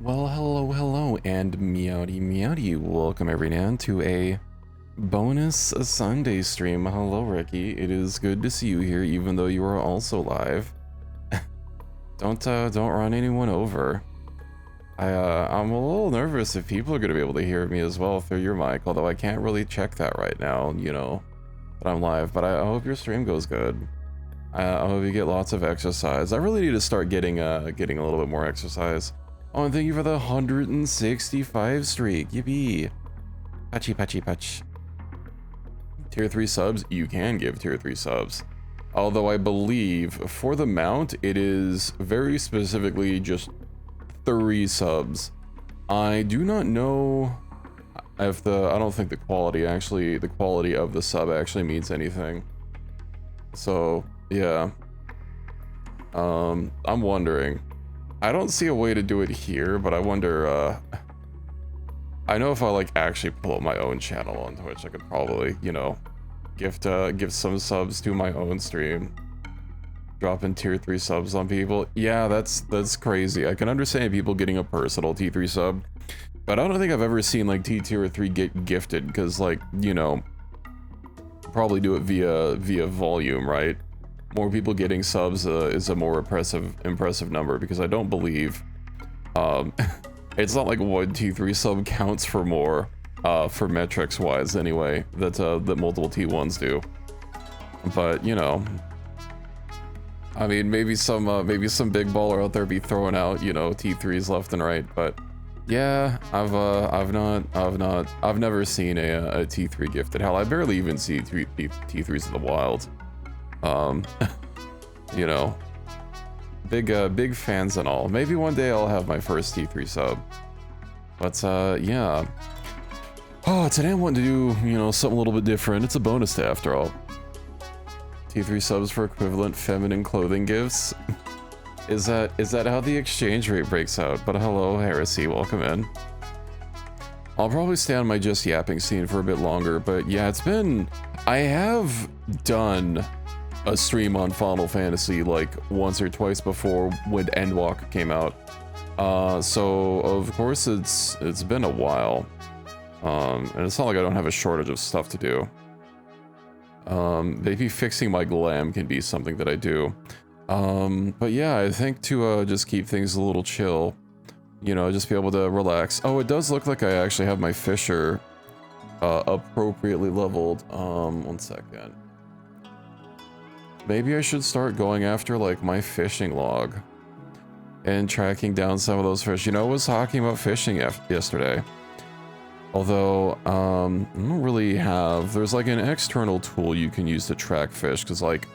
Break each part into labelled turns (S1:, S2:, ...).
S1: Well, hello, and meowdy. Welcome everyone to a bonus Sunday stream. Hello, Ricky. It is good to see you here, even though you are also live. Don't run anyone over. I'm a little nervous if people are gonna be able to hear me as well through your mic, although I can't really check that right now, you know, that I'm live. But I hope your stream goes good. I hope you get lots of exercise. I really need to start getting a little bit more exercise. Oh, and thank you for the 165 streak. Yippee. Patchy. Tier 3 subs, you can give tier 3 subs. Although I believe for the mount, it is very specifically just 3 subs. I do not know if I don't think the quality of the sub actually means anything. So, yeah. I'm wondering. I don't see a way to do it here, but I wonder, I know if I like actually pull up my own channel on Twitch, I could probably, you know, give some subs to my own stream. Dropping tier 3 subs on people. Yeah, that's crazy. I can understand people getting a personal T3 sub, but I don't think I've ever seen like tier 3 get gifted, because like, you know, probably do it via volume, right? More people getting subs is a more impressive number, because I don't believe it's not like one T3 sub counts for more for metrics wise anyway, that multiple T1s do. But you know, I mean, maybe some big baller out there be throwing out, you know, T3s left and right, but yeah, I've never seen a T3 gifted. Hell, I barely even see T3s in the wild. You know, big fans and all. Maybe one day I'll have my first T3 sub. But yeah. Oh, today I want to do, you know, something a little bit different. It's a bonus day after all. T3 subs for equivalent feminine clothing gifts. Is that how the exchange rate breaks out? But hello, Heresy, welcome in. I'll probably stay on my just yapping scene for a bit longer, but yeah, I have done a stream on Final Fantasy like once or twice before when Endwalker came out. So of course it's been a while. And it's not like I don't have a shortage of stuff to do. Maybe fixing my glam can be something that I do. But yeah, I think to just keep things a little chill, you know, just be able to relax. Oh, it does look like I actually have my Fisher appropriately leveled. One second. Maybe I should start going after like my fishing log and tracking down some of those fish. You know, I was talking about fishing yesterday. Although, I don't really have, there's like an external tool you can use to track fish, because like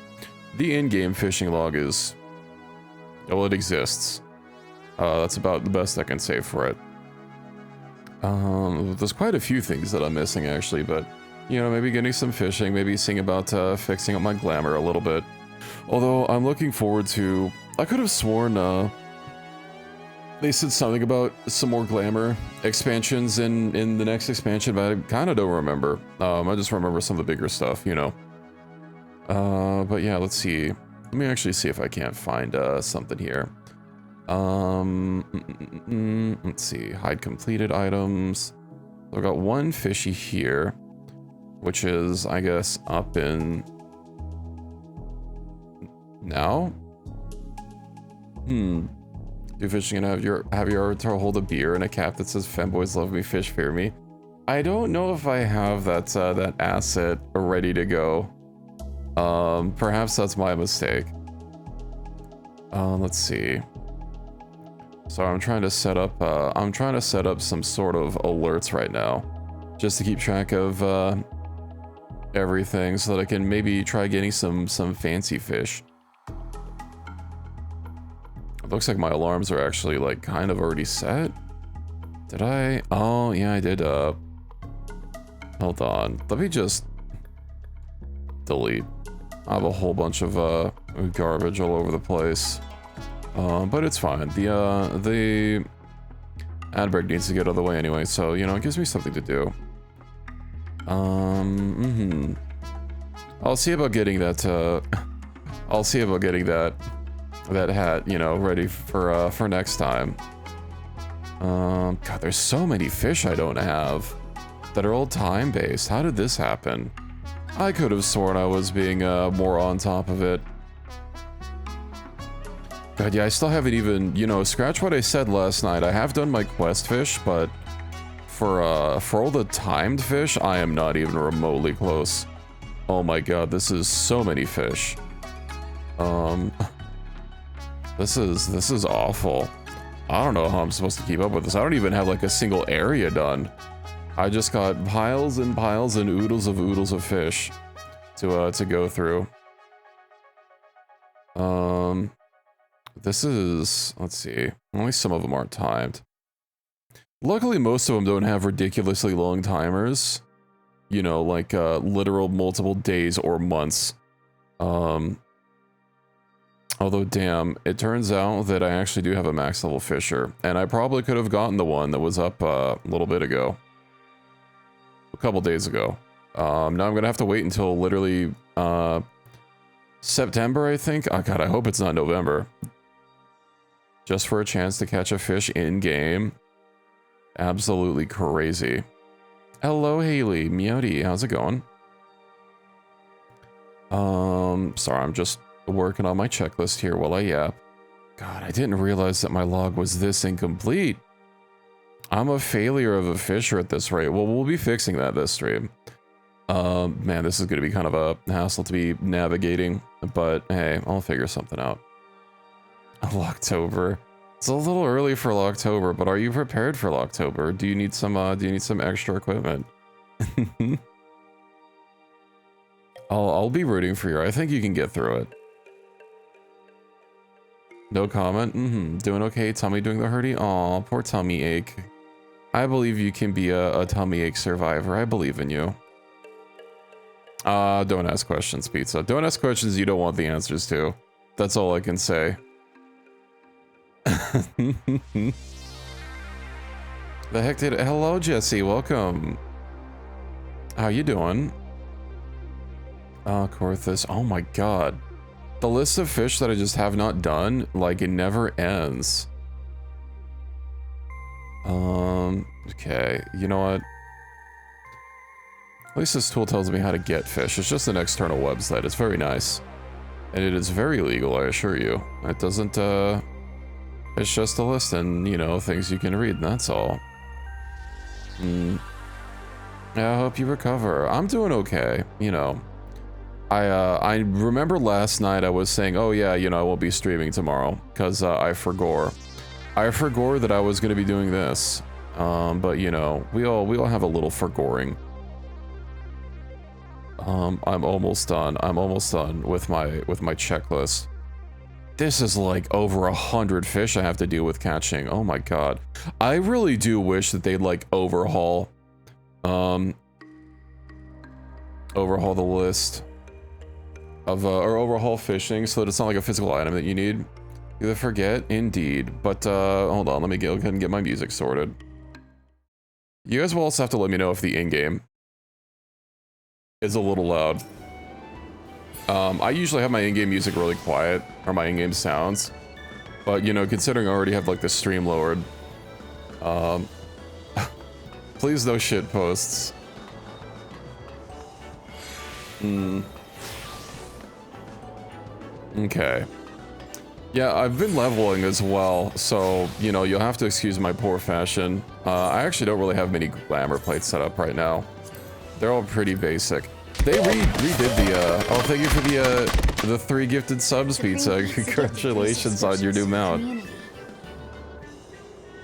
S1: the in-game fishing log is, well, it exists. That's about the best I can say for it. There's quite a few things that I'm missing actually, but you know, maybe getting some fishing, maybe seeing about fixing up my glamour a little bit. Although I'm looking forward to, I could have sworn they said something about some more glamour expansions in the next expansion, but I kind of don't remember. I just remember some of the bigger stuff, you know. But yeah, let's see. Let me actually see if I can't find something here. Let's see, hide completed items. I've got one fishy here, which is, I guess, up in now. Do fishing and have your art to hold a beer and a cap that says "Femboys love me, fish fear me." I don't know if I have that that asset ready to go. Perhaps that's my mistake. Let's see. So I'm trying to set up some sort of alerts right now, just to keep track of everything, so that I can maybe try getting some fancy fish. It looks like my alarms are actually like kind of already set. Did I? Oh yeah, I did. Hold on, let me just delete. I have a whole bunch of garbage all over the place, but it's fine. The ad break needs to get out of the way anyway, so you know, it gives me something to do. I'll see about getting that. I'll see about getting that hat, you know, ready for next time. God, there's so many fish I don't have that are all time-based. How did this happen? I could have sworn I was being more on top of it. God, yeah, I still haven't even, you know, scratch what I said last night. I have done my quest fish, but for all the timed fish, I am not even remotely close. Oh my god, this is so many fish. This is awful. I don't know how I'm supposed to keep up with this. I don't even have like a single area done. I just got piles and piles and oodles of fish to go through. This is, let's see, only some of them aren't timed. Luckily, most of them don't have ridiculously long timers. You know, like literal multiple days or months. Although, damn, it turns out that I actually do have a max level fisher, and I probably could have gotten the one that was up a little bit ago. A couple days ago. Now I'm gonna have to wait until literally September, I think. Oh god, I hope it's not November. Just for a chance to catch a fish in-game. Absolutely crazy. Hello, Haley. Meowdy, how's it going? Sorry, I'm just working on my checklist here while I yap. God, I didn't realize that my log was this incomplete. I'm a failure of a fisher at this rate. Well, we'll be fixing that this stream. Man, this is going to be kind of a hassle to be navigating, but hey, I'll figure something out. Locktober. It's a little early for Locktober, but are you prepared for Locktober? Do you need some extra equipment? I'll be rooting for you. I think you can get through it. No comment? Doing okay? Tummy doing the hurdy? Aw, poor tummy ache. I believe you can be a tummy ache survivor. I believe in you. Don't ask questions, Pizza. Don't ask questions you don't want the answers to. That's all I can say. The heck did... Hello, Jesse. Welcome. How you doing? Corthus. Oh my god. The list of fish that I just have not done, like, it never ends. Okay. You know what? At least this tool tells me how to get fish. It's just an external website. It's very nice. And it is very legal, I assure you. It doesn't, it's just a list and, you know, things you can read, and that's all. Yeah, I hope you recover. I'm doing okay, you know. I remember last night I was saying, oh yeah, you know, I won't be streaming tomorrow, because I forgot. I forgot that I was going to be doing this. But, you know, we all have a little forgoring. I'm almost done. I'm almost done with my checklist. This is like over 100 fish I have to deal with catching. Oh my god. I really do wish that they'd like overhaul the list of or overhaul fishing so that it's not like a physical item that you need. You forget, indeed. But hold on, let me go ahead and get my music sorted. You guys will also have to let me know if the in-game is a little loud. I usually have my in-game music really quiet, or my in-game sounds. But, you know, considering I already have, like, the stream lowered, please no shit posts. Okay. Yeah, I've been leveling as well, so, you know, you'll have to excuse my poor fashion. I actually don't really have many glamour plates set up right now. They're all pretty basic. They redid the, oh, thank you for the 3 gifted subs, Pizza. Congratulations on your new mount.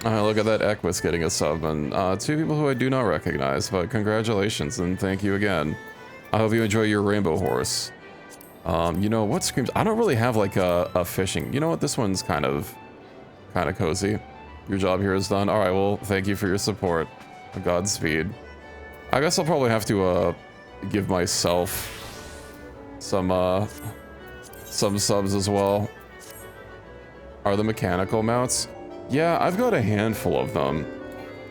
S1: Look at that Equus getting a sub, and 2 people who I do not recognize, but congratulations, and thank you again. I hope you enjoy your rainbow horse. You know, what screams? I don't really have, like, a fishing. You know what? This one's kind of cozy. Your job here is done. Alright, well, thank you for your support. Godspeed. I guess I'll probably have to, give myself some subs as well. Are the mechanical mounts? Yeah, I've got a handful of them.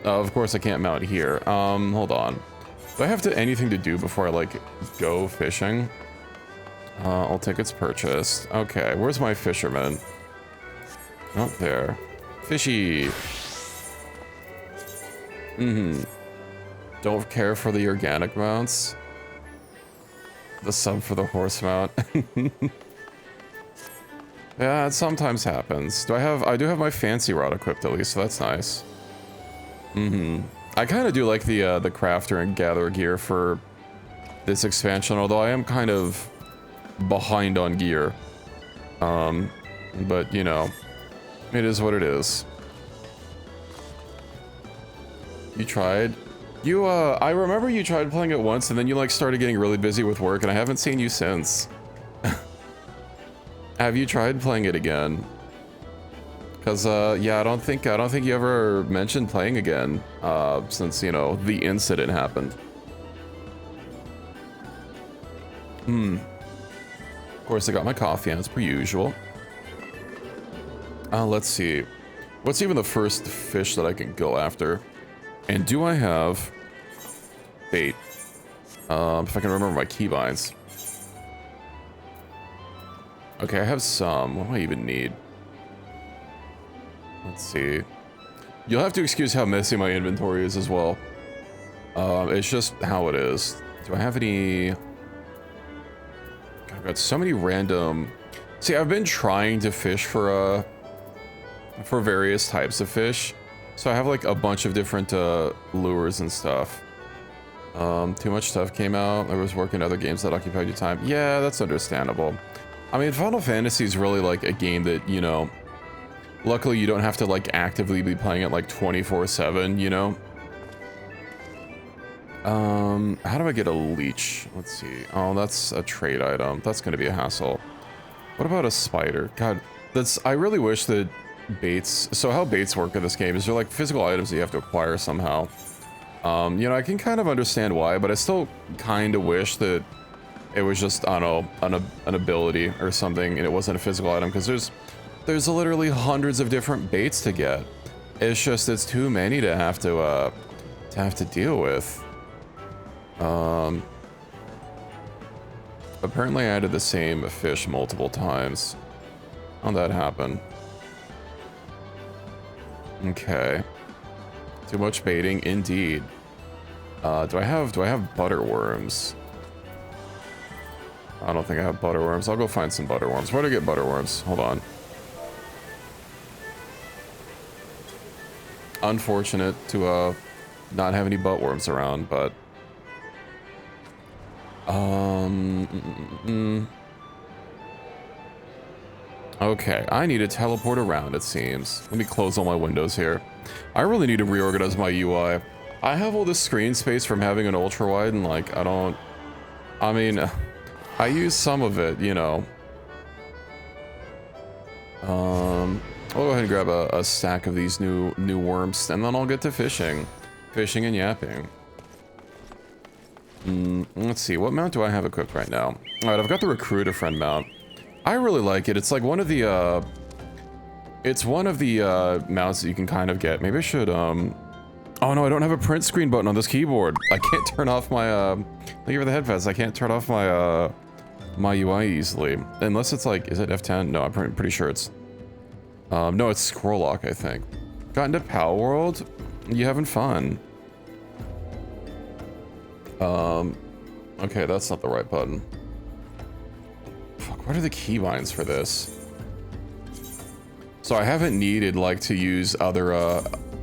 S1: Of course I can't mount here. Hold on. Do I have anything to do before I, like, go fishing? All tickets purchased. Okay, where's my fisherman? Oh, there. Fishy! Don't care for the organic mounts. The sub for the horse mount. Yeah, it sometimes happens. I do have my fancy rod equipped at least, so that's nice. I kind of do like the crafter and gatherer gear for this expansion, although I am kind of behind on gear. But you know, it is what it is. You tried? I remember you tried playing it once and then you like started getting really busy with work and I haven't seen you since. Have you tried playing it again? Cause yeah, I don't think you ever mentioned playing again since, you know, the incident happened. Of course I got my coffee as per usual. Let's see. What's even the first fish that I can go after? And do I have bait? If I can remember my keybinds. Okay, I have some. What do I even need? Let's see. You'll have to excuse how messy my inventory is as well. It's just how it is. Do I have any... God, I've got so many random... See, I've been trying to fish for various types of fish. So I have like a bunch of different lures and stuff. Too much stuff came out. I was working other games that occupied your time. Yeah, that's understandable. I mean, Final Fantasy is really like a game that, you know, luckily you don't have to like actively be playing it like 24/7, you know? How do I get a leech? Let's see. Oh, that's a trade item. That's gonna be a hassle. What about a spider? God, I really wish that baits, so how baits work in this game is they're like physical items that you have to acquire somehow. You know, I can kind of understand why, but I still kind of wish that it was just, I don't know, an ability or something and it wasn't a physical item, because there's literally hundreds of different baits to get. It's just, it's too many to have to deal with. Apparently I added the same fish multiple times. How'd that happen? Okay. Too much baiting, indeed. Do I have butterworms? I don't think I have butterworms. I'll go find some butterworms. Where do I get butterworms? Hold on. Unfortunate to not have any buttworms around, but okay, I need to teleport around, it seems. Let me close all my windows here. I really need to reorganize my UI. I have all this screen space from having an ultra wide and like I mean, I use some of it, you know. I'll go ahead and grab a stack of these new worms and then I'll get to fishing and yapping. Let's see, what mount do I have equipped right now? All right, I've got the recruiter friend mount. I really like it. It's like one of the mounts that you can kind of get. Maybe I should oh no, I don't have a print screen button on this keyboard. I can't turn off my thank you for the headphones. I can't turn off my my UI easily. Unless it's like, is it F10? No, I'm pretty sure it's no, it's scroll lock, I think. Got into Pal World? You having fun? Okay, that's not the right button. Fuck, what are the keybinds for this? So I haven't needed like to use other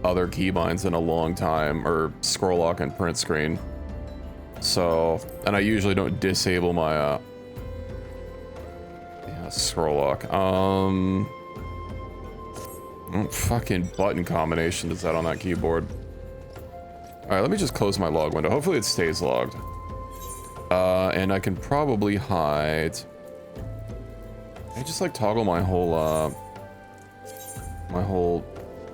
S1: keybinds in a long time, or scroll lock and print screen. So, and I usually don't disable my yeah, scroll lock. What fucking button combination is that on that keyboard? All right, let me just close my log window. Hopefully it stays logged. And I can probably hide. I just like toggle my whole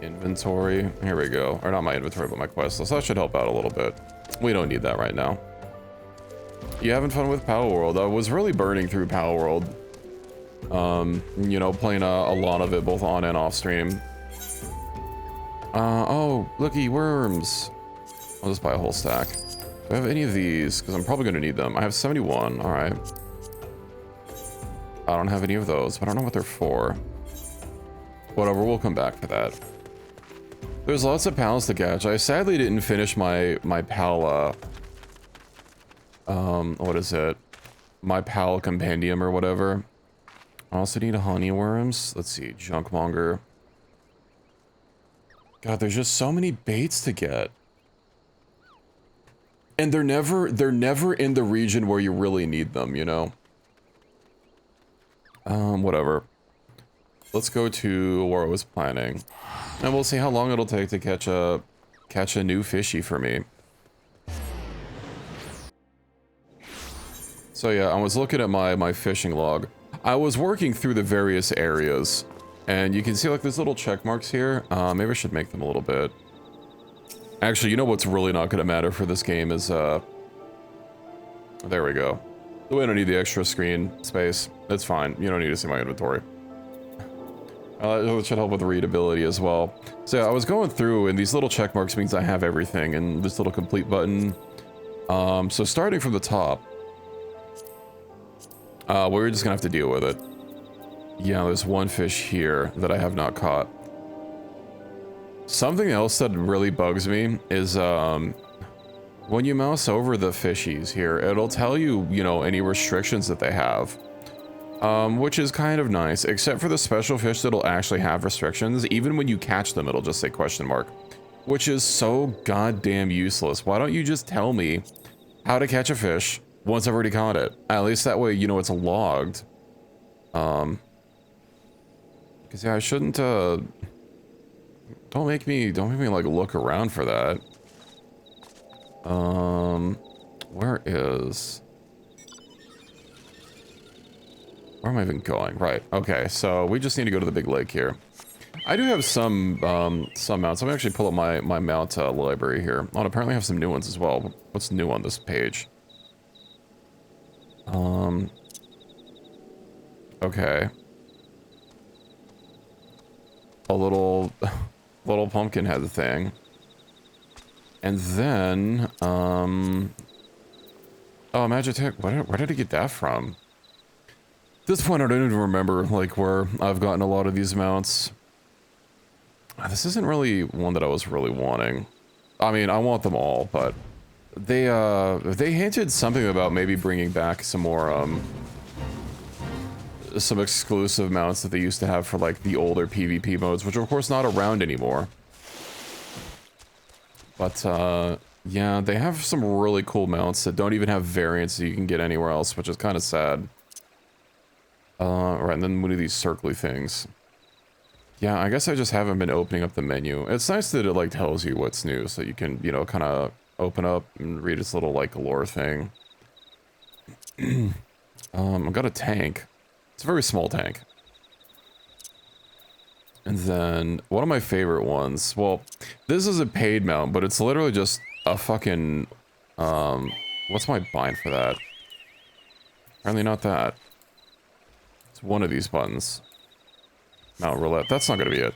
S1: inventory. Here we go. Or not my inventory, but my quest list. So that should help out a little bit. We don't need that right now. You having fun with Power World? I was really burning through Power World. You know, playing a lot of it both on and off stream. Oh, looky, worms. I'll just buy a whole stack. Do I have any of these? Because I'm probably going to need them. I have 71. All right. I don't have any of those, but I don't know what they're for. Whatever, we'll come back for that. There's lots of pals to catch. I sadly didn't finish my pal, what is it? My pal compendium or whatever. I also need honeyworms. Let's see, junkmonger. God, there's just so many baits to get. And they're never in the region where you really need them, you know? Whatever. Let's go to where I was planning. And we'll see how long it'll take to catch a new fishy for me. So yeah, I was looking at my fishing log. I was working through the various areas, and you can see like there's little check marks here. Maybe I should make them a little bit. Actually, you know what's really not going to matter for this game is, there we go. We don't need the extra screen space. That's fine. You don't need to see my inventory. It should help with readability as well. So yeah, I was going through, and these little check marks means I have everything, and this little complete button. So starting from the top, we're just gonna have to deal with it. Yeah, there's one fish here that I have not caught. Something else that really bugs me is, when you mouse over the fishies here, it'll tell you, you know, any restrictions that they have. Which is kind of nice, except for the special fish that'll actually have restrictions. Even when you catch them, it'll just say question mark, which is so goddamn useless. Why don't you just tell me how to catch a fish once I've already caught it? At least that way, you know, it's logged. Because yeah, I shouldn't, don't make me like look around for that. Where am I even going? Right, okay, so we just need to go to the big lake here. I do have some mounts. I'm gonna actually pull up my mount library here. Oh, and apparently I have some new ones as well. What's new on this page? Okay. A little pumpkin head thing. And then, oh, Magitech, where did I get that from? At this point, I don't even remember, like, where I've gotten a lot of these mounts. This isn't really one that I was really wanting. I mean, I want them all, but they hinted something about maybe bringing back some more, some exclusive mounts that they used to have for, like, the older PvP modes, which are, of course, not around anymore. But, yeah, they have some really cool mounts that don't even have variants that you can get anywhere else, which is kind of sad. Right, and then one of these circly things. Yeah, I guess I just haven't been opening up the menu. It's nice that it, like, tells you what's new, so you can, you know, kind of open up and read its little, like, lore thing. I've got a tank. It's a very small tank. And then, one of my favorite ones, well, this is a paid mount, but it's literally just a fucking, what's my bind for that? Apparently not that. It's one of these buttons. Mount roulette, that's not gonna be it.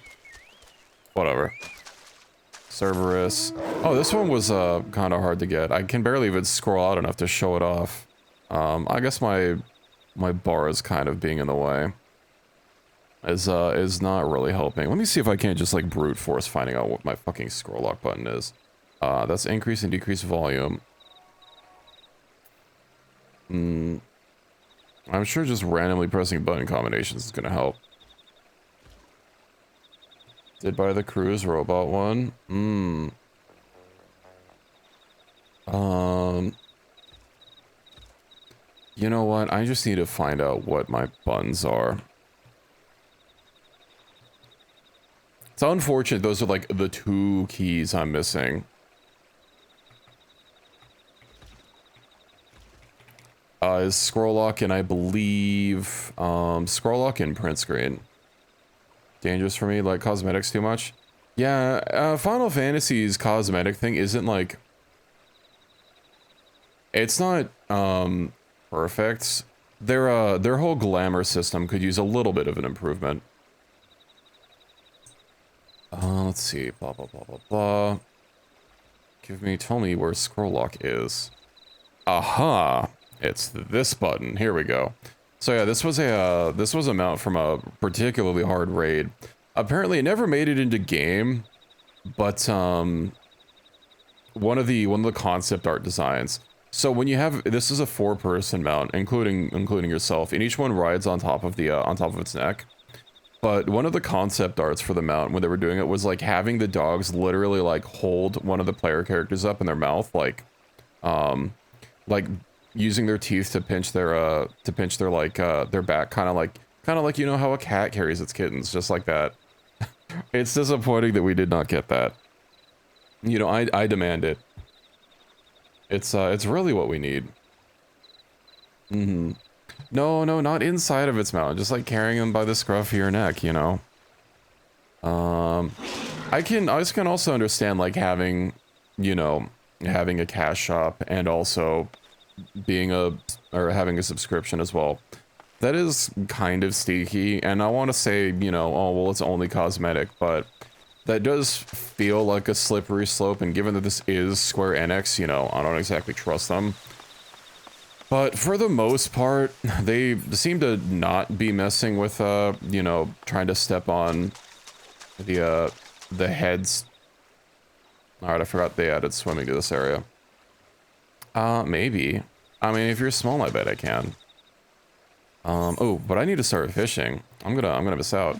S1: Whatever. Cerberus. Oh, this one was, kind of hard to get. I can barely even scroll out enough to show it off. I guess my bar is kind of being in the way. Is not really helping. Let me see if I can't just like brute force finding out what my fucking scroll lock button is. That's increase and decrease volume. I'm sure just randomly pressing button combinations is gonna help. Did buy the cruise robot one. You know what? I just need to find out what my buttons are. It's unfortunate those are like the two keys I'm missing. Is scroll lock and I believe scroll lock and print screen. Dangerous for me, like cosmetics too much. Yeah, Final Fantasy's cosmetic thing isn't like, it's not perfect. Their whole glamour system could use a little bit of an improvement. Let's see, blah, blah, blah, blah, blah. Tell me where scroll lock is. Aha! It's this button. Here we go. So yeah, this was a mount from a particularly hard raid. Apparently it never made it into game, But one of the concept art designs. So when you have, this is a 4-person mount, including yourself, and each one rides on top of the on top of its neck. But one of the concept arts for the mount when they were doing it was like having the dogs literally like hold one of the player characters up in their mouth, like using their teeth to pinch their like their back, kind of like you know how a cat carries its kittens, just like that. It's disappointing that we did not get that. You know, I demand it. It's really what we need. No, not inside of its mouth, just like carrying them by the scruff of your neck, you know. I just can also understand like having, you know, having a cash shop and also being having a subscription as well. That is kind of steaky, and I want to say, you know, oh well, it's only cosmetic, but that does feel like a slippery slope, and given that this is Square Enix, you know, I don't exactly trust them. But for the most part, they seem to not be messing with, you know, trying to step on the heads. Alright, I forgot they added swimming to this area. Maybe. I mean, if you're small, I bet I can. Oh, but I need to start fishing. I'm gonna miss out.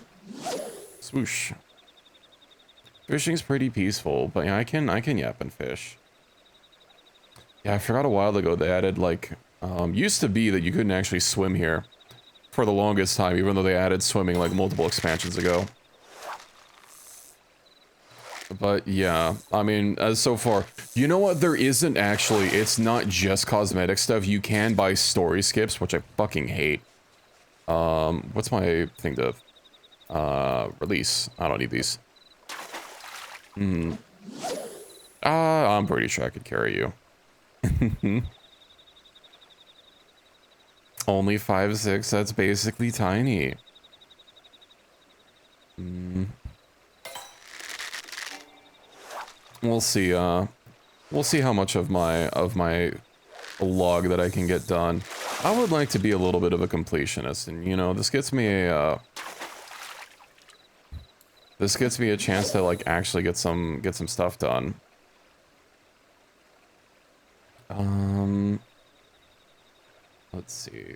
S1: Swoosh. Fishing's pretty peaceful, but yeah, I can yap and fish. Yeah, I forgot a while ago they added, like, used to be that you couldn't actually swim here for the longest time, even though they added swimming, like, multiple expansions ago. But, yeah, I mean, as so far, you know what, there isn't actually, it's not just cosmetic stuff, you can buy story skips, which I fucking hate. What's my thing to, release? I don't need these. I'm pretty sure I could carry you. Only 5'6", that's basically tiny. We'll see, we'll see how much of my log that I can get done. I would like to be a little bit of a completionist, and you know, this gets me a chance to like actually get some stuff done. Let's see.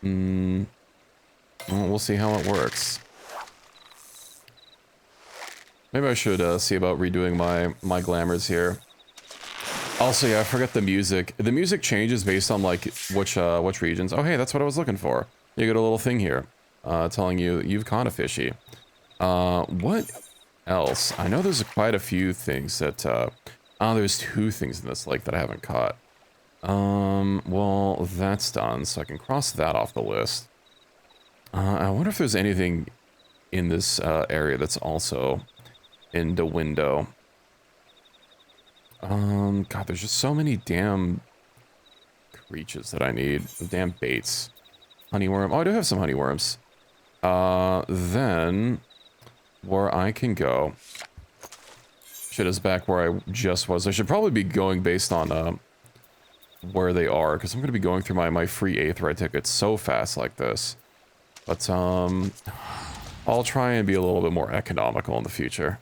S1: Well, we'll see how it works. Maybe I should see about redoing my glamours here. Also, yeah, I forgot the music. The music changes based on like which regions. Oh, hey, that's what I was looking for. You get a little thing here, telling you you've caught a fishy. What else? I know there's quite a few things that. There's 2 things in this lake that I haven't caught. Well, that's done, so I can cross that off the list. I wonder if there's anything in this area that's also in the window. God, there's just so many damn creatures that I need. The damn baits. Honeyworm. Oh, I do have some honeyworms. Then where I can go. Shit is back where I just was. I should probably be going based on where they are, because I'm going to be going through my free 8th ride tickets so fast like this. But I'll try and be a little bit more economical in the future.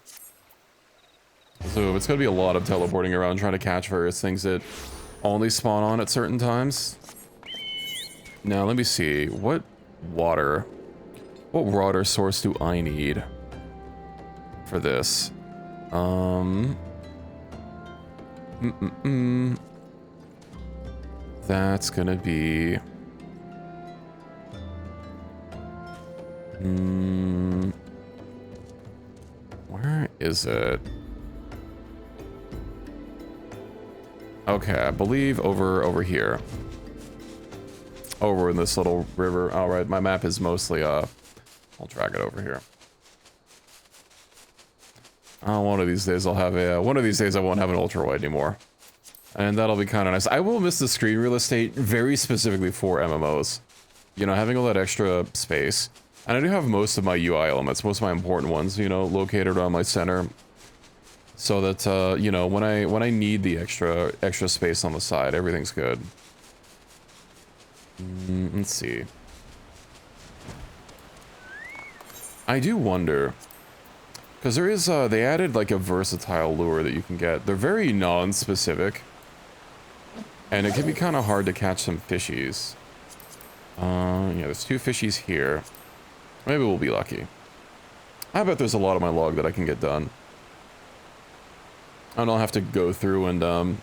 S1: So it's going to be a lot of teleporting around trying to catch various things that only spawn on at certain times. Now let me see, what water source do I need for this? That's gonna be... Where is it? Okay, I believe over here. Over in this little river. Alright, my map is mostly, I'll drag it over here. One of these days I'll have a, one of these days I won't have an ultra wide anymore. And that'll be kind of nice. I will miss the screen real estate very specifically for MMOs. You know, having all that extra space. And I do have most of my UI elements, most of my important ones, you know, located around my center. So that, you know, when I need the extra space on the side, everything's good. Let's see. I do wonder, because there is, they added like a versatile lure that you can get. They're very non-specific, and it can be kind of hard to catch some fishies. Yeah, there's 2 fishies here. Maybe we'll be lucky. I bet there's a lot of my log that I can get done. And I'll have to go through and,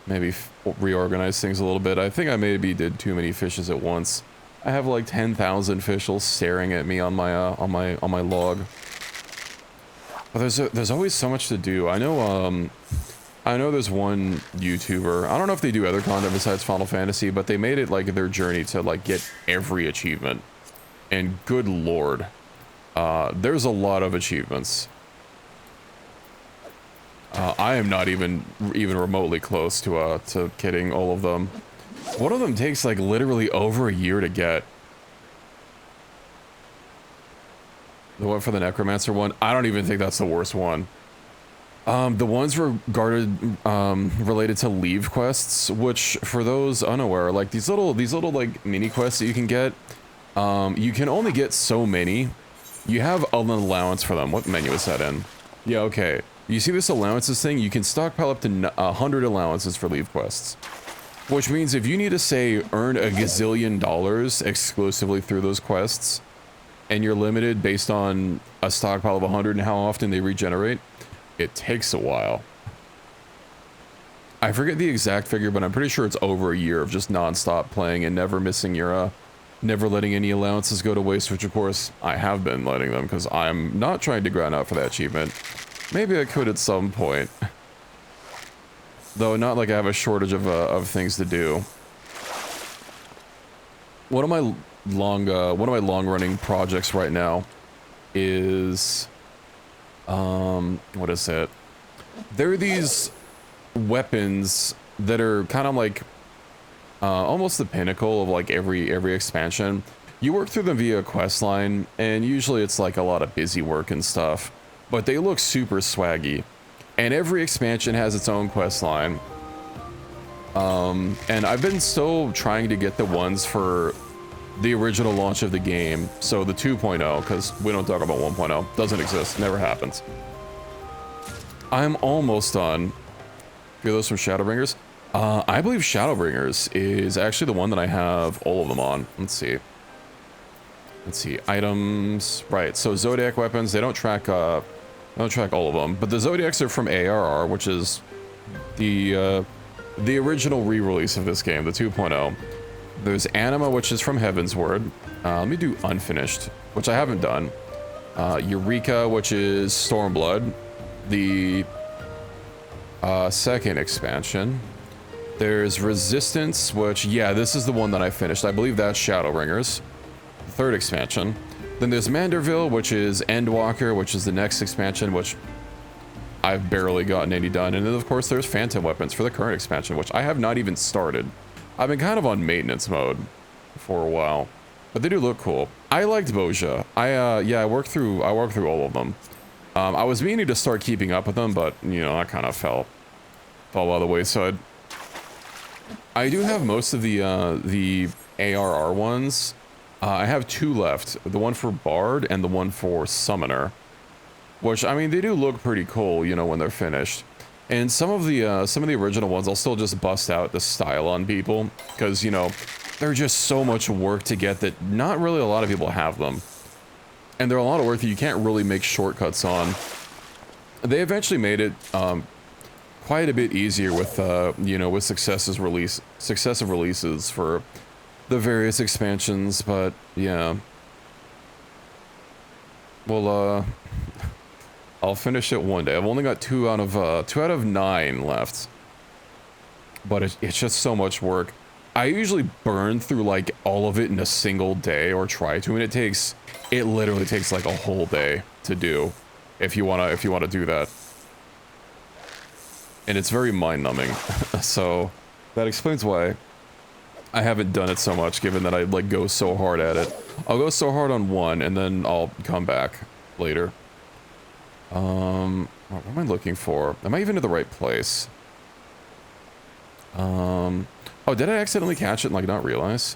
S1: maybe reorganize things a little bit. I think I maybe did too many fishes at once. I have like 10,000 fish staring at me on my log. But there's always so much to do. I know there's one YouTuber. I don't know if they do other content besides Final Fantasy, but they made it like their journey to like get every achievement. And good lord, there's a lot of achievements. I am not even remotely close to getting all of them. One of them takes like literally over a year to get. The one for the Necromancer one, I don't even think that's the worst one. The ones regarded related to leave quests, which for those unaware, like these little like mini quests that you can get, you can only get so many. You have an allowance for them. What menu is that in? Yeah, okay. You see this allowances thing? You can stockpile up to 100 allowances for leave quests. Which means if you need to, say, earn a gazillion dollars exclusively through those quests, and you're limited based on a stockpile of 100 and how often they regenerate, it takes a while. I forget the exact figure, but I'm pretty sure it's over a year of just non-stop playing and never missing your, never letting any allowances go to waste, which of course I have been letting them because I'm not trying to grind out for that achievement. Maybe I could at some point. Though not like I have a shortage of things to do. One of my long-running projects right now is what is it? There are these weapons that are kind of like almost the pinnacle of like every expansion. You work through them via a quest line, and usually it's like a lot of busy work and stuff. But they look super swaggy, and every expansion has its own quest line. And I've been still trying to get the ones for the original launch of the game, so the 2.0, because we don't talk about 1.0. Doesn't exist, never happens. I'm almost done. Hear those from Shadowbringers? I believe Shadowbringers is actually the one that I have all of them on. Let's see. Let's see, items. Right, so Zodiac weapons, they don't track all of them, but the Zodiacs are from ARR, which is the original re-release of this game, the 2.0. There's Anima, which is from Heavensward. Let me do Unfinished, which I haven't done. Eureka, which is Stormblood, the second expansion. There's Resistance, which, yeah, this is the one that I finished. I believe that's Shadowbringers, the third expansion. Then there's Manderville, which is Endwalker, which is the next expansion, which I've barely gotten any done. And then, of course, there's Phantom Weapons for the current expansion, which I have not even started. I've been kind of on maintenance mode for a while, but they do look cool. I liked Boja. Yeah, I worked through all of them. I was meaning to start keeping up with them, but, you know, I kind of fell by the wayside. I do have most of the ARR ones. I have 2 left, the one for Bard and the one for Summoner, which, I mean, they do look pretty cool, you know, when they're finished. And some of the original ones, I'll still just bust out the style on people, because, you know, they're just so much work to get that not really a lot of people have them. And they're a lot of work that you can't really make shortcuts on. They eventually made it quite a bit easier with, you know, with successive releases for the various expansions, but yeah. Well, I'll finish it one day. I've only got 2 out of 9 left, but it's just so much work. I usually burn through like all of it in a single day, or try to, and it literally takes like a whole day to do if you wanna do that, and it's very mind-numbing. So that explains why I haven't done it so much, given that I like go so hard at it. I'll go so hard on one, and then I'll come back later. What am I looking for? Am I even in the right place? Oh, did I accidentally catch it and like not realize?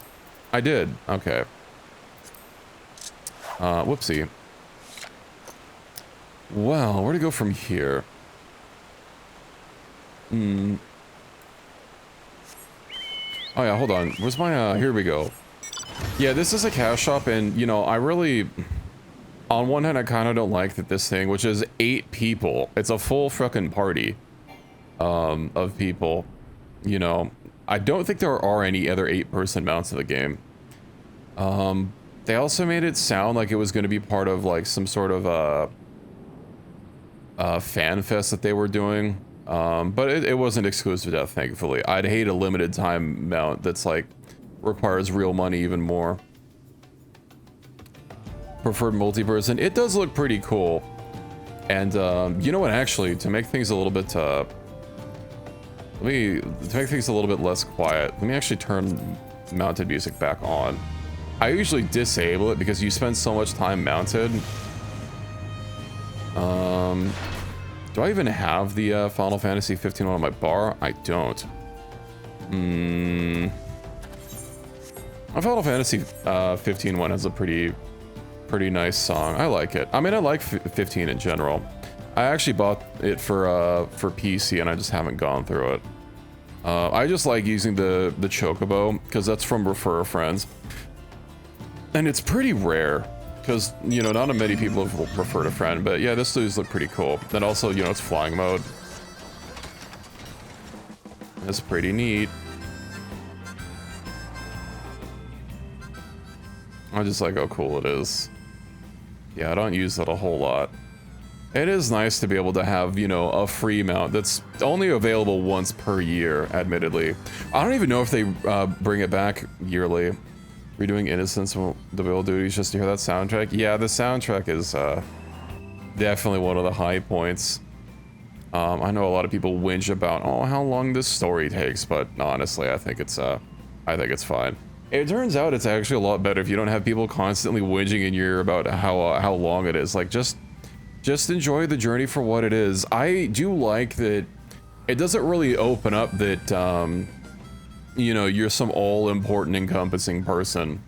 S1: I did. Okay. Whoopsie. Well, where to go from here? Hmm. Oh yeah, hold on. Where's my, here we go. Yeah, this is a cash shop, and, you know, I really... On one hand, I kind of don't like that this thing, which is 8 people. It's a full fucking party of people. You know, I don't think there are any other 8-person mounts in the game. They also made it sound like it was going to be part of, like, some sort of fan fest that they were doing. But it wasn't exclusive to that, thankfully. I'd hate a limited time mount that's, like, requires real money even more. Preferred multi-person. It does look pretty cool. And, you know what, actually, to make things a little bit, to make things a little bit less quiet, let me actually turn mounted music back on. I usually disable it because you spend so much time mounted. Do I even have the Final Fantasy 15 one on my bar? I don't. My Final Fantasy 15 one has a pretty nice song. I like it. I mean, I like 15 in general. I actually bought it for PC, and I just haven't gone through it. I just like using the Chocobo, because that's from Refer a Friends. And it's pretty rare, because, you know, not many people have referred a friend, but yeah, this does look pretty cool. Then also, you know, it's flying mode. That's pretty neat. I just like how cool it is. Yeah, I don't use it a whole lot. It is nice to be able to have, you know, a free mount that's only available once per year, admittedly. I don't even know if they bring it back yearly. Redoing Innocence, the Will Duties, just to hear that soundtrack. Yeah, the soundtrack is definitely one of the high points. I know a lot of people whinge about, oh, how long this story takes, but honestly, I think it's fine. It turns out it's actually a lot better if you don't have people constantly whinging in your ear about how long it is. Like, just enjoy the journey for what it is. I do like that it doesn't really open up that, you know, you're some all-important encompassing person.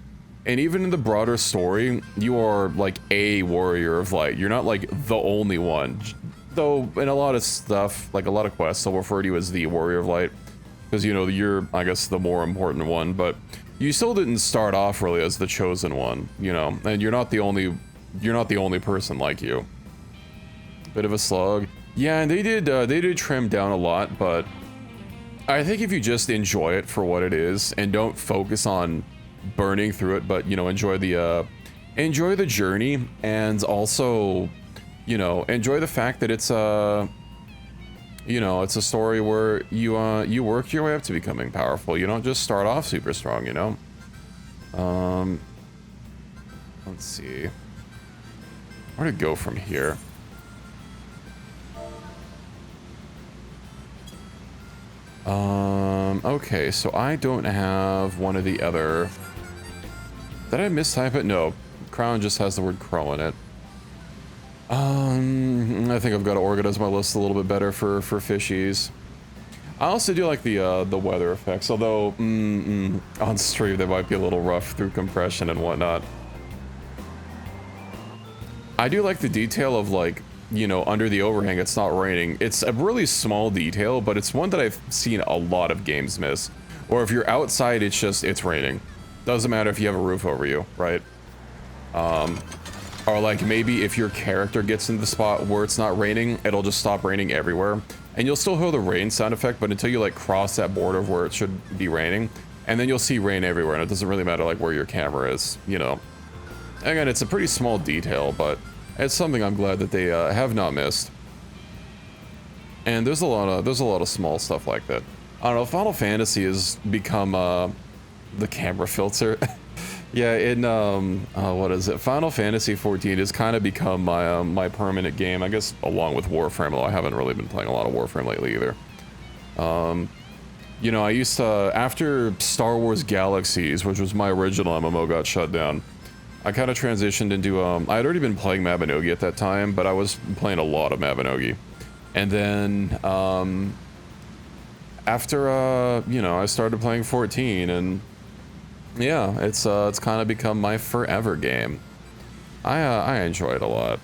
S1: And even in the broader story, you are, like, a warrior of light. You're not, like, the only one. Though, in a lot of stuff, like a lot of quests, they'll refer to you as the warrior of light. Because, you know, you're, I guess, the more important one. But you still didn't start off really as the chosen one, you know? And you're not the only person like you. Bit of a slug. Yeah, and they did trim down a lot, but I think if you just enjoy it for what it is and don't focus on burning through it, but, you know, enjoy the journey, and also, you know, enjoy the fact that it's you know, it's a story where you work your way up to becoming powerful. You don't just start off super strong, you know? Let's see. Where to go from here? Okay, so I don't have one of the other... Did I mistype it? No. Crown just has the word crow in it. I think I've got to organize my list a little bit better for fishies. I also do like the weather effects, although on stream they might be a little rough through compression and whatnot. I do like the detail of, like, you know, under the overhang it's not raining. It's a really small detail, but it's one that I've seen a lot of games miss. Or if you're outside, it's raining. Doesn't matter if you have a roof over you, right? Or like maybe if your character gets into the spot where it's not raining, it'll just stop raining everywhere. And you'll still hear the rain sound effect, but until you like cross that border of where it should be raining, and then you'll see rain everywhere, and it doesn't really matter like where your camera is, you know. Again, it's a pretty small detail, but it's something I'm glad that they have not missed. And there's a lot of small stuff like that. I don't know, Final Fantasy has become the camera filter. Yeah, in what is it? Final Fantasy 14 has kind of become my my permanent game, I guess, along with Warframe, although I haven't really been playing a lot of Warframe lately either. You know, I used to, after Star Wars Galaxies, which was my original MMO, got shut down, I kind of transitioned into, I had already been playing Mabinogi at that time, but I was playing a lot of Mabinogi. And then, after, you know, I started playing 14, and yeah, it's kind of become my forever game. I enjoy it a lot.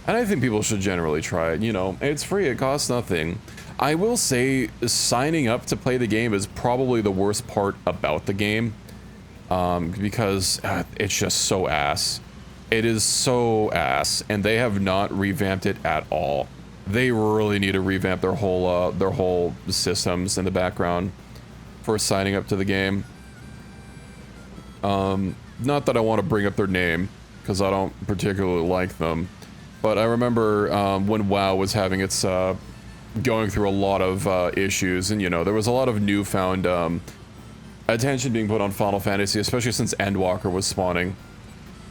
S1: And I think people should generally try it. You know, it's free, it costs nothing. I will say signing up to play the game is probably the worst part about the game. Because it's just so ass. It is so ass, and they have not revamped it at all. They really need to revamp their whole systems in the background for signing up to the game. Not that I want to bring up their name, because I don't particularly like them. But I remember when WoW was having its going through a lot of issues, and you know, there was a lot of newfound attention being put on Final Fantasy, especially since Endwalker was spawning.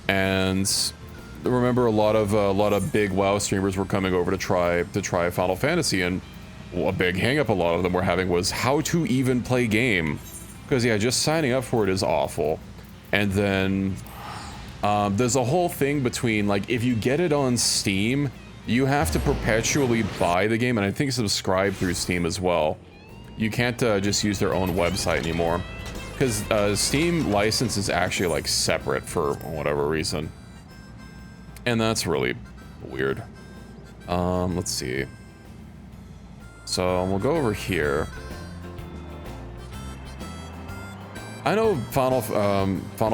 S1: And I remember a lot of big WoW streamers were coming over to try Final Fantasy, and a big hang-up a lot of them were having was how to even play game, because yeah, just signing up for it is awful. And then there's a whole thing between, like, if you get it on Steam, you have to perpetually buy the game, and I think subscribe through Steam as well. You can't just use their own website anymore, because Steam license is actually like separate for whatever reason, and that's really weird. Let's see. So we'll go over here. I know Final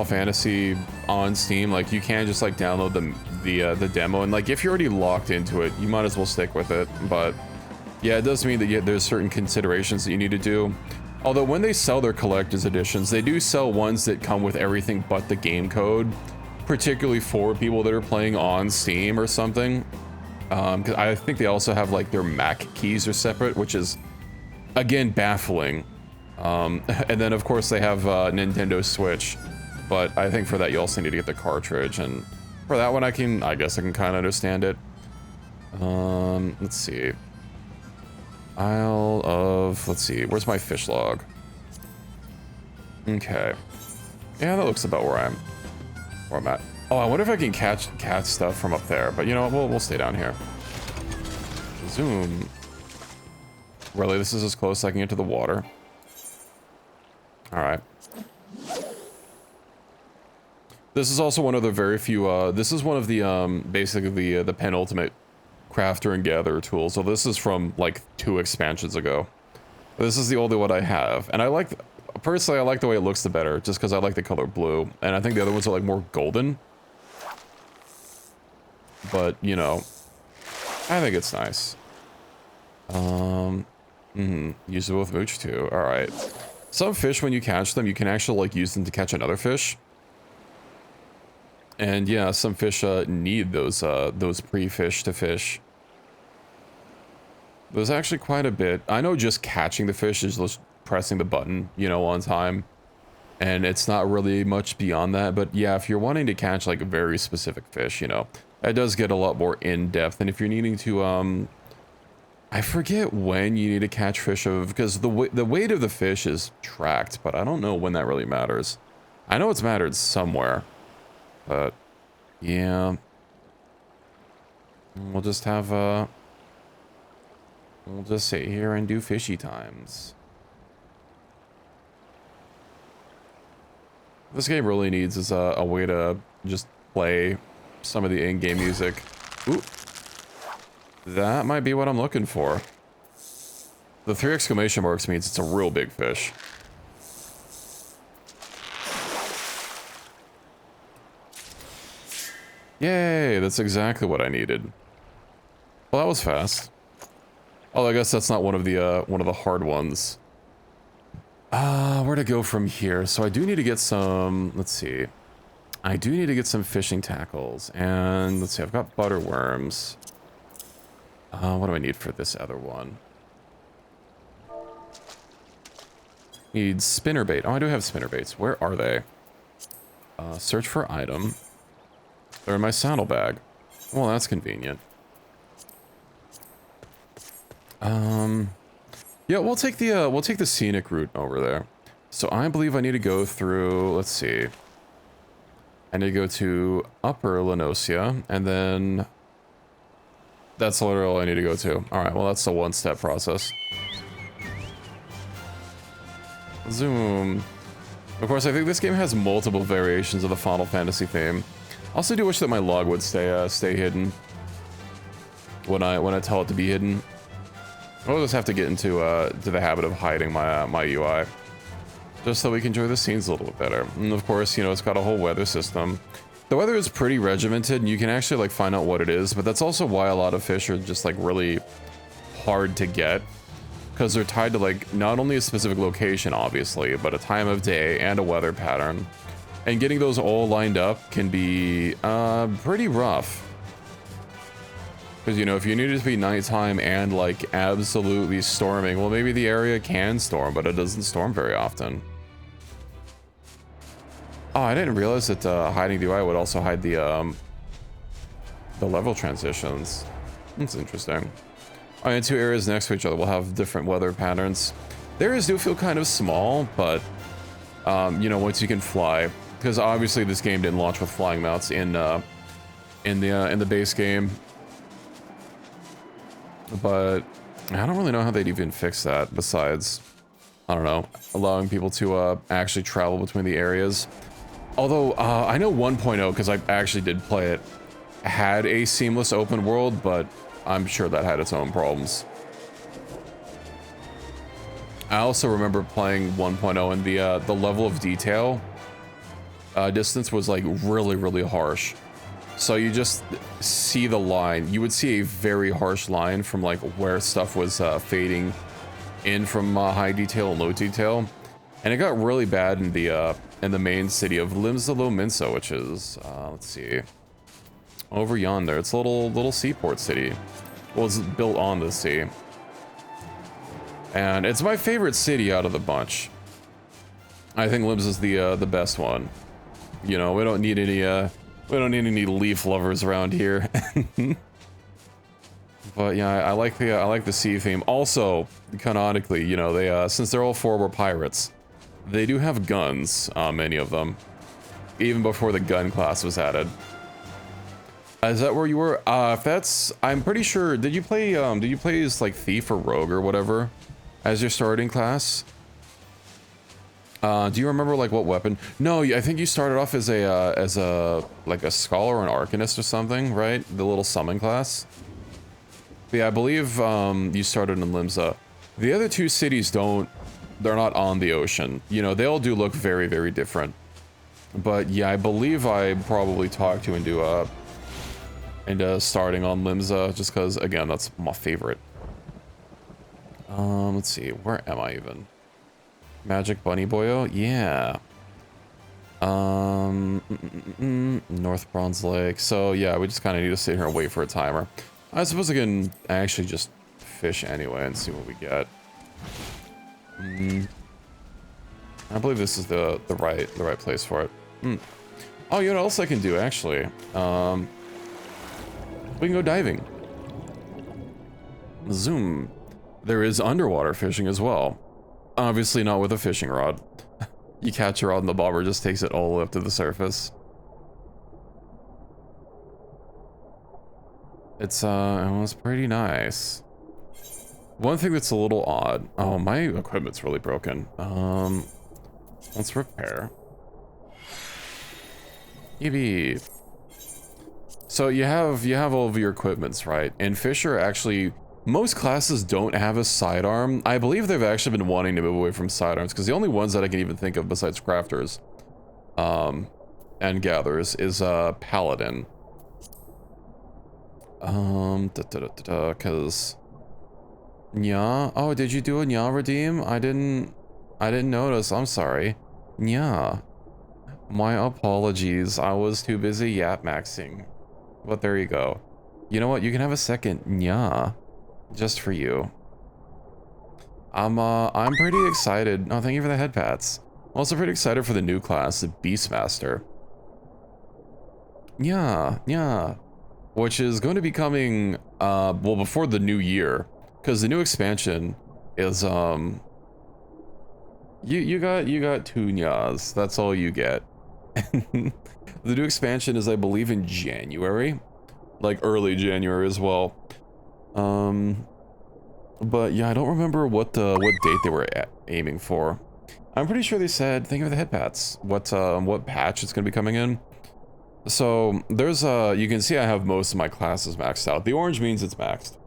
S1: Fantasy on Steam, like you can just like download the demo, and like if you're already locked into it, you might as well stick with it. But yeah, it does mean that there's certain considerations that you need to do. Although when they sell their collector's editions, they do sell ones that come with everything but the game code, particularly for people that are playing on Steam or something. Because I think they also have like their Mac keys are separate, which is again baffling. And then of course they have Nintendo Switch, but I think for that you also need to get the cartridge, and for that one I guess I can kind of understand it. Let's see. Let's see, where's my fish log? Okay. Yeah, that looks about where I'm at. Oh, I wonder if I can catch stuff from up there, but you know what, we'll stay down here. Zoom. Really, this is as close as I can get to the water. Alright. This is also one of the very few, this is one of the, basically the penultimate crafter and gatherer tools. So this is from like 2 expansions ago. This is the only one I have, and personally I like the way it looks the better, just because I like the color blue, and I think the other ones are like more golden. But you know, I think it's nice. Use it with mooch too. All right. Some fish, when you catch them, you can actually like use them to catch another fish. And yeah, some fish need those pre-fish to fish. There's actually quite a bit. I know just catching the fish is just pressing the button, you know, on time. And it's not really much beyond that. But yeah, if you're wanting to catch like a very specific fish, you know, it does get a lot more in-depth. And if you're needing to, I forget when you need to catch fish because the weight of the fish is tracked, but I don't know when that really matters. I know it's mattered somewhere. But, yeah. We'll just have, we'll just sit here and do fishy times. This game really needs is a way to just play some of the in-game music. Ooh. That might be what I'm looking for. The 3 exclamation marks means it's a real big fish. Yay, that's exactly what I needed. Well, that was fast. Oh, I guess that's not one of the hard ones. Where to go from here? So I do need to get some, let's see. I do need to get some fishing tackles, and let's see, I've got butter worms. What do I need for this other one? Need spinnerbait. Oh, I do have spinnerbaits. Where are they? Search for item. They're in my saddlebag. Well, that's convenient. Yeah, we'll take the scenic route over there. So I believe I need to go through, let's see. I need to go to Upper Lenosia, and then that's literally all I need to go to. Alright, well that's a one-step process. Zoom. Of course, I think this game has multiple variations of the Final Fantasy theme. Also do wish that my log would stay hidden. when I tell it to be hidden. We'll just have to get into to the habit of hiding my my UI, just so we can enjoy the scenes a little bit better. And of course, you know, it's got a whole weather system. The weather is pretty regimented, and you can actually like find out what it is. But that's also why a lot of fish are just like really hard to get, because they're tied to like not only a specific location, obviously, but a time of day and a weather pattern. And getting those all lined up can be pretty rough. Because, you know, if you need it to be nighttime and, like, absolutely storming, well, maybe the area can storm, but it doesn't storm very often. Oh, I didn't realize that hiding the UI would also hide the level transitions. That's interesting. Oh, and two areas next to each other will have different weather patterns. The areas do feel kind of small, but, you know, once you can fly, because obviously this game didn't launch with flying mounts in the base game. But I don't really know how they'd even fix that besides, I don't know, allowing people to actually travel between the areas. Although I know 1.0, because I actually did play it, had a seamless open world, but I'm sure that had its own problems. I also remember playing 1.0 and the level of detail distance was like really harsh. So you just see the line. You would see a very harsh line from like where stuff was fading in from high detail and low detail, and it got really bad in the main city of Limsa, which is let's see, over yonder. It's a little seaport city. Well, it's built on the sea, and it's my favorite city out of the bunch. I think Lims is the best one. You know, we don't need any leaf lovers around here. But yeah, I like the sea theme. Also, canonically, you know, they since they're all four were pirates, they do have guns, many of them, even before the gun class was added. Is that where you were? If that's, I'm pretty sure. Did you play as like thief or rogue or whatever as your starting class? Do you remember like what weapon? No, I think you started off as a like a scholar or an arcanist or something, right? The little summon class. But yeah, I believe you started in Limsa. The other two cities they're not on the ocean. You know, they all do look very different. But yeah, I believe I probably talked you into starting on Limsa, just because again, that's my favorite. Let's see, where am I even? Magic Bunny Boyo? Yeah. North Bronze Lake. So yeah, we just kind of need to sit here and wait for a timer. I suppose I can actually just fish anyway and see what we get. I believe this is the right place for it. Oh, you know what else I can do actually? We can go diving. Zoom. There is underwater fishing as well. Obviously not with a fishing rod. You catch a rod and the bobber just takes it all the way up to the surface. It was pretty nice. One thing that's a little odd. Oh, my equipment's really broken. Let's repair. Yippee. So you have all of your equipments, right? And fish are actually, most classes don't have a sidearm. I believe they've actually been wanting to move away from sidearms, because the only ones that I can even think of besides crafters and gatherers is paladin. Cause yeah. Oh, did you do a Nya redeem? I didn't notice. I'm sorry. Nya. My apologies. I was too busy yap maxing. But there you go. You know what? You can have a second Nya. Just for you. I'm pretty excited. Oh, thank you for the head pats. I'm also pretty excited for the new class, the Beastmaster. Yeah. Which is going to be coming, well, before the new year. Because the new expansion is, you got 2 Nyas. That's all you get. The new expansion is, I believe, in January. Like, early January as well. But yeah, I don't remember what date they were aiming for. I'm pretty sure they said, think of the head pats, what patch it's gonna be coming in. So there's you can see I have most of my classes maxed out. The orange means it's maxed.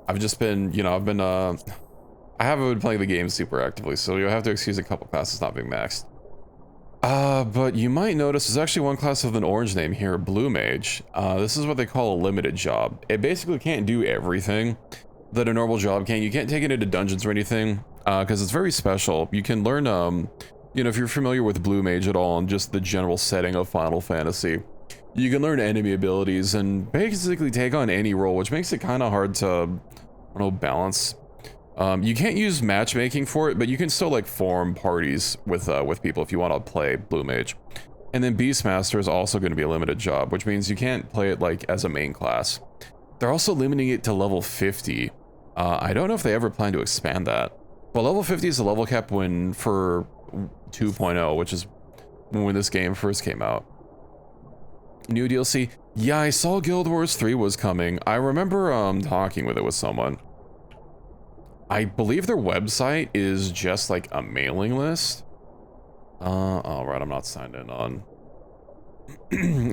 S1: I've just been, you know, I haven't been playing the game super actively, so you'll have to excuse a couple classes not being maxed. But you might notice there's actually one class with an orange name here, Blue Mage. This is what they call a limited job. It basically can't do everything that a normal job can. You can't take it into dungeons or anything, because it's very special. You can learn, you know, if you're familiar with Blue Mage at all and just the general setting of Final Fantasy, you can learn enemy abilities and basically take on any role, which makes it kind of hard to, I don't know, balance. You can't use matchmaking for it, but you can still like form parties with people if you want to play Blue Mage. And then Beastmaster is also going to be a limited job, which means you can't play it like as a main class. They're also limiting it to level 50. I don't know if they ever plan to expand that. But level 50 is the level cap when for 2.0, which is when this game first came out. New DLC? Yeah, I saw Guild Wars 3 was coming. I remember talking with it with someone. I believe their website is just like a mailing list. Oh, right, I'm not signed in on.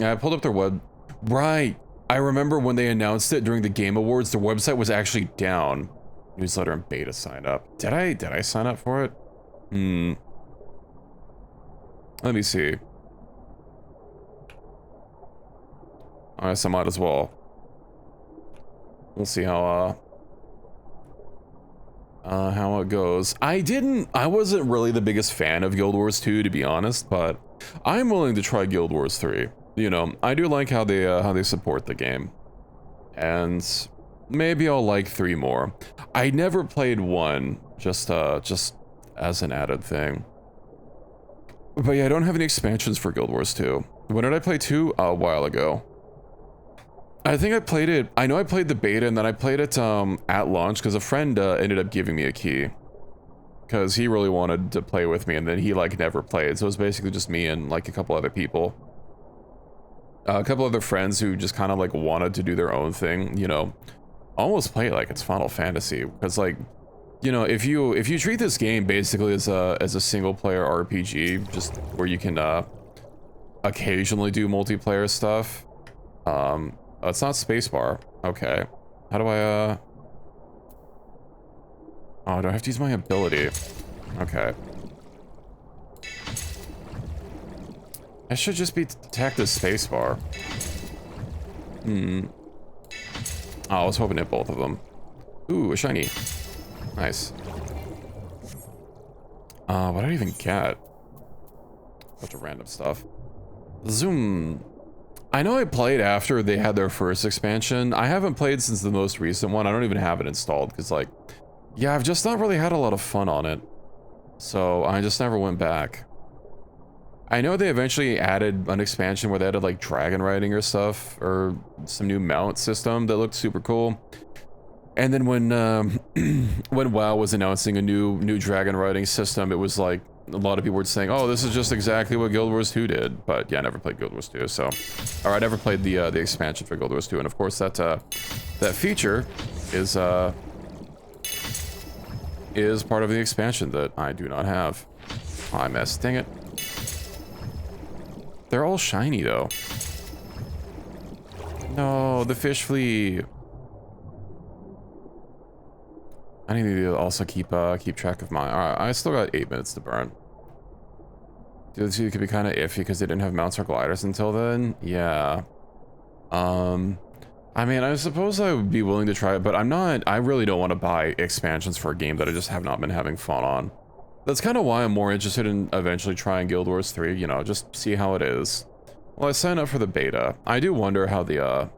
S1: I pulled up their web. Right. I remember when they announced it during the Game Awards, their website was actually down. Newsletter and beta sign up. Did I sign up for it? Let me see. I guess I might as well. We'll see how it goes. I wasn't really the biggest fan of Guild Wars 2, to be honest, but I'm willing to try Guild Wars 3. You know, I do like how they support the game. And maybe I'll like 3 more. I never played 1, just as an added thing. But yeah, I don't have any expansions for Guild Wars 2. When did I play 2? A while ago. I think I played it, I know I played the beta and then I played it at launch because a friend ended up giving me a key. Because he really wanted to play with me and then he like never played. So it was basically just me and like a couple other people. A couple other friends who just kind of like wanted to do their own thing, you know. Almost play it like it's Final Fantasy. Because like, you know, if you treat this game basically as a single player RPG, just where you can occasionally do multiplayer stuff. Oh, it's not spacebar. Okay. How do I, oh, do I have to use my ability? Okay. I should just be attacked as spacebar. Oh, I was hoping to hit both of them. Ooh, a shiny. Nice. What did I even get? Bunch of random stuff. Zoom. I know I played after they had their first expansion. I haven't played since the most recent one. I don't even have it installed because, like, yeah, I've just not really had a lot of fun on it. So I just never went back. I know they eventually added an expansion where they added, like, dragon riding or stuff, or some new mount system that looked super cool. And then when WoW was announcing a new dragon riding system, it was like, a lot of people were saying, oh, this is just exactly what Guild Wars 2 did. But yeah, I never played Guild Wars 2, so. Or I never played the expansion for Guild Wars 2, and of course that feature is part of the expansion that I do not have. Oh, I missed, dang it. They're all shiny though. No, the fish flea. I need to also keep track of mine. Alright, I still got 8 minutes to burn. Dude, this could be kind of iffy because they didn't have mounts or gliders until then. Yeah. I mean, I suppose I would be willing to try it, but I really don't want to buy expansions for a game that I just have not been having fun on. That's kind of why I'm more interested in eventually trying Guild Wars 3, you know, just see how it is. Well, I signed up for the beta. I do wonder how the,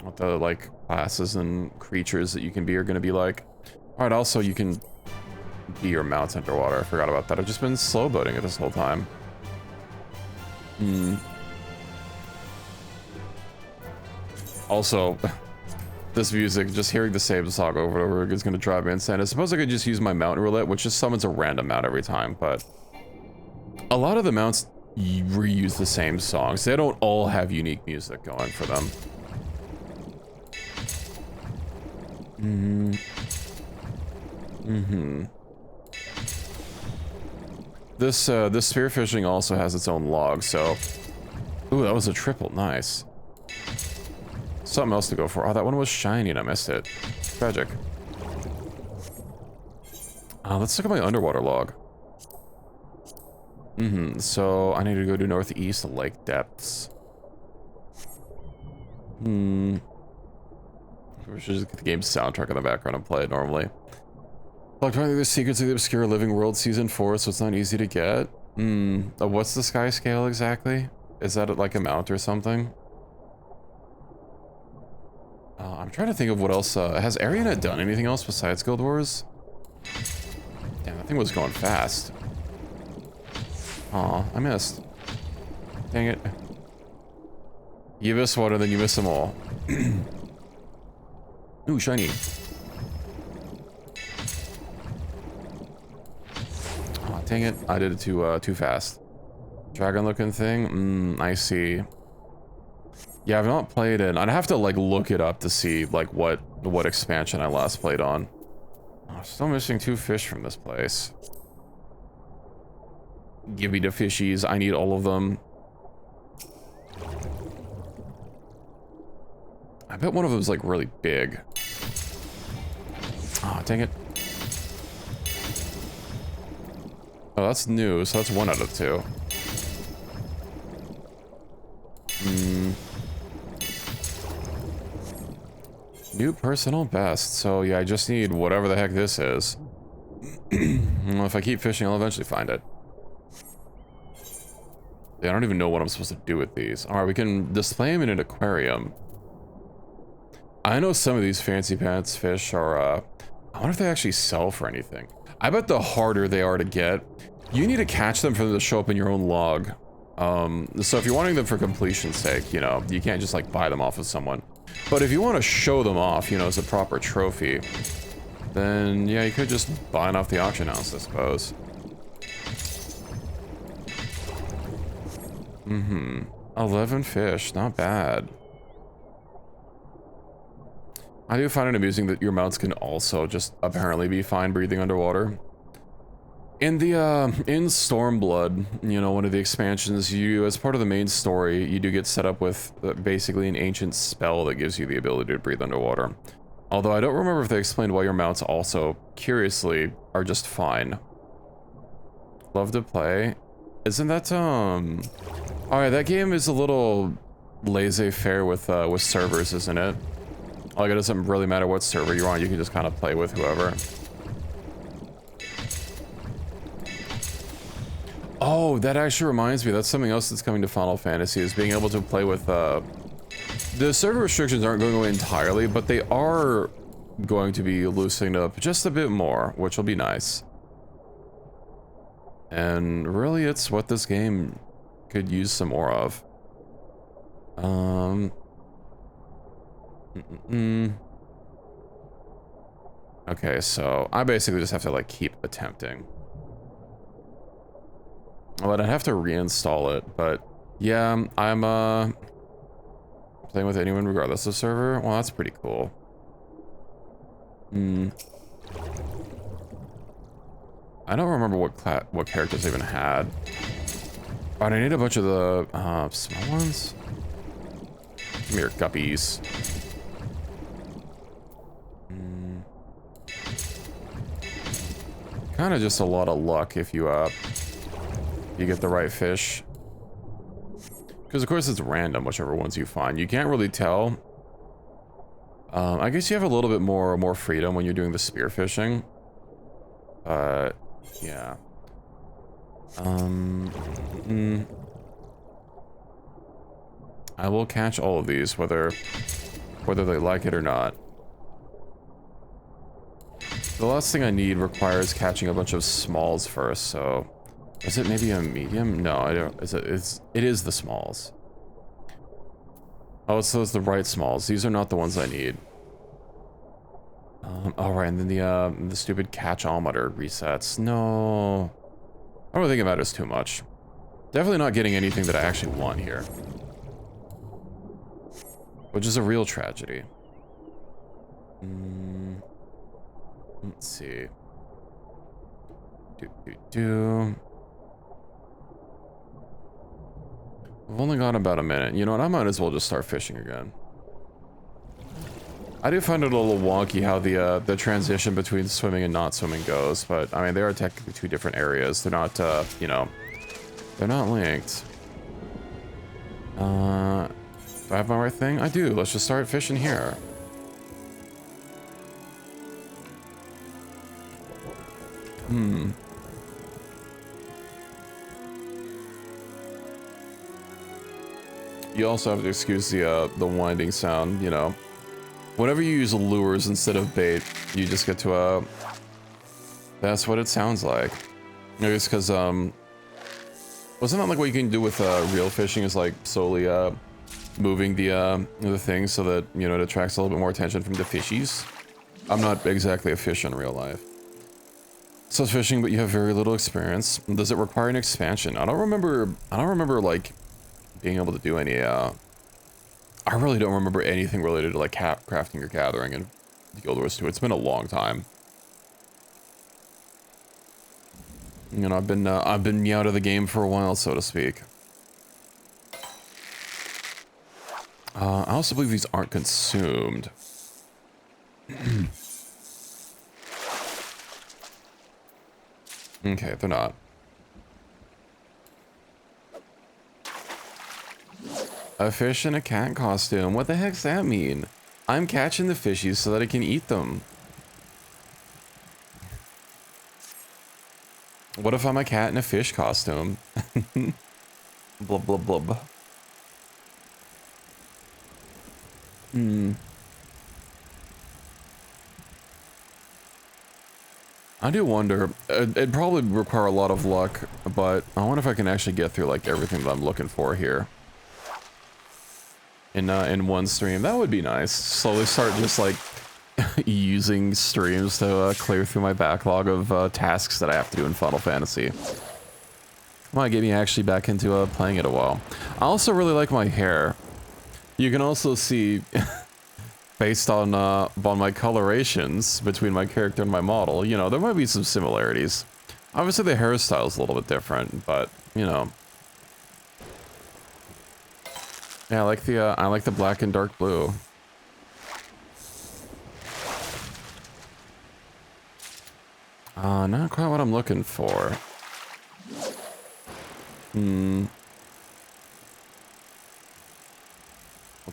S1: what the, like, classes and creatures that you can be are going to be like. Alright, also, you can be your mounts underwater. I forgot about that. I've just been slow boating it this whole time. Also, this music, just hearing the same song over and over again is going to drive me insane. I suppose I could just use my mount roulette, which just summons a random mount every time, but a lot of the mounts reuse the same songs. They don't all have unique music going for them. This spearfishing also has its own log, so... Ooh, that was a triple, nice. Something else to go for. Oh, that one was shiny and I missed it. Tragic. Let's look at my underwater log. So I need to go to northeast lake depths. We should just get the game's soundtrack in the background and play it normally. Electronic, the Secrets of the Obscure Living World Season 4, so it's not easy to get. What's the sky scale exactly? Is that like a mount or something? I'm trying to think of what else. Has Arianet done anything else besides Guild Wars? Damn, that thing was going fast. Aw, I missed. Dang it. You miss one and then you miss them all. Ooh, shiny. Oh, dang it. I did it too fast. Dragon looking thing? I see. Yeah, I've not played it. I'd have to like look it up to see like what expansion I last played on. Oh, still missing 2 fish from this place. Give me the fishies. I need all of them. I bet one of them is like really big. Oh, dang it. Oh, that's new, so that's 1 out of 2. New personal best. So yeah, I just need whatever the heck this is. Well, if I keep fishing, I'll eventually find it. Yeah, I don't even know what I'm supposed to do with these. Alright, we can display them in an aquarium. I know some of these fancy pants fish are, I wonder if they actually sell for anything. I bet the harder they are to get, you need to catch them for them to show up in your own log. So if you're wanting them for completion's sake, you know, you can't just like buy them off of someone. But if you want to show them off, you know, as a proper trophy, then yeah, you could just buy it off the auction house, I suppose. 11 fish, not bad. I do find it amusing that your mounts can also just apparently be fine breathing underwater. In the, in Stormblood, you know, one of the expansions, you, as part of the main story, you do get set up with basically an ancient spell that gives you the ability to breathe underwater. Although I don't remember if they explained why your mounts also, curiously, are just fine. Love to play. Isn't that, alright, that game is a little laissez-faire with servers, isn't it? Like, it doesn't really matter what server you're on, you can just kind of play with whoever. Oh, that actually reminds me, that's something else that's coming to Final Fantasy, is being able to play with, the server restrictions aren't going away entirely, but they are going to be loosening up just a bit more, which will be nice. And really, it's what this game could use some more of. Okay, so I basically just have to, like, keep attempting. But I'd have to reinstall it, but yeah, I'm playing with anyone regardless of server. Well, that's pretty cool. I don't remember what characters I even had. But I need a bunch of the small ones. Come here, guppies. Kind of just a lot of luck if you get the right fish. Because of course it's random, whichever ones you find. You can't really tell. I guess you have a little bit more freedom when you're doing the spearfishing. Yeah. I will catch all of these, whether they like it or not. The last thing I need requires catching a bunch of smalls first, so... Is it maybe a medium? No, I don't. It is the smalls. Oh, so it's the right smalls. These are not the ones I need. All right, and then the stupid catch-ometer resets. No. I don't think it matters too much. Definitely not getting anything that I actually want here. Which is a real tragedy. Let's see. I've only got about a minute. You know what? I might as well just start fishing again. I do find it a little wonky how the transition between swimming and not swimming goes, but I mean, they are technically two different areas. They're not, you know, they're not linked. Do I have my right thing? I do. Let's just start fishing here. You also have to excuse the winding sound, you know. Whenever you use lures instead of bait, you just get to that's what it sounds like. I guess because wasn't that like what you can do with reel fishing, is like slowly moving the thing so that, you know, it attracts a little bit more attention from the fishies. I'm not exactly a fish in real life. So fishing, but you have very little experience. Does it require an expansion? I don't remember like being able to do any I really don't remember anything related to like crafting or gathering in Guild Wars 2. It's been a long time. You know, I've been out of the game for a while, so to speak. I also believe these aren't consumed. Okay, they're not. A fish in a cat costume. What the heck's that mean? I'm catching the fishies so that I can eat them. What if I'm a cat in a fish costume? Blub, blub, blub. I do wonder, it'd probably require a lot of luck, but I wonder if I can actually get through like everything that I'm looking for here. In one stream. That would be nice. Slowly start just like using streams to clear through my backlog of tasks that I have to do in Final Fantasy. Might get me actually back into playing it a while. I also really like my hair. You can also see, based on my colorations between my character and my model, you know, there might be some similarities. Obviously the hairstyle's a little bit different, but, you know. Yeah, I like the black and dark blue. Not quite what I'm looking for.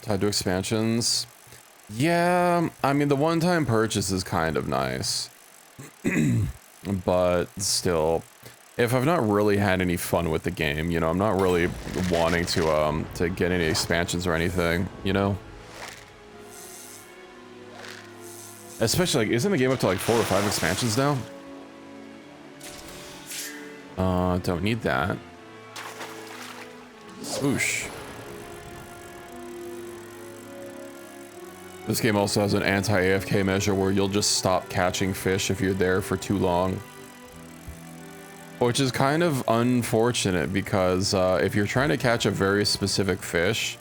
S1: Tied to expansions. Yeah, I mean, the one-time purchase is kind of nice. But still, if I've not really had any fun with the game, you know, I'm not really wanting to get any expansions or anything, you know? Especially, like, isn't the game up to like 4 or 5 expansions now? Don't need that. Swoosh. This game also has an anti-AFK measure where you'll just stop catching fish if you're there for too long. Which is kind of unfortunate because if you're trying to catch a very specific fish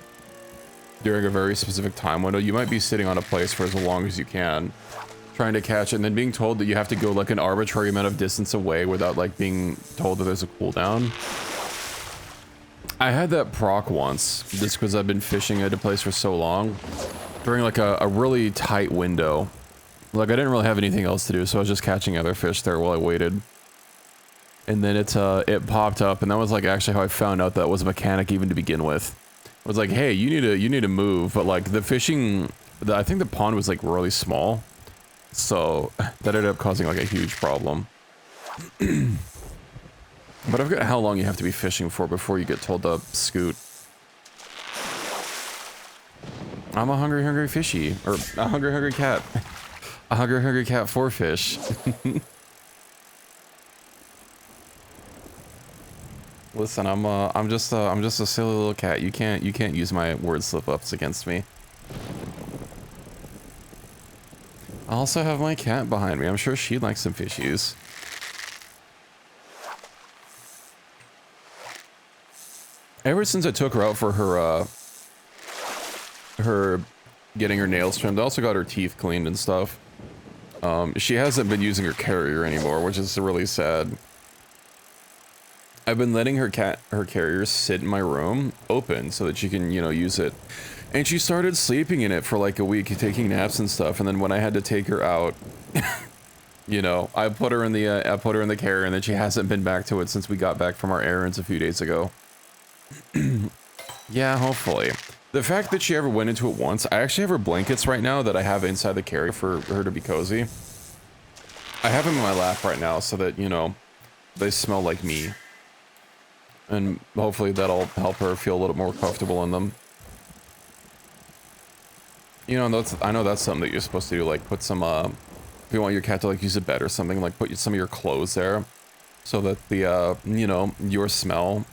S1: during a very specific time window, you might be sitting on a place for as long as you can, trying to catch it, and then being told that you have to go like an arbitrary amount of distance away without like being told that there's a cooldown. I had that proc once, just because I've been fishing at a place for so long, during like a really tight window. Like I didn't really have anything else to do, so I was just catching other fish there while I waited. And then it popped up, and that was like actually how I found out that was a mechanic even to begin with. It was like, hey, you need to move, but like the fishing, I think the pond was like really small, so that ended up causing like a huge problem. But I forgot how long you have to be fishing for before you get told to scoot. I'm a hungry fishy, or a hungry cat. A hungry cat for fish. Listen, I'm just a silly little cat. You can't use my word slip-ups against me. I also have my cat behind me. I'm sure she'd like some fishies. Ever since I took her out for her getting her nails trimmed, I also got her teeth cleaned and stuff. She hasn't been using her carrier anymore, which is really sad. I've been letting her carrier sit in my room open so that she can, you know, use it. And she started sleeping in it for like a week, taking naps and stuff. And then when I had to take her out, you know, I put her in the carrier, and then she hasn't been back to it since we got back from our errands a few days ago. Yeah, hopefully. The fact that she ever went into it once, I actually have her blankets right now that I have inside the carrier for her to be cozy. I have them in my lap right now so that, you know, they smell like me. And hopefully that'll help her feel a little more comfortable in them. You know, I know that's something that you're supposed to do, like put some, if you want your cat to like use a bed or something, like put some of your clothes there so that the, you know, your smell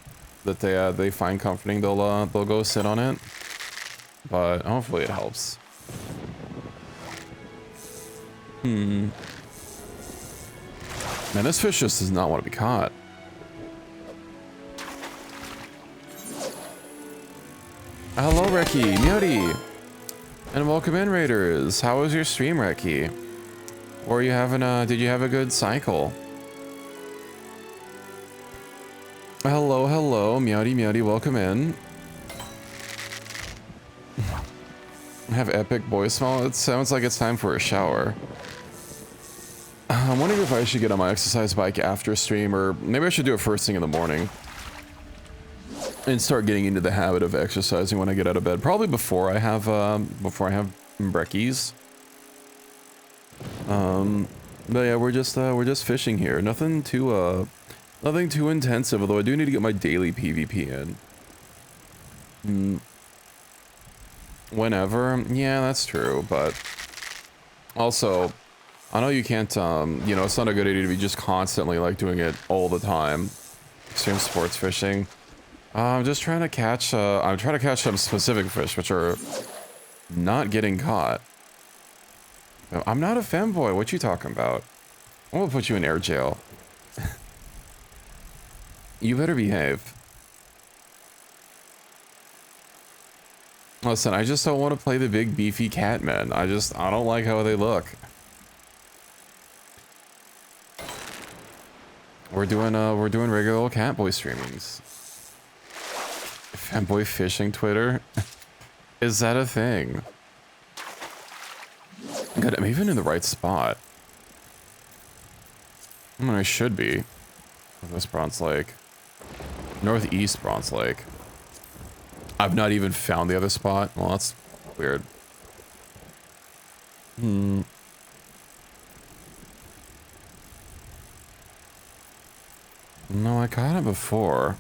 S1: that they find comforting, they'll go sit on it. But hopefully it helps. Man, this fish just does not want to be caught. Hello, Reki, Mewdy, and welcome in, Raiders. How was your stream, Reki? Or you having did you have a good cycle? Hello, hello, Mewdy, welcome in. I have epic boy smell. It sounds like it's time for a shower. I'm wondering if I should get on my exercise bike after stream, or maybe I should do it first thing in the morning. And start getting into the habit of exercising when I get out of bed. Probably before I have brekkies. But yeah, we're just fishing here. Nothing too intensive, although I do need to get my daily PvP in. Whenever, yeah, that's true, but also, I know you can't, you know, it's not a good idea to be just constantly, like, doing it all the time. Extreme sports fishing. I'm just trying to catch, I'm trying to catch some specific fish, which are not getting caught. I'm not a femboy, what you talking about? I'm gonna put you in air jail. You better behave. Listen, I just don't want to play the big beefy cat men. I don't like how they look. We're doing regular old Catboy streamings. Fanboy fishing Twitter? Is that a thing? God, I'm even in the right spot. I mean, I should be. West Bronze Lake. Northeast Bronze Lake. I've not even found the other spot. Well, that's weird. No, I caught it before.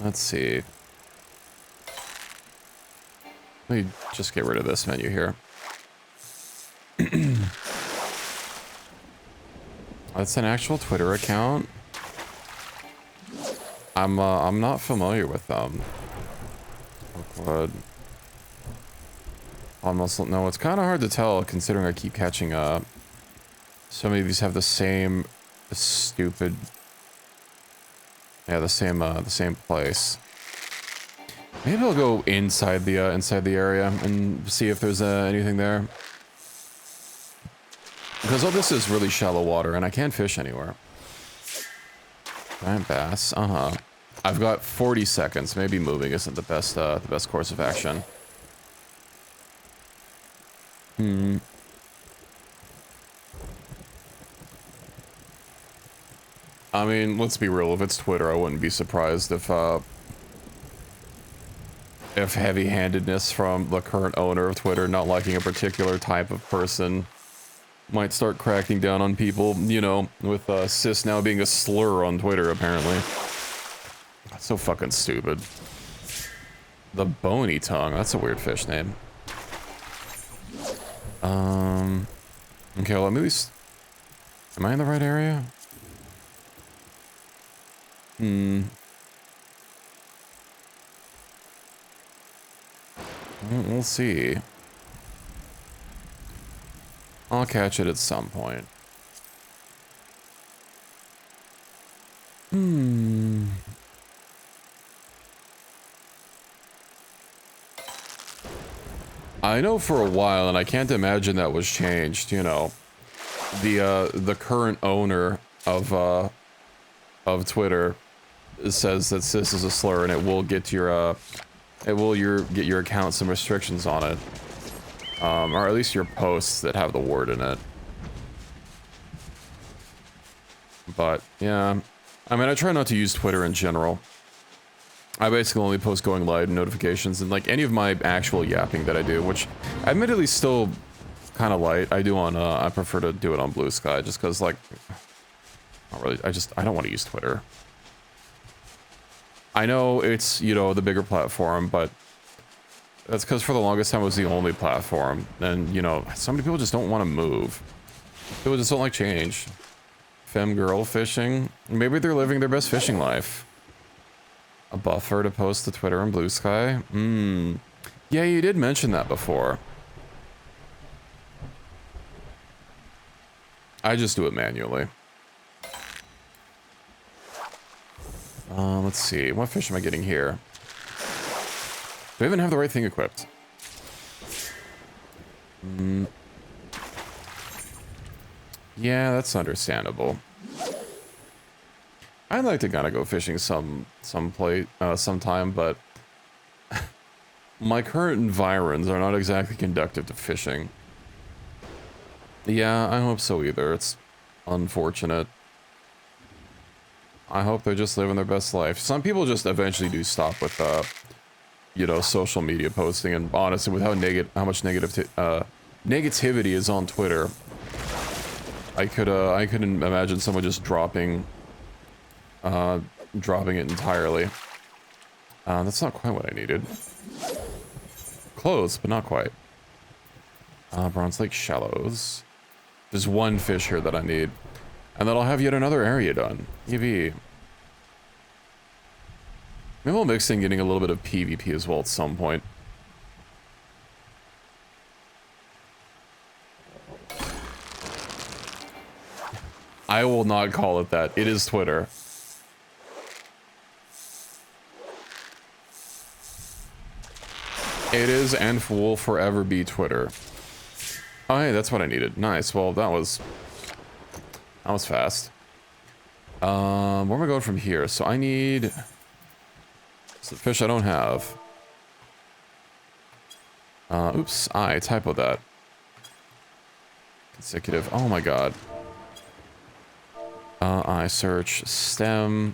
S1: Let's see. Let me just get rid of this menu here. That's an actual Twitter account. I'm not familiar with them. Awkward. Almost, no, it's kind of hard to tell considering I keep catching up. So many of these have the same stupid, yeah, the same place. Maybe I'll go inside the area and see if there's anything there. Because all this is really shallow water and I can't fish anywhere. Giant bass, I've got 40 seconds. Maybe moving isn't the best course of action. I mean, let's be real. If it's Twitter, I wouldn't be surprised if heavy-handedness from the current owner of Twitter not liking a particular type of person might start cracking down on people, you know, with cis now being a slur on Twitter, apparently. That's so fucking stupid. The bony tongue, that's a weird fish name. Okay, well, at least... Am I in the right area? We'll see. I'll catch it at some point. I know for a while, and I can't imagine that was changed, you know. The current owner of of Twitter says that cis is a slur, and it will get your get your account some restrictions on it, or at least your posts that have the word in it. But yeah, I mean, I try not to use Twitter in general. I basically only post going live and notifications, and like any of my actual yapping that I do, which admittedly still kind of light. I do on I prefer to do it on Blue Sky, just because like not really. I don't want to use Twitter. I know it's, you know, the bigger platform, but that's because for the longest time it was the only platform, and you know, so many people just don't want to move. People just don't like change. Femme girl fishing. Maybe they're living their best fishing life. A buffer to post to Twitter and Blue Sky? Yeah, you did mention that before. I just do it manually. Let's see. What fish am I getting here? Do I even have the right thing equipped? Yeah, that's understandable. I'd like to kind of go fishing sometime, but my current environs are not exactly conducive to fishing. Yeah, I hope so either. It's unfortunate. I hope they're just living their best life. Some people just eventually do stop with, you know, social media posting, and honestly, with how much negativity is on Twitter, I couldn't imagine someone just dropping it entirely. That's not quite what I needed. Close, but not quite. Bronze Lake Shallows. There's one fish here that I need. And then I'll have yet another area done. EV. Maybe we'll mix in getting a little bit of PvP as well at some point. I will not call it that. It is Twitter. It is and will forever be Twitter. Oh, hey, that's what I needed. Nice. Well, that was fast. Where am I going from here? So I need some fish I don't have. Oops, I typoed that. Consecutive. Oh my god. I search stem.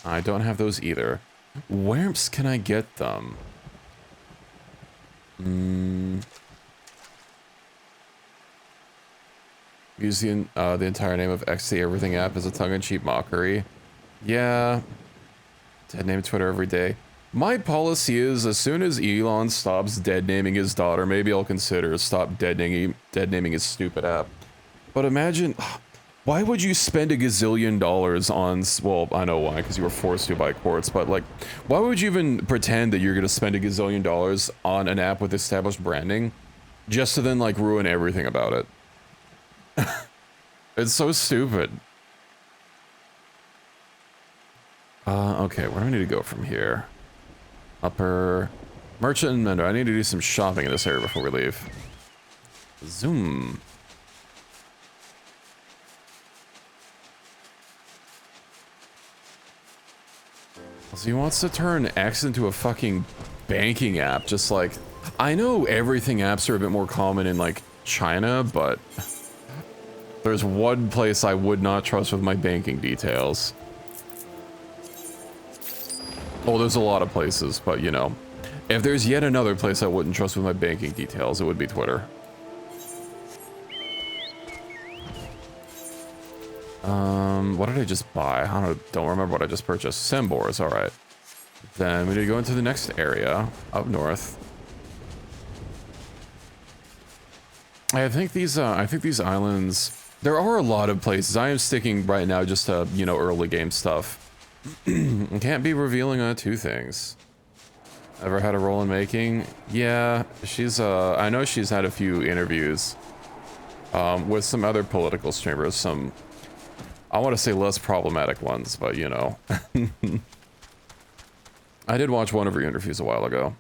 S1: I don't have those either. Where can I get them? Use the entire name of XIV Everything app as a tongue-in-cheek mockery. Yeah. Dead name Twitter every day. My policy is, as soon as Elon stops dead naming his daughter, maybe I'll consider stop dead naming his stupid app. But imagine, why would you spend $1 gazillion on, well, I know why, because you were forced to by courts, but like, why would you even pretend that you're going to spend $1 gazillion on an app with established branding, just to then like ruin everything about it? It's so stupid. Okay, where do I need to go from here? Upper merchant and vendor. I need to do some shopping in this area before we leave. Zoom. So he wants to turn X into a fucking banking app, just like, I know everything apps are a bit more common in like China, but there's one place I would not trust with my banking details. Oh, there's a lot of places, but you know, if there's yet another place I wouldn't trust with my banking details, it would be Twitter. What did I just buy? I don't remember what I just purchased. Sembors, alright. Then we need to go into the next area, up north. I think these islands, there are a lot of places. I am sticking right now just to, you know, early game stuff. Can't be revealing two things. Ever had a role in making? Yeah, she's, I know she's had a few interviews, with some other political streamers, some, I want to say less problematic ones, but you know. I did watch one of her interviews a while ago.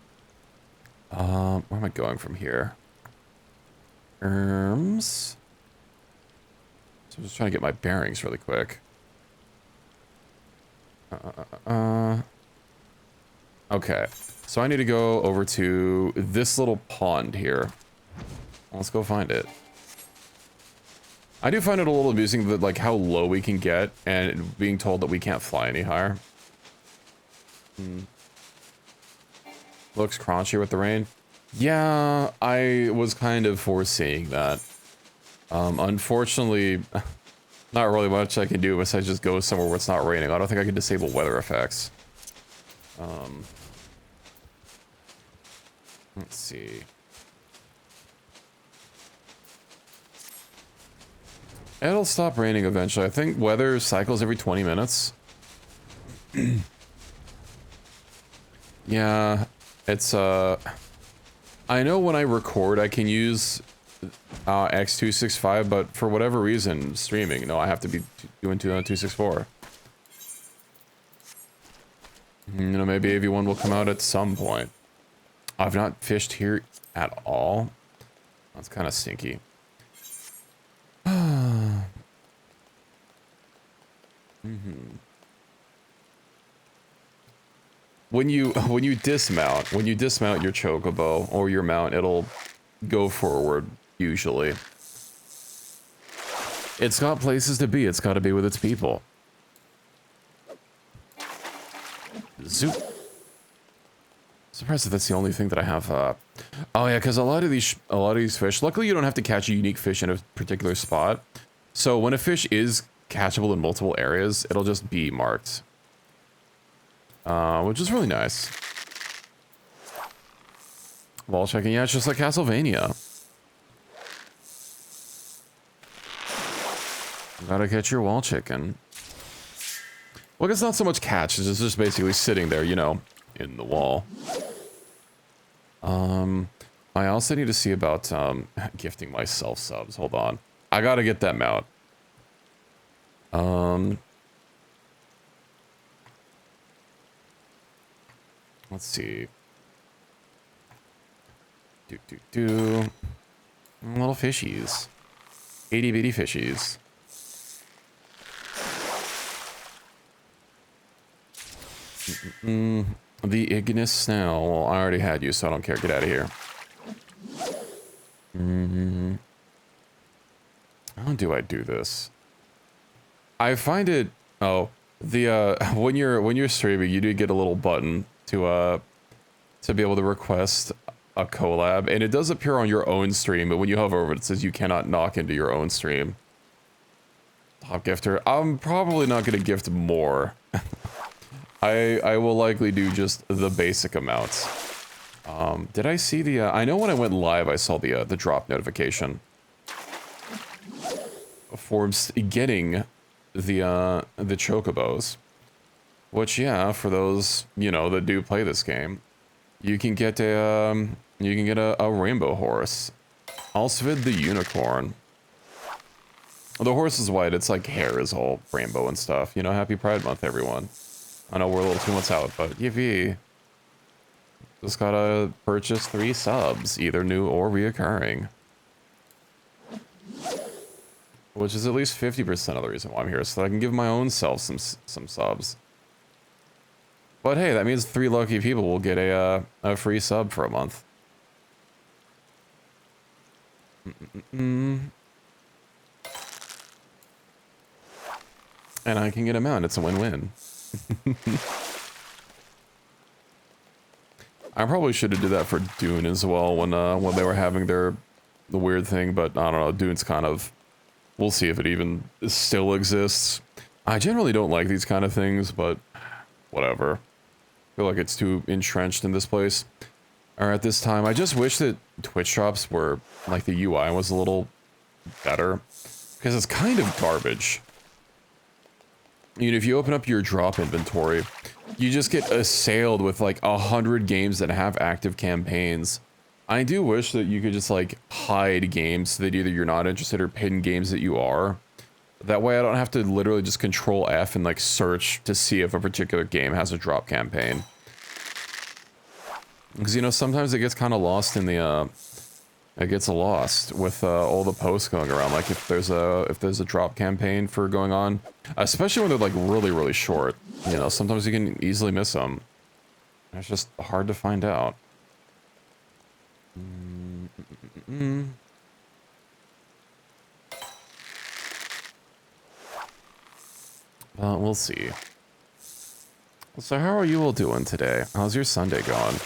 S1: Where am I going from here? So I'm just trying to get my bearings really quick. Okay, so I need to go over to this little pond here. Let's go find it. I do find it a little amusing that, like, how low we can get and being told that we can't fly any higher. Looks crunchy with the rain. Yeah, I was kind of foreseeing that. Unfortunately, not really much I can do besides just go somewhere where it's not raining. I don't think I can disable weather effects. Let's see. It'll stop raining eventually. I think weather cycles every 20 minutes. Yeah, it's, I know when I record I can use X265, but for whatever reason, streaming, no, I have to be doing 264. You know, maybe AV1 will come out at some point. I've not fished here at all. That's kind of stinky. When you dismount your chocobo or your mount, it'll go forward usually. It's got places to be. It's got to be with its people. Zoop. Surprised if that's the only thing that I have. Oh yeah, because a lot of these fish. Luckily, you don't have to catch a unique fish in a particular spot. So when a fish is catchable in multiple areas, it'll just be marked, which is really nice. Wall checking, yeah, it's just like Castlevania. Gotta catch your wall chicken. Well, it's not so much catch, it's just basically sitting there, you know, in the wall. I also need to see about gifting myself subs. Hold on. I gotta get that mount. Let's see. Little fishies. Itty bitty fishies. The ignis snail. Well, I already had you, so I don't care. Get out of here. How do I do this? I find it. Oh, the when you're streaming, you do get a little button to be able to request a collab, and it does appear on your own stream. But when you hover over it, it says you cannot knock into your own stream. Top gifter. I'm probably not going to gift more. I will likely do just the basic amounts. Did I see the? I know when I went live, I saw the drop notification for getting the chocobos, which, yeah, for those, you know, that do play this game, you can get a rainbow horse, XIV the unicorn. The horse is white. It's like hair is all rainbow and stuff. You know, happy Pride Month, everyone. I know we're a little 2 months out, but yippee. Just gotta purchase 3 subs, either new or reoccurring. Which is at least 50% of the reason why I'm here, so that I can give my own self some subs. But hey, that means 3 lucky people will get a free sub for a month. And I can get a mount. It's a win-win. I probably should have did that for Dune as well when they were having the weird thing, but I don't know. Dune's kind of. We'll see if it even still exists. I generally don't like these kind of things, but whatever. I feel like it's too entrenched in this place. Or at this time, I just wish that Twitch drops were, like, the UI was a little better. Because it's kind of garbage. You know, if you open up your drop inventory, you just get assailed with, like, 100 games that have active campaigns. I do wish that you could just, like, hide games so that either you're not interested or pin games that you are. That way I don't have to literally just Control F and, like, search to see if a particular game has a drop campaign. Because, you know, sometimes it gets kind of lost in the, it gets lost with all the posts going around. Like, if there's a drop campaign for going on, especially when they're, like, really, really short. You know, sometimes you can easily miss them. It's just hard to find out. We'll see. So how are you all doing today? How's your Sunday going?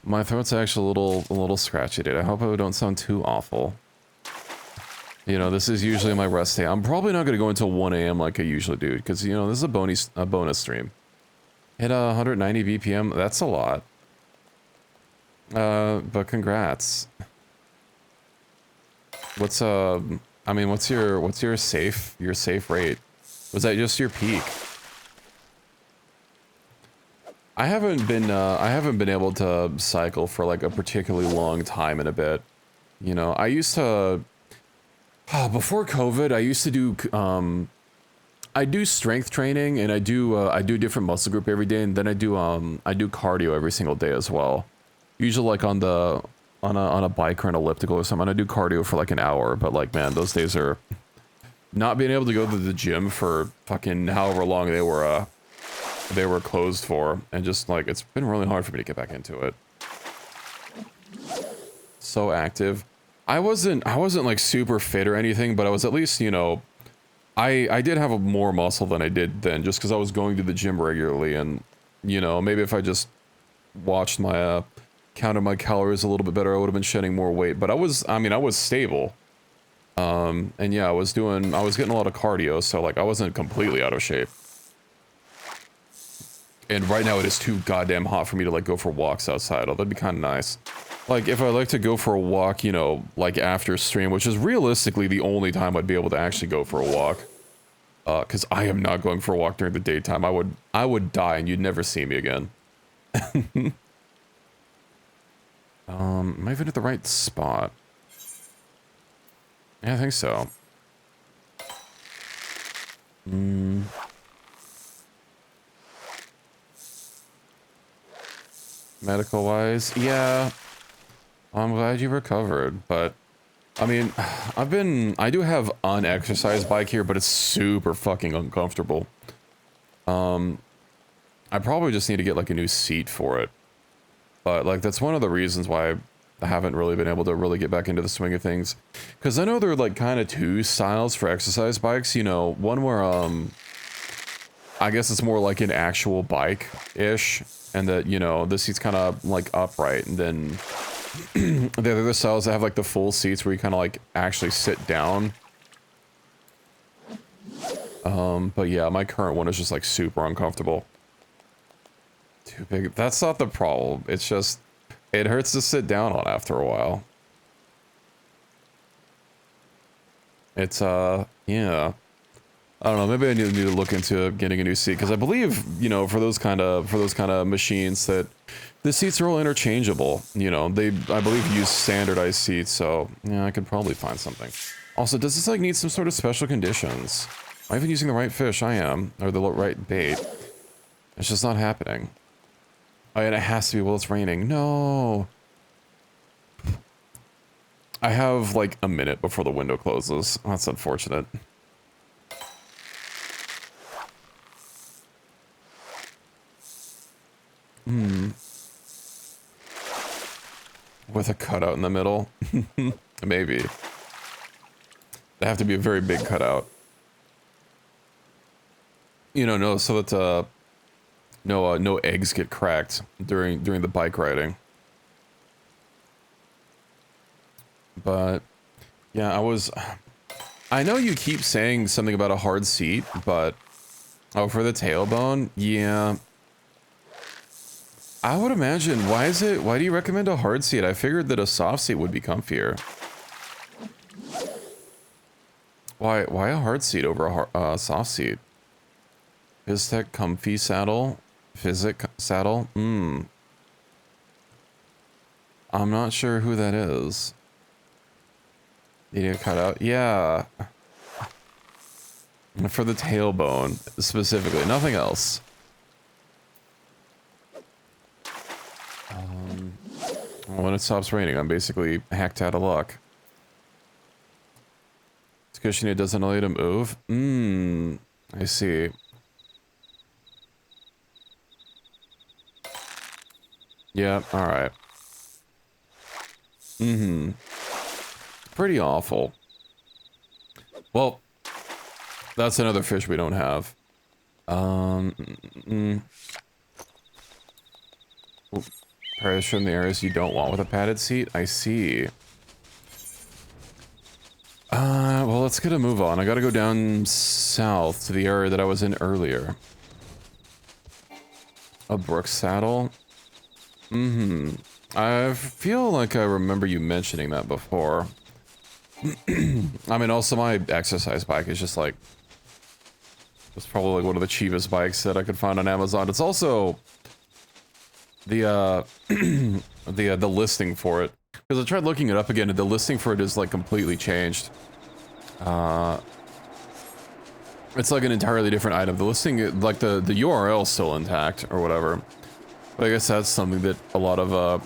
S1: My throat's actually a little scratchy today. I hope I don't sound too awful. You know, this is usually my rest day. I'm probably not going to go until 1 a.m. like I usually do, because, you know, this is a bonus stream. Hit 190 BPM, that's a lot. But congrats. What's your safe rate? Was that just your peak? I haven't been able to cycle for like a particularly long time in a bit. You know, I used to, before COVID, I used to do, I do strength training, and I do a different muscle group every day, and then I do cardio every single day as well. Usually like on a bike or an elliptical or something. I do cardio for like an hour, but like, man, those days are not being able to go to the gym for fucking however long they were closed for, and just like, it's been really hard for me to get back into it. So active. I wasn't like super fit or anything, but I was at least, you know, I did have more muscle than I did then, just because I was going to the gym regularly, and, you know, maybe if I just watched my, counted my calories a little bit better, I would have been shedding more weight, but I was stable. And yeah, I was getting a lot of cardio, so like, I wasn't completely out of shape. And right now it is too goddamn hot for me to like go for walks outside, although that'd be kind of nice. Like, if I like to go for a walk, you know, like after stream, which is realistically the only time I'd be able to actually go for a walk. Because I am not going for a walk during the daytime. I would die and you'd never see me again. Am I even at the right spot? Yeah, I think so. Medical wise, yeah. I'm glad you recovered, but I mean, I do have an exercise bike here, but it's super fucking uncomfortable. I probably just need to get like a new seat for it. But like, that's one of the reasons why I haven't really been able to really get back into the swing of things. Because I know there are like kind of two styles for exercise bikes, you know, one where, I guess it's more like an actual bike-ish, and that, you know, the seat's kind of like upright, and then the other styles that have like the full seats where you kind of like actually sit down. But yeah, my current one is just like super uncomfortable. Too big. That's not the problem. It's just, it hurts to sit down on after a while. It's, yeah. I don't know, maybe I need to look into getting a new seat, because I believe, you know, for those kind of machines, that the seats are all interchangeable. You know, I believe use standardized seats, so yeah, I could probably find something. Also, does this like need some sort of special conditions? Am I even using the right fish? I am, or the right bait. It's just not happening. Oh, and it has to be while it's raining. No. I have like a minute before the window closes. That's unfortunate. With a cutout in the middle? Maybe. They have to be a very big cutout. You know, no, so that no eggs get cracked during the bike riding. But yeah, I know you keep saying something about a hard seat, but oh, for the tailbone, yeah. I would imagine, why do you recommend a hard seat? I figured that a soft seat would be comfier. Why a hard seat over a soft seat? Phystech comfy saddle? Physic saddle? I'm not sure who that is. Need to cut out? Yeah. For the tailbone, specifically. Nothing else. When it stops raining, I'm basically hacked out of luck. It's cushiony, it doesn't allow you to move? I see. Yeah, alright. Mm-hmm. Pretty awful. Well, that's another fish we don't have. Prey from the areas you don't want with a padded seat? I see. Well, let's get a move on. I gotta go down south to the area that I was in earlier. A brook saddle? Mm-hmm. I feel like I remember you mentioning that before. I mean, also my exercise bike is just like... It's probably like one of the cheapest bikes that I could find on Amazon. It's also... The, the listing for it. Because I tried looking it up again, and the listing for it is like completely changed. It's like an entirely different item. The listing, like the URL is still intact or whatever. But I guess that's something that a lot of,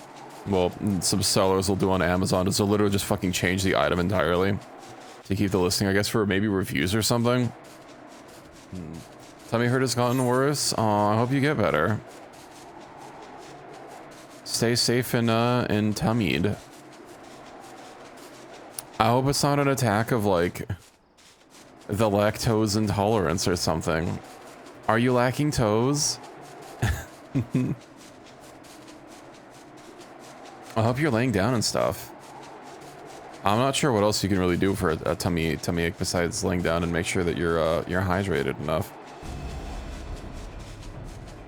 S1: well, some sellers will do on Amazon is they'll literally just fucking change the item entirely to keep the listing, I guess, for maybe reviews or something. Tummy hurt has gotten worse. Aw, I hope you get better. Stay safe and tummied. I hope it's not an attack of, like, the lactose intolerance or something. Are you lacking toes? I hope you're laying down and stuff. I'm not sure what else you can really do for a tummy ache besides laying down and make sure that you're hydrated enough.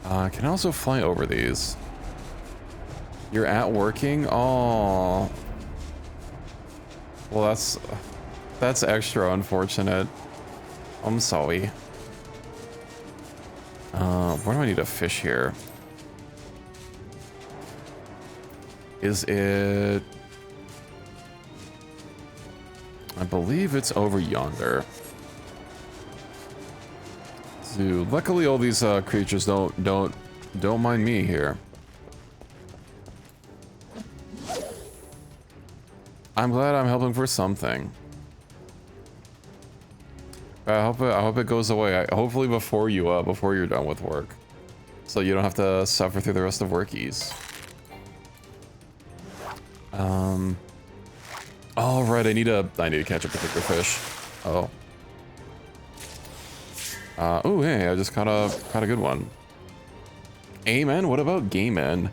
S1: Can I also fly over these? You're at working? Oh. Well, that's extra unfortunate. I'm sorry. Where do I need a fish here? Is it... I believe it's over yonder. So, luckily all these creatures don't mind me here. I'm glad I'm helping for something. I hope it goes away. Hopefully before you're done with work, so you don't have to suffer through the rest of workies. All right, I need to catch a particular fish. Oh. Oh, hey, I just caught a good one. Amen. What about Gay Men?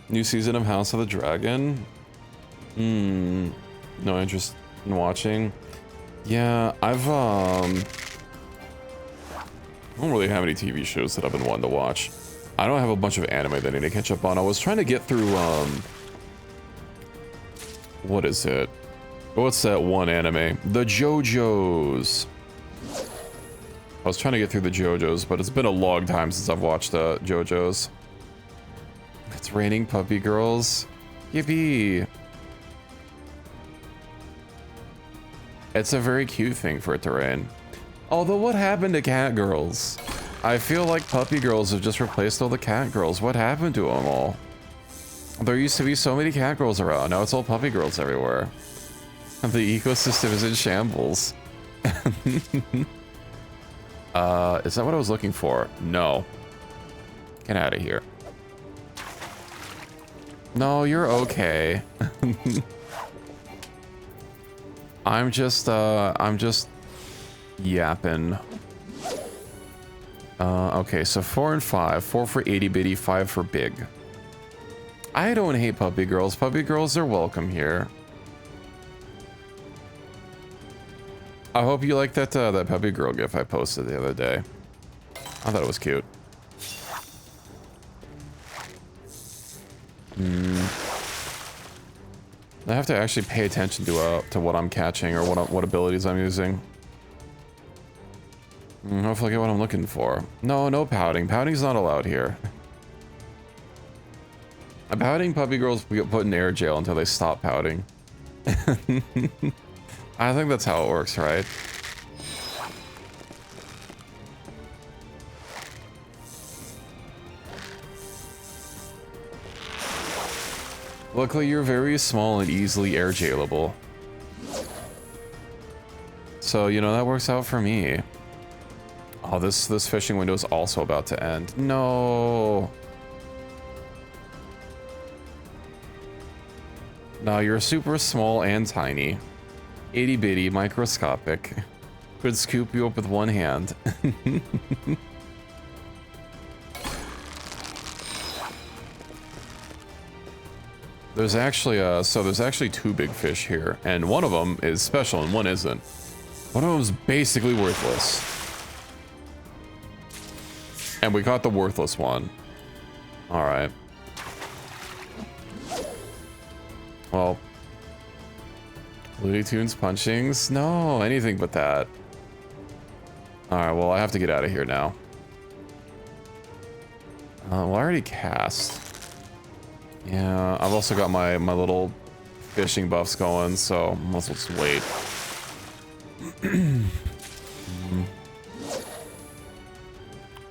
S1: New season of House of the Dragon. No interest in watching. Yeah, I don't really have any TV shows that I've been wanting to watch. I don't have a bunch of anime that I need to catch up on. I was trying to get through, what is it? What's that one anime? The JoJo's. I was trying to get through the JoJo's, but it's been a long time since I've watched JoJo's. It's raining puppy girls. Yippee. It's a very cute thing for it to rain. Although, what happened to cat girls? I feel like puppy girls have just replaced all the cat girls. What happened to them all? There used to be so many cat girls around. Now it's all puppy girls everywhere. The ecosystem is in shambles. Is that what I was looking for? No. Get out of here. No, you're okay. I'm just yapping. Okay, so 4 and 5. 4 for itty bitty, 5 for big. I don't hate puppy girls. Puppy girls are welcome here. I hope you like that that puppy girl gif I posted the other day. I thought it was cute. I have to actually pay attention to what I'm catching or what abilities I'm using. Hopefully I get what I'm looking for. No pouting. Pouting's not allowed here. Pouting puppy girls get put in air jail until they stop pouting. I think that's how it works, right? Luckily, you're very small and easily air jailable. So, you know, that works out for me. Oh, this fishing window is also about to end. No. No, you're super small and tiny. Itty bitty, microscopic. Could scoop you up with one hand. There's actually there's actually two big fish here, and one of them is special and one isn't. One of them's basically worthless. And we got the worthless one. Alright. Well. Looney Tunes punchings? No, anything but that. Alright, well, I have to get out of here now. Well, I already cast. Yeah, I've also got my little fishing buffs going, so let's just wait.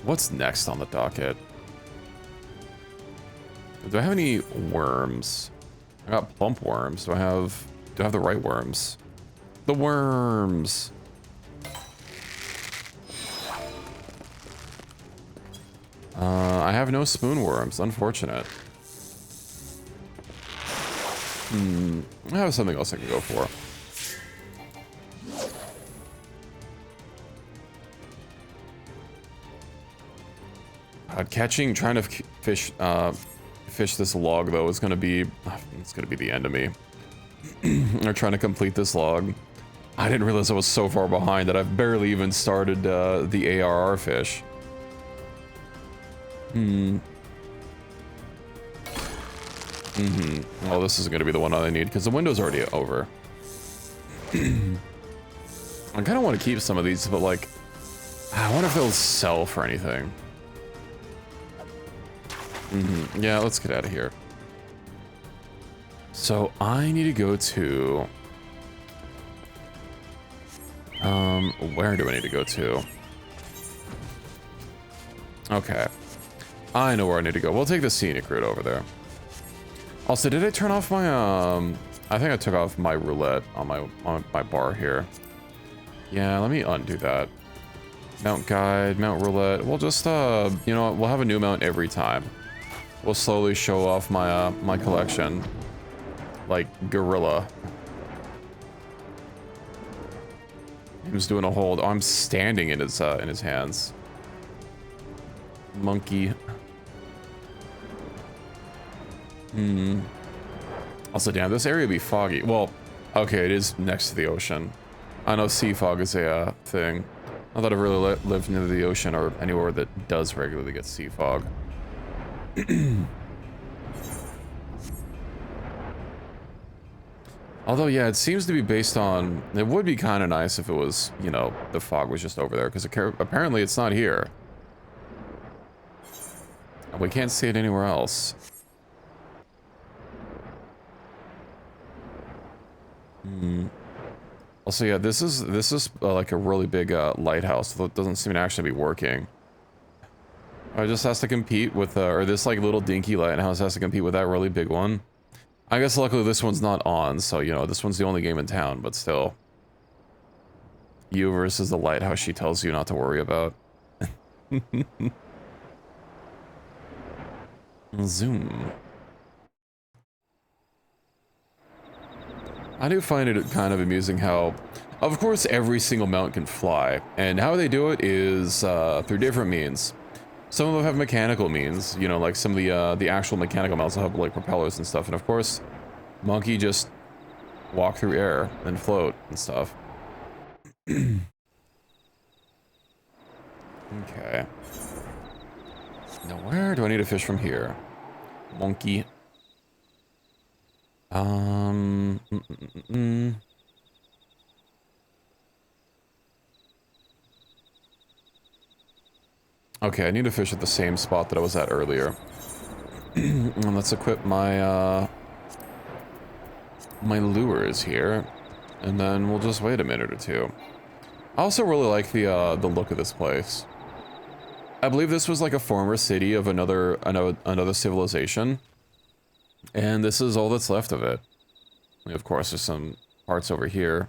S1: What's next on the docket? Do I have any worms? I got plump worms. Do I have the right worms? The worms! I have no spoon worms, unfortunate. I have something else I can go for. Trying to fish this log though is gonna be, it's gonna be the end of me. Or trying to complete this log. I didn't realize I was so far behind that I've barely even started the ARR fish. Well, this isn't gonna be the one I need because the window's already over. I kind of want to keep some of these, but like, I wonder if they'll sell for anything. Yeah, let's get out of here. So I need to go to... where do I need to go to? Okay. I know where I need to go. We'll take the scenic route over there. Also, did I turn off my, I think I took off my roulette on my bar here. Yeah, let me undo that. Mount guide, mount roulette. We'll just, you know what, we'll have a new mount every time. We'll slowly show off my, my collection. Like, gorilla. He's doing a hold. Oh, I'm standing in his hands. Monkey. Also, damn, this area would be foggy. Well, okay, it is next to the ocean. I know sea fog is a thing. I thought I really lived near the ocean or anywhere that does regularly get sea fog. Although, yeah, it seems to be based on... It would be kind of nice if it was, you know, the fog was just over there, because apparently it's not here. We can't see it anywhere else. Also, yeah, this is like a really big lighthouse that doesn't seem to actually be working. It just has to compete with, or this like little dinky lighthouse has to compete with that really big one. I guess luckily this one's not on, so you know, this one's the only game in town, but still. You versus the lighthouse she tells you not to worry about. Zoom. I do find it kind of amusing how, of course, every single mount can fly, and how they do it is through different means. Some of them have mechanical means, you know, like some of the actual mechanical mounts will have like propellers and stuff, and of course, Monkey just walk through air and float and stuff. Okay. Now where do I need to fish from here? Monkey. Okay, I need to fish at the same spot that I was at earlier. And let's equip my, my lures here. And then we'll just wait a minute or two. I also really like the look of this place. I believe this was like a former city of another civilization. And this is all that's left of it. Of course, there's some parts over here.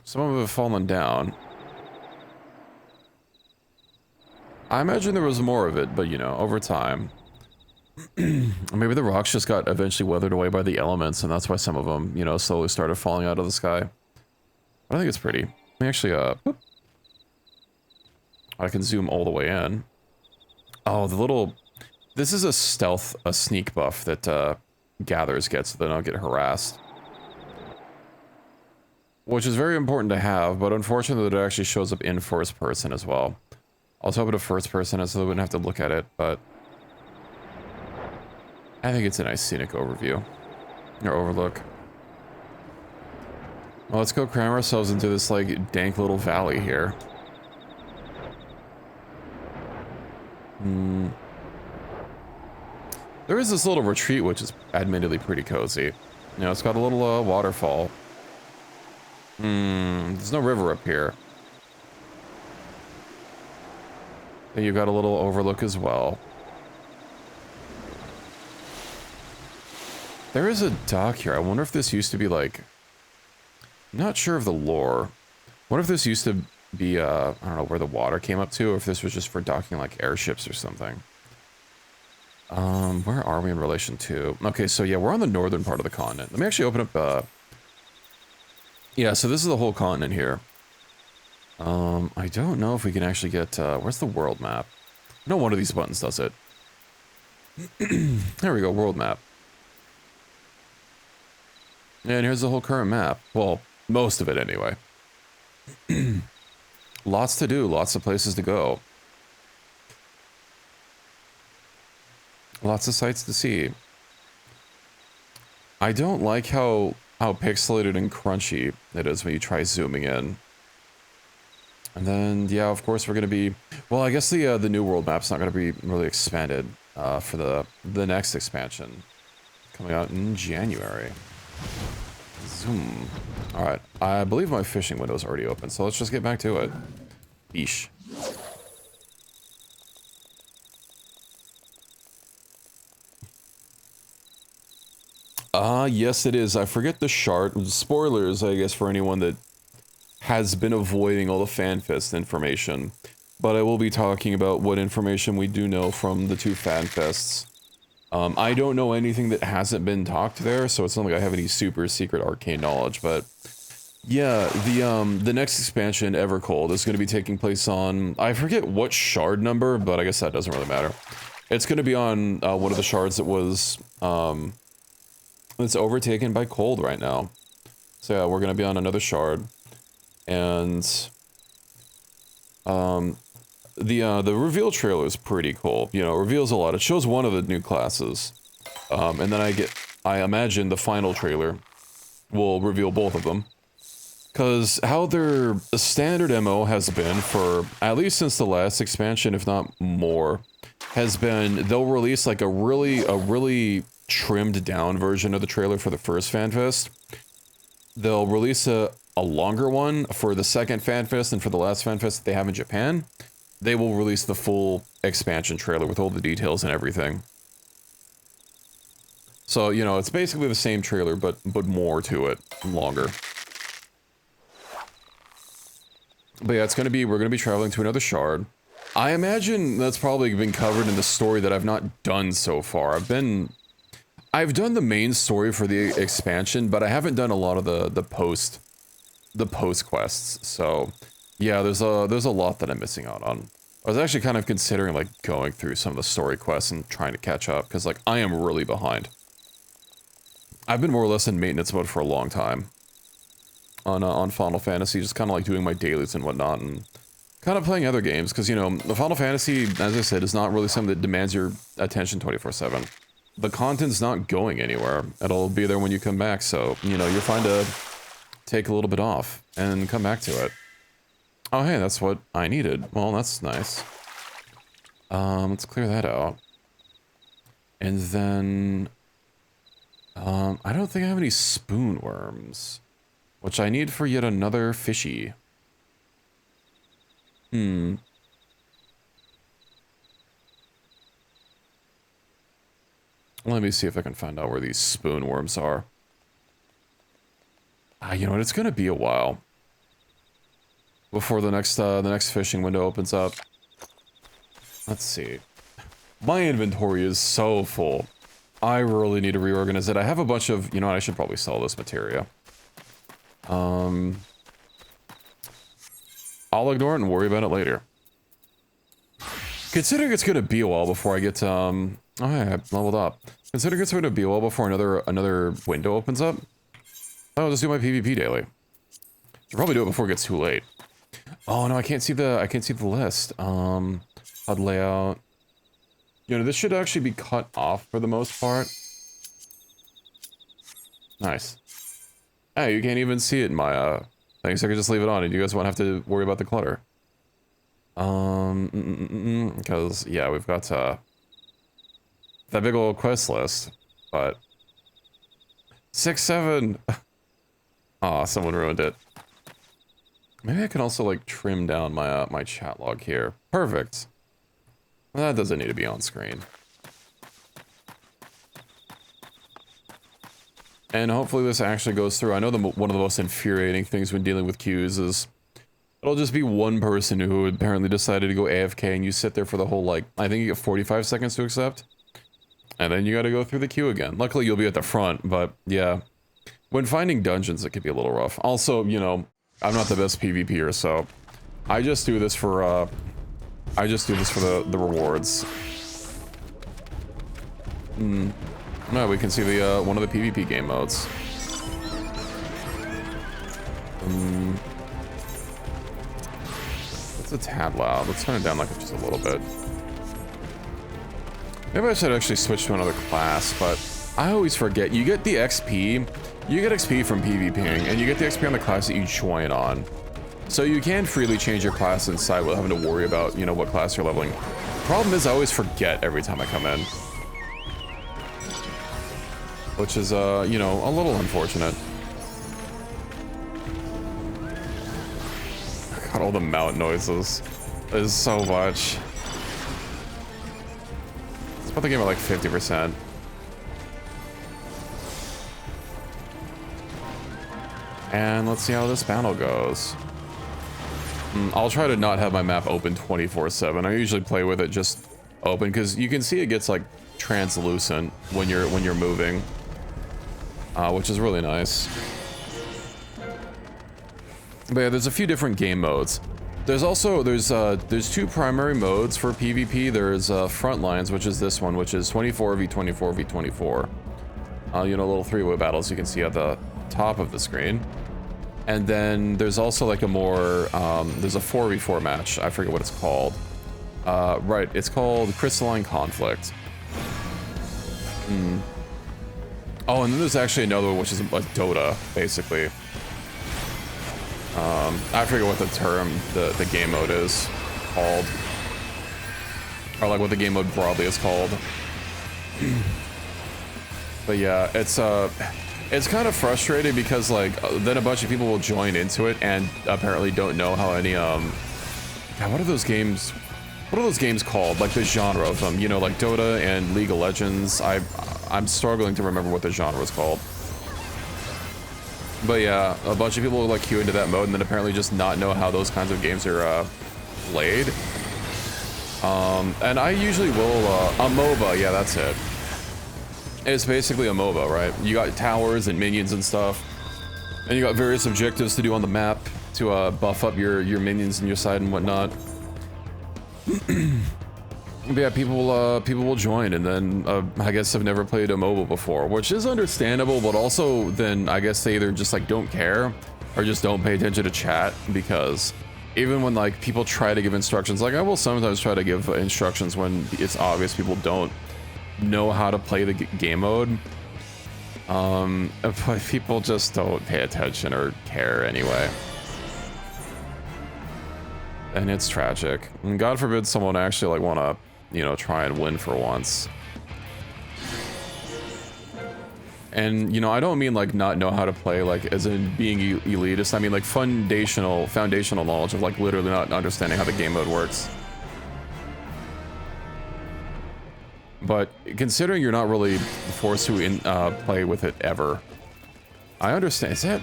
S1: Some of them have fallen down. I imagine there was more of it, but you know, over time. Maybe the rocks just got eventually weathered away by the elements, and that's why some of them, you know, slowly started falling out of the sky. But I think it's pretty. Let me actually, whoop. I can zoom all the way in. Oh, the little... This is a stealth, a sneak buff that, gatherers get so they don't get harassed. Which is very important to have, but unfortunately it actually shows up in first person as well. I was hoping to first person so they wouldn't have to look at it, but... I think it's a nice scenic overview. Or overlook. Well, let's go cram ourselves into this, like, dank little valley here. There is this little retreat, which is admittedly pretty cozy. You know, it's got a little, waterfall. There's no river up here. And you've got a little overlook as well. There is a dock here. I wonder if this used to be, like... I'm not sure of the lore. What if this used to be, I don't know, where the water came up to, or if this was just for docking, like, airships or something. Where are we in relation to... Okay, so yeah, we're on the northern part of the continent. Let me actually open up, yeah, so this is the whole continent here. I don't know if we can actually get, where's the world map? No one of these buttons does it. There we go, world map. And here's the whole current map. Well, most of it anyway. Lots to do, lots of places to go. Lots of sights to see. I don't like how pixelated and crunchy it is when you try zooming in. And then, yeah, of course we're going to be... Well, I guess the new world map's not going to be really expanded for the next expansion. Coming out in January. Zoom. Alright, I believe my fishing window is already open, so let's just get back to it. Yeesh. Yes it is. I forget the shard. Spoilers, I guess, for anyone that has been avoiding all the FanFest information. But I will be talking about what information we do know from the two FanFests. I don't know anything that hasn't been talked there, so it's not like I have any super secret arcane knowledge, but... Yeah, the next expansion, Evercold, is going to be taking place on... I forget what shard number, but I guess that doesn't really matter. It's going to be on one of the shards that was... It's overtaken by cold right now. So yeah, we're gonna be on another shard. And the reveal trailer is pretty cool. You know, it reveals a lot. It shows one of the new classes. And then I imagine the final trailer will reveal both of them. Cause how their standard MO has been for at least since the last expansion, if not more, has been they'll release like a really trimmed down version of the trailer for the first FanFest. They'll release a longer one for the second FanFest, and for the last FanFest that they have in Japan, they will release the full expansion trailer with all the details and everything. So, you know, it's basically the same trailer, but more to it, longer. But yeah, we're gonna be traveling to another shard. I imagine that's probably been covered in the story that I've not done so far. I've done the main story for the expansion, but I haven't done a lot of the post quests. So, yeah, there's a lot that I'm missing out on. I was actually kind of considering like going through some of the story quests and trying to catch up because like I am really behind. I've been more or less in maintenance mode for a long time on Final Fantasy, just kind of like doing my dailies and whatnot, and kind of playing other games because, you know, the Final Fantasy, as I said, is not really something that demands your attention 24/7. The content's not going anywhere. It'll be there when you come back, so, you know, you're fine to take a little bit off and come back to it. Oh, hey, that's what I needed. Well, that's nice. Let's clear that out. And then... I don't think I have any spoon worms, which I need for yet another fishy. Let me see if I can find out where these spoon worms are. You know what? It's gonna be a while before the next fishing window opens up. Let's see. My inventory is so full. I really need to reorganize it. I have a bunch of, you know what, I should probably sell this materia. I'll ignore it and worry about it later. Considering it's gonna be a while before I get, oh yeah, I leveled up. Considering it's gonna be a while before another window opens up, I'll just do my PvP daily. Should probably do it before it gets too late. Oh no, I can't see the list. HUD layout. You know, this should actually be cut off for the most part. Nice. Hey, you can't even see it in my thing, so I can just leave it on and you guys won't have to worry about the clutter. Because yeah, we've got that big old quest list, but 6-7. Aw, someone ruined it. Maybe I can also like trim down my my chat log here. Perfect. That doesn't need to be on screen. And hopefully this actually goes through. I know one of the most infuriating things when dealing with queues is it'll just be one person who apparently decided to go AFK and you sit there for the whole, like, I think you get 45 seconds to accept. And then you gotta go through the queue again. Luckily you'll be at the front, but yeah. When finding dungeons, it can be a little rough. Also, you know, I'm not the best PvPer, so I just do this for, the rewards. No, we can see the, one of the PvP game modes. It's a tad loud. Let's turn it down like just a little bit. Maybe I should actually switch to another class, but I always forget. You get the XP. You get XP from PvPing, and you get the XP on the class that you join on. So you can freely change your class inside without having to worry about, you know, what class you're leveling. Problem is, I always forget every time I come in. Which is, you know, a little unfortunate. God, all the mount noises. There's so much. Let's put the game at like 50%. And let's see how this battle goes. I'll try to not have my map open 24/7. I usually play with it just open because you can see it gets like translucent when you're moving, which is really nice. But yeah, there's a few different game modes. There's also there's two primary modes for PvP. There's Frontlines, which is this one, which is 24v24 v24. You know, little three-way battles you can see at the top of the screen. And then there's also like a more, there's a 4v4 match. I forget what it's called. Right, it's called Crystalline Conflict. Oh, and then there's actually another one, which is like Dota, basically. I forget what the term, the game mode is called. Or like what the game mode broadly is called. But yeah, it's kind of frustrating because like then a bunch of people will join into it and apparently don't know how any God, what are those games called, like the genre of them, you know, like Dota and League of Legends. I'm struggling to remember what the genre is called, but yeah, a bunch of people will like queue into that mode and then apparently just not know how those kinds of games are played. And I usually will a MOBA, yeah, that's it. It's basically a MOBA, right? You got towers and minions and stuff, and you got various objectives to do on the map to buff up your minions on your side and whatnot. But yeah, people will join, and then I guess have never played a MOBA before, which is understandable. But also, then I guess they either just like don't care or just don't pay attention to chat, because even when like people try to give instructions, like I will sometimes try to give instructions when it's obvious people don't know how to play the game mode, but people just don't pay attention or care anyway, and it's tragic. And God forbid someone actually like want to, you know, try and win for once. And you know, I don't mean like not know how to play like as in being elitist. I mean like foundational knowledge of like literally not understanding how the game mode works. But considering you're not really forced to play with it ever, I understand. Is that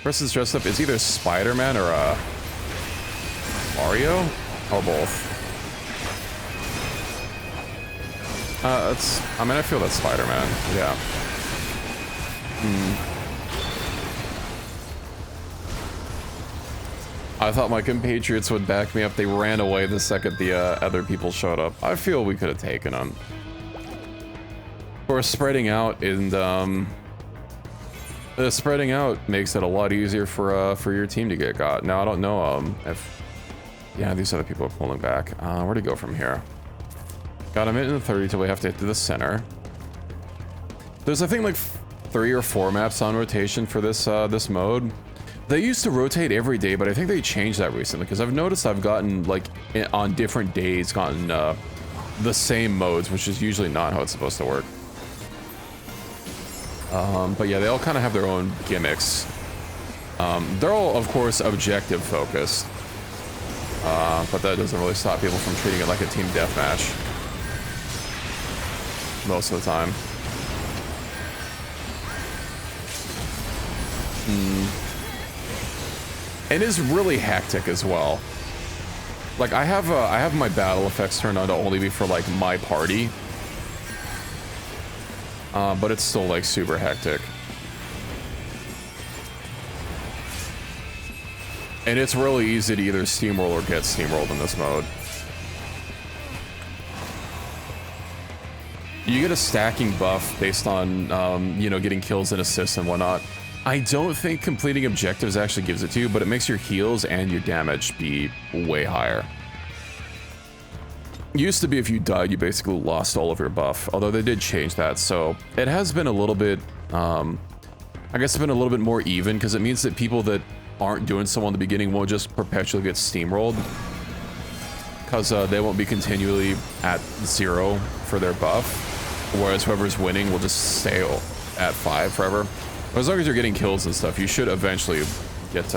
S1: person's dressed up? Is either Spider-Man or Mario, or both? I mean, I feel that's Spider-Man. Yeah. I thought my compatriots would back me up. They ran away the second the other people showed up. I feel we could have taken them. Or spreading out and spreading out makes it a lot easier for your team to get got. Now I don't know if yeah, these other people are pulling back. Where to go from here? Got a minute and 30 till we have to hit to the center. There's I think like 3 or 4 maps on rotation for this this mode. They used to rotate every day, but I think they changed that recently because I've noticed I've gotten like on different days gotten the same modes, which is usually not how it's supposed to work. But yeah, they all kind of have their own gimmicks. They're all, of course, objective focused, but that doesn't really stop people from treating it like a team deathmatch most of the time. It is really hectic as well. Like I have my battle effects turned on to only be for like my party, but it's still like super hectic. And it's really easy to either steamroll or get steamrolled in this mode. You get a stacking buff based on you know, getting kills and assists and whatnot. I don't think completing objectives actually gives it to you, but it makes your heals and your damage be way higher. Used to be if you died, you basically lost all of your buff, although they did change that, so it has been a little bit, I guess it's been a little bit more even, because it means that people that aren't doing so well in the beginning won't just perpetually get steamrolled, because they won't be continually at 0 for their buff, whereas whoever's winning will just stay at 5 forever. As long as you're getting kills and stuff, you should eventually get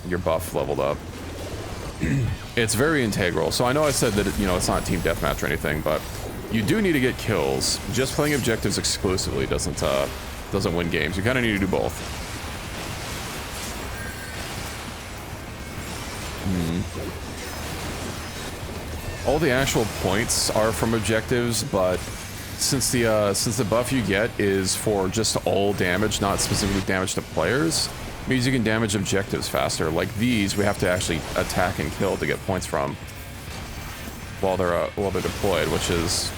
S1: your buff leveled up. It's very integral. So I know I said that, you know, it's not team deathmatch or anything, but you do need to get kills. Just playing objectives exclusively doesn't win games. You kind of need to do both. All the actual points are from objectives, but since the buff you get is for just all damage, not specifically damage to players, means you can damage objectives faster. Like these, we have to actually attack and kill to get points from while they're deployed, which is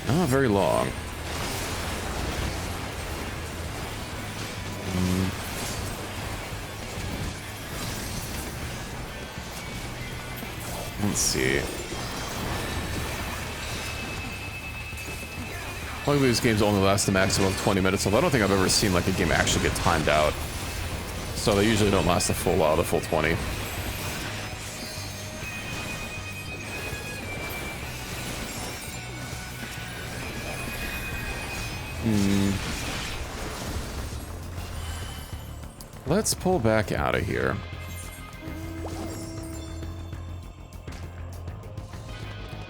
S1: not very long. Let's see. Luckily, these games only last the maximum of 20 minutes, although I don't think I've ever seen like a game actually get timed out. So they usually don't last the full 20. Let's pull back out of here.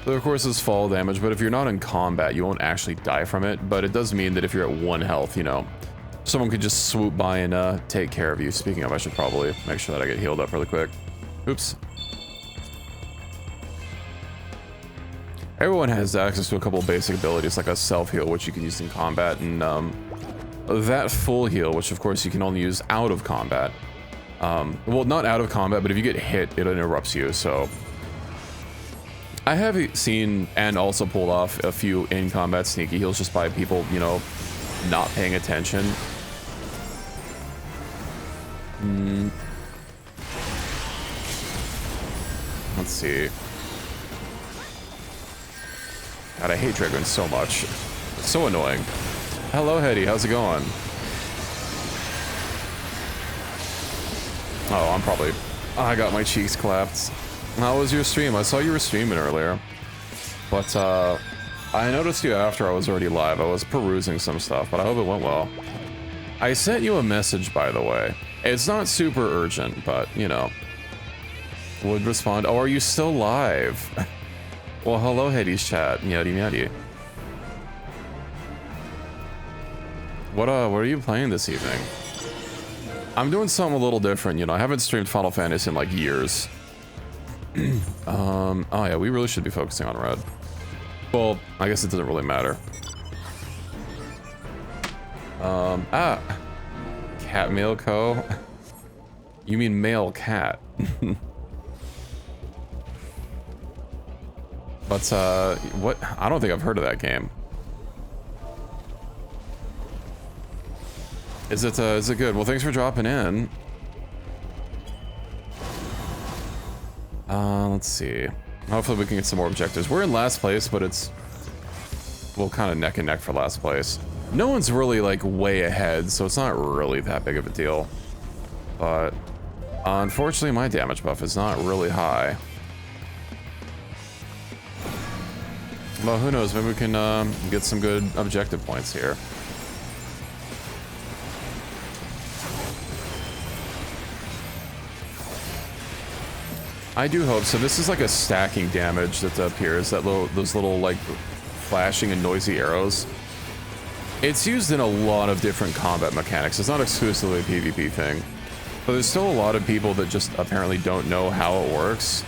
S1: There, of course, is fall damage, but if you're not in combat, you won't actually die from it. But it does mean that if you're at 1 health, you know, someone could just swoop by and take care of you. Speaking of, I should probably make sure that I get healed up really quick. Oops. Everyone has access to a couple of basic abilities, like a self-heal, which you can use in combat, and that full heal, which of course you can only use out of combat. Well, not out of combat, but if you get hit, it interrupts you, so... I have seen and also pulled off a few in-combat sneaky heals just by people, you know, not paying attention. Let's see. God, I hate Dragon so much. It's so annoying. Hello, Hetty. How's it going? Oh, I'm probably... I got my cheeks clapped. How was your stream? I saw you were streaming earlier, but I noticed you after I was already live. I was perusing some stuff, but I hope it went well. I sent you a message, by the way. It's not super urgent, but, you know, would respond. Oh, are you still live? Well, hello, Hades chat. Meowdy meowdy. What are you playing this evening? I'm doing something a little different, you know. I haven't streamed Final Fantasy in like years. Oh yeah, we really should be focusing on red. Well, I guess it doesn't really matter. Cat Mail Co. You mean male cat. But, what? I don't think I've heard of that game. Is it good? Well, thanks for dropping in. Let's see. Hopefully we can get some more objectives. We're in last place, but it's... well, kind of neck and neck for last place. No one's really, like, way ahead, so it's not really that big of a deal. But, unfortunately, my damage buff is not really high. Well, who knows? Maybe we can get some good objective points here. I do hope so. This is like a stacking damage that appears. Those little like flashing and noisy arrows. It's used in a lot of different combat mechanics. It's not exclusively a PvP thing, but there's still a lot of people that just apparently don't know how it works.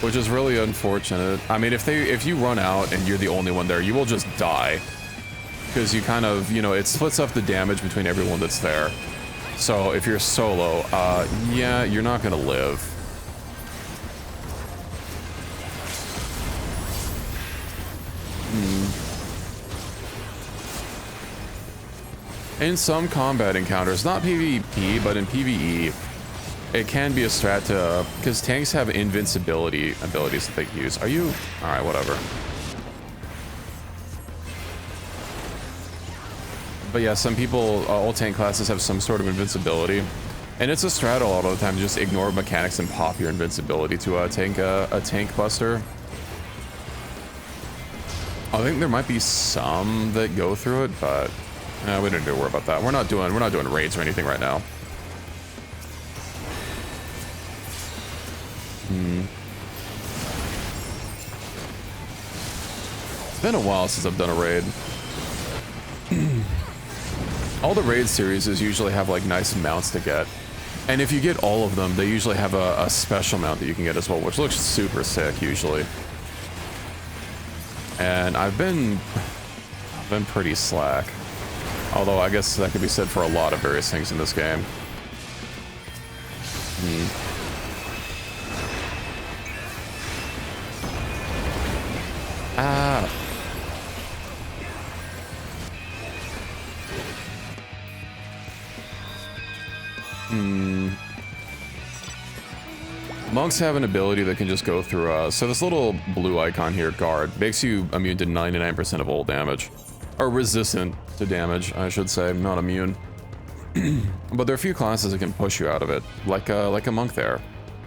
S1: Which is really unfortunate. I mean, if you run out and you're the only one there, you will just die. Because you kind of, you know, it splits up the damage between everyone that's there. So if you're solo, yeah, you're not gonna live. In some combat encounters, not PvP, but in PvE, it can be a strat to, because tanks have invincibility abilities that they can use. Are you? Alright, whatever. But yeah, some people, all tank classes have some sort of invincibility. And it's a strat a lot of the time to just ignore mechanics and pop your invincibility to a tank buster. I think there might be some that go through it, but we don't need to worry about that. We're not doing raids or anything right now. It's been a while since I've done a raid. All the raid series usually have like nice mounts to get. And if you get all of them, they usually have a special mount that you can get as well, which looks super sick usually. And I've been pretty slack. Although I guess that could be said for a lot of various things in this game. Monks have an ability that can just go through, so this little blue icon here, guard, makes you immune to 99% of all damage. Or resistant to damage, I should say, not immune. But there are a few classes that can push you out of it, like a monk there,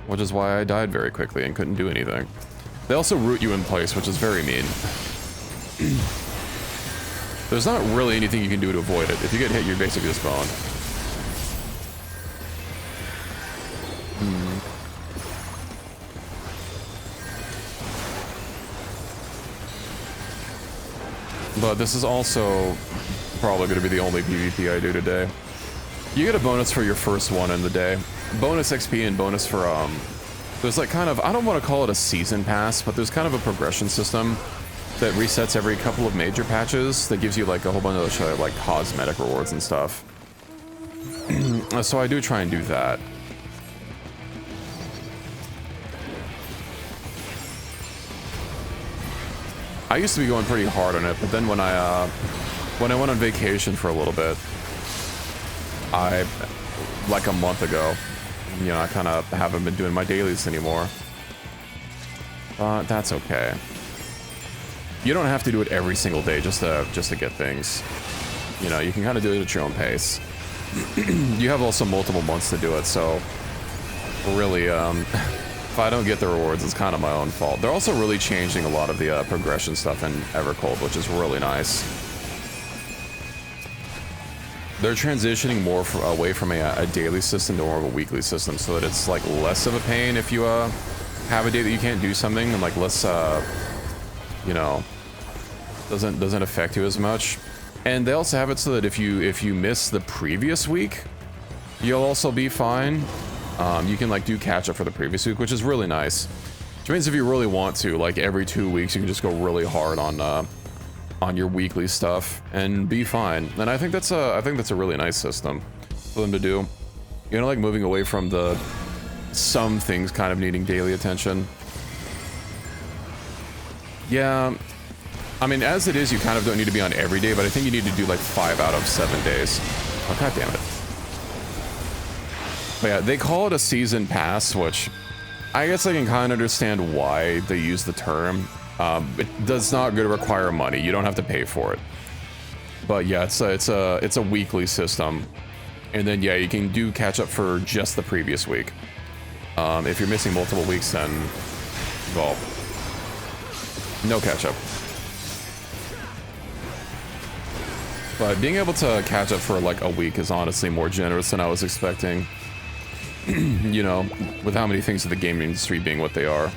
S1: which is why I died very quickly and couldn't do anything. They also root you in place, which is very mean. There's not really anything you can do to avoid it. If you get hit, you're basically just boned. But this is also probably going to be the only PvP I do today. You get a bonus for your first one in the day. Bonus XP and bonus for, there's like kind of, I don't want to call it a season pass, but there's kind of a progression system that resets every couple of major patches that gives you like a whole bunch of like cosmetic rewards and stuff. So I do try and do that. I used to be going pretty hard on it, but then when I went on vacation for a little bit, like a month ago, you know, I kind of haven't been doing my dailies anymore. But that's okay. You don't have to do it every single day just to get things. You know, you can kind of do it at your own pace. You have also multiple months to do it, so really, if I don't get the rewards, it's kind of my own fault. They're also really changing a lot of the progression stuff in Evercold, which is really nice. They're transitioning more away from a daily system to more of a weekly system, so that it's like less of a pain if you have a day that you can't do something, and like less, you know, doesn't affect you as much. And they also have it so that if you miss the previous week, you'll also be fine. You can like do catch up for the previous week, which is really nice. Which means if you really want to, like every 2 weeks, you can just go really hard on your weekly stuff and be fine. And I think that's a really nice system for them to do. You know, like moving away from the some things kind of needing daily attention. Yeah, I mean, as it is, you kind of don't need to be on every day, but I think you need to do like 5 out of 7 days. Oh, god damn it. But yeah, they call it a season pass, which I guess I can kind of understand why they use the term. It does not require money. You don't have to pay for it. But yeah, it's a weekly system. And then yeah, you can do catch up for just the previous week. If you're missing multiple weeks, then, well, no catch up. But being able to catch up for like a week is honestly more generous than I was expecting. You know, with how many things in the gaming industry being what they are.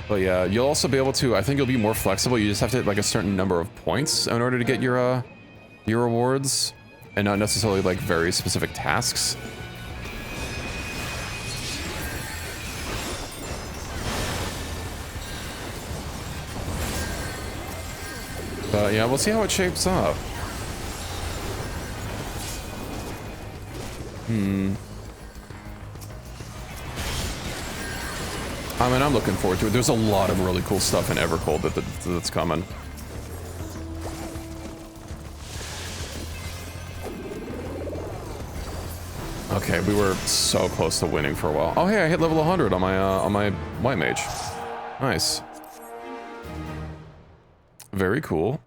S1: But yeah, you'll also be able to, I think you'll be more flexible. You just have to hit like a certain number of points in order to get your rewards, and not necessarily like very specific tasks. But yeah, we'll see how it shapes up. I mean, I'm looking forward to it. There's a lot of really cool stuff in Evercold that's coming. Okay, we were so close to winning for a while. Oh hey, I hit level 100 on my white mage. Nice. Very cool.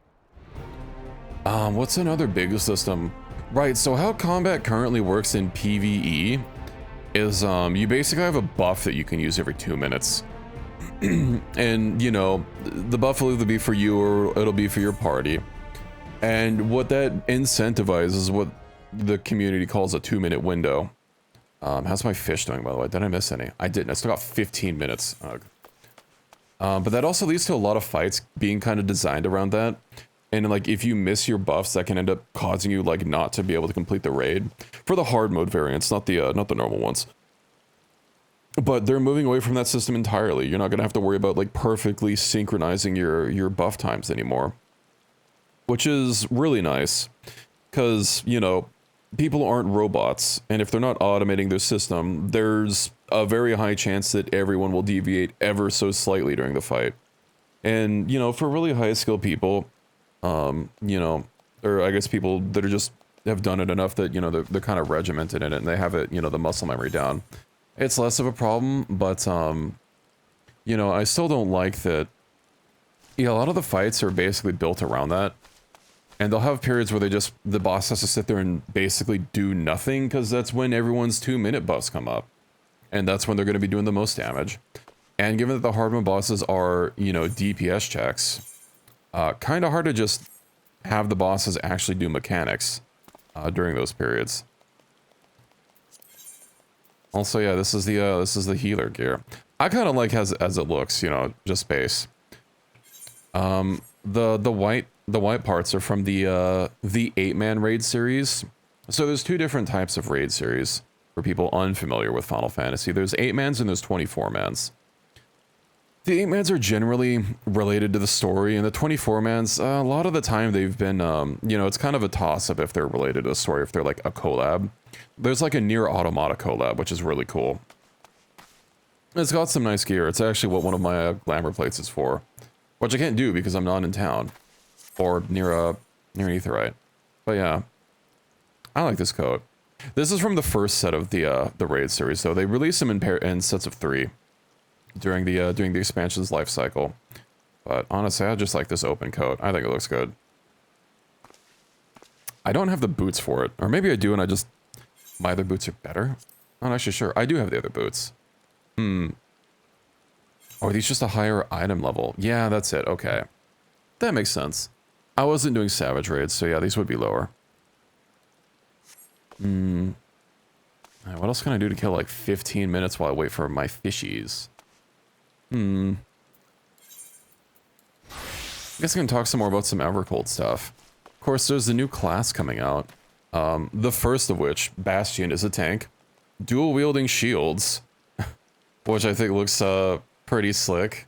S1: What's another big system? Right, so how combat currently works in PvE is you basically have a buff that you can use every 2 minutes. And, you know, the buff will either be for you or it'll be for your party. And what that incentivizes is what the community calls a 2-minute window. How's my fish doing, by the way? Did I miss any? I didn't. I still got 15 minutes. But that also leads to a lot of fights being kind of designed around that. And like, if you miss your buffs, that can end up causing you like not to be able to complete the raid for the hard mode variants, not the normal ones. But they're moving away from that system entirely. You're not gonna have to worry about like perfectly synchronizing your buff times anymore, which is really nice, because you know people aren't robots, and if they're not automating their system, there's a very high chance that everyone will deviate ever so slightly during the fight. And you know, for really high skill people, you know, or I guess people that are just have done it enough that, you know, they're kind of regimented in it and they have it, you know, the muscle memory down. It's less of a problem, but, you know, I still don't like that. Yeah, a lot of the fights are basically built around that. And they'll have periods where the boss has to sit there and basically do nothing, because that's when everyone's 2-minute buffs come up. And that's when they're going to be doing the most damage. And given that the hard mode bosses are, you know, DPS checks, kind of hard to just have the bosses actually do mechanics during those periods. Also, yeah, this is the healer gear. I kind of like as it looks, you know, just base. The white parts are from the 8-man raid series. So there's 2 different types of raid series for people unfamiliar with Final Fantasy. There's 8-mans and there's 24-mans. The 8-mans are generally related to the story, and the 24-mans, a lot of the time they've been, you know, it's kind of a toss-up if they're related to the story, if they're like a collab. There's like a Nier Automata collab, which is really cool. It's got some nice gear. It's actually what one of my glamour plates is for, which I can't do because I'm not in town or near an aetherite. But yeah, I like this coat. This is from the first set of the raid series, though. They released them in sets of 3. During the expansion's life cycle. But honestly, I just like this open coat. I think it looks good. I don't have the boots for it. Or maybe I do and my other boots are better? I'm not actually sure. I do have the other boots. Oh, are these just a higher item level? Yeah, that's it. Okay. That makes sense. I wasn't doing savage raids, so yeah, these would be lower. Alright, what else can I do to kill like 15 minutes while I wait for my fishies? I guess I can talk some more about some Evercold stuff. Of course, there's the new class coming out. The first of which, Bastion, is a tank. Dual wielding shields, which I think looks pretty slick.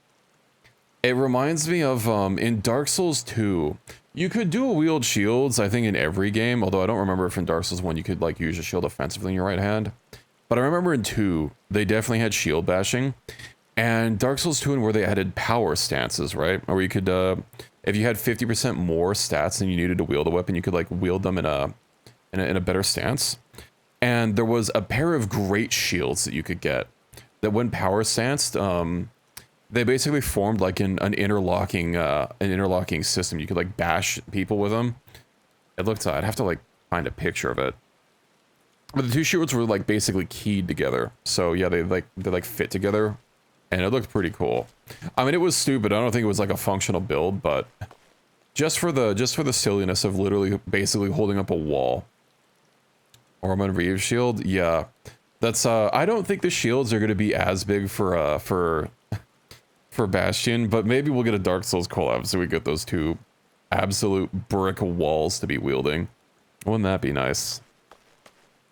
S1: It reminds me of in Dark Souls 2, you could dual wield shields, I think in every game, although I don't remember if in Dark Souls 1 you could like use a shield offensively in your right hand. But I remember in 2, they definitely had shield bashing. And Dark Souls 2 and where they added power stances, right? Or you could, if you had 50% more stats than you needed to wield a weapon, you could like wield them in a better stance. And there was a pair of great shields that you could get that when power stanced, they basically formed like an interlocking system. You could like bash people with them. It looked, I'd have to like find a picture of it. But the two shields were like basically keyed together. So yeah, they fit together, and it looked pretty cool. I mean, it was stupid. I don't think it was like a functional build, but just for the silliness of literally basically holding up a wall. Ormond Reeves shield, yeah. That's I don't think the shields are gonna be as big for Bastion, but maybe we'll get a Dark Souls collab so we get those two absolute brick walls to be wielding. Wouldn't that be nice?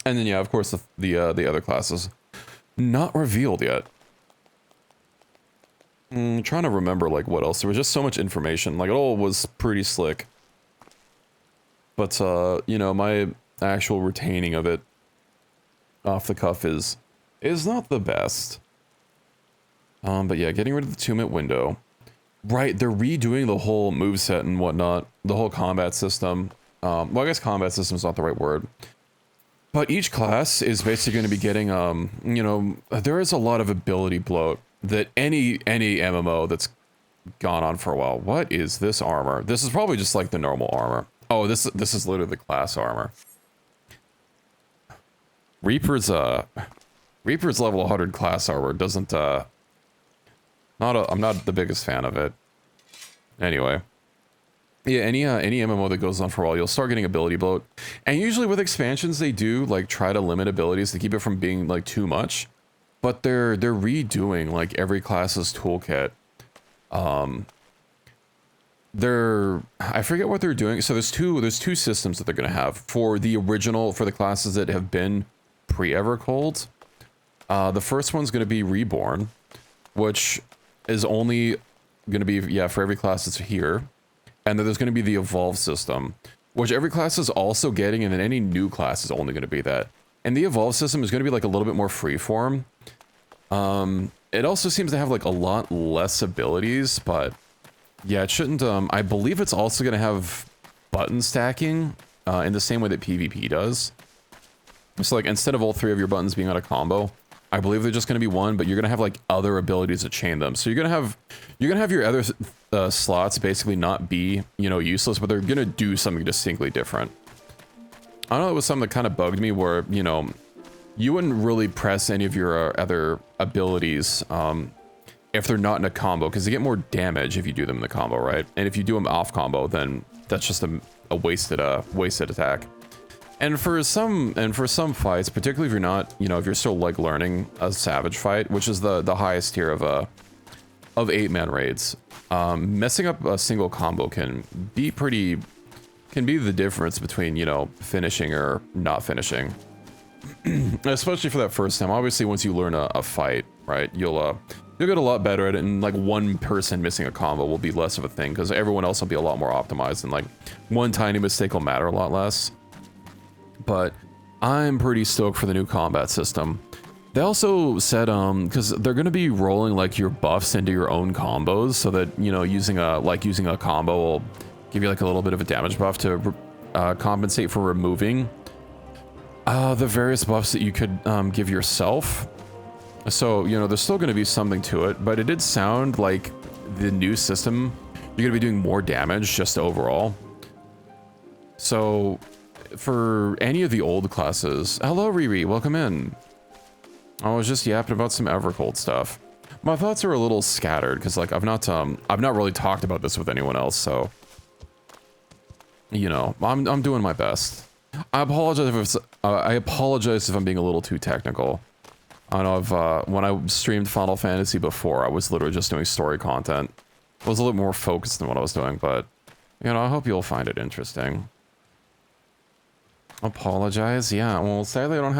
S1: And then yeah, of course the other classes not revealed yet. I'm trying to remember like what else. There was just so much information. Like it all was pretty slick. But you know, my actual retaining of it off the cuff is not the best. But yeah, getting rid of the 2-minute window. Right, they're redoing the whole moveset and whatnot. The whole combat system. Well, I guess combat system is not the right word. But each class is basically going to be getting, you know, there is a lot of ability bloat that any MMO that's gone on for a while. What is this armor? This is probably just like the normal armor. Oh, this is literally the class armor. Reaper's level 100 class armor doesn't, I'm not the biggest fan of it. Anyway. Yeah, any MMO that goes on for a while, you'll start getting ability bloat. And usually with expansions, they do like try to limit abilities to keep it from being like too much. But they're redoing like every class's toolkit. I forget what they're doing. So there's two systems that they're gonna have for the classes that have been pre-Evercold. The first one's gonna be Reborn, which is only gonna be for every class that's here. And then there's going to be the Evolve system, which every class is also getting, and then any new class is only going to be that. And the Evolve system is going to be like a little bit more freeform. It also seems to have like a lot less abilities, but yeah, it shouldn't. I believe it's also going to have button stacking in the same way that PvP does. So like instead of all 3 of your buttons being on a combo, I believe they're just going to be one, but you're going to have like other abilities that chain them. So you're going to have your other slots basically not be, you know, useless, but they're going to do something distinctly different. I don't know, it was something that kind of bugged me where, you know, you wouldn't really press any of your other abilities if they're not in a combo, because they get more damage if you do them in the combo, right? And if you do them off combo, then that's just a wasted attack. And for some fights, particularly if you're not, you know, if you're still like learning a Savage fight, which is the highest tier of 8-man raids, messing up a single combo can be the difference between, you know, finishing or not finishing. Especially for that first time. Obviously, once you learn a fight, right, you'll get a lot better at it, and like one person missing a combo will be less of a thing because everyone else will be a lot more optimized, and like one tiny mistake will matter a lot less. But I'm pretty stoked for the new combat system. They also said, because they're going to be rolling like your buffs into your own combos, so that, you know, using a combo will give you like a little bit of a damage buff to compensate for removing the various buffs that you could give yourself. So, you know, there's still going to be something to it, but it did sound like the new system, you're going to be doing more damage just overall. So for any of the old classes, hello Riri, welcome in. I was just yapping about some Evercold stuff. My thoughts are a little scattered because like I've not really talked about this with anyone else, so you know, I'm doing my best. I apologize if I'm being a little too technical. I know when I streamed Final Fantasy before, I was literally just doing story content. I was a little more focused than what I was doing, but you know, I hope you'll find it interesting. Apologize? Yeah, well, sadly I don't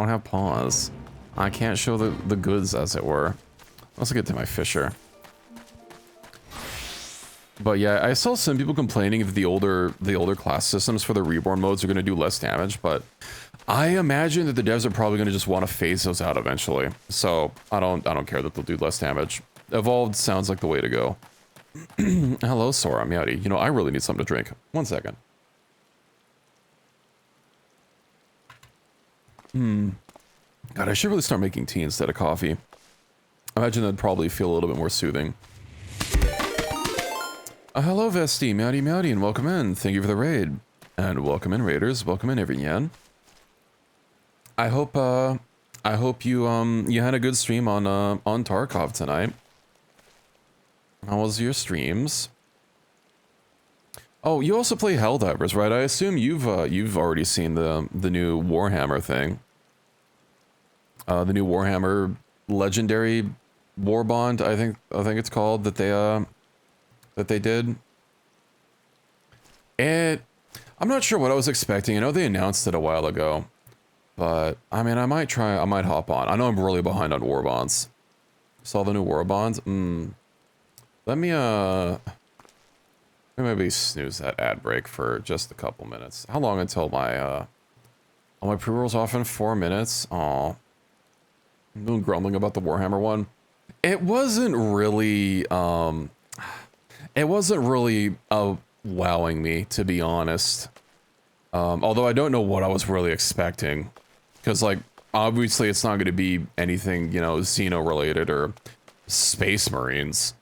S1: have paws. I can't show the goods, as it were. Let's get to my fisher. But yeah, I saw some people complaining that the older class systems for the reborn modes are going to do less damage, but I imagine that the devs are probably going to just want to phase those out eventually. So I don't care that they'll do less damage. Evolved sounds like the way to go. Hello, Sora, Meowdy. You know, I really need something to drink. 1 second. God, I should really start making tea instead of coffee. I imagine that'd probably feel a little bit more soothing. Hello, Vesti, Meowdy, and welcome in. Thank you for the raid. And welcome in, raiders. Welcome in, everyone. I hope you you had a good stream on Tarkov tonight. How was your streams? Oh, you also play Helldivers, right? I assume you've already seen the new Warhammer thing. The new Warhammer Legendary Warbond, I think it's called, that they did. I'm not sure what I was expecting. I know they announced it a while ago, but I mean, I might hop on. I know I'm really behind on Warbonds. Saw the new Warbonds. Let me maybe snooze that ad break for just a couple minutes. How long until my my pre-rolls off in 4 minutes? Aw. I'm doing grumbling about the Warhammer one. It wasn't really wowing me, to be honest. Although I don't know what I was really expecting. Because, like, obviously it's not going to be anything, you know, Xeno related or Space Marines.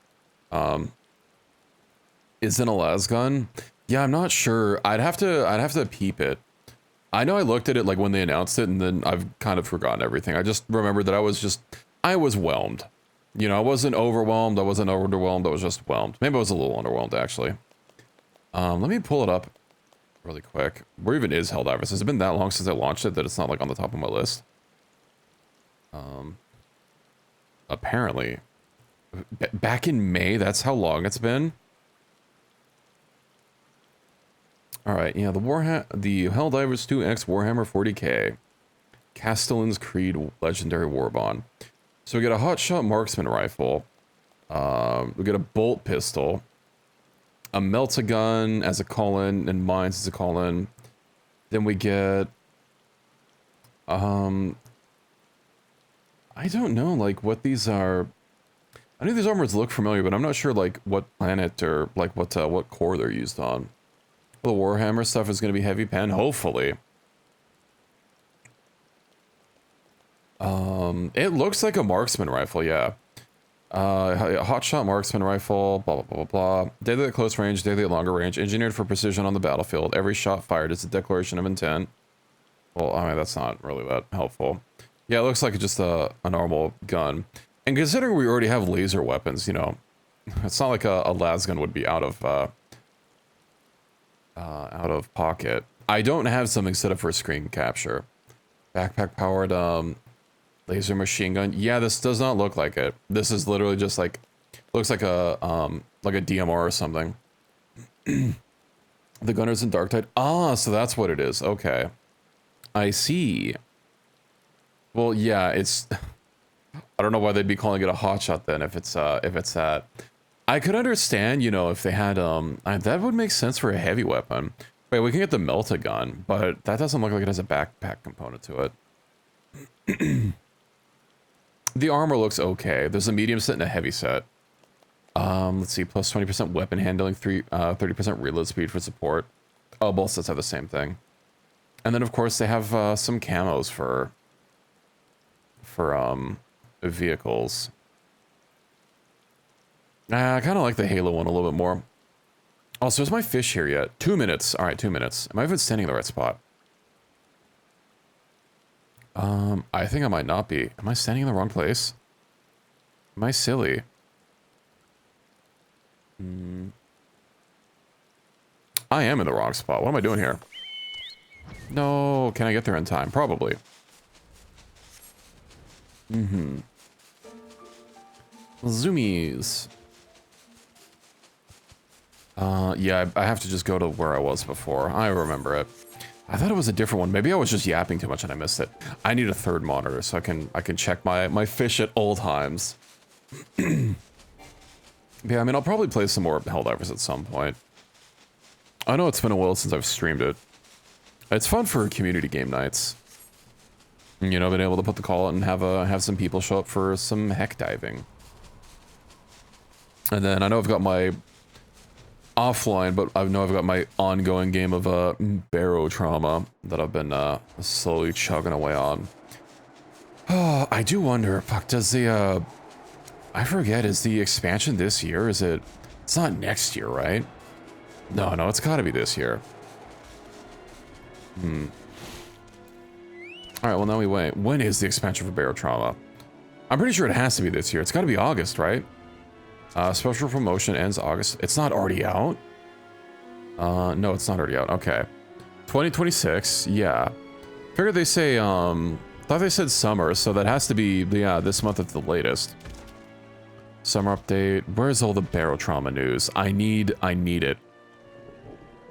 S1: Is it a lasgun? Yeah, I'm not sure. I'd have to peep it. I know I looked at it like when they announced it, and then I've kind of forgotten everything. I just remembered that I was whelmed. You know, I wasn't overwhelmed, I wasn't underwhelmed, I was just whelmed. Maybe I was a little underwhelmed, actually. Let me pull it up really quick. Where even is Helldivers? Has it been that long since I launched it that it's not, like, on the top of my list? Apparently. Back in May, that's how long it's been? Alright, yeah, the Helldivers 2X Warhammer 40k. Castellan's Creed Legendary Warbond. So we get a hotshot marksman rifle. We get a bolt pistol. A melt-a-gun as a call-in, and mines as a call-in. Then we get... I don't know, like, what these are... I know these armors look familiar, but I'm not sure, like, what planet or, like, what core they're used on. The Warhammer stuff is going to be heavy pen, hopefully. It looks like a marksman rifle, yeah. Hotshot marksman rifle, blah, blah, blah, blah. Deadly at close range, deadly at longer range, engineered for precision on the battlefield. Every shot fired is a declaration of intent. Well, I mean, that's not really that helpful. Yeah, it looks like just a normal gun. And considering we already have laser weapons, you know, it's not like a lasgun would be out of pocket. I don't have something set up for screen capture. Backpack powered laser machine gun. Yeah, this does not look like it. This is literally just like, looks like a DMR or something. The gunners in Dark Tide. Ah, so that's what it is. Okay, I see. Well, yeah, it's. I don't know why they'd be calling it a hotshot then if it's that. I could understand, you know, if they had that would make sense for a heavy weapon. Wait, we can get the melt-a-gun, but that doesn't look like it has a backpack component to it. The armor looks okay. There's a medium set and a heavy set. Let's see, plus 20% weapon handling, 30% reload speed for support. Oh, both sets have the same thing. And then of course they have some camos for vehicles. I kind of like the Halo one a little bit more. Also, is my fish here yet? 2 minutes. All right, 2 minutes. Am I even standing in the right spot? I think I might not be. Am I standing in the wrong place? Am I silly? I am in the wrong spot. What am I doing here? No, can I get there in time? Probably. Zoomies. Yeah, I have to just go to where I was before. I remember it. I thought it was a different one. Maybe I was just yapping too much and I missed it. I need a third monitor so I can check my fish at all times. Yeah, I mean, I'll probably play some more Helldivers at some point. I know it's been a while since I've streamed it. It's fun for community game nights. You know, being able to put the call out and have some people show up for some heck diving. And then I know I've got my offline, but I know I've got my ongoing game of Barrow Trauma that I've been slowly chugging away on. Oh, I do wonder, fuck, does the I forget, is the expansion this year? Is it? It's not next year, right? No, it's gotta be this year. Alright, well now we wait. When is the expansion for Barrow Trauma? I'm pretty sure it has to be this year. It's gotta be August, right? Special promotion ends August. It's not already out? No, it's not already out. Okay. 2026, yeah. Figured they say, thought they said summer, so that has to be, yeah, this month at the latest. Summer update. Where's all the Barrow Trauma news? I need it.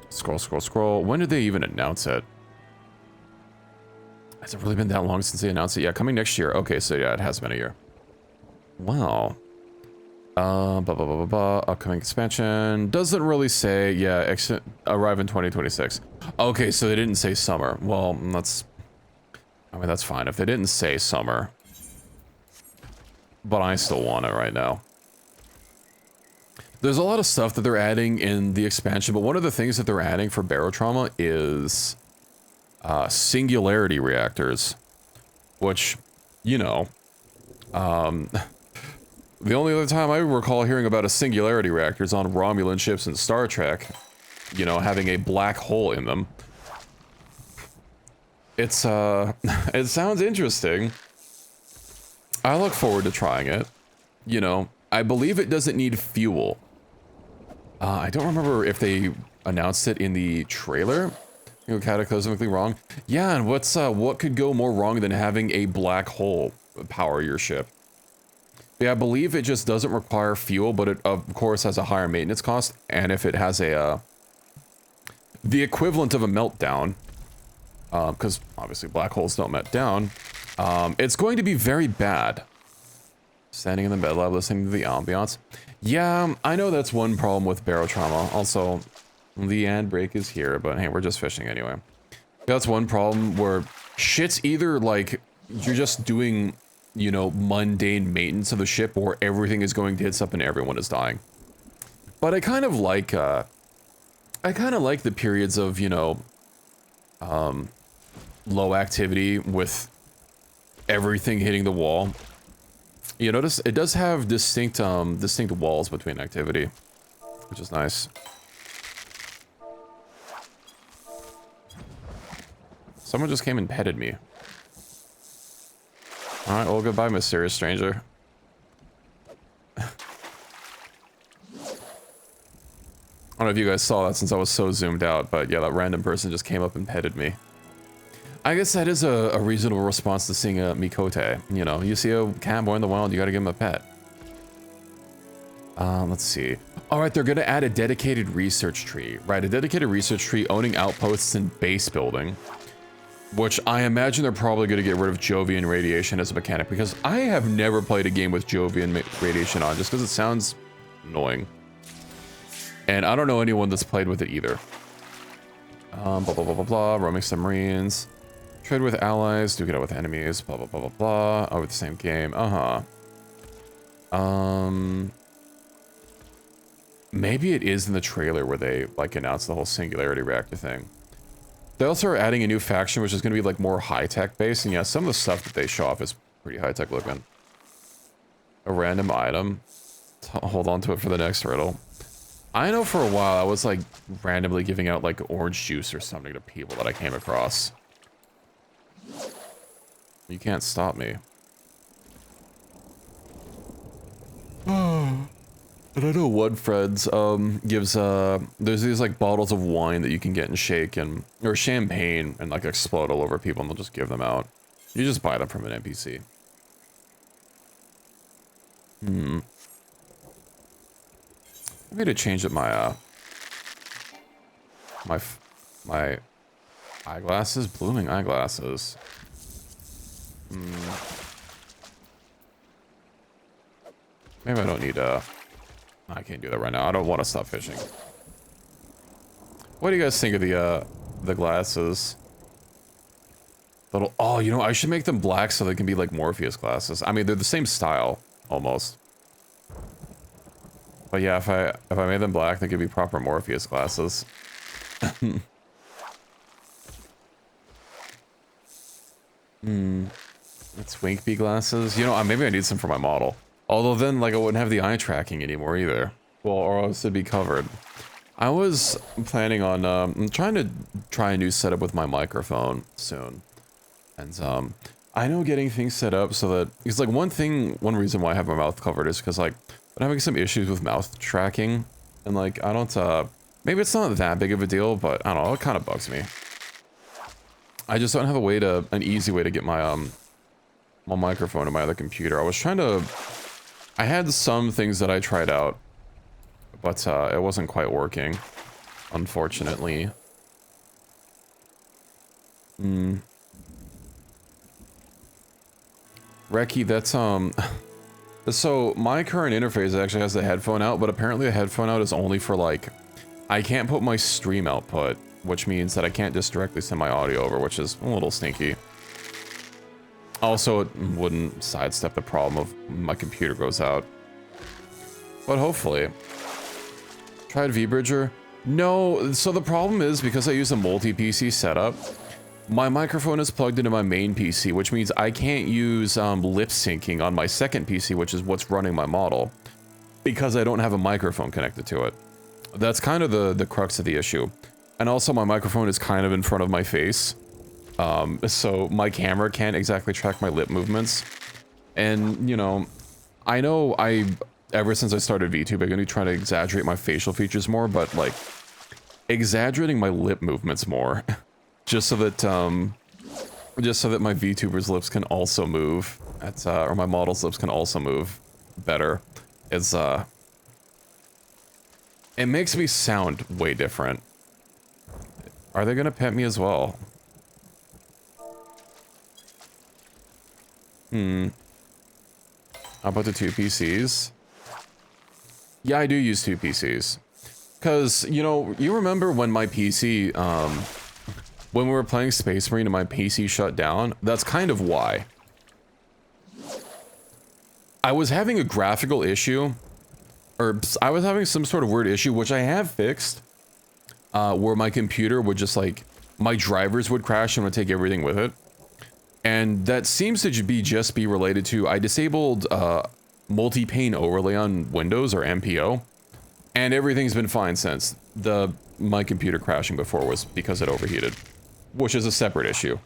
S1: Scroll. When did they even announce it? Has it really been that long since they announced it? Yeah, coming next year. Okay, so yeah, it has been a year. Wow. Upcoming expansion. Doesn't really say, yeah, arrive in 2026. Okay, so they didn't say summer. Well, that's fine if they didn't say summer. But I still want it right now. There's a lot of stuff that they're adding in the expansion, but one of the things that they're adding for Barrow Trauma is singularity reactors, which, you know, the only other time I recall hearing about a singularity reactor is on Romulan ships in Star Trek, you know, having a black hole in them. It's, it sounds interesting. I look forward to trying it. You know, I believe it doesn't need fuel. I don't remember if they announced it in the trailer. You know, cataclysmically wrong. Yeah, and what could go more wrong than having a black hole power your ship? Yeah, I believe it just doesn't require fuel, but it, of course, has a higher maintenance cost. And if it has the equivalent of a meltdown, because obviously black holes don't melt down, it's going to be very bad. Standing in the med lab, listening to the ambiance. Yeah, I know that's one problem with Barrow Trauma. Also, the ad break is here, but hey, we're just fishing anyway. That's one problem where shit's either like you're just doing, you know, mundane maintenance of the ship, or everything is going tits up and everyone is dying. But I kind of like the periods of, you know, low activity with everything hitting the wall. You notice it does have distinct walls between activity, which is nice. Someone just came and petted me. Alright, well, goodbye, mysterious stranger. I don't know if you guys saw that since I was so zoomed out, but yeah, that random person just came up and petted me. I guess that is a reasonable response to seeing a Mikote. You know, you see a Catboy in the wild, you gotta give him a pet. Let's see. Alright, they're gonna add a dedicated research tree. Right, a dedicated research tree owning outposts and base building. Which I imagine they're probably gonna get rid of Jovian radiation as a mechanic, because I have never played a game with Jovian radiation on, just because it sounds annoying. And I don't know anyone that's played with it either. Roaming submarines. Trade with allies, duke it out with enemies, blah, blah, blah, blah, blah. Over the same game, maybe it is in the trailer where they, like, announced the whole singularity reactor thing. They also are adding a new faction, which is going to be, like, more high-tech based, and yeah, some of the stuff that they show off is pretty high-tech looking. A random item. Hold on to it for the next riddle. I know for a while I was, like, randomly giving out, like, orange juice or something to people that I came across. You can't stop me. And I know one friend's gives there's these like bottles of wine that you can get and shake and or champagne and like explode all over people, and they'll just give them out. You just buy them from an NPC. I need to change up my my Eyeglasses? Blooming eyeglasses. Maybe I don't need I can't do that right now. I don't want to stop fishing. What do you guys think of the glasses? Little, oh, you know, I should make them black so they can be like Morpheus glasses. I mean, they're the same style, almost. But yeah, if I made them black, they could be proper Morpheus glasses. It's Winkby glasses. You know, maybe I need some for my model. Although then, like, I wouldn't have the eye tracking anymore either. Well, or else it'd be covered. I was planning on, I'm trying to try a new setup with my microphone soon. And, I know getting things set up so that, it's like one reason why I have my mouth covered is because, like, I'm having some issues with mouth tracking. And, like, I don't, maybe it's not that big of a deal, but I don't know, it kind of bugs me. I just don't have an easy way to get my, my microphone to my other computer. I had some things that I tried out, but, it wasn't quite working, unfortunately. Reki, that's, so my current interface actually has the headphone out, but apparently the headphone out is only for, like, I can't put my stream output, which means that I can't just directly send my audio over, which is a little sneaky. Also, it wouldn't sidestep the problem of my computer goes out. But hopefully. Tried VBridger? No, so the problem is, because I use a multi-PC setup, my microphone is plugged into my main PC, which means I can't use lip syncing on my second PC, which is what's running my model, because I don't have a microphone connected to it. That's kind of the crux of the issue. And also my microphone is kind of in front of my face, so my camera can't exactly track my lip movements. And, you know ever since I started VTube, I'm gonna be trying to exaggerate my facial features more, but, like, exaggerating my lip movements more. just so that my VTuber's lips can also move, or my model's lips can also move better. It makes me sound way different. Are they gonna pet me as well? How about the two PCs? Yeah, I do use two PCs. Because, you know, you remember when my PC, when we were playing Space Marine and my PC shut down? That's kind of why. I was having a graphical issue, or I was having some sort of weird issue, which I have fixed, where my computer would just, like, my drivers would crash and would take everything with it. And that seems to be related to, I disabled multi-pane overlay on Windows, or MPO, and everything's been fine since. My computer crashing before was because it overheated, which is a separate issue.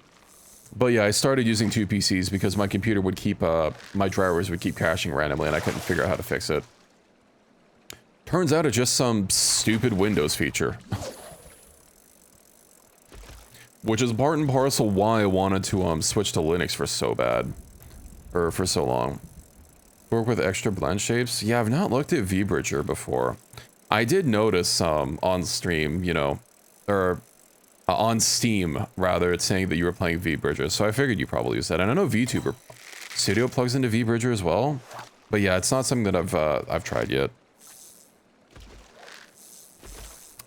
S1: But yeah, I started using two PCs because my computer would keep, my drivers would keep crashing randomly and I couldn't figure out how to fix it. Turns out it's just some stupid Windows feature. Which is part and parcel why I wanted to switch to Linux for so bad. Or for so long. Work with extra blend shapes? Yeah, I've not looked at VBridger before. I did notice on stream, you know, or on Steam, rather, it's saying that you were playing VBridger, so I figured you probably use that. And I know VTuber Studio plugs into VBridger as well, but yeah, it's not something that I've tried yet.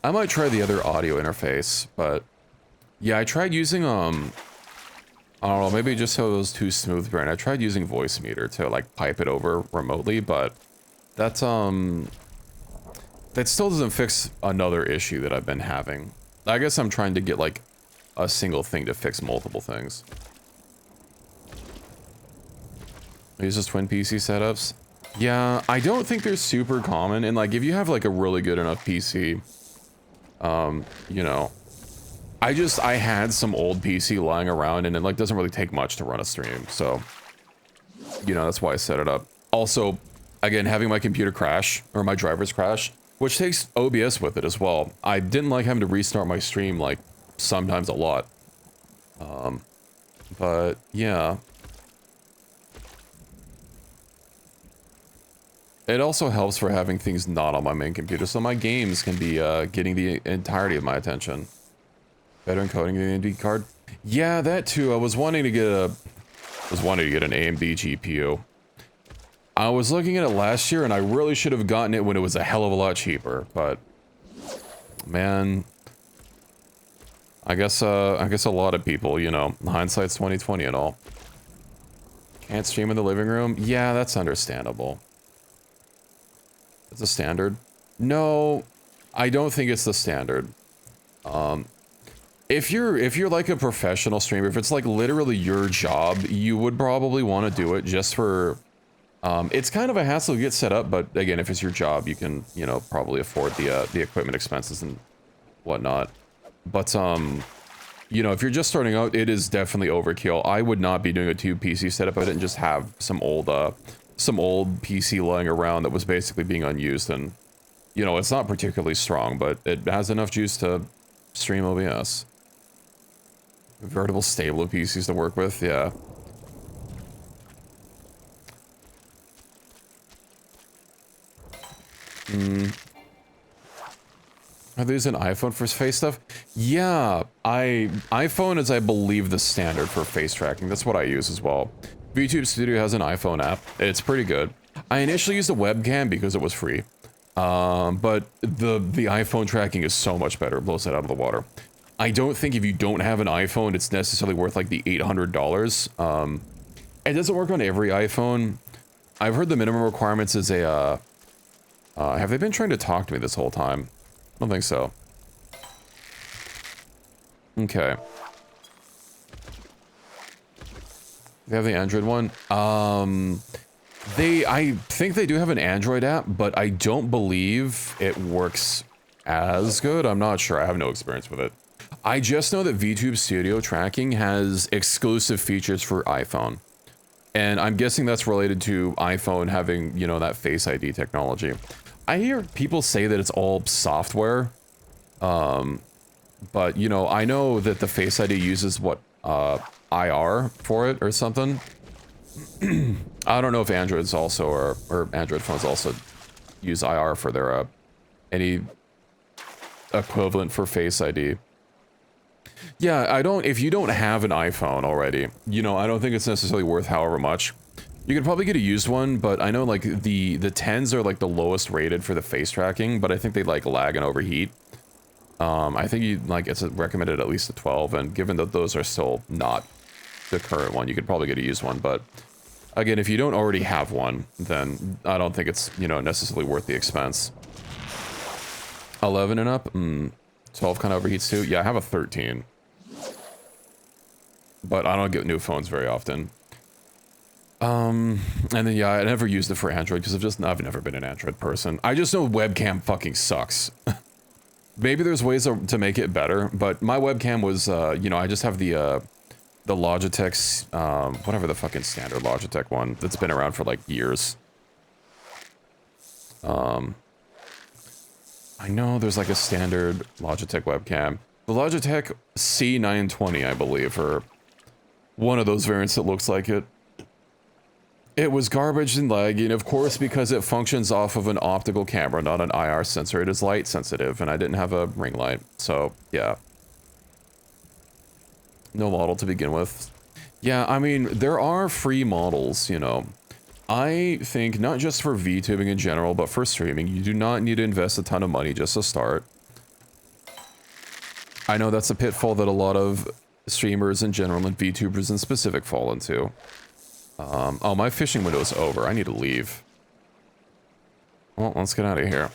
S1: I might try the other audio interface, but yeah, I tried using I don't know, maybe just so it was too smooth brain. I tried using Voice Meter to, like, pipe it over remotely, but that's that still doesn't fix another issue that I've been having. I guess I'm trying to get, like, a single thing to fix multiple things. These just twin PC setups? Yeah, I don't think they're super common, and, like, if you have, like, a really good enough PC, you know, I had some old PC lying around, and it, like, doesn't really take much to run a stream, so, you know, that's why I set it up. Also, again, having my computer crash, or my drivers crash, which takes OBS with it as well. I didn't like having to restart my stream, like, sometimes a lot. But, yeah. It also helps for having things not on my main computer, so my games can be, getting the entirety of my attention. Better encoding than the AMD card. Yeah, that too. I was wanting to get an AMD GPU. I was looking at it last year, and I really should have gotten it when it was a hell of a lot cheaper. But man, I guess a lot of people, you know, hindsight's 2020 and all. Can't stream in the living room? Yeah, that's understandable. It's a standard. No, I don't think it's the standard. If you're like a professional streamer, if it's like literally your job, you would probably want to do it just for, it's kind of a hassle to get set up, but again, if it's your job, you can, you know, probably afford the equipment expenses and whatnot. But, you know, if you're just starting out, it is definitely overkill. I would not be doing a tube PC setup. I didn't just have some old PC lying around that was basically being unused, and, you know, it's not particularly strong, but it has enough juice to stream OBS. A veritable stable of PCs to work with, yeah. Are they using iPhone for face stuff? Yeah, iPhone is, I believe, the standard for face tracking. That's what I use as well. VTube Studio has an iPhone app. It's pretty good. I initially used a webcam because it was free. But the iPhone tracking is so much better. It blows it out of the water. I don't think if you don't have an iPhone, it's necessarily worth like the $800. It doesn't work on every iPhone. I've heard the minimum requirements is a, have they been trying to talk to me this whole time? I don't think so. Okay. They have the Android one. I think they do have an Android app, but I don't believe it works as good. I'm not sure. I have no experience with it. I just know that VTube Studio tracking has exclusive features for iPhone. And I'm guessing that's related to iPhone having, you know, that Face ID technology. I hear people say that it's all software. But, you know, I know that the Face ID uses what, IR for it or something. I don't know if Androids also, or Android phones also use IR for their, any equivalent for Face ID. Yeah, if you don't have an iPhone already, you know, I don't think it's necessarily worth however much. You could probably get a used one, but I know like the 10s are like the lowest rated for the face tracking, but I think they like lag and overheat. I think it's recommended at least a 12, and given that those are still not the current one, you could probably get a used one, but again, if you don't already have one, then I don't think it's, you know, necessarily worth the expense. 11 and up? 12 kind of overheats too? Yeah, I have a 13. But I don't get new phones very often. And then yeah, I never used it for Android because I've never been an Android person. I just know webcam fucking sucks. Maybe there's ways to make it better, but my webcam was, you know, I just have the Logitech's, whatever the fucking standard Logitech one that's been around for like years. I know there's like a standard Logitech webcam. The Logitech C920, I believe, or one of those variants that looks like it. It was garbage and laggy, of course, because it functions off of an optical camera, not an IR sensor. It is light sensitive, and I didn't have a ring light, so yeah. No model to begin with. Yeah, I mean, there are free models, you know. I think not just for VTubing in general, but for streaming, you do not need to invest a ton of money just to start. I know that's a pitfall that a lot of streamers in general and VTubers in specific fall into. Oh, my fishing window is over. I need to leave. Well, let's get out of here.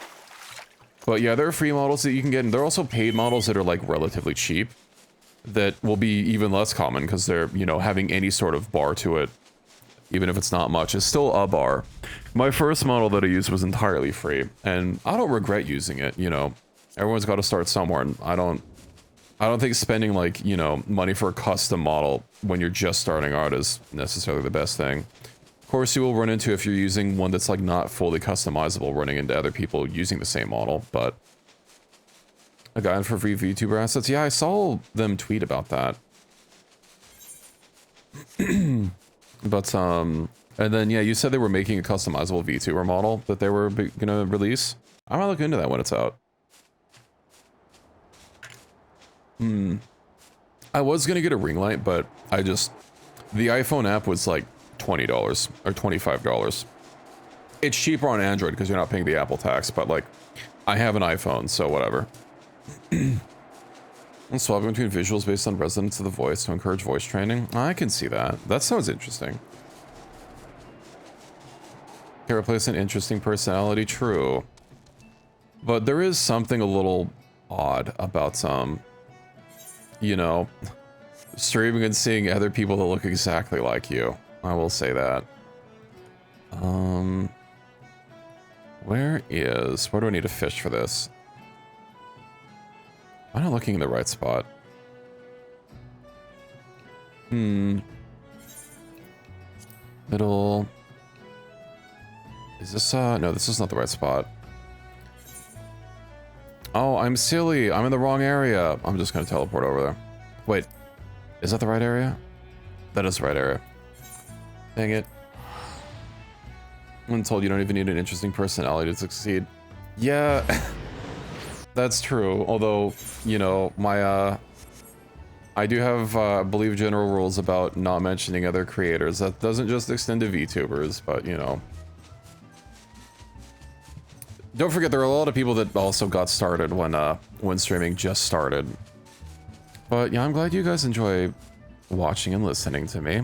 S1: But yeah, there are free models that you can get, and there are also paid models that are like relatively cheap that will be even less common because they're, you know, having any sort of bar to it, even if it's not much. It's still a bar. My first model that I used was entirely free, and I don't regret using it, you know. Everyone's got to start somewhere, and I don't think spending, like, you know, money for a custom model when you're just starting out is necessarily the best thing. Of course, you will run into, if you're using one that's, like, not fully customizable, running into other people using the same model, but... A guide for free VTuber assets? Yeah, I saw them tweet about that. But, and then, yeah, you said they were making a customizable VTuber model that they were gonna release. I might look into that when it's out. I was gonna get a ring light, but the iPhone app was like $20 or $25. It's cheaper on Android because you're not paying the Apple tax, but like, I have an iPhone, so whatever. And swapping between visuals based on resonance of the voice to encourage voice training. I can see that. That sounds interesting. Can replace an interesting personality, true. But there is something a little odd about some, you know, streaming and seeing other people that look exactly like you. I will say that. Where do I need to fish for this? I'm not looking in the right spot. Middle. Is this, no, this is not the right spot. Oh, I'm silly. I'm in the wrong area. I'm just gonna teleport over there. Wait, is that the right area? That is the right area. Dang it. I'm told you don't even need an interesting personality to succeed. Yeah, that's true. Although, you know, I do have, I believe, general rules about not mentioning other creators. That doesn't just extend to VTubers, but, you know. Don't forget, there are a lot of people that also got started when streaming just started. But yeah, I'm glad you guys enjoy watching and listening to me.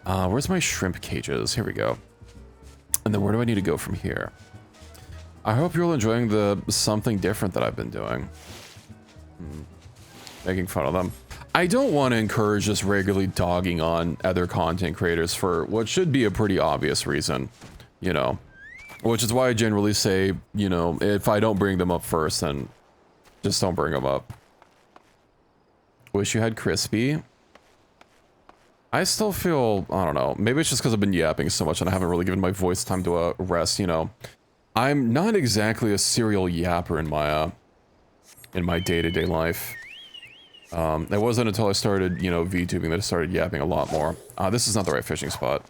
S1: Where's my shrimp cages? Here we go. And then where do I need to go from here? I hope you're all enjoying the something different that I've been doing. Making fun of them. I don't want to encourage just regularly dogging on other content creators for what should be a pretty obvious reason, you know. Which is why I generally say, you know, if I don't bring them up first, then just don't bring them up. Wish you had crispy. I still feel, I don't know, maybe it's just because I've been yapping so much and I haven't really given my voice time to rest, you know. I'm not exactly a serial yapper in my day-to-day life. It wasn't until I started, you know, VTubing that I started yapping a lot more. This is not the right fishing spot.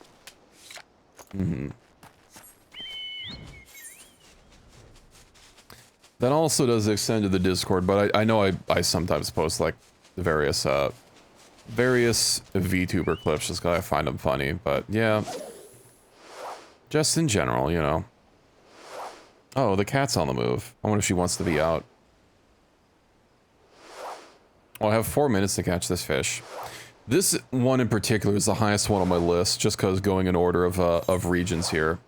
S1: That also does extend to the Discord, but I know I sometimes post like the various VTuber clips just because I find them funny, but yeah. Just in general, you know. Oh, the cat's on the move. I wonder if she wants to be out. Well, I have 4 minutes to catch this fish. This one in particular is the highest one on my list, just because going in order of regions here.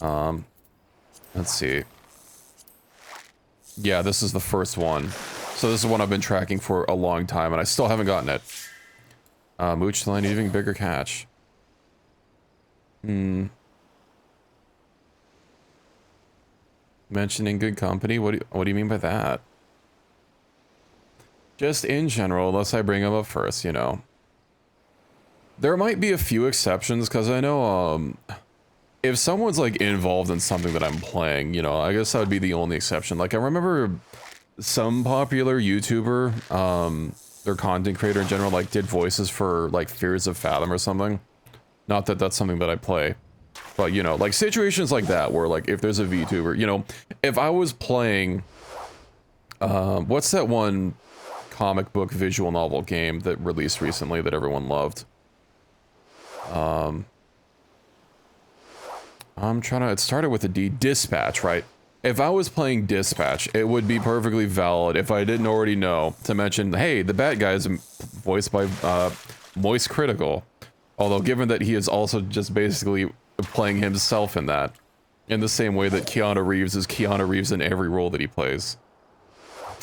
S1: Let's see. Yeah, this is the first one. So this is one I've been tracking for a long time, and I still haven't gotten it. Mooch line even bigger catch. Mentioning good company? What do you mean by that? Just in general, unless I bring them up first, you know. There might be a few exceptions, because I know, if someone's, like, involved in something that I'm playing, you know, I guess that would be the only exception. Like, I remember some popular YouTuber, their content creator in general, like, did voices for, like, Fears of Fathom or something. Not that that's something that I play. But, you know, like, situations like that, where, like, if there's a VTuber, you know, if I was playing, what's that one comic book visual novel game that released recently that everyone loved? I'm trying to, it started with a D, Dispatch, right? If I was playing Dispatch, it would be perfectly valid if I didn't already know to mention, hey, the bad guy is voiced by Moist Critical. Although given that he is also just basically playing himself in that, in the same way that Keanu Reeves is Keanu Reeves in every role that he plays.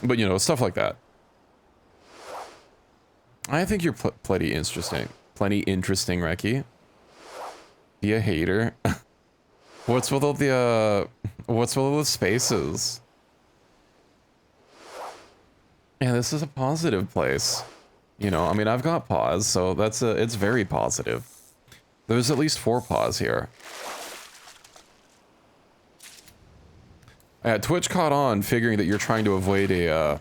S1: But you know, stuff like that. I think you're plenty interesting. Plenty interesting, Reki. Be a hater. What's with all the spaces? Yeah, this is a positive place. You know, I mean, I've got pause, so it's very positive. There's at least 4 paws here. Twitch caught on, figuring that you're trying to avoid a,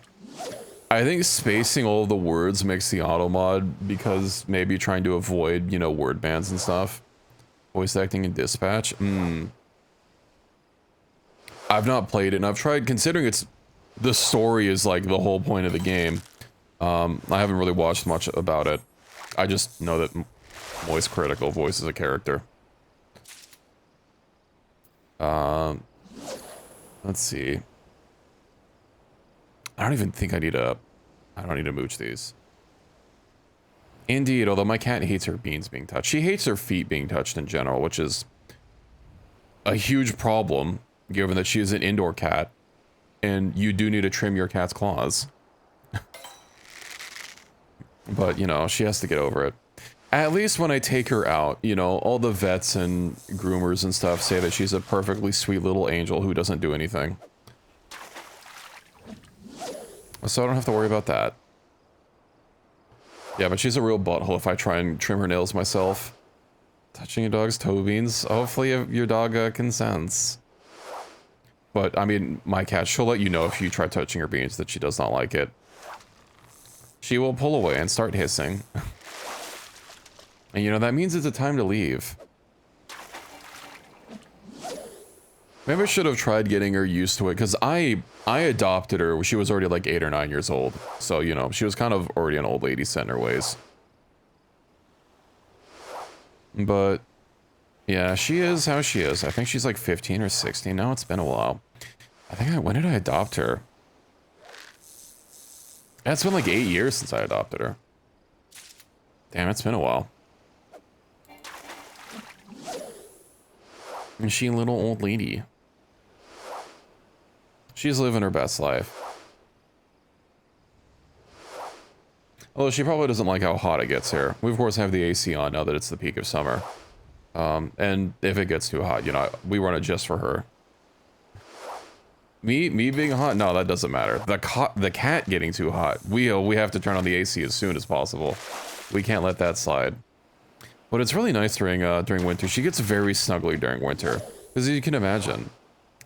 S1: I think spacing all the words makes the auto mod, because maybe trying to avoid, you know, word bans and stuff. Voice acting in Dispatch? I've not played it, and I've tried, considering the story is like the whole point of the game. I haven't really watched much about it. I just know that Moist Critical voices a character. Let's see. I don't even think I don't need to mooch these. Indeed, although my cat hates her beans being touched. She hates her feet being touched in general, which is a huge problem, given that she is an indoor cat, and you do need to trim your cat's claws. But, you know, she has to get over it. At least when I take her out, you know, all the vets and groomers and stuff say that she's a perfectly sweet little angel who doesn't do anything. So I don't have to worry about that. Yeah, but she's a real butthole if I try and trim her nails myself. Touching a dog's toe beans. Hopefully your dog consents. But, I mean, my cat, she'll let you know if you try touching her beans that she does not like it. She will pull away and start hissing. And, you know, that means it's a time to leave. Maybe I should have tried getting her used to it, because I adopted her when she was already like 8 or 9 years old. So, you know, she was kind of already an old lady set in her ways. But, yeah, she is how she is. I think she's like 15 or 16 now. It's been a while. When did I adopt her? It's been like 8 years since I adopted her. Damn, it's been a while. And she a little old lady. She's living her best life. Although she probably doesn't like how hot it gets here. We of course have the AC on now that it's the peak of summer. And if it gets too hot, you know, we run it just for her. Me being hot? No, that doesn't matter. The cat getting too hot. We have to turn on the AC as soon as possible. We can't let that slide. But it's really nice during winter. She gets very snuggly during winter, as you can imagine.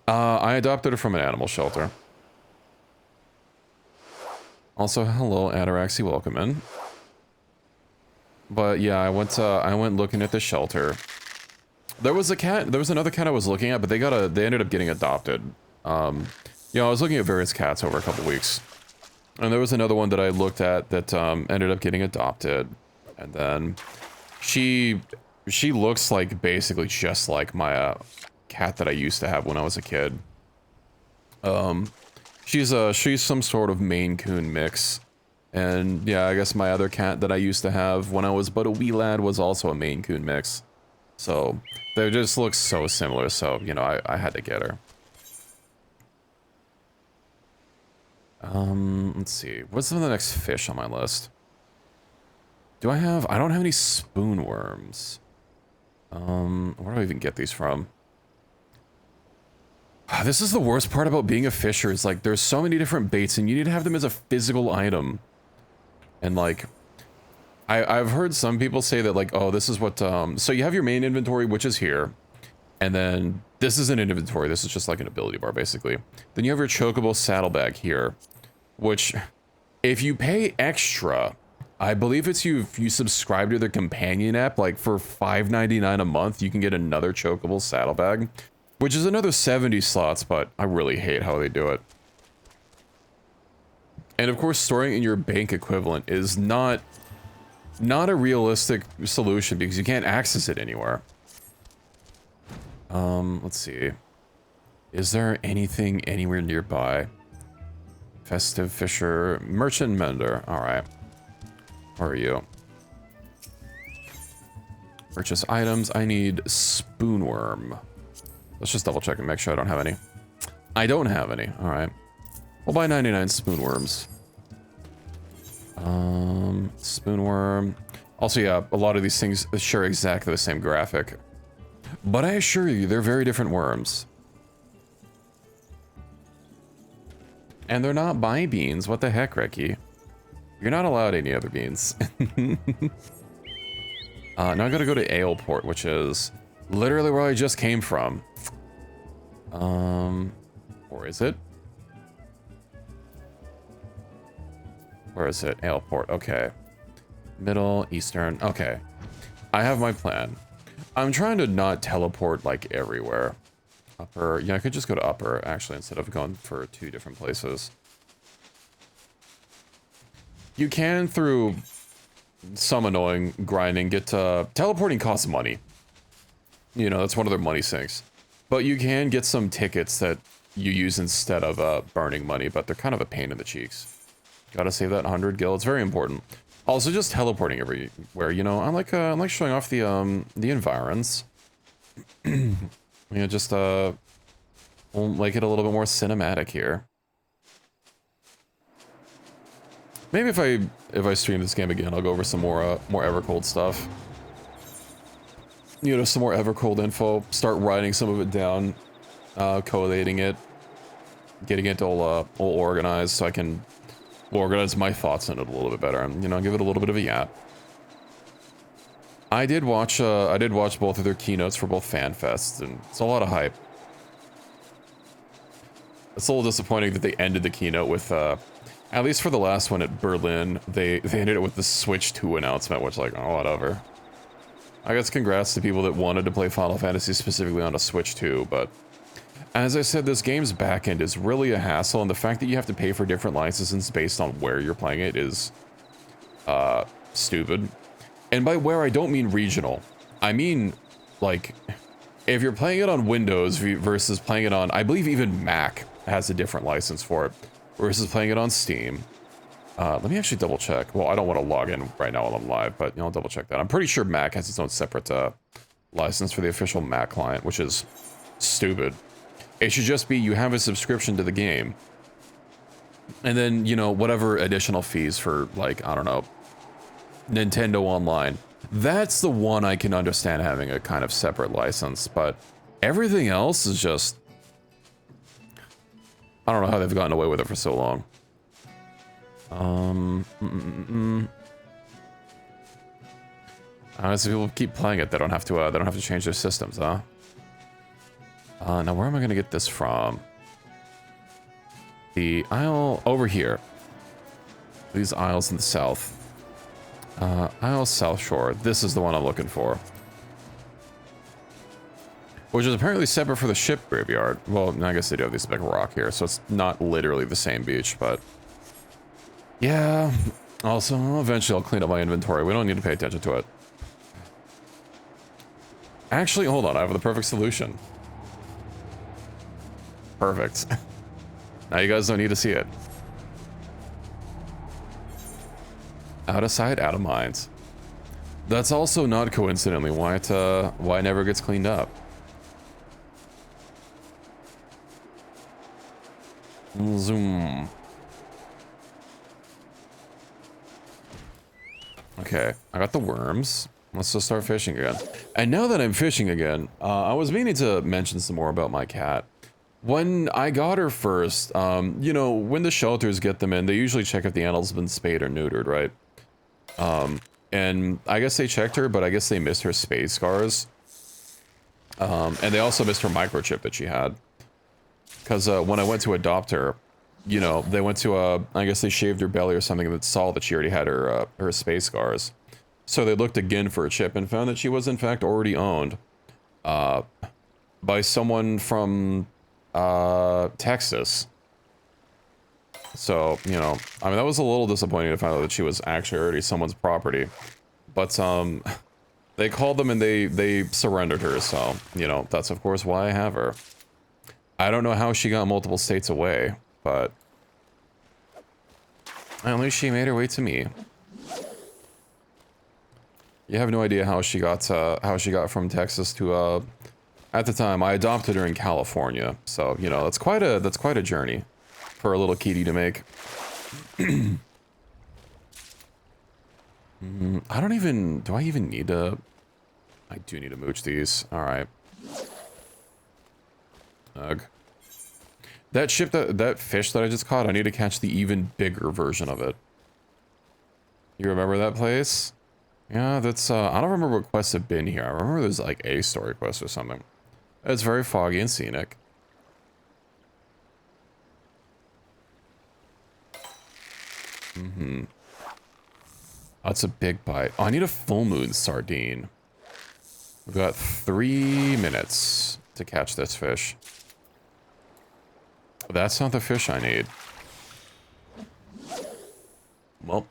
S1: I adopted her from an animal shelter. Also, hello, Ataraxy, welcome in. But yeah, I went looking at the shelter. There was another cat I was looking at, but they ended up getting adopted. You know, I was looking at various cats over a couple weeks. And there was another one that I looked at that ended up getting adopted. And then she looks like basically just like my cat that I used to have when I was a kid. She's some sort of Maine Coon mix. And yeah, I guess my other cat that I used to have when I was but a wee lad was also a Maine Coon mix. So they just look so similar, so you know, I had to get her. Let's see. What's the next fish on my list? I don't have any spoonworms. Where do I even get these from? This is the worst part about being a fisher, is like there's so many different baits and you need to have them as a physical item. And like, I've heard some people say that like, oh, this is what, so you have your main inventory, which is here. And then this isn't an inventory, this is just like an ability bar, basically. Then you have your chocobo saddlebag here, which if you pay extra, I believe it's if you subscribe to their companion app, like for $5.99 a month, you can get another chocobo saddlebag, which is another 70 slots, but I really hate how they do it. And of course, storing in your bank equivalent is not a realistic solution because you can't access it anywhere. Let's see. Is there anything anywhere nearby? Festive Fisher, Merchant Mender. All right. Where are you? Purchase items. I need spoonworm. Let's just double check and make sure I don't have any. I don't have any. All right. We'll buy 99 spoonworms. Spoonworm. Also, yeah, a lot of these things share exactly the same graphic. But I assure you, they're very different worms. And they're not my beans. What the heck, Ricky? You're not allowed any other beans. Now I gotta go to Aleport, which is literally where I just came from. Or is it? Where is it? Aleport, okay. Middle, Eastern, okay. I have my plan. I'm trying to not teleport, like, everywhere. Upper, yeah, I could just go to Upper, actually, instead of going for 2 different places. You can, through some annoying grinding, get teleporting costs money. You know, that's one of their money sinks. But you can get some tickets that you use instead of burning money, but they're kind of a pain in the cheeks. Gotta save that 100 gil. It's very important. Also, just teleporting everywhere. You know, I like showing off the environs. You know, just we'll make it a little bit more cinematic here. Maybe if I stream this game again, I'll go over some more Evercold stuff. You know, some more Evercold info. Start writing some of it down, collating it, getting it all organized, so I can organize my thoughts in it a little bit better, and you know, give it a little bit of a yap. I did watch both of their keynotes for both fan fests, and it's a lot of hype. It's a little disappointing that they ended the keynote with, at least for the last one at Berlin, they ended it with the Switch 2 announcement, which, like, oh, whatever. I guess congrats to people that wanted to play Final Fantasy specifically on a Switch 2, but as I said, this game's backend is really a hassle, and the fact that you have to pay for different licenses based on where you're playing it is stupid. And by where, I don't mean regional. I mean, like, if you're playing it on Windows versus playing it on, I believe even Mac has a different license for it, versus playing it on Steam. Let me actually double check. Well, I don't want to log in right now while I'm live, but you know, I'll double check that. I'm pretty sure Mac has its own separate license for the official Mac client, which is stupid. It should just be you have a subscription to the game, and then, you know, whatever additional fees for, like, I don't know, Nintendo Online. That's the one I can understand having a kind of separate license, but everything else is just, I don't know how they've gotten away with it for so long. Honestly, people keep playing it. They don't have to change their systems, huh? Now where am I gonna get this from? The aisle over here. These aisles in the south. Aisle South Shore. This is the one I'm looking for. Which is apparently separate for the ship graveyard. Well, I guess they do have this big rock here, so it's not literally the same beach, but yeah. Also, eventually I'll clean up my inventory. We don't need to pay attention to it. Actually, hold on. I have the perfect solution. Perfect. Now you guys don't need to see it. Out of sight, out of mind. That's also not coincidentally why it never gets cleaned up. Zoom. Okay, I got the worms. Let's just start fishing again. And now that I'm fishing again, I was meaning to mention some more about my cat. When I got her first, you know, when the shelters get them in, they usually check if the animal's been spayed or neutered, right? And I guess they checked her, but I guess they missed her spay scars. And they also missed her microchip that she had. Because when I went to adopt her, you know, they went to, I guess they shaved her belly or something that saw that she already had her spay scars. So they looked again for a chip and found that she was in fact already owned by someone from Texas. So, you know, I mean, that was a little disappointing to find out that she was actually already someone's property. But they called them and they surrendered her, so, you know, that's of course why I have her. I don't know how she got multiple states away, but at least she made her way to me. You have no idea how she got from Texas to at the time I adopted her in California, so you know that's quite a journey for a little kitty to make. I don't even, do I even need to? I do need to mooch these. All right. Ugh. That ship, that fish that I just caught, I need to catch the even bigger version of it. You remember that place? Yeah, that's, I don't remember what quests have been here. I remember there's like a story quest or something. It's very foggy and scenic. That's a big bite. Oh, I need a full moon sardine. We've got 3 minutes to catch this fish. That's not the fish I need. Well,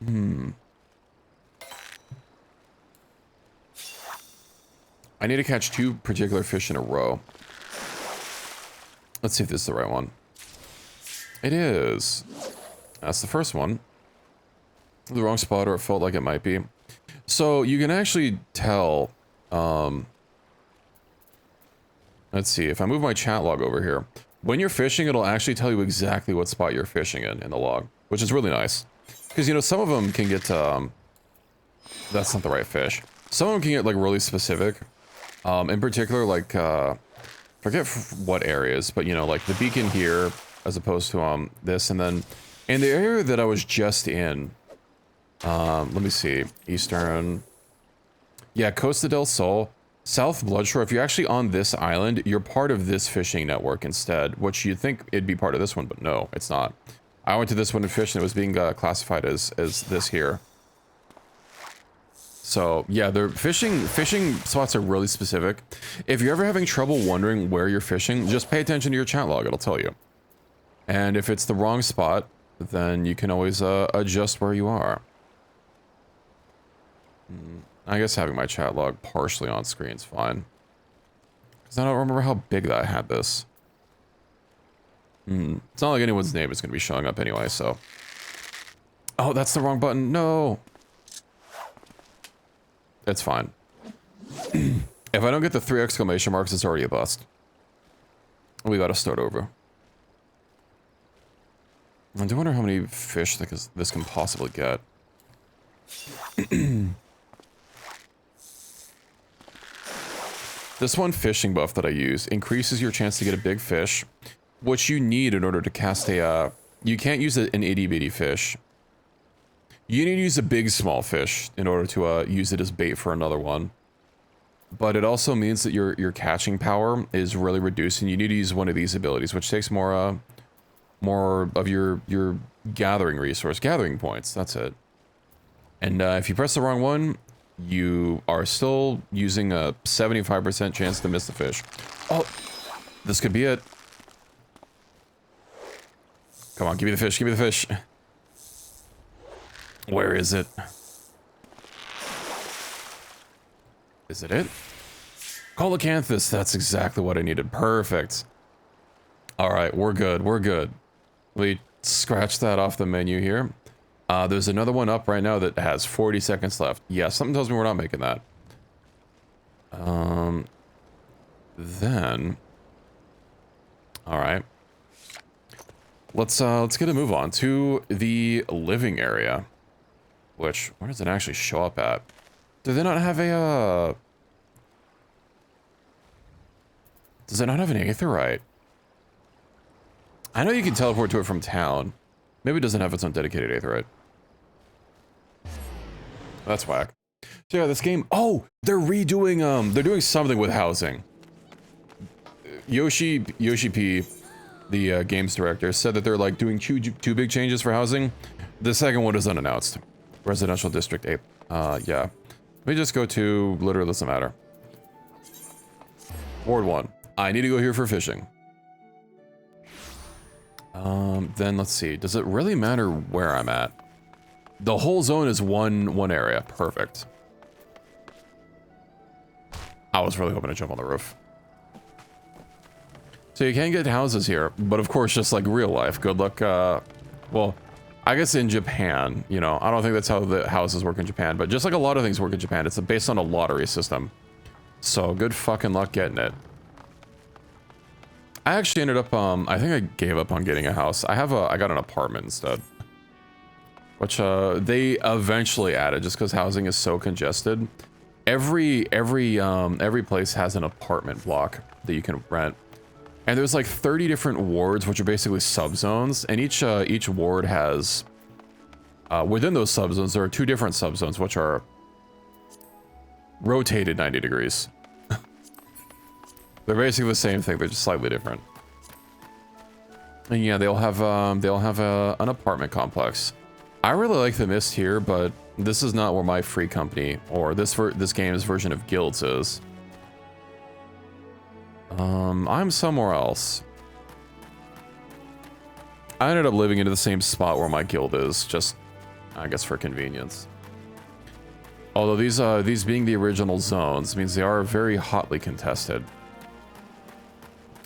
S1: I need to catch 2 particular fish in a row. Let's see if this is the right one. It is. That's the first one. The wrong spot, or it felt like it might be. So you can actually tell. Let's see. If I move my chat log over here, when you're fishing, it'll actually tell you exactly what spot you're fishing in the log, which is really nice. Because, you know, some of them can get, that's not the right fish. Some of them can get, like, really specific. In particular, like, forget what areas, but, you know, like the beacon here, as opposed to, this, and then in the area that I was just in, let me see, Eastern, yeah, Costa del Sol, South Bloodshore. If you're actually on this island, you're part of this fishing network instead, which you'd think it'd be part of this one, but no, it's not. I went to this one and fished, and it was being classified as this here. So yeah, the fishing spots are really specific. If you're ever having trouble wondering where you're fishing, just pay attention to your chat log. It'll tell you. And if it's the wrong spot, then you can always adjust where you are. I guess having my chat log partially on screen is fine. Because I don't remember how big that I had this. It's not like anyone's name is going to be showing up anyway, so... Oh, that's the wrong button. No! It's fine. If I don't get the 3 exclamation marks, it's already a bust. We gotta start over. I do wonder how many fish this can possibly get. This one fishing buff that I use increases your chance to get a big fish, which you need in order to cast a, you can't use an itty bitty fish. You need to use a big small fish in order to use it as bait for another one. But it also means that your catching power is really reduced, and you need to use one of these abilities, which takes more of your gathering points. That's it. And if you press the wrong one, you are still using a 75% chance to miss the fish. Oh, this could be it. Come on, give me the fish, give me the fish. Where is it? Is it it? Coelacanthus, that's exactly what I needed. Perfect. Alright, we're good, we're good. Let me scratch that off the menu here. There's another one up right now that has 40 seconds left. Yeah, something tells me we're not making that. Then... Alright. Let's get a move on to the living area. Which, where does it actually show up at? Do they not have a, Does it not have an aetheryte? I know you can teleport to it from town. Maybe it doesn't have its own dedicated aetheryte. That's whack. So yeah, this game... Oh! They're redoing, they're doing something with housing. Yoshi P, the games director, said that they're like doing two big changes for housing. The second one is unannounced. Residential District 8. Yeah. Let me just go to... Literally doesn't matter. Ward 1. I need to go here for fishing. Then let's see. Does it really matter where I'm at? The whole zone is one area. Perfect. I was really hoping to jump on the roof. So you can get houses here, but of course, just like real life, good luck, well, I guess in Japan, you know, I don't think that's how the houses work in Japan, but just like a lot of things work in Japan, it's based on a lottery system. So good fucking luck getting it. I actually ended up, I think I gave up on getting a house. I got an apartment instead. Which, they eventually added just because housing is so congested. Every place has an apartment block that you can rent. And there's like 30 different wards, which are basically subzones, and each ward has, within those subzones, there are 2 different subzones, which are rotated 90 degrees. They're basically the same thing, they're just slightly different. And yeah, they'll have an apartment complex. I really like the Mist here, but this is not where my free company, or this game's version of guilds is. I'm somewhere else. I ended up living into the same spot where my guild is, just I guess for convenience. Although these being the original zones means they are very hotly contested.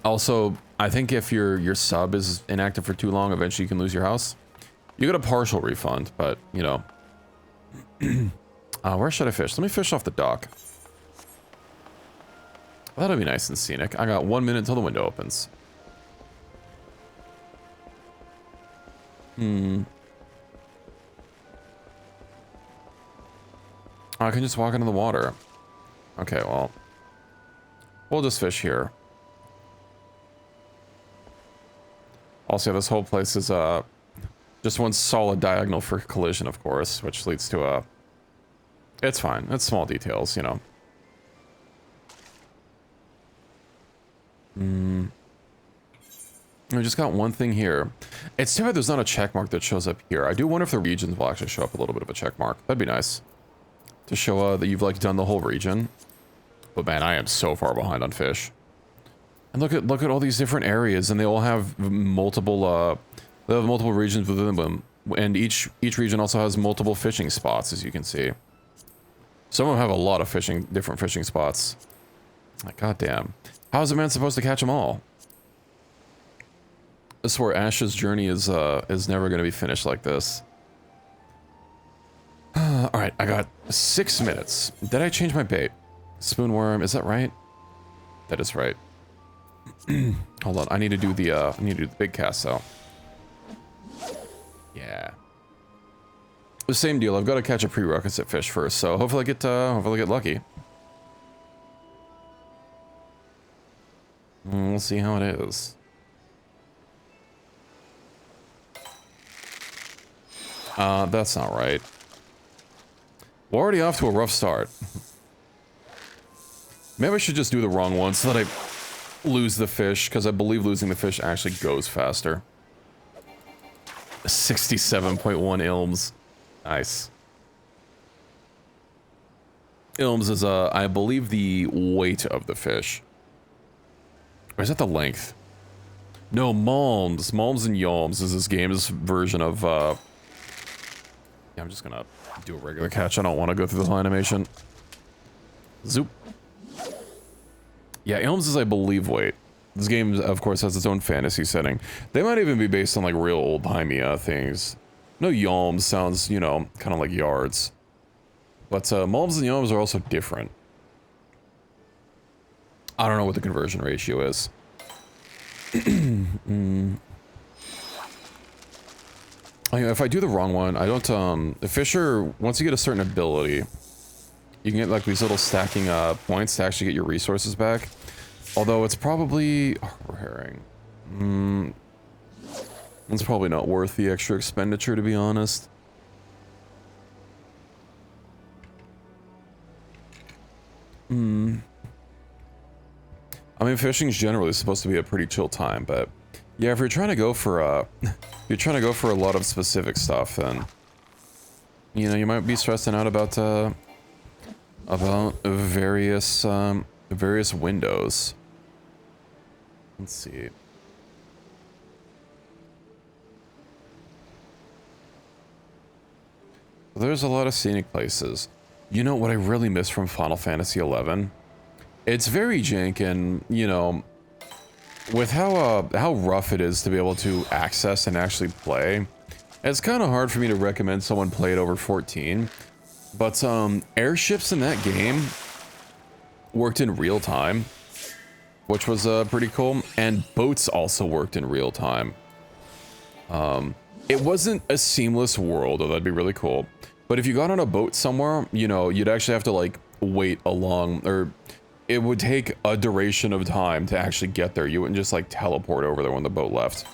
S1: Also, I think if your sub is inactive for too long, eventually you can lose your house. You get a partial refund, but you know. Where should I fish? Let me fish off the dock. That'll be nice and scenic. I got 1 minute until the window opens. I can just walk into the water. Okay, well. We'll just fish here. Also, this whole place is just one solid diagonal for collision, of course, which leads to a... It's fine. It's small details, you know. We just got one thing here. It's too bad there's not a check mark that shows up here. I do wonder if the regions will actually show up a little bit of a check mark. That'd be nice. To show that you've, like, done the whole region. But man, I am so far behind on fish. And look at all these different areas, and they all have multiple regions within them. And each region also has multiple fishing spots, as you can see. Some of them have a lot of different fishing spots. Like, goddamn. How is a man supposed to catch them all? I swear Ash's journey is never going to be finished like this. Alright, I got 6 minutes. Did I change my bait? Spoonworm, is that right? That is right. Hold on, I need to do the big cast though. Yeah. The same deal, I've got to catch a prerequisite fish first, so hopefully I get lucky. We'll see how it is. That's not right. We're already off to a rough start. Maybe I should just do the wrong one so that I lose the fish, because I believe losing the fish actually goes faster. 67.1 ilms. Nice. Ilms is, I believe, the weight of the fish. Or is that the length? No, malms. Malms and yalms is this game's version of, yeah, I'm just gonna do a regular catch. I don't want to go through the whole animation. Zoop. Yeah, ilms is, I believe, weight. This game, of course, has its own fantasy setting. They might even be based on, like, real old-timey things. No, yalms sounds, you know, kind of like yards. But malms and yalms are also different. I don't know what the conversion ratio is. If I do the wrong one, I don't, the fisher, once you get a certain ability, you can get, like, these little stacking, points to actually get your resources back. Although it's probably, harbor herring. It's probably not worth the extra expenditure, to be honest. I mean, fishing's generally supposed to be a pretty chill time, but yeah, if you're trying to go for a lot of specific stuff, then you know you might be stressing out about various windows. Let's see. There's a lot of scenic places. You know what I really miss from Final Fantasy XI? It's very jank, and you know, with how rough it is to be able to access and actually play, it's kind of hard for me to recommend someone play it over 14. But airships in that game worked in real time, which was pretty cool, and boats also worked in real time. It wasn't a seamless world, though that'd be really cool. But if you got on a boat somewhere, you know, you'd actually have to like wait a long, or it would take a duration of time to actually get there. You wouldn't just like teleport over there when the boat left.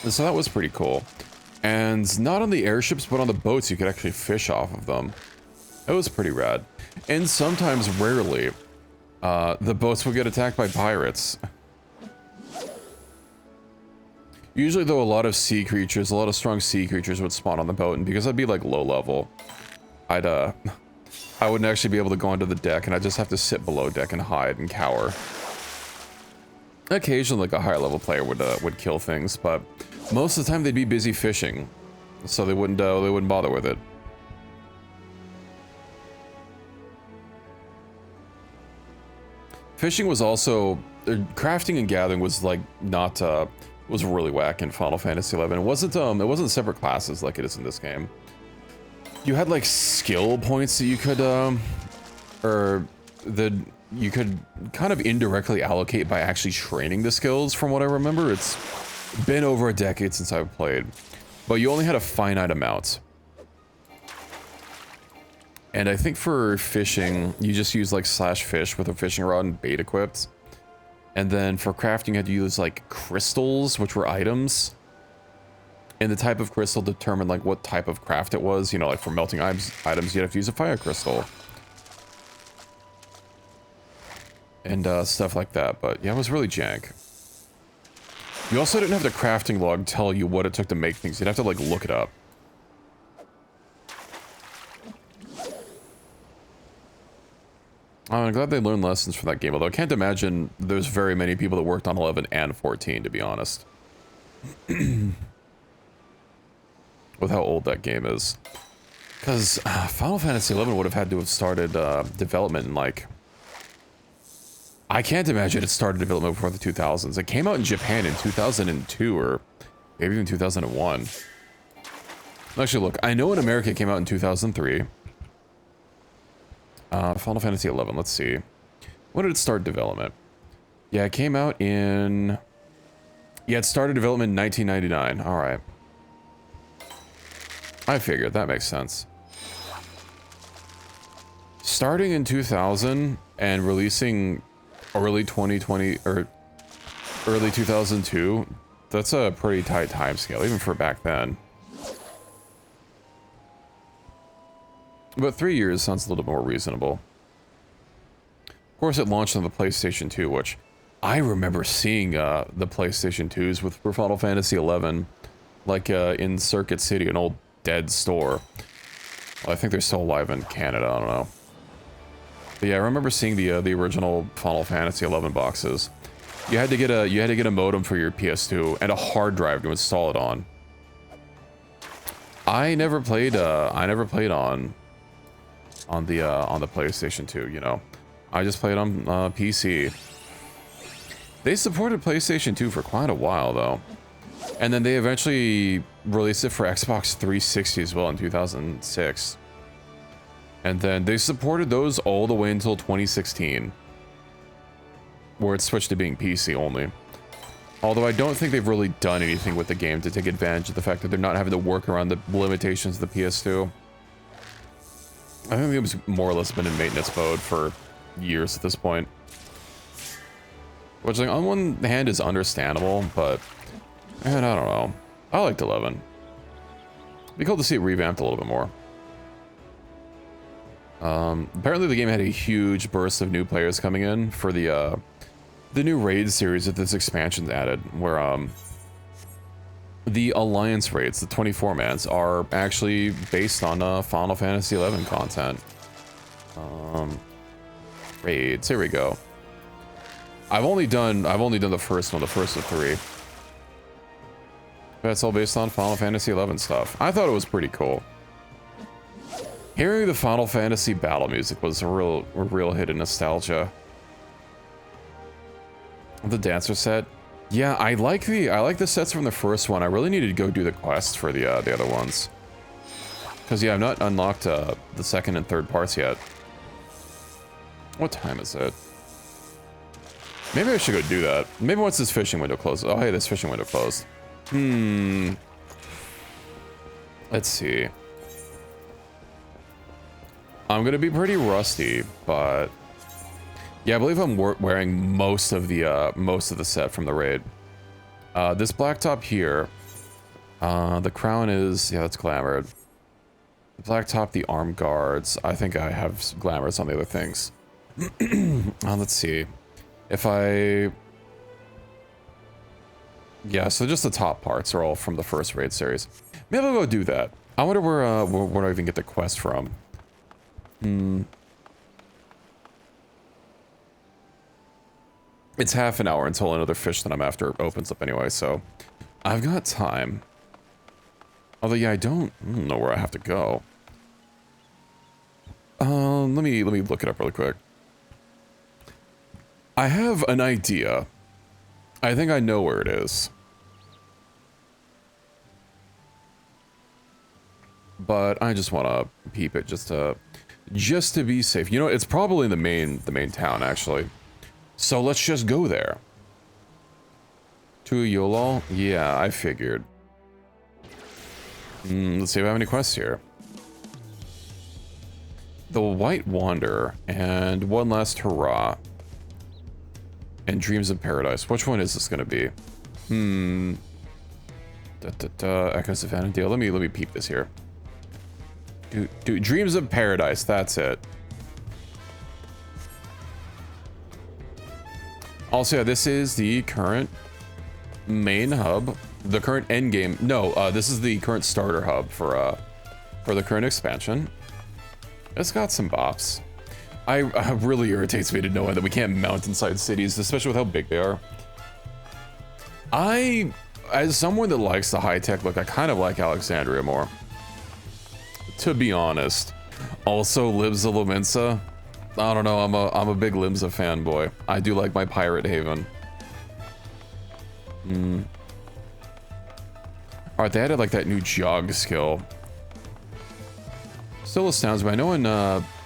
S1: So that was pretty cool. And not on the airships, but on the boats, you could actually fish off of them. It was pretty rad. And sometimes, rarely, the boats would get attacked by pirates. Usually, though, a lot of sea creatures, a lot of strong sea creatures would spawn on the boat, and because I'd be, like, low level, I wouldn't actually be able to go onto the deck, and I'd just have to sit below deck and hide and cower. Occasionally, like, a higher level player would kill things, but most of the time they'd be busy fishing. so they wouldn't bother with it. Fishing was also crafting and gathering was like not was really whack in Final Fantasy XI. It wasn't separate classes like it is in this game. You had like skill points that you could you could kind of indirectly allocate by actually training the skills. From what I remember, it's been over a decade since I've played, but you only had a finite amount. And I think for fishing, you just use like /fish with a fishing rod and bait equipped. And then for crafting, you had to use like crystals, which were items. And the type of crystal determined like what type of craft it was. You know, like for melting items, you'd have to use a fire crystal. And stuff like that. But yeah, it was really jank. You also didn't have the crafting log tell you what it took to make things. You'd have to like look it up. I'm glad they learned lessons from that game, although I can't imagine there's very many people that worked on 11 and 14, to be honest. With how old that game is. Because Final Fantasy 11 would have had to have started development in like... I can't imagine it started development before the 2000s. It came out in Japan in 2002 or maybe even 2001. Actually, look, I know in America it came out in 2003. Final Fantasy 11, let's see. When did it start development? Yeah, it came out in... Yeah, it started development in 1999. Alright. I figured, that makes sense. Starting in 2000 and releasing early 2020, or early 2002, that's a pretty tight time scale, even for back then. But 3 years sounds a little more reasonable. Of course, it launched on the PlayStation 2, which I remember seeing the PlayStation 2s for Final Fantasy 11, like in Circuit City, an old dead store. Well, I think they're still alive in Canada, I don't know. But yeah, I remember seeing the original Final Fantasy 11 boxes. You had to get a modem for your PS2 and a hard drive to install it on. I never played on the PlayStation 2, you know. I just played on PC. They supported PlayStation 2 for quite a while, though. And then they eventually released it for Xbox 360 as well in 2006. And then they supported those all the way until 2016, where it switched to being PC only. Although I don't think they've really done anything with the game to take advantage of the fact that they're not having to work around the limitations of the PS2. I think it was more or less been in maintenance mode for years at this point. Which, like, on one hand is understandable, but... man, I don't know. I liked 11. It'd be cool to see it revamped a little bit more. Apparently the game had a huge burst of new players coming in for the new raid series that this expansion added, where, the Alliance raids, the 24-mans, are actually based on Final Fantasy XI content. Raids, here we go. I've only done the first one, the first of 3. That's all based on Final Fantasy XI stuff. I thought it was pretty cool. Hearing the Final Fantasy battle music was a real hit of nostalgia. The dancer set. Yeah, I like the sets from the first one. I really needed to go do the quest for the other ones. Because yeah, I've not unlocked the second and third parts yet. What time is it? Maybe I should go do that. Maybe once this fishing window closes. Oh hey, this fishing window closed. Let's see. I'm gonna be pretty rusty, but yeah, I believe I'm wearing most of the set from the raid. This blacktop here, the crown is, yeah, that's glamored. The blacktop, the arm guards. I think I have glamours on the other things. Let's see. If I... yeah, so just the top parts are all from the first raid series. Maybe I'll go do that. I wonder where I even get the quest from. It's half an hour until another fish that I'm after opens up anyway, so I've got time. Although, yeah, I don't know where I have to go. Let me look it up really quick. I have an idea. I think I know where it is. But I just want to peep it just to be safe. You know, it's probably the main town actually. So let's just go there. To Yolol? Yeah, I figured. Let's see if I have any quests here. The White Wanderer and One Last Hurrah. And Dreams of Paradise. Which one is this gonna be? Echoes of Vanadale. Let me peep this here. Dreams of Paradise, that's it. Also, yeah, this is the current main hub, the current end game. No, this is the current starter hub for the current expansion. It's got some bops. It really irritates me to know that we can't mount inside cities, especially with how big they are. As someone that likes the high-tech look, I kind of like Alexandria more. To be honest. Also, Libs of Lominsa. I don't know, I'm a big Limsa fanboy. I do like my Pirate Haven. Alright, they added like that new jog skill. Still astounds me. I know in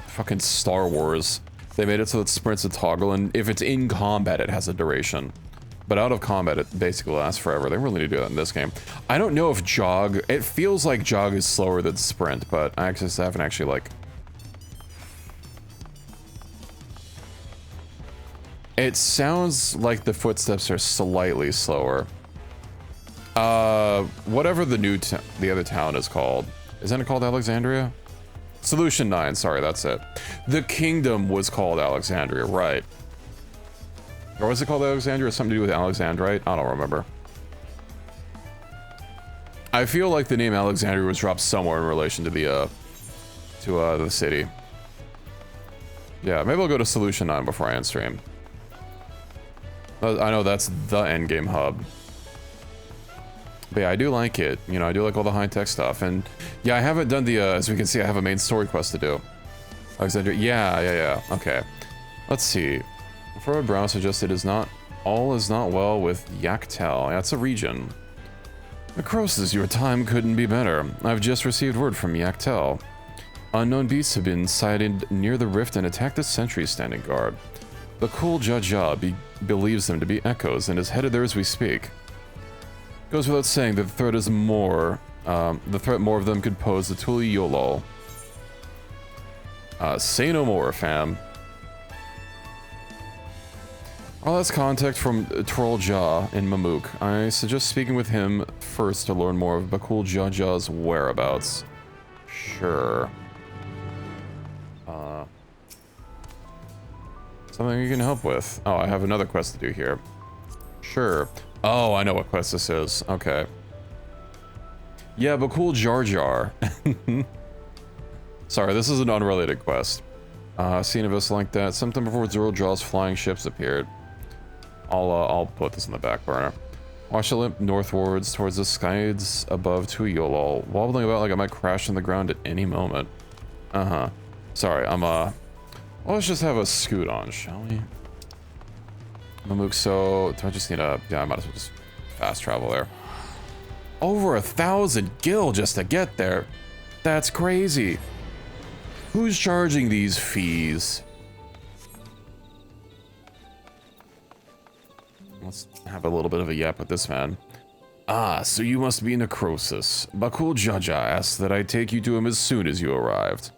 S1: fucking Star Wars, they made it so that sprint's a toggle, and if it's in combat, it has a duration. But out of combat, it basically lasts forever. They really need to do that in this game. I don't know if jog... It feels like jog is slower than sprint, but I just haven't actually, like... It sounds like the footsteps are slightly slower. Whatever the other town is called. Isn't it called Alexandria? Solution 9, sorry, that's it. The kingdom was called Alexandria, right. Or was it called Alexandria? Something to do with Alexandrite? I don't remember. I feel like the name Alexandria was dropped somewhere in relation to the city. Yeah, maybe I'll go to Solution 9 before I end stream. I know that's the endgame hub. But yeah, I do like it. You know, I do like all the high-tech stuff. And yeah, I haven't done the, as we can see, I have a main story quest to do. Alexandria, yeah. Okay. Let's see. Further Brown suggested all is not well with Yaktel. That's a region. Necrosis, your time couldn't be better. I've just received word from Yaktel. Unknown beasts have been sighted near the rift and attacked the sentry standing guard. The cool Jaja believes them to be echoes and is headed there as we speak. Goes without saying that the threat is more of them could pose the Tuli Yolol. Say no more, fam. Well, that's contact from Troll Ja in Mamook. I suggest speaking with him first to learn more of Bakul Jaja's whereabouts. Sure. Something you can help with. Oh, I have another quest to do here. Sure. Oh, I know what quest this is. Okay. Yeah, Bakul Jar Jar. Sorry, this is an unrelated quest. Seen a vessel like that. Sometime before Zoro Jaw's flying ships appeared. I'll put this in the back burner. Watch it limp northwards towards the skies above Tuyolol, wobbling about like I might crash on the ground at any moment. Sorry, well, let's just have a scoot on, shall we? Mamook, so do I just need a... Yeah, I might as well just fast travel there. Over 1,000 gil just to get there. That's crazy. Who's charging these fees? Let's have a little bit of a yap with this man. Ah, so you must be Necrosis. Bakul Jaja asked that I take you to him as soon as you arrived.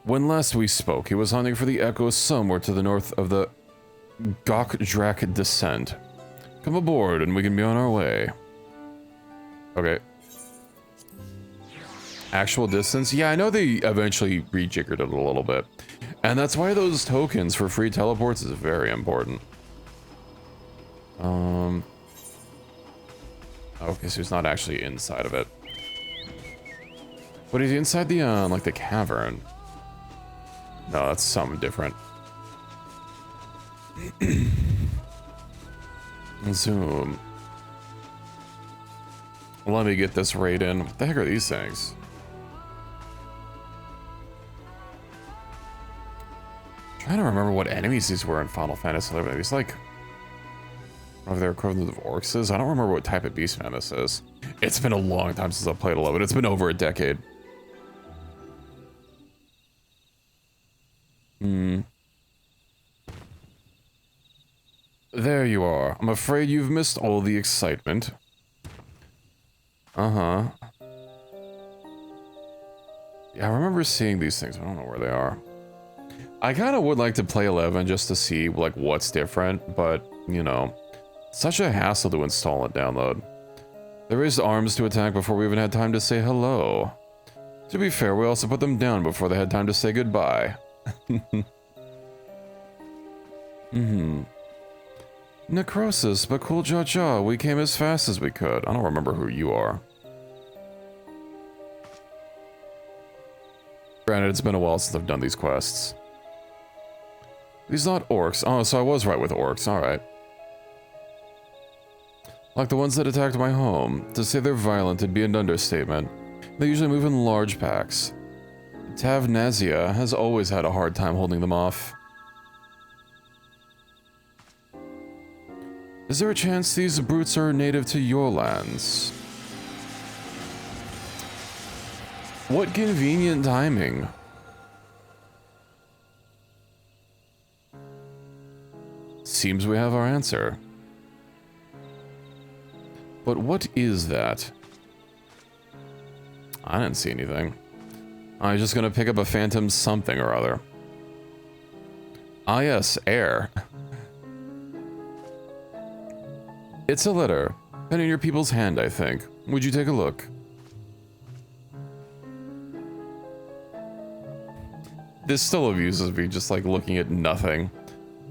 S1: When last we spoke, he was hunting for the echoes somewhere to the north of the Gokdrak descent. Come aboard and we can be on our way. Okay. Actual distance? Yeah, I know they eventually rejiggered it a little bit. And that's why those tokens for free teleports is very important. Okay, so he's not actually inside of it. But he's inside the, like the cavern. No, that's something different. Zoom. Let me get this raid in. What the heck are these things? Trying to remember what enemies these were in Final Fantasy XI. These like, whatever their equivalent of orcs is. I don't remember what type of beastman this is. It's been a long time since I've played 11. It's been over a decade. There you are. I'm afraid you've missed all the excitement. Uh-huh. Yeah, I remember seeing these things. I don't know where they are. I kind of would like to play 11 just to see, like, what's different, but, you know, such a hassle to install and download. They raised arms to attack before we even had time to say hello. To be fair, we also put them down before they had time to say goodbye. Necrosis, but cool jaw, we came as fast as we could. I don't remember who you are. Granted, it's been a while since I've done these quests. These not orcs. Oh, so I was right with orcs, alright. Like the ones that attacked my home. To say they're violent would be an understatement. They usually move in large packs. Tavnazia has always had a hard time holding them off. Is there a chance these brutes are native to your lands? What convenient timing. Seems we have our answer. But what is that? I didn't see anything. I'm just gonna pick up a phantom something or other. Ah yes, air. It's a letter. Pen in your people's hand, I think. Would you take a look? This still amuses me, just like looking at nothing.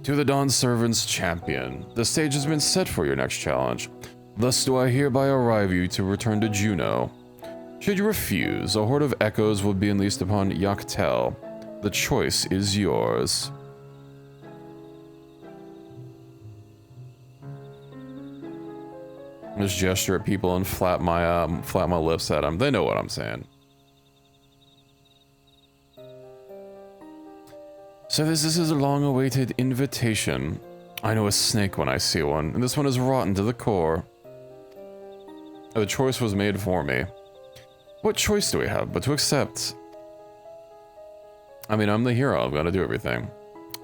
S1: To the Dawn Servant's champion. The stage has been set for your next challenge. Thus do I hereby arrive you to return to Juno. Should you refuse, a horde of echoes will be unleashed upon Yaktel. The choice is yours. Just gesture at people and flap my lips at them. They know what I'm saying. So this is a long-awaited invitation. I know a snake when I see one, and this one is rotten to the core. The choice was made for me. What choice do we have but to accept? I mean, I'm the hero. I'm gonna do everything.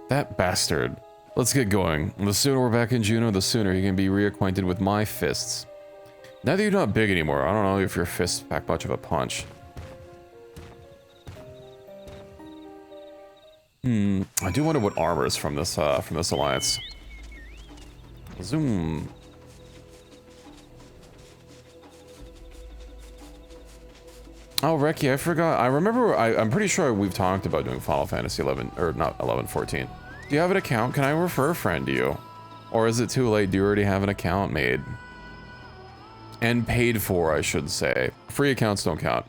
S1: That bastard. Let's get going. The sooner we're back in Juno, the sooner he can be reacquainted with my fists. Now that you're not big anymore, I don't know if your fists pack much of a punch. I do wonder what armor is from this alliance. Zoom. Oh, Reki, I forgot. I remember, I'm pretty sure we've talked about doing Final Fantasy 11, or not 11, 14. Do you have an account? Can I refer a friend to you? Or is it too late? Do you already have an account made? And paid for, I should say. Free accounts don't count.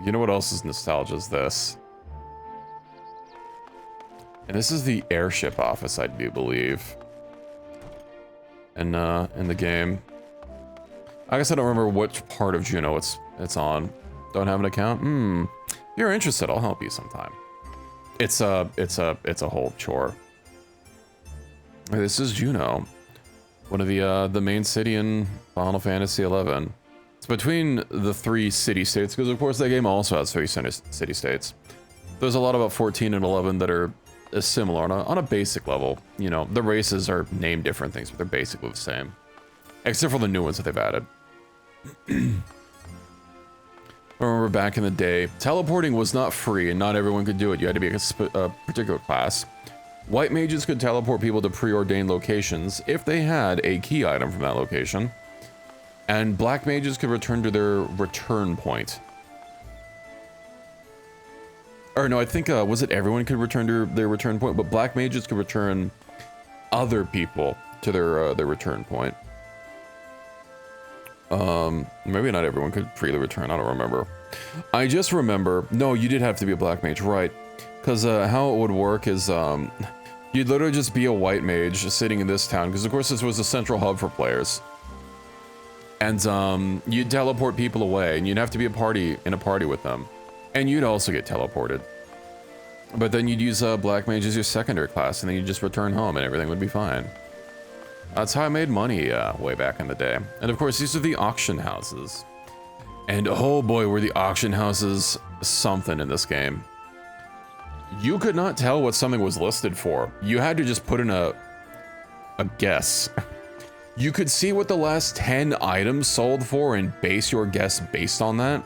S1: You know what else is nostalgia is this? And this is the airship office, I do believe. In the game. I guess I don't remember which part of Juno it's on. Don't have an account? If you're interested, I'll help you sometime. It's a whole chore. This is Juno. One of the main city in Final Fantasy XI. It's between the 3 city-states, because of course that game also has 3 city-states. There's a lot about 14 and 11 that are similar on a basic level. You know, the races are named different things, but they're basically the same. Except for the new ones that they've added. I remember back in the day, teleporting was not free and not everyone could do it. You had to be a particular class. White mages could teleport people to preordained locations if they had a key item from that location. And black mages could return to their return point. Or no, I think, was it everyone could return to their return point, but black mages could return other people to their return point. Maybe not everyone could freely return, I don't remember. I just remember, no, you did have to be a black mage, right? Because how it would work is, you'd literally just be a white mage just sitting in this town, because of course this was a central hub for players. And you'd teleport people away, and you'd have to be in a party with them. And you'd also get teleported. But then you'd use Black Mage as your secondary class, and then you'd just return home, and everything would be fine. That's how I made money way back in the day. And of course, these are the auction houses. And oh boy, were the auction houses something in this game. You could not tell what something was listed for. You had to just put in a guess. You could see what the last 10 items sold for and base your guess based on that.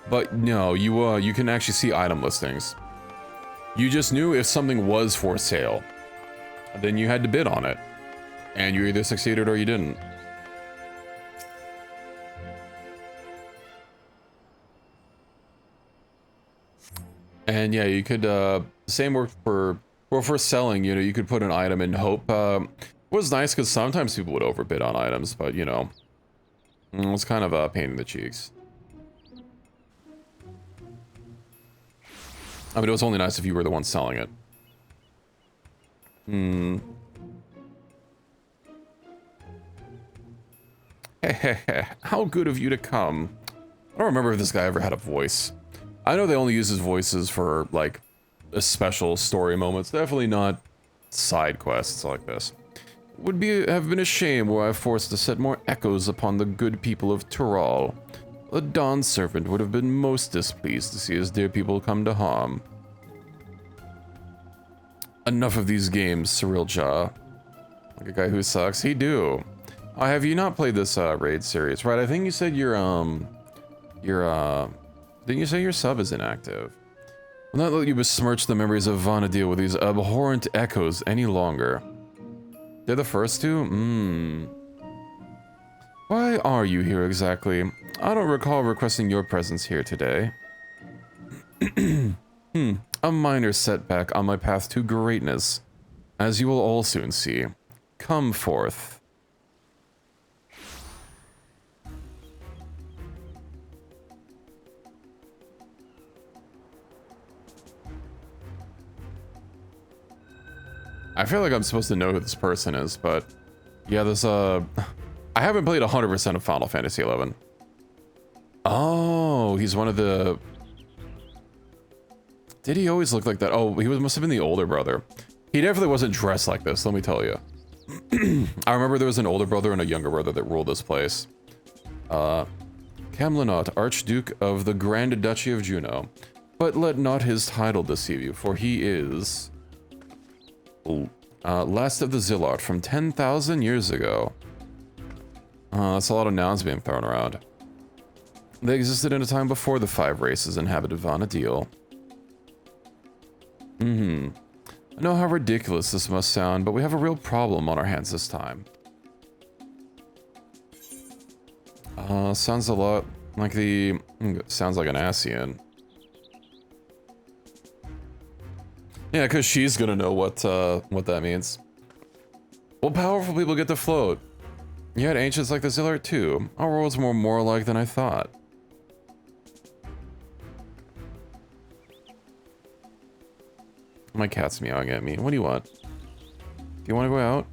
S1: But no, you can actually see item listings. You just knew if something was for sale. Then you had to bid on it. And you either succeeded or you didn't. And yeah, you could, same work for, well, for selling, you know, you could put an item and hope, it was nice because sometimes people would overbid on items, but you know, it was kind of a pain in the cheeks. I mean, it was only nice if you were the one selling it. How good of you to come. I don't remember if this guy ever had a voice. I know they only use his voices for, like, special story moments. Definitely not side quests like this. Would have been a shame were I forced to set more echoes upon the good people of Tyrol. The Dawn Servant would have been most displeased to see his dear people come to harm. Enough of these games, Cyril Jaw. Like a guy who sucks. He do. Have you not played this raid series? Right, I think you said didn't you say your sub is inactive? Will not let you besmirch the memories of Vanadil with these abhorrent echoes any longer. They're the first two? Why are you here exactly? I don't recall requesting your presence here today. A minor setback on my path to greatness, as you will all soon see. Come forth. I feel like I'm supposed to know who this person is, but yeah, this, I haven't played 100% of Final Fantasy XI. Oh, he's one of the... Did he always look like that? Oh, must have been the older brother. He definitely wasn't dressed like this, let me tell you. I remember there was an older brother and a younger brother that ruled this place. Camlanot, Archduke of the Grand Duchy of Juno. But let not his title deceive you, for he is... last of the Zillart from 10,000 years ago. That's a lot of nouns being thrown around. They existed in a time before the 5 races inhabited Vanadil. I know how ridiculous this must sound, but we have a real problem on our hands this time. Sounds a lot like sounds like an Asian. Yeah, because she's gonna know what that means. Well, powerful people get to float. You had ancients like the Zillart too. Our world's more warlike than I thought. My cat's meowing at me. What do you want? Do you want to go out?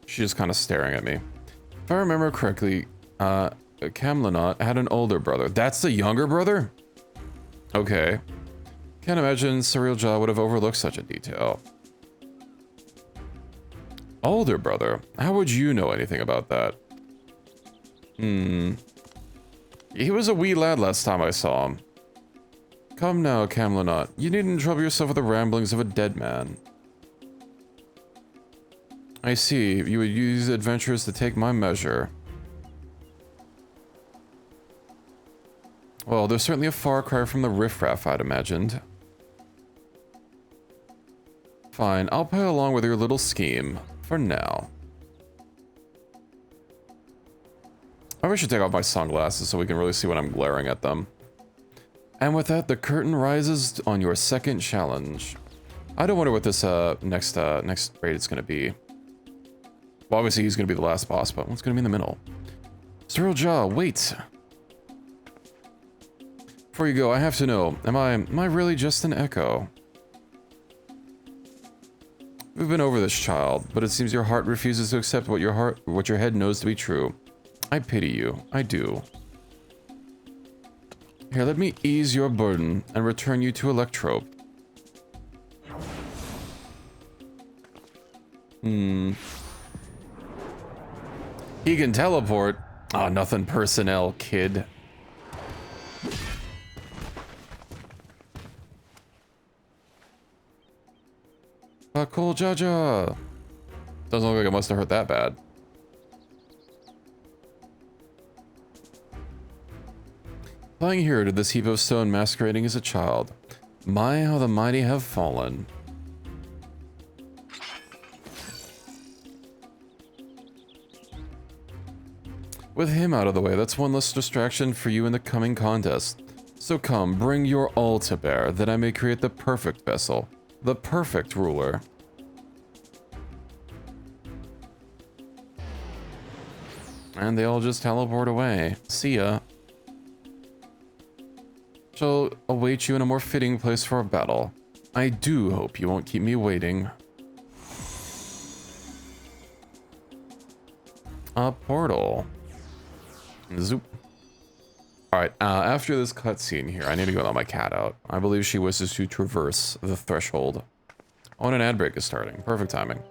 S1: She's just kind of staring at me. If I remember correctly, Camlanot had an older brother. That's the younger brother? Okay. Can't imagine Cyril Jaw would have overlooked such a detail. Older brother? How would you know anything about that? He was a wee lad last time I saw him. Come now, Camlanot. You needn't trouble yourself with the ramblings of a dead man. I see. You would use adventurers to take my measure. Well, there's certainly a far cry from the riffraff I'd imagined. Fine, I'll play along with your little scheme. For now. I should take off my sunglasses so we can really see when I'm glaring at them. And with that, the curtain rises on your second challenge. I don't wonder what this next raid is going to be. Well, obviously he's going to be the last boss, but what's going to be in the middle? Cyril Jaw, wait. Before you go, I have to know, am I really just an echo? We've been over this, child, but it seems your heart refuses to accept what your head knows to be true. I pity you. I do. Here, let me ease your burden and return you to Electrope. He can teleport. Oh, nothing personnel, kid. Cool Jaja. Doesn't look like it must have hurt that bad. Lying here to this heap of stone masquerading as a child. My, how the mighty have fallen. With him out of the way, that's one less distraction for you in the coming contest. So come, bring your all to bear, that I may create the perfect vessel. The perfect ruler. And they all just teleport away. See ya. Shall await you in a more fitting place for a battle. I do hope you won't keep me waiting. A portal. Zoop. Alright, after this cutscene here, I need to go let my cat out. I believe she wishes to traverse the threshold. Oh, and an ad break is starting. Perfect timing.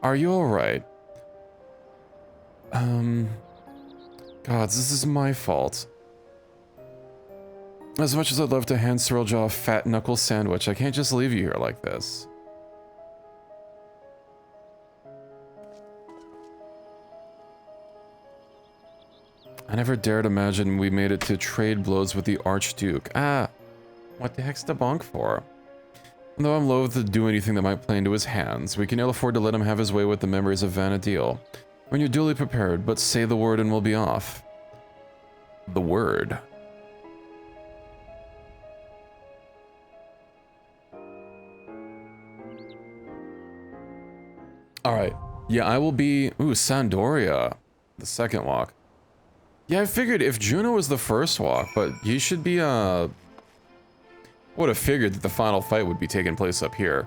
S1: Are you alright? Gods, this is my fault. As much as I'd love to hand Cyriljaw a fat knuckle sandwich, I can't just leave you here like this. I never dared imagine we made it to trade blows with the Archduke. Ah, what the heck's the bonk for? And though I'm loath to do anything that might play into his hands, we can ill afford to let him have his way with the members of Vanadil. When you're duly prepared, but say the word and we'll be off. The word. Alright. Yeah, I will be... Ooh, Sandoria. The second walk. Yeah, I figured if Juno was the first walk, but he should be, would have figured that the final fight would be taking place up here.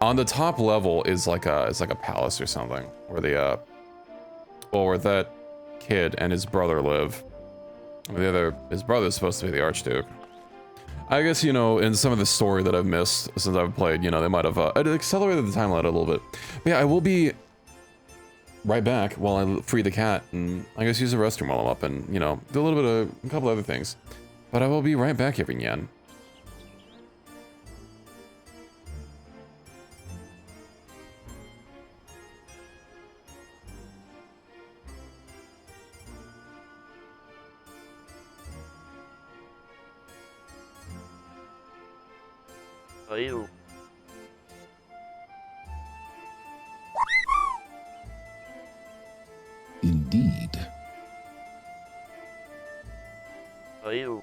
S1: On the top level is like a palace or something, where the, well, where that kid and his brother live. His brother's supposed to be the Archduke. I guess, you know, in some of the story that I've missed since I've played, you know, they might have, it accelerated the timeline a little bit. But yeah, I will be right back while I free the cat and I guess use the restroom while I'm up and, you know, do a little bit of a couple other things. But I will be right back, every yen.
S2: Ew.
S3: Indeed.
S2: Ew.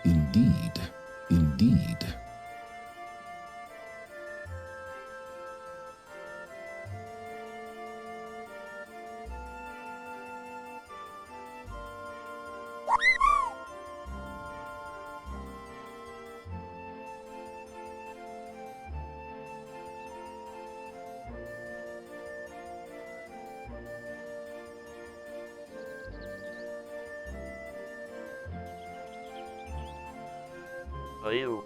S3: Indeed. Indeed.
S2: Ew.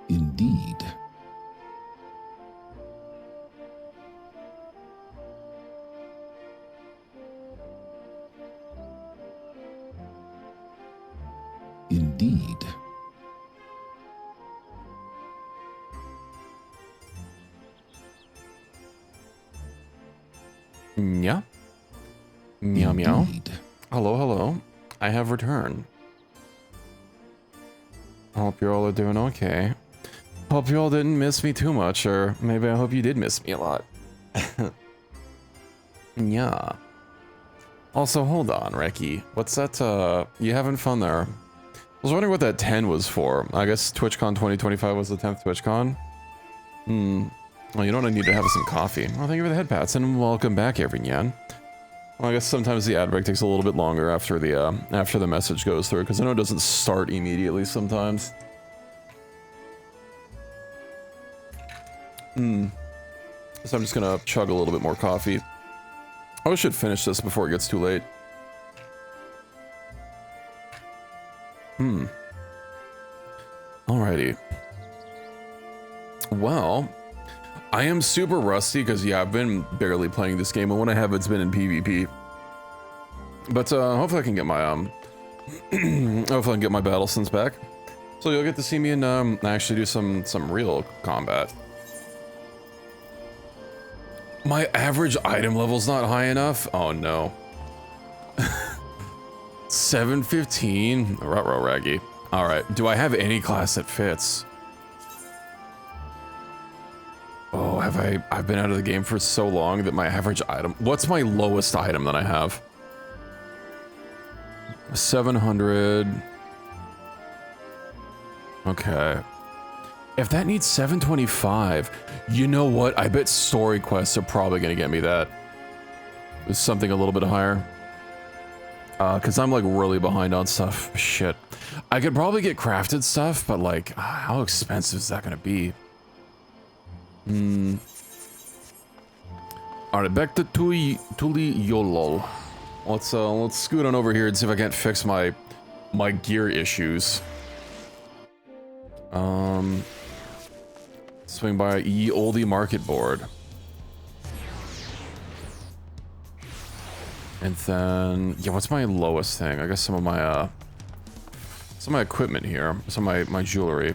S3: Indeed. Indeed.
S1: Yeah. Meow meow.
S3: Indeed.
S1: Hello, hello. I have returned. Hope you all are doing okay. Hope you all didn't miss me too much, or maybe I hope you did miss me a lot. Yeah. Also, hold on, Reki. What's that, you having fun there? I was wondering what that 10 was for. I guess TwitchCon 2025 was the 10th TwitchCon? Well, you know what? I need to have some coffee. Well, thank you for the head pats, and welcome back, everyone. Well, I guess sometimes the ad break takes a little bit longer after the message goes through, because I know it doesn't start immediately sometimes. So I'm just gonna chug a little bit more coffee. I should finish this before it gets too late. Alrighty. Well, I am super rusty because, yeah, I've been barely playing this game, and when I have, it's been in PvP. But hopefully I can get my hopefully I can get my battle sense back. So you'll get to see me in actually do some real combat. My average item level's not high enough. Oh no. 715. Ruh-roh, Raggy. All right. Do I have any class that fits? Oh, have I? I've been out of the game for so long that my average item. What's my lowest item that I have? 700. Okay. If that needs 725, you know what? I bet story quests are probably gonna get me that. With something a little bit higher. Cause I'm like really behind on stuff. Shit. I could probably get crafted stuff, but like, how expensive is that gonna be? Alright, back to Tuli Yolol. Let's scoot on over here and see if I can't fix my gear issues. Swing by Ye Olde Market Board. And then, yeah, what's my lowest thing? I guess some of my equipment here, some of my jewelry.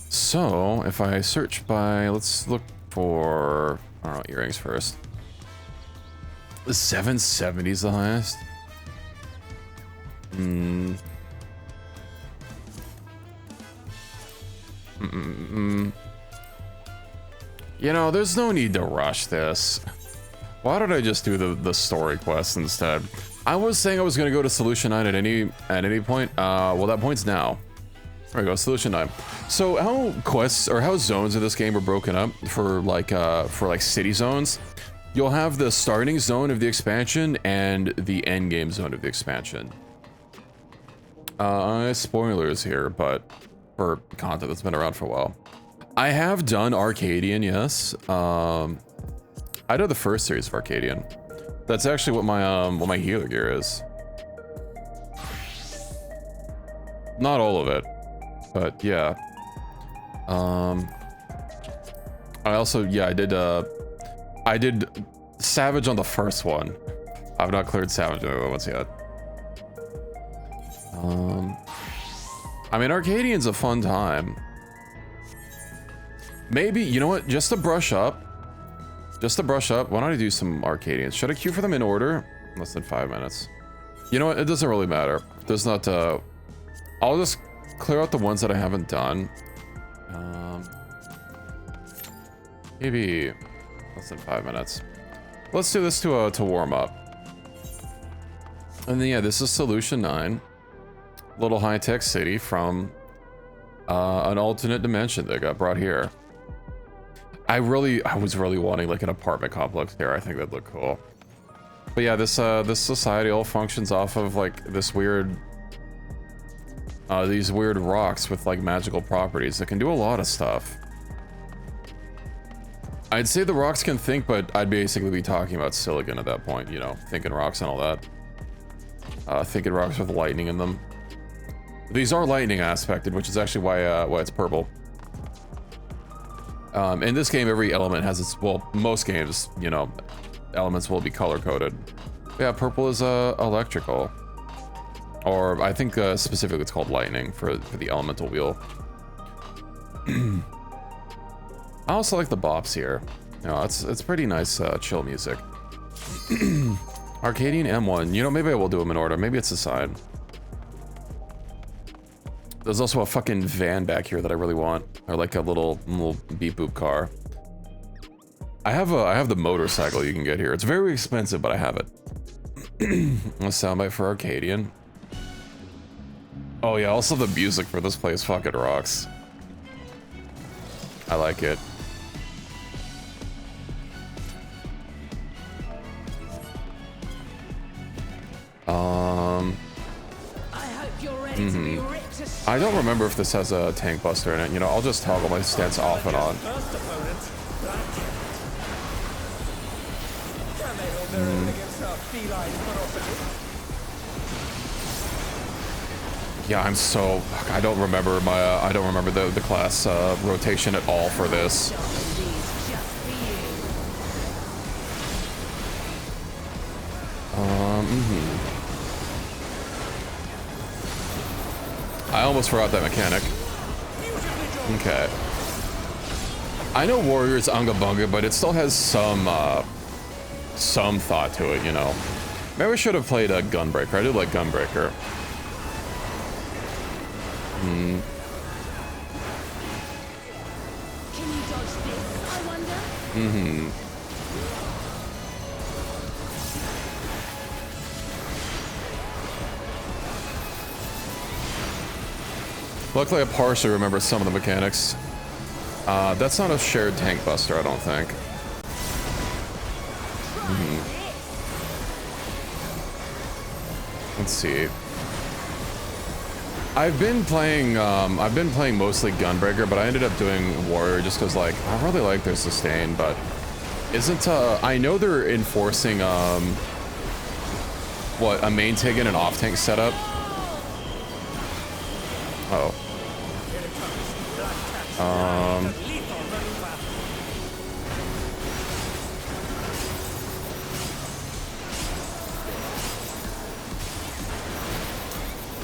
S1: So, if I search by, let's look for, I don't know, earrings first. The 770 is the highest? You know, there's no need to rush this. Why don't I just do the story quest instead? I was saying I was gonna go to Solution 9 at any point. Well, that point's now. There we go, Solution 9. So how quests or how zones of this game are broken up for like city zones? You'll have the starting zone of the expansion and the end game zone of the expansion. Spoilers here, but for content that's been around for a while. I have done Arcadian, yes. I did the first series of Arcadian. That's actually what my healer gear is. Not all of it, but yeah. I also, yeah, I did Savage on the first one. I've not cleared Savage on the other ones yet. I mean, Arcadian's a fun time. Maybe, you know what, just to brush up, why don't I do some Arcadians? Should I queue for them in order? Less than 5 minutes. You know what, it doesn't really matter. There's not, I'll just clear out the ones that I haven't done. Maybe less than 5 minutes. Let's do this to warm up. And then, yeah, this is Solution 9. Little high-tech city from an alternate dimension that got brought here. I was really wanting like an apartment complex here. I think that'd look cool. But yeah, this society all functions off of like this weird, these weird rocks with like magical properties that can do a lot of stuff. I'd say the rocks can think, but I'd basically be talking about silicon at that point, you know, thinking rocks and all that. Thinking rocks with lightning in them. These are lightning aspected, which is actually why it's purple. In this game, every element has its, well, most games, you know, elements will be color coded. Yeah, purple is electrical. Or I think specifically it's called lightning for the elemental wheel. I also like the bops here. You know, it's pretty nice chill music. Arcadian M1. You know, maybe I will do them in order. Maybe it's a side. There's also a fucking van back here that I really want, or like a little beep boop car. I have the motorcycle you can get here. It's very expensive, but I have it. A soundbite for Arcadian. Oh yeah, also the music for this place fucking rocks. I like it. I don't remember if this has a tank buster in it. You know, I'll just toggle my stats off and on. Yeah, I'm so... I don't remember my... I don't remember the class rotation at all for this. I almost forgot that mechanic. Okay. I know Warrior's Unga Bunga, but it still has some thought to it, you know. Maybe I should have played a Gunbreaker. I do like Gunbreaker.
S4: Can you dodge this, I wonder?
S1: Luckily, I partially remember some of the mechanics. That's not a shared tank buster, I don't think. Let's see. I've been playing mostly Gunbreaker, but I ended up doing Warrior just because, like, I really like their sustain, but isn't, I know they're enforcing, what, a main tank and an off tank setup? Oh.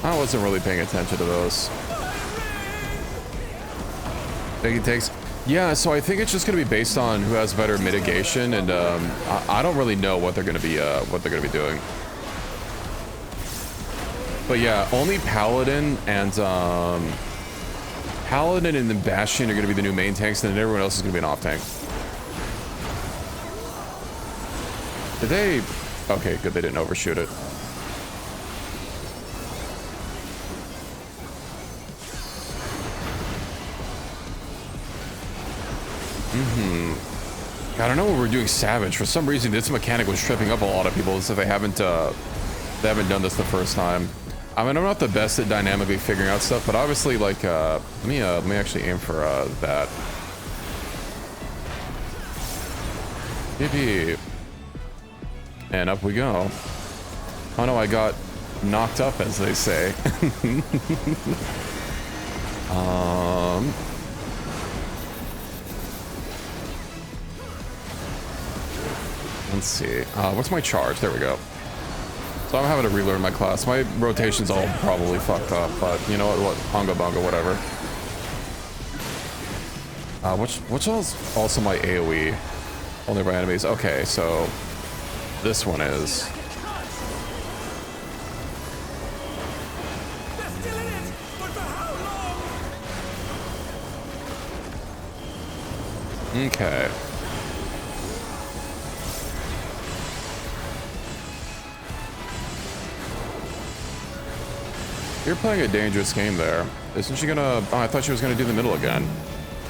S1: I wasn't really paying attention to those. Think it takes... Yeah, so I think it's just going to be based on who has better mitigation, and I don't really know what they're going to be doing. But yeah, only Paladin and the Bastion are going to be the new main tanks, and then everyone else is going to be an off tank. Did they... Okay, good, they didn't overshoot it. I don't know what we're doing Savage. For some reason, this mechanic was tripping up a lot of people, so they haven't done this the first time. I mean, I'm not the best at dynamically figuring out stuff, but obviously, like, let me actually aim for that. Yippee. And up we go. Oh no, I got knocked up, as they say. Let's see. What's my charge? There we go. So I'm having to relearn my class. My rotation's all probably fucked up, but you know what? Hunga bunga, whatever. Which is also my AoE. Only by enemies. Okay, so this one is. Okay. You're playing a dangerous game there. Isn't she gonna... Oh, I thought she was gonna do the middle again.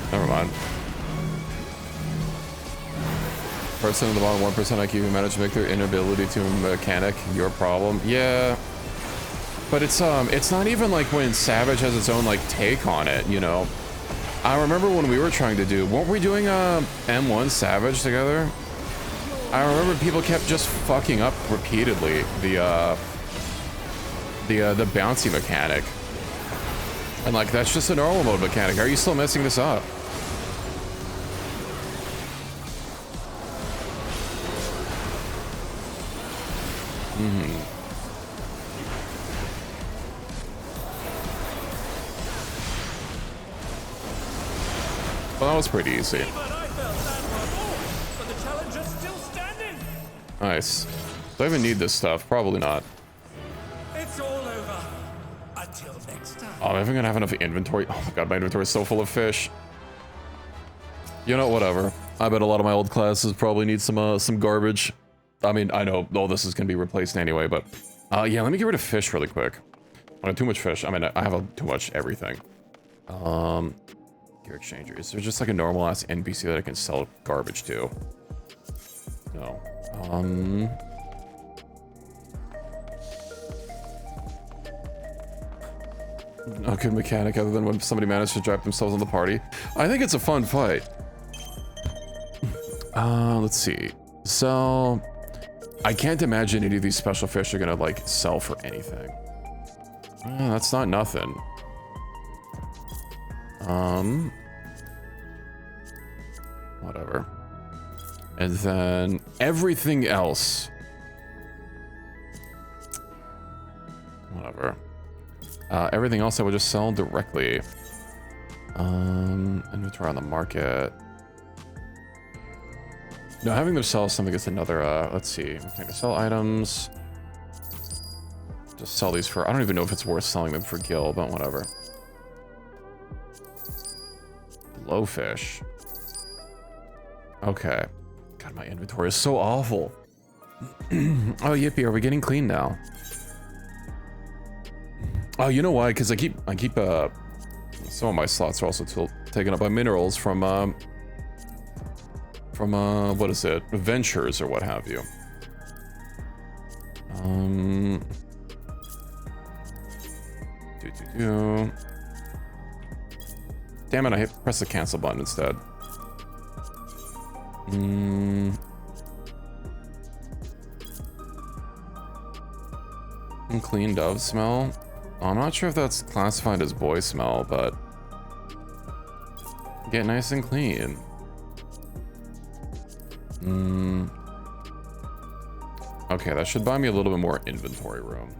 S1: Never mind. Person in the bottom 1% IQ who managed to make their inability to mechanic your problem. Yeah. But it's not even like when Savage has its own like take on it, you know. I remember when we were trying to do... Weren't we doing M1 Savage together? I remember people kept just fucking up repeatedly the bouncy mechanic. And like, that's just a normal mode mechanic. Are you still messing this up? That was pretty easy.
S5: Even I felt that one. But the challenger's still standing.
S1: Nice. Do I even need this stuff? Probably not.
S5: It's all over. Until next time.
S1: Oh, am I even gonna have enough inventory? Oh my god, my inventory is so full of fish. You know, whatever. I bet a lot of my old classes probably need some garbage. I mean, I know all this is gonna be replaced anyway, but yeah, let me get rid of fish really quick. I have too much fish. I mean, I have too much everything. Gear exchanger. Is there just like a normal ass NPC that I can sell garbage to? No. No good mechanic other than when somebody managed to drop themselves on the party. I think it's a fun fight. Let's see. So, I can't imagine any of these special fish are gonna like sell for anything. That's not nothing. Whatever. And then everything else. Whatever. Everything else I would just sell directly. Inventory on the market. No, having them sell something is another, let's see. Okay, to sell items. Just sell these for, I don't even know if it's worth selling them for gil, but whatever. Blowfish. Okay. God, my inventory is so awful. Oh, yippee, are we getting clean now? Oh, you know why? Because I keep, some of my slots are also taken up by minerals from what is it? Ventures or what have you. Damn it, I pressed the cancel button instead. Clean dove smell. I'm not sure if that's classified as boy smell, but get nice and clean. Okay, that should buy me a little bit more inventory room.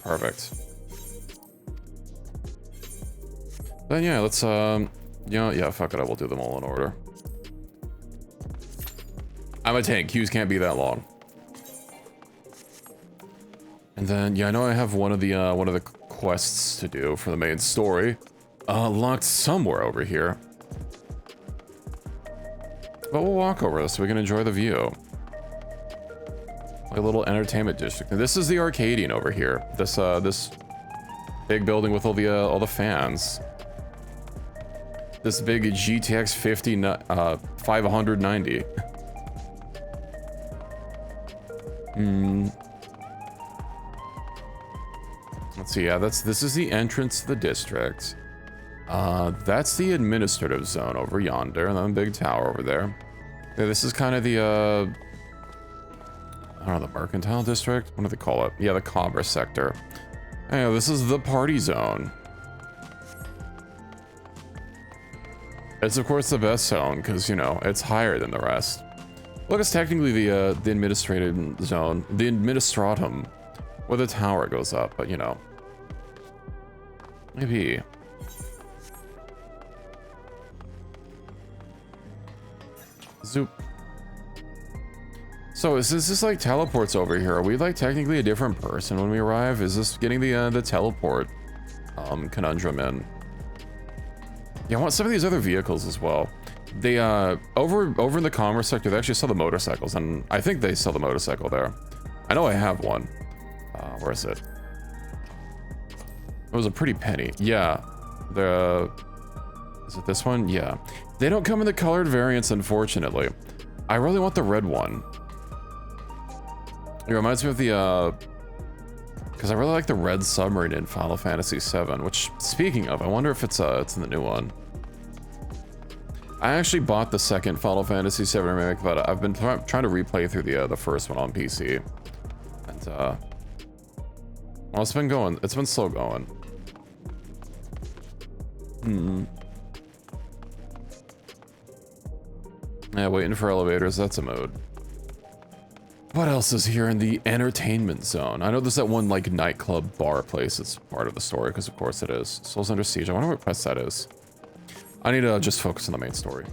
S1: Perfect. Then yeah, let's yeah, fuck it, I will do them all in order. I'm a tank, queues can't be that long. And then yeah, I know I have one of the quests to do for the main story, locked somewhere over here. But we'll walk over this so we can enjoy the view. Like a little entertainment district. And this is the Arcadian over here. This this big building with all the fans. This big GTX 590. Let's see. Yeah, this is the entrance to the district. That's the administrative zone over yonder, and then the big tower over there. Yeah, this is kind of the, I don't know, the mercantile district? What do they call it? Yeah, the commerce sector. Yeah, this is the party zone. It's, of course, the best zone, because, you know, it's higher than the rest. Look, it's technically the administrative zone, the administratum, where the tower goes up, but, you know. Maybe. Zoop. So is this like teleports over here? Are we like technically a different person when we arrive? Is this getting the teleport conundrum in? Yeah, I want some of these other vehicles as well. They over in the commerce sector, they actually sell the motorcycles, and I think they sell the motorcycle there. I know I have one. Where is it? It was a pretty penny. Yeah. Is it this one? Yeah. They don't come in the colored variants, unfortunately. I really want the red one. It reminds me of the, because I really like the red submarine in Final Fantasy VII, which, speaking of, I wonder if it's in the new one. I actually bought the second Final Fantasy VII remake, but I've been trying to replay through the first one on PC. And, well, it's been going. It's been slow going. Yeah, waiting for elevators, that's a mode. What else is here in the entertainment zone? I know there's that one like nightclub bar place that's part of the story, because of course it is. Souls Under Siege. I wonder what quest that is. I need to just focus on the main story.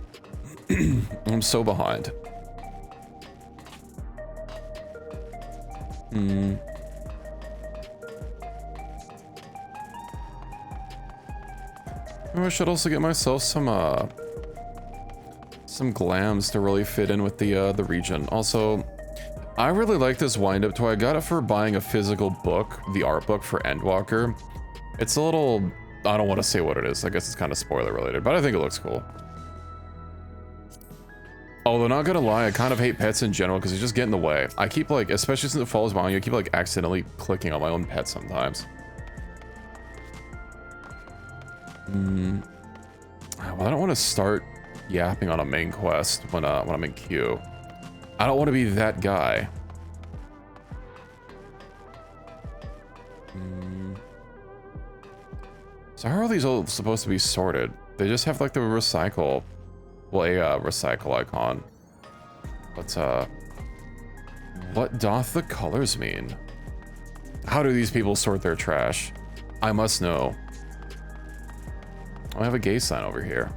S1: I'm so behind. I should also get myself some glams to really fit in with the region. Also, I really like this wind-up toy. I got it for buying a physical book, the art book for Endwalker. It's a little... I don't want to say what it is. I guess it's kind of spoiler related, but I think it looks cool. Although, not gonna lie, I kind of hate pets in general because they just get in the way. I keep like, especially since it follows behind you, I keep like accidentally clicking on my own pet sometimes. Well, I don't want to start yapping on a main quest when I'm in queue. I don't want to be that guy. So how are these all supposed to be sorted? They just have like the recycle, well, a recycle icon. But what doth the colors mean? How do these people sort their trash? I must know. I have a gay sign over here.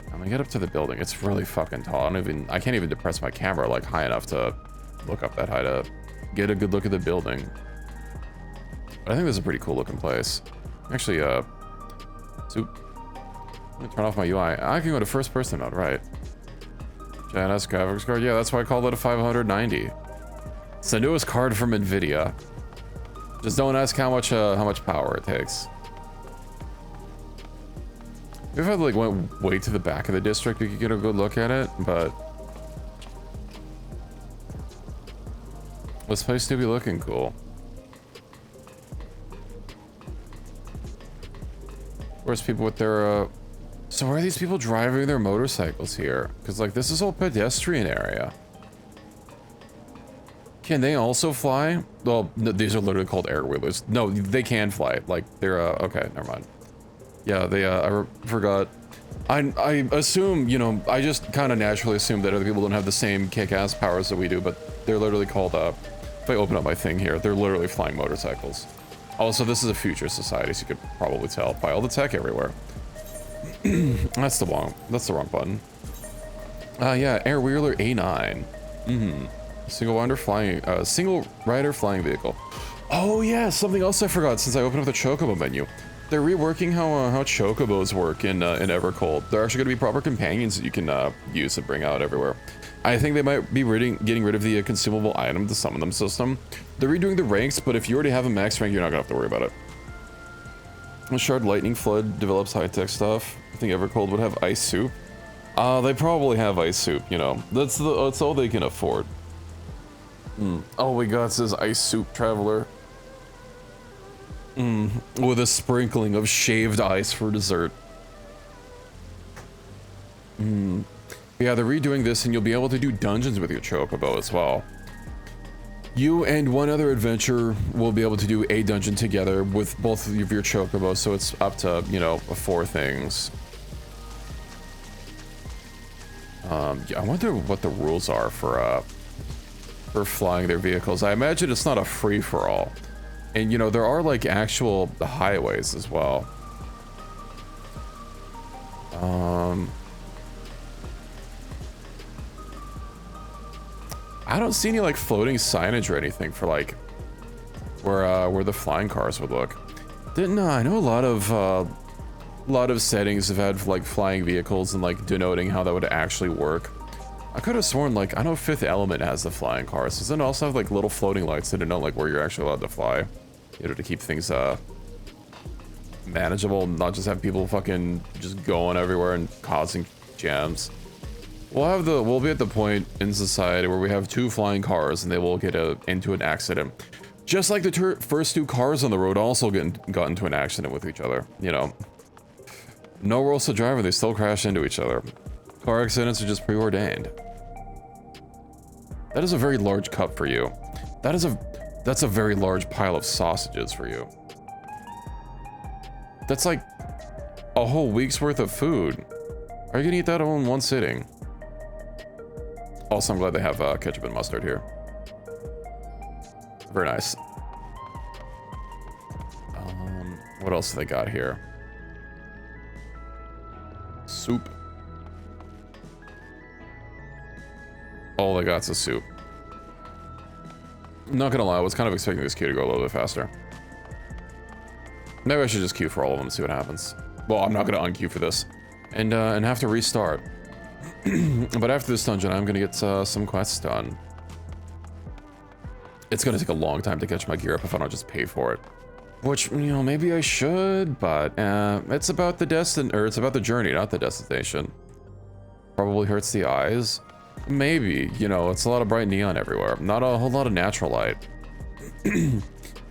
S1: I'm gonna get up to the building. It's really fucking tall. I can't even depress my camera like high enough to look up that high to get a good look at the building. But I think this is a pretty cool looking place. Actually, soup. Let me turn off my UI. I can go to first person mode, right? JNS graphics card. Yeah, that's why I called it a 590. It's the newest card from NVIDIA. Just don't ask how much power it takes. If I like went way to the back of the district, we could get a good look at it, but this place do be looking cool. Where's people with their so where are these people driving their motorcycles here? Because like this is all pedestrian area. Can they also fly? Well, no, these are literally called air wheelers. No, they can fly. Like they're okay, never mind. Yeah, they I forgot. I assume, you know, I just kind of naturally assume that other people don't have the same kick-ass powers that we do, but they're literally called if I open up my thing here, they're literally flying motorcycles. Also, this is a future society, so you could probably tell by all the tech everywhere. That's the wrong button. Yeah, Air Wheeler A9. Single rider flying vehicle. Oh yeah, something else I forgot since I opened up the Chocobo menu. They're reworking how Chocobos work in Evercold. They're actually going to be proper companions that you can use and bring out everywhere. I think they might be getting rid of the consumable item, the summon them system. They're redoing the ranks, but if you already have a max rank, you're not going to have to worry about it. Shard Lightning Flood develops high-tech stuff. I think Evercold would have Ice Soup. They probably have Ice Soup, you know. That's all they can afford. All we got says Ice Soup Traveler. With a sprinkling of shaved ice for dessert. Yeah, they're redoing this and you'll be able to do dungeons with your Chocobo as well. You and one other adventurer will be able to do a dungeon together with both of your Chocobos, so it's up to, you know, 4 things. Yeah, I wonder what the rules are for flying their vehicles. I imagine it's not a free-for-all. And, you know, there are, like, actual highways as well. I don't see any, like, floating signage or anything for, like, where the flying cars would look. I know a lot of settings have had, like, flying vehicles and, like, denoting how that would actually work. I could have sworn, like, I know Fifth Element has the flying cars. Does it also have, like, little floating lights that denote, like, where you're actually allowed to fly? You know, to keep things manageable, not just have people fucking just going everywhere and causing jams. We'll be at the point in society where we have 2 flying cars and they will get into an accident. Just like the first 2 cars on the road also got into an accident with each other, you know. No rules to drive, they still crash into each other. Car accidents are just preordained. That is a very large cup for you. That's a very large pile of sausages for you. That's like a whole week's worth of food. Are you gonna eat that all in one sitting? Also, I'm glad they have ketchup and mustard here. Very nice. What else do they got here? Soup. All they got's a soup. I'm not gonna lie, I was kind of expecting this queue to go a little bit faster. Maybe I should just queue for all of them and see what happens. Well, I'm not gonna unqueue for this. And have to restart. But after this dungeon, I'm gonna get some quests done. It's gonna take a long time to catch my gear up if I don't just pay for it. Which, you know, maybe I should, but it's about the it's about the journey, not the destination. Probably hurts the eyes. Maybe, you know, it's a lot of bright neon everywhere. Not a whole lot of natural light.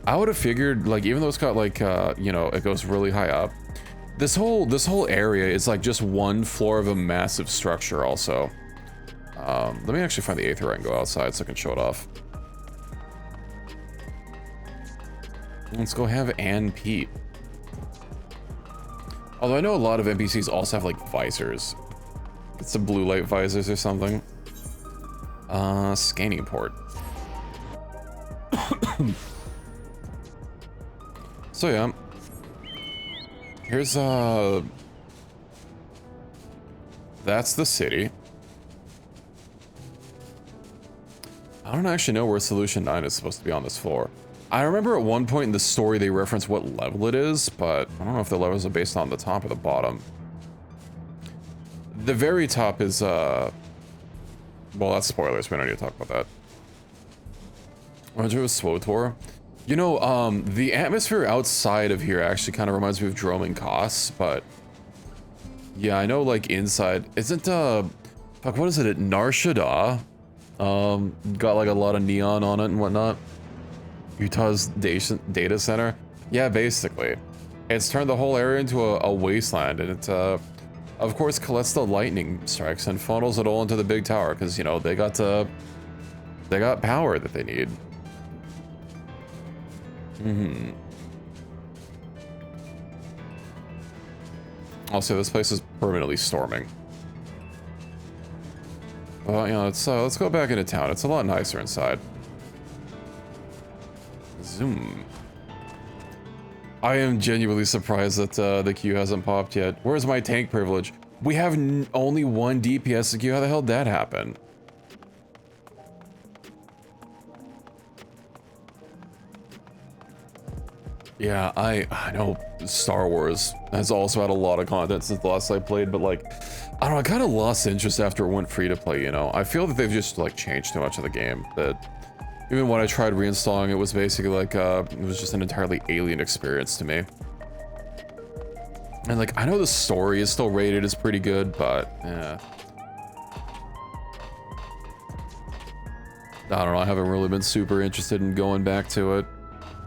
S1: I would have figured, like, even though it's got like, you know, it goes really high up. This whole area is like just one floor of a massive structure. Also, let me actually find the aether and go outside so I can show it off. Let's go have Ann Pete. Although I know a lot of NPCs also have like visors. It's some blue light visors or something. Scanning port. So yeah. Here's that's the city. I don't actually know where Solution 9 is supposed to be on this floor. I remember at one point in the story they reference what level it is, but I don't know if the levels are based on the top or the bottom. The very top is, well, that's spoilers, we don't need to talk about that. Roger with SWTOR. You know, the atmosphere outside of here actually kind of reminds me of Droming Koss, but yeah, I know like inside, isn't, fuck, what is it at Narshada? Got like a lot of neon on it and whatnot. Utah's data center. Yeah, basically. It's turned the whole area into a wasteland, and it, of course, collects the lightning strikes and funnels it all into the big tower, because, you know, they got power that they need. Also, this place is permanently storming. Well, you know, let's go back into town. It's a lot nicer inside. Zoom. I am genuinely surprised that the queue hasn't popped yet. Where's my tank privilege? We have only one DPS in queue. How the hell did that happen? Yeah, I know Star Wars has also had a lot of content since the last I played, but like, I don't know, I kind of lost interest after it went free to play, you know? I feel that they've just like changed too much of the game, that even when I tried reinstalling, it was basically like, it was just an entirely alien experience to me. And like, I know the story is still rated as pretty good, but yeah. I don't know, I haven't really been super interested in going back to it.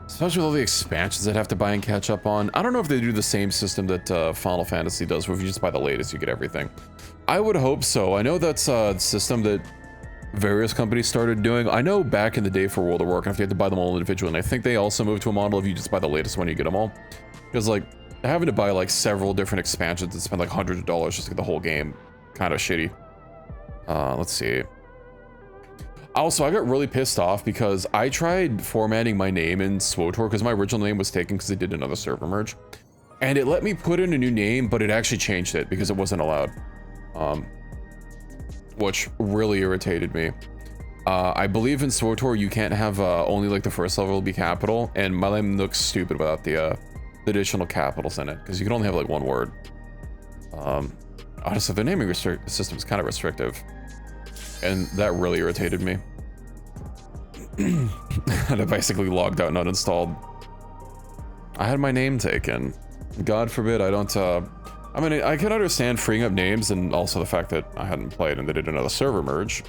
S1: Especially with all the expansions I'd have to buy and catch up on. I don't know if they do the same system that Final Fantasy does, where if you just buy the latest, you get everything. I would hope so. I know that's a system that various companies started doing. I know back in the day for World of Warcraft, you had to buy them all individually, and I think they also moved to a model of you just buy the latest one, you get them all. Because like, having to buy like several different expansions and spend like hundreds of dollars just to get the whole game, kind of shitty. Let's see. Also, I got really pissed off because I tried formatting my name in SWTOR because my original name was taken because they did another server merge. And it let me put in a new name, but it actually changed it because it wasn't allowed. Which really irritated me. I believe in SWTOR you can't have only like the first level be capital, and my name looks stupid without the additional capitals in it, because you can only have like one word. Honestly, the naming system is kind of restrictive. And that really irritated me. And I basically logged out and uninstalled. I had my name taken. God forbid I don't, I mean, I can understand freeing up names and also the fact that I hadn't played and they did another server merge.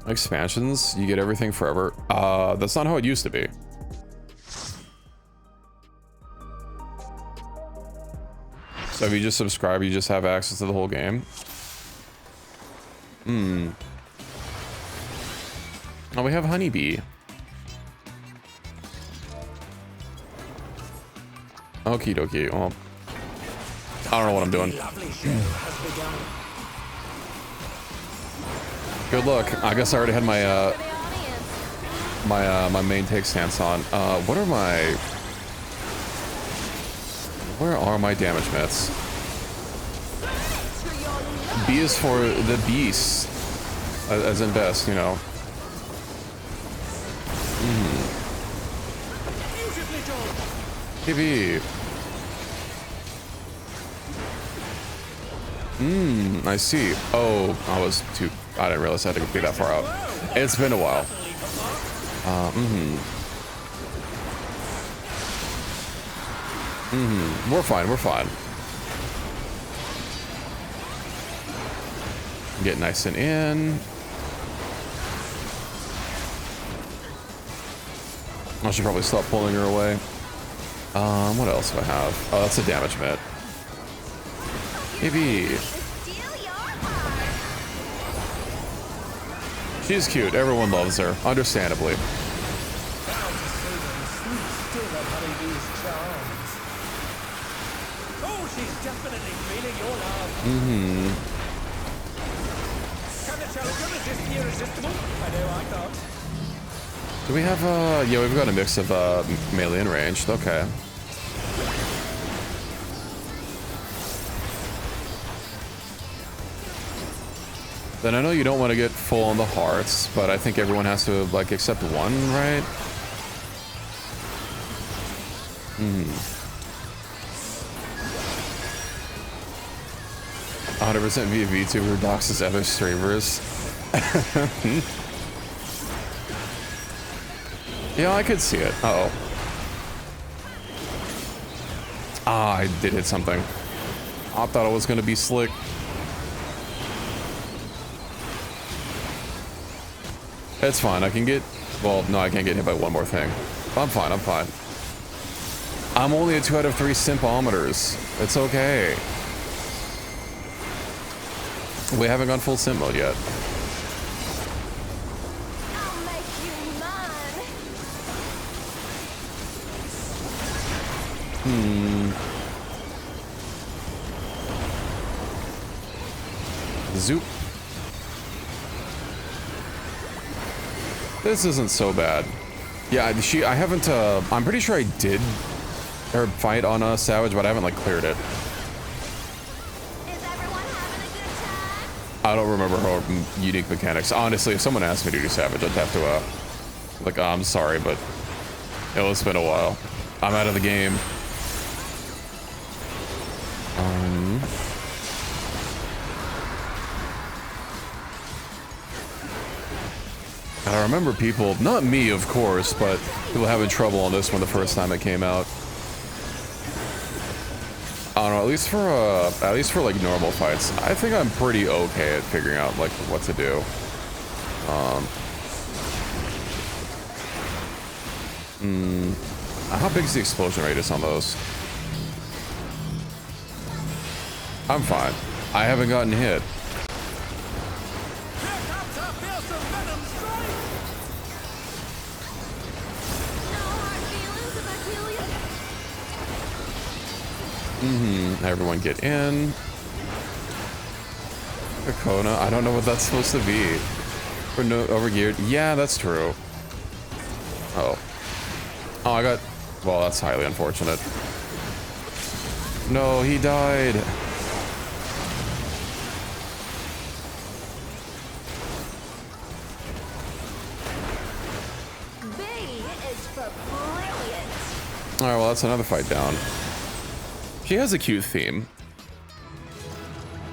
S1: Expansions, you get everything forever. That's not how it used to be. So if you just subscribe, you just have access to the whole game. Oh, we have Honeybee. Okie dokie. Well, I don't know what I'm doing.
S5: Lovely show has begun.
S1: Good luck. I guess I already had my
S4: For the audience.
S1: my main take stance on. Where are my damage mits?
S4: For your love.
S1: B is for the beast, as in best, you know.
S5: Beautifully done.
S1: TV. I see. Oh, I didn't realize I had to be that far out. It's been a while. We're fine, we're fine. Get nice and in. I should probably stop pulling her away. What else do I have? Oh, that's a damage mitt. Maybe.
S4: Steal your heart.
S1: She's cute. Everyone loves her. Understandably.
S5: Proud to say there is sweet still on Honeybee's charms. Oh, she's definitely feeling your love. Can the challenger resist the irresistible? I know I can't.
S1: Do we have, yeah, we've got a mix of, melee and ranged. Okay. Then I know you don't want to get full on the hearts, but I think everyone has to, like, accept one, right? 100% via VTuber doxes other streamers. Yeah, I could see it. Uh-oh. Ah, I did hit something. I thought it was going to be slick. It's fine. I can get... Well, no, I can't get hit by one more thing. I'm fine. I'm fine. I'm only at 2 out of 3 simpometers. It's okay. We haven't gone full simp mode yet.
S4: I'll make you mine.
S1: Zoop. This isn't so bad. Yeah, I haven't, I'm pretty sure I did her fight on Savage, but I haven't, like, cleared it.
S4: Is everyone having a good time?
S1: I don't remember her unique mechanics. Honestly, if someone asked me to do Savage, I'd have to, like, I'm sorry, but it's been a while. I'm out of the game. And I remember people, not me, of course, but people having trouble on this one the first time it came out. I don't know, at least for like normal fights, I think I'm pretty okay at figuring out like what to do. How big is the explosion radius on those? I'm fine. I haven't gotten hit.
S5: Here comes a fearsome venom strike.
S4: No hard feelings if I kill you.
S1: Everyone get in. Kona, I don't know what that's supposed to be. For no overgeared. Yeah, that's true. Oh. Oh, I got... Well, that's highly unfortunate. No, he died.
S4: B is for brilliant.
S1: Alright, well, that's another fight down. She has a cute theme.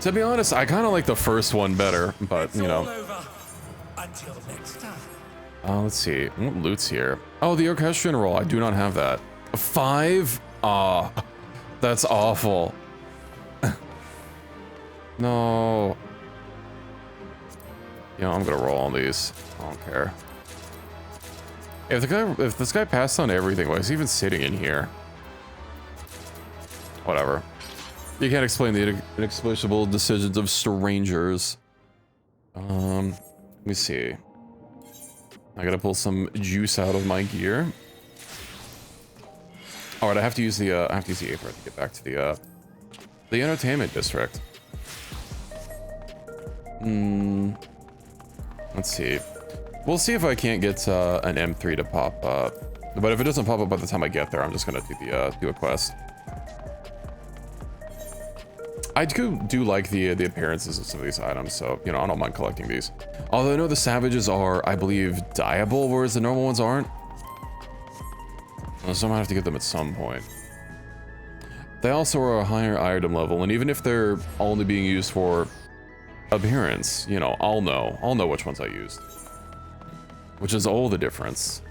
S1: To be honest, I kind of like the first one better, but,
S5: It's
S1: you
S5: all
S1: know.
S5: over. Until next time.
S1: Let's see. What loot's here? Oh, the orchestrion roll. I do not have that. 5? Ah, that's awful. No. You know, I'm gonna roll on these. I don't care. If this guy passed on everything, why is he even sitting in here? Whatever. You can't explain the inexplicable decisions of strangers. Let me see. I gotta pull some juice out of my gear. All right, I have to use the apron to get back to the entertainment district. Let's see. We'll see if I can't get an M3 to pop up. But if it doesn't pop up by the time I get there, I'm just gonna do a quest. I do like the appearances of some of these items, so you know I don't mind collecting these. Although I know the savages are, I believe, dyeable, whereas the normal ones aren't. So I might have to get them at some point. They also are a higher item level, and even if they're only being used for appearance, you know, I'll know which ones I used. Which is all the difference.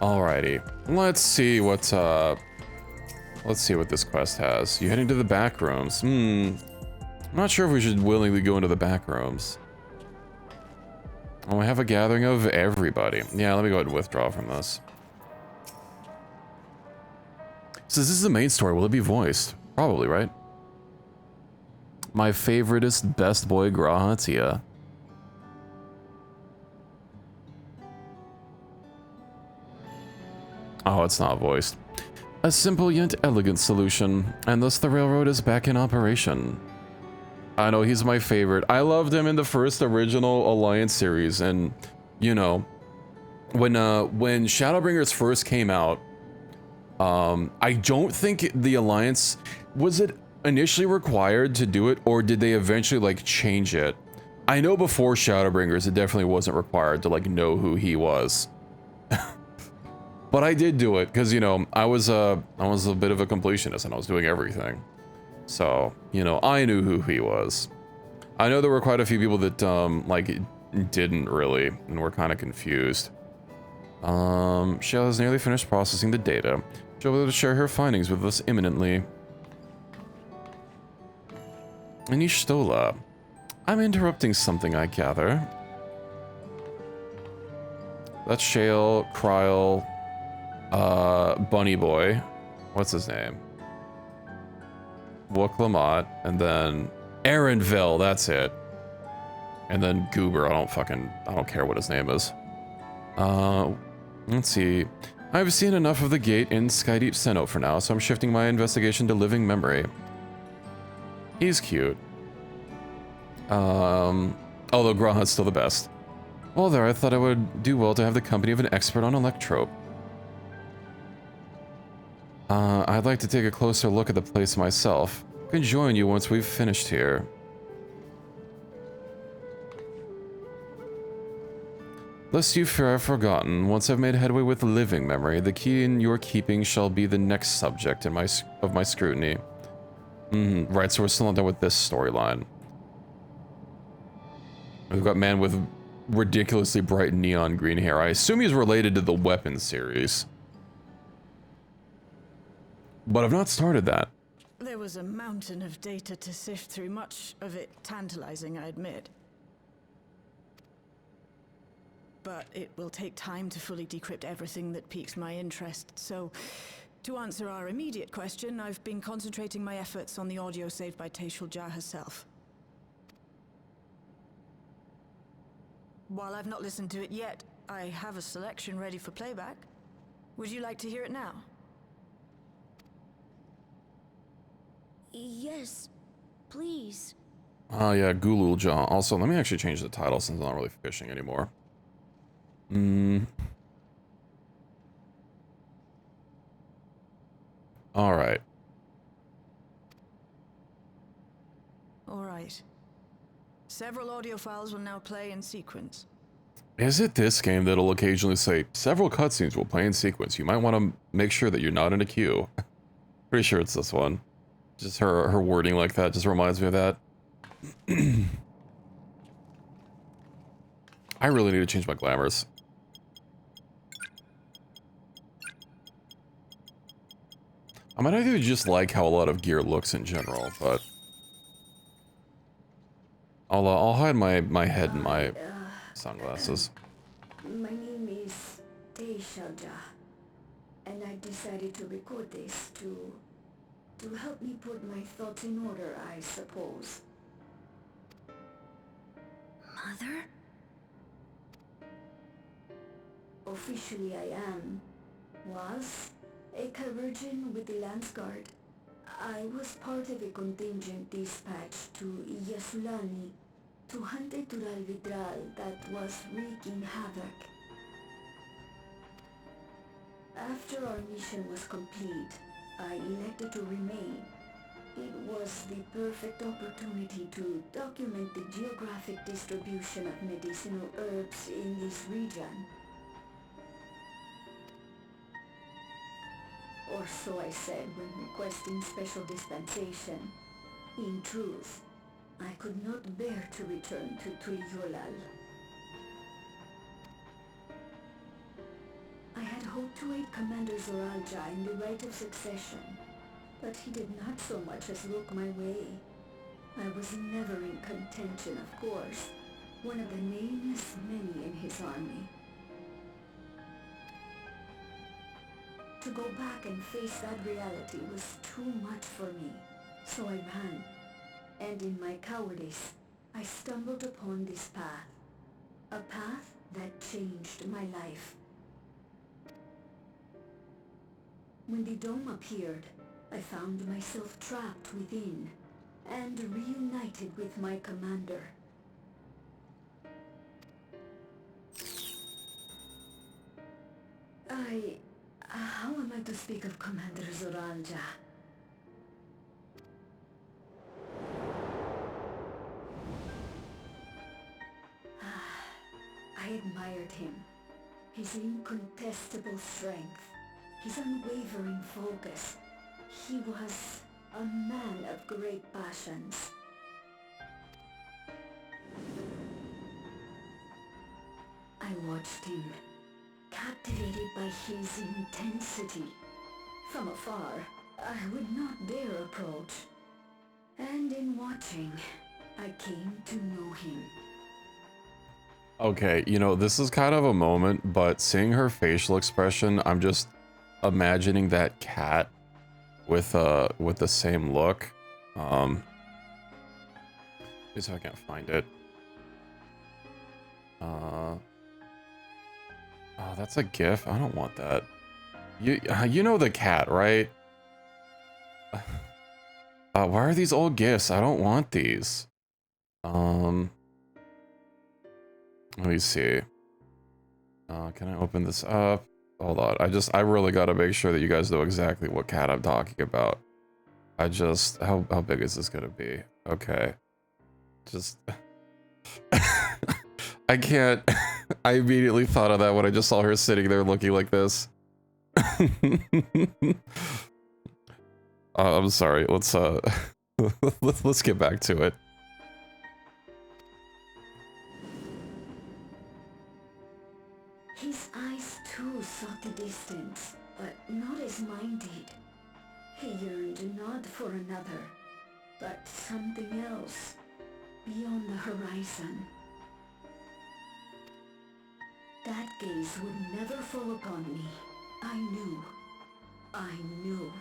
S1: Alrighty, let's see what this quest has. You heading to the back rooms? I'm not sure if we should willingly go into the back rooms. Oh, I have a gathering of everybody. Yeah, let me go ahead and withdraw from this. So this is the main story. Will it be voiced? Probably, right? My favoritist best boy Grahatia. Oh, it's not voiced. A simple yet elegant solution, and thus the railroad is back in operation. I know, he's my favorite. I loved him in the first original Alliance series, and, you know, when Shadowbringers first came out, I don't think the Alliance, was it initially required to do it, or did they eventually, like, change it? I know before Shadowbringers, it definitely wasn't required to, like, know who he was. But I did do it, because, you know, I was a bit of a completionist, and I was doing everything. So, you know, I knew who he was. I know there were quite a few people that, like, didn't really, and were kind of confused. Shell has nearly finished processing the data. She'll be able to share her findings with us imminently. Anishtola. I'm interrupting something, I gather. That's Shale, Kryl, Bunny Boy. What's his name? Wook Lamont, and then Aaronville, that's it. And then Goober, I don't care what his name is. Let's see. I've seen enough of the gate in Skydeep Sinnoh for now, so I'm shifting my investigation to living memory. He's cute. Although Graha's still the best. Well there, I thought I would do well to have the company of an expert on electrope. I'd like to take a closer look at the place myself. I can join you once we've finished here. Lest you fear I've forgotten, once I've made headway with living memory, the key in your keeping shall be the next subject of my scrutiny. Right, so we're still not done with this storyline. We've got man with ridiculously bright neon green hair. I assume he's related to the weapon series. But I've not started that.
S6: There was a mountain of data to sift through, much of it tantalizing, I admit. But it will take time to fully decrypt everything that piques my interest, so to answer our immediate question, I've been concentrating my efforts on the audio saved by Tashul Jah herself. While I've not listened to it yet, I have a selection ready for playback. Would you like to hear it now?
S4: Yes, please.
S1: Oh yeah, Gulul Jah. Also, let me actually change the title since I'm not really fishing anymore. Alright.
S6: Alright. Several audio files will now play in sequence.
S1: Is it this game that'll occasionally say, several cutscenes will play in sequence? You might want to make sure that you're not in a queue. Pretty sure it's this one. Just her wording like that just reminds me of that. I really need to change my glamours. I might either just like how a lot of gear looks in general, but I'll hide my head in my sunglasses.
S7: My name is Tashul Jah, and I decided to record this to help me put my thoughts in order, I suppose.
S4: Mother?
S7: Officially I am, was, a Virgin with the Lance Guard. I was part of a contingent dispatched to Yasulani to hunt a Tural Vidral that was wreaking havoc. After our mission was complete, I elected to remain. It was the perfect opportunity to document the geographic distribution of medicinal herbs in this region. Or so I said when requesting special dispensation. In truth, I could not bear to return to Tuliolal. I had hoped to aid Commander Zoralja in the right of succession, but he did not so much as look my way. I was never in contention, of course, one of the nameless many in his army. To go back and face that reality was too much for me, so I ran. And in my cowardice, I stumbled upon this path. A path that changed my life. When the dome appeared, I found myself trapped within, and reunited with my commander. How am I to speak of Commander Zoralja? I admired him. His incontestable strength, his unwavering focus. He was a man of great passions. I watched him, captivated by his intensity. From afar, I would not dare approach. And in watching, I came to know him.
S1: Okay, you know, this is kind of a moment, but seeing her facial expression, I'm just imagining that cat with the same look. Let me see if I can't find it. Oh, that's a GIF. I don't want that. You know the cat, right? Why are these old GIFs? I don't want these. Let me see. Can I open this up? Hold on. I really gotta make sure that you guys know exactly what cat I'm talking about. How big is this gonna be? Okay. Just, I can't, I immediately thought of that when I just saw her sitting there looking like this. I'm sorry, let's let's get back to it.
S7: His eyes too sought the distance, but not as mine did. He yearned not for another, but something else, beyond the horizon. That gaze would never fall upon me. I knew. I knew.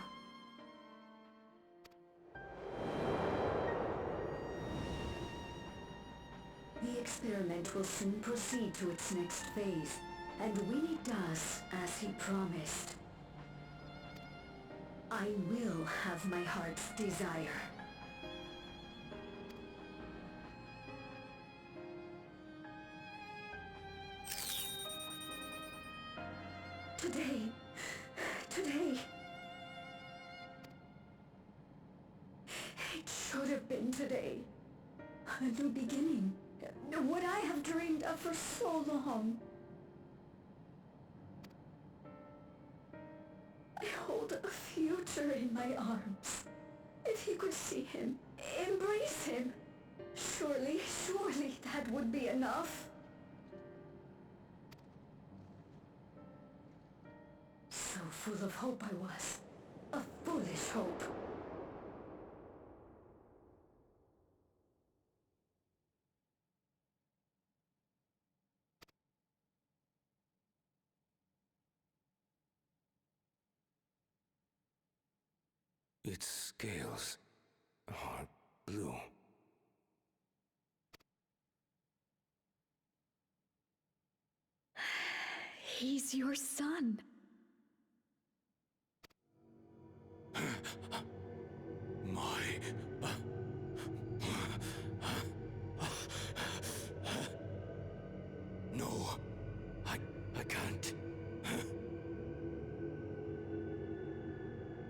S7: The experiment will soon proceed to its next phase, and when it does, as he promised, I will have my heart's desire. Today, it should have been today. A new beginning. What I have dreamed of for so long. I hold a future in my arms. If he could see him, embrace him, surely that would be enough. So full of hope I was. A foolish hope.
S8: Its scales are blue.
S6: He's your son.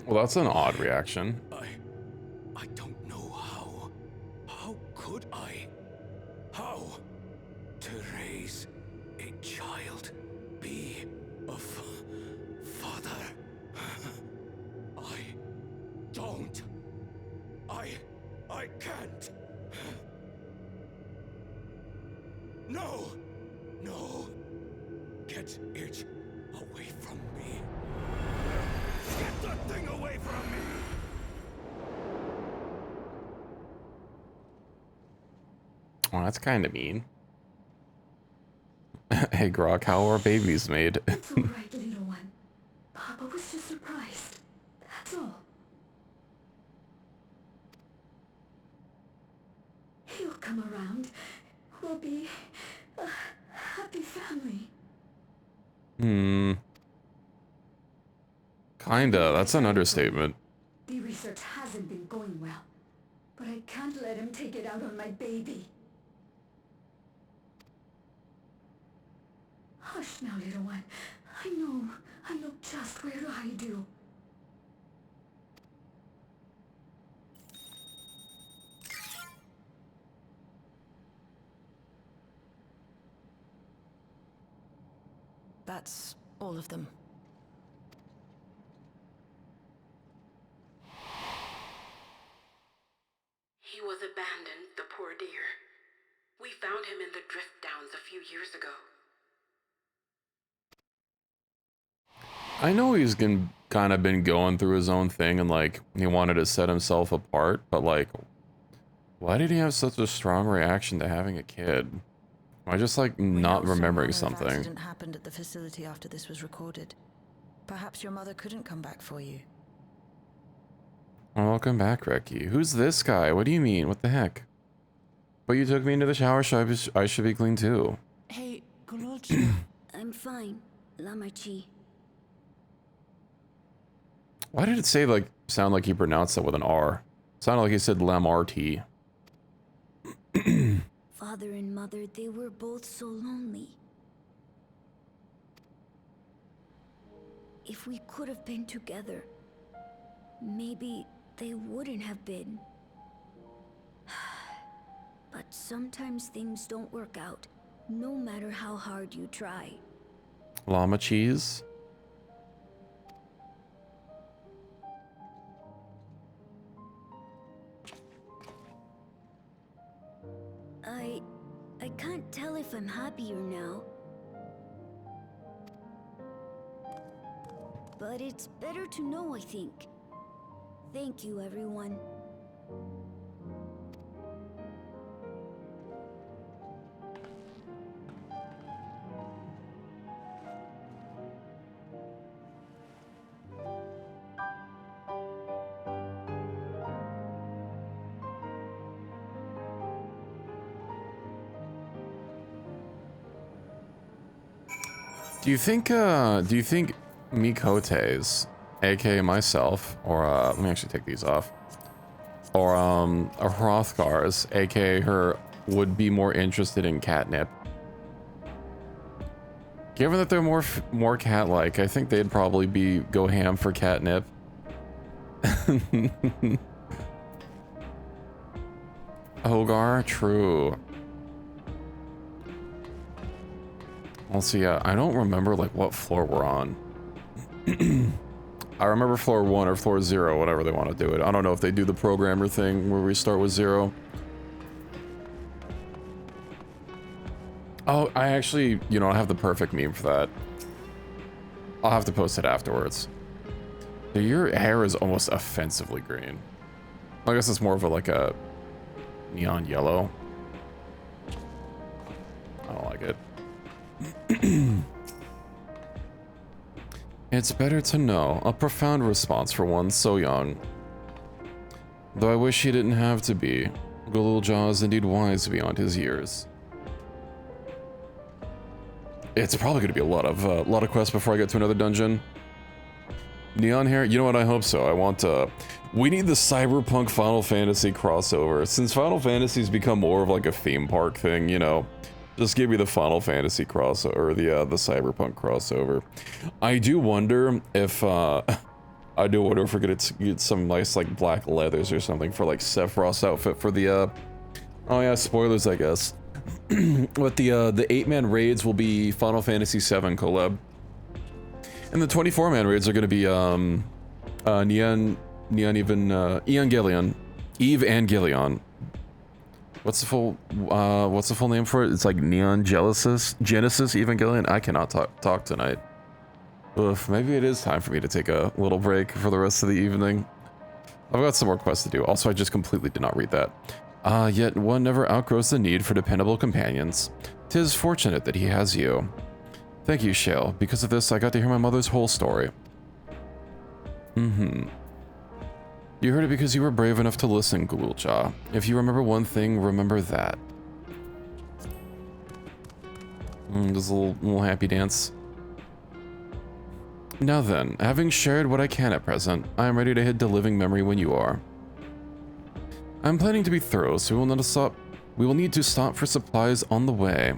S1: Well, that's an odd reaction.
S8: I don't know how. How could I? How to raise a child, be a father? I don't. I can't. No! No! Get it away from me. Get that thing away from me!
S1: Well, that's kind of mean. Hey, Grok, how are babies made?
S7: It's all right, little one. Papa was just surprised. That's all. He'll come around. We'll be a happy family.
S1: Kinda. That's an understatement.
S7: The research hasn't been going well, but I can't let him take it out on my baby. Hush now, little one. I know just where to hide you.
S6: That's all of them.
S9: He was abandoned, the poor dear. We found him in the drift downs a few years ago.
S1: I know he's kind of been going through his own thing and like he wanted to set himself apart, but like, why did he have such a strong reaction to having a kid? Am I just like not remembering something?
S6: Accident happened at the facility after this was recorded. Perhaps your mother couldn't come back for you.
S1: Oh, welcome back, Reki. Who's this guy? What do you mean? What the heck? But you took me into the shower, so I should be clean too.
S4: Hey, Golochi. I'm fine, Lamachi.
S1: Why did it sound like he pronounced that with an R? Sounded like he said Lam-RT.
S4: Father and mother, they were both so lonely. If we could have been together, maybe they wouldn't have been. But sometimes things don't work out, no matter how hard you try.
S1: Llama cheese?
S4: I can't tell if I'm happier now. But it's better to know, I think. Thank you, everyone.
S1: Do you think Mikote's, aka myself, or let me actually take these off, or Hrothgar's, aka her, would be more interested in catnip? Given that they're more cat-like, I think they'd probably go ham for catnip. Hogar, true. Let's see, I don't remember like what floor we're on. I remember floor 1 or floor 0, whatever they want to do it. I don't know if they do the programmer thing where we start with 0. Oh, I actually, I have the perfect meme for that. I'll have to post it afterwards. Your hair is almost offensively green. I guess it's more of like a neon yellow. I don't like it. It's better to know. A profound response for one so young. Though I wish he didn't have to be. Galulja is indeed wise beyond his years. It's probably going to be a lot of quests before I get to another dungeon. Neon hair? You know what? I hope so. I want we need the Cyberpunk Final Fantasy crossover. Since Final Fantasy's become more of like a theme park thing, just give me the Final Fantasy crossover, or the Cyberpunk crossover. I do wonder if I do wonder if we're gonna get some nice like black leathers or something for like Sephiroth's outfit for the oh yeah, spoilers I guess. But the 8-man raids will be Final Fantasy VII collab. And the 24-man raids are gonna be Evangelion. What's the full name for it? It's like Neon Genesis Evangelion. I cannot talk tonight. Oof, maybe it is time for me to take a little break for the rest of the evening. I've got some more quests to do. Also, I just completely did not read that. Yet one never outgrows the need for dependable companions. 'Tis fortunate that he has you. Thank you, Shale. Because of this, I got to hear my mother's whole story. You heard it because you were brave enough to listen, Ghouljaw. If you remember one thing, remember that. Just a little happy dance. Now then, having shared what I can at present, I am ready to hit the living memory when you are. I'm planning to be thorough, so we will need to stop for supplies on the way.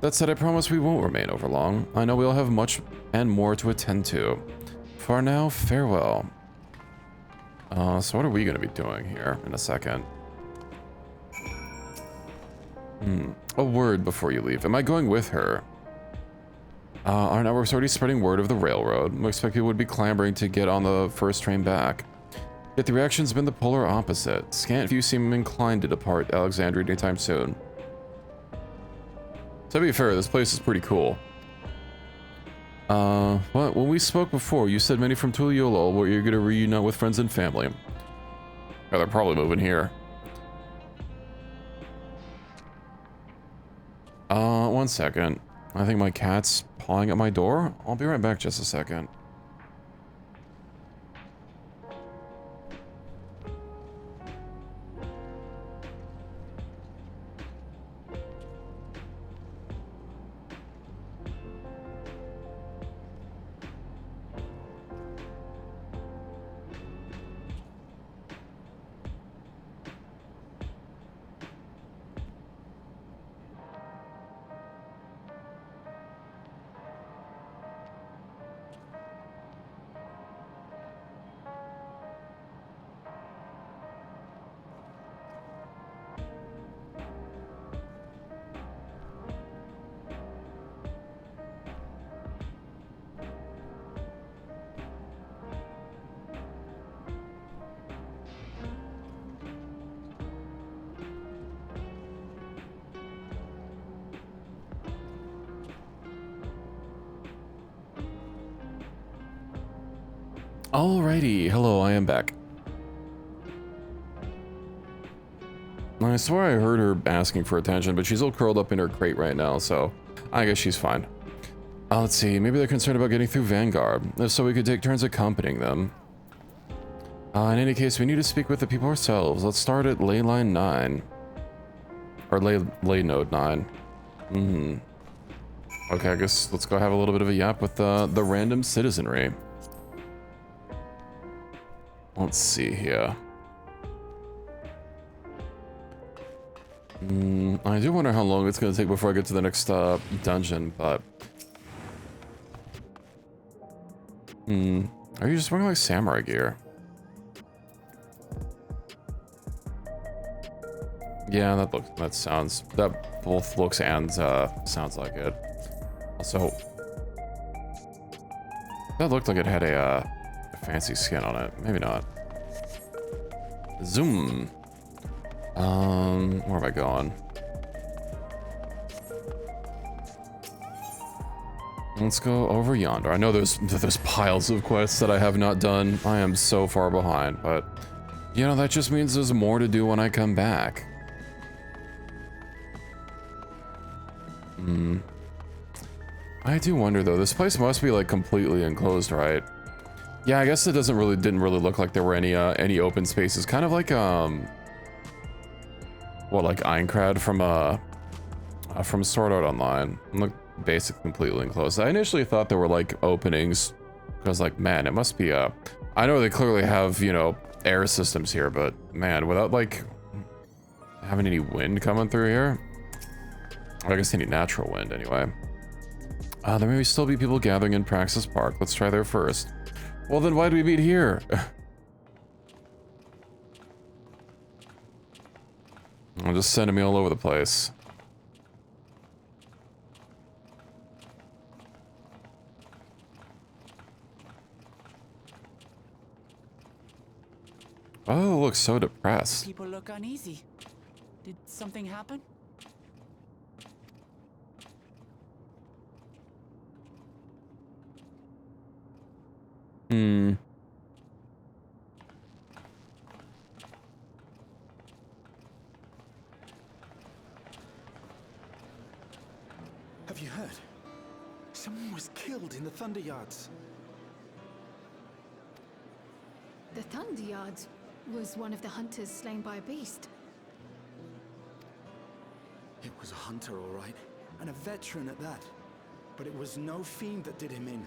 S1: That said, I promise we won't remain over long. I know we'll have much and more to attend to. For now, farewell. So what are we going to be doing here in a second? A word before you leave. Am I going with her? Our network's already spreading word of the railroad. I expect people would be clamoring to get on the first train back. Yet the reaction's been the polar opposite. Scant few seem inclined to depart Alexandria anytime soon. To be fair, this place is pretty cool. But when we spoke before, you said many from Tuliolo were eager to reunite with friends and family. Yeah, they're probably moving here. One second. I think my cat's pawing at my door. I'll be right back just a second. Alrighty, hello, I am back. I swear I heard her asking for attention, but she's all curled up in her crate right now, so I guess she's fine. Let's see, maybe they're concerned about getting through Vanguard, so we could take turns accompanying them. In any case, we need to speak with the people ourselves. Let's start at ley line 9. Or ley node 9. Okay, I guess let's go have a little bit of a yap with the random citizenry. Let's see here. I do wonder how long it's going to take before I get to the next dungeon, but... Are you just wearing like samurai gear? Yeah, that both looks and sounds like it. Also, that looked like it had a fancy skin on it. Maybe not. Zoom. Where am I going? Let's go over yonder. I know there's piles of quests that I have not done. I am so far behind, but you know, that just means there's more to do when I come back. I do wonder though, this place must be like completely enclosed, right? Yeah, I guess it didn't really look like there were any open spaces. Kind of like like Aincrad from Sword Art Online. Look, basically completely enclosed. I initially thought there were like openings because like, man, it must be I know they clearly have, you know, air systems here, but man, without like having any wind coming through here, or I guess any natural wind anyway. There may still be people gathering in Praxis Park. Let's try there first. Well, then why do we meet here? I'm just sending me all over the place. Oh, looks so depressed.
S10: People look uneasy. Did something happen?
S1: Hmm.
S11: Have you heard? Someone was killed in the Thunder Yards.
S12: The Thunder Yards was one of the hunters slain by a beast.
S11: It was a hunter, all right, and a veteran at that. But it was no fiend that did him in.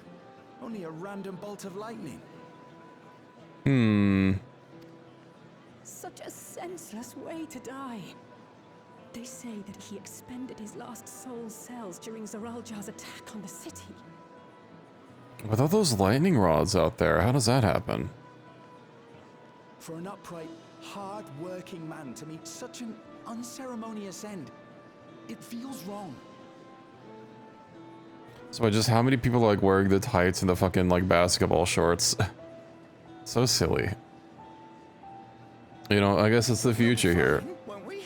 S11: Only a random bolt of lightning.
S1: Hmm.
S13: Such a senseless way to die. They say that he expended his last soul cells during Zaraljar's attack on the city.
S1: With all those lightning rods out there, how does that happen?
S11: For an upright, hard-working man to meet such an unceremonious end, it feels wrong.
S1: So just how many people like wearing the tights and the fucking like basketball shorts? So silly. You know, I guess it's the future here.
S8: Won't we?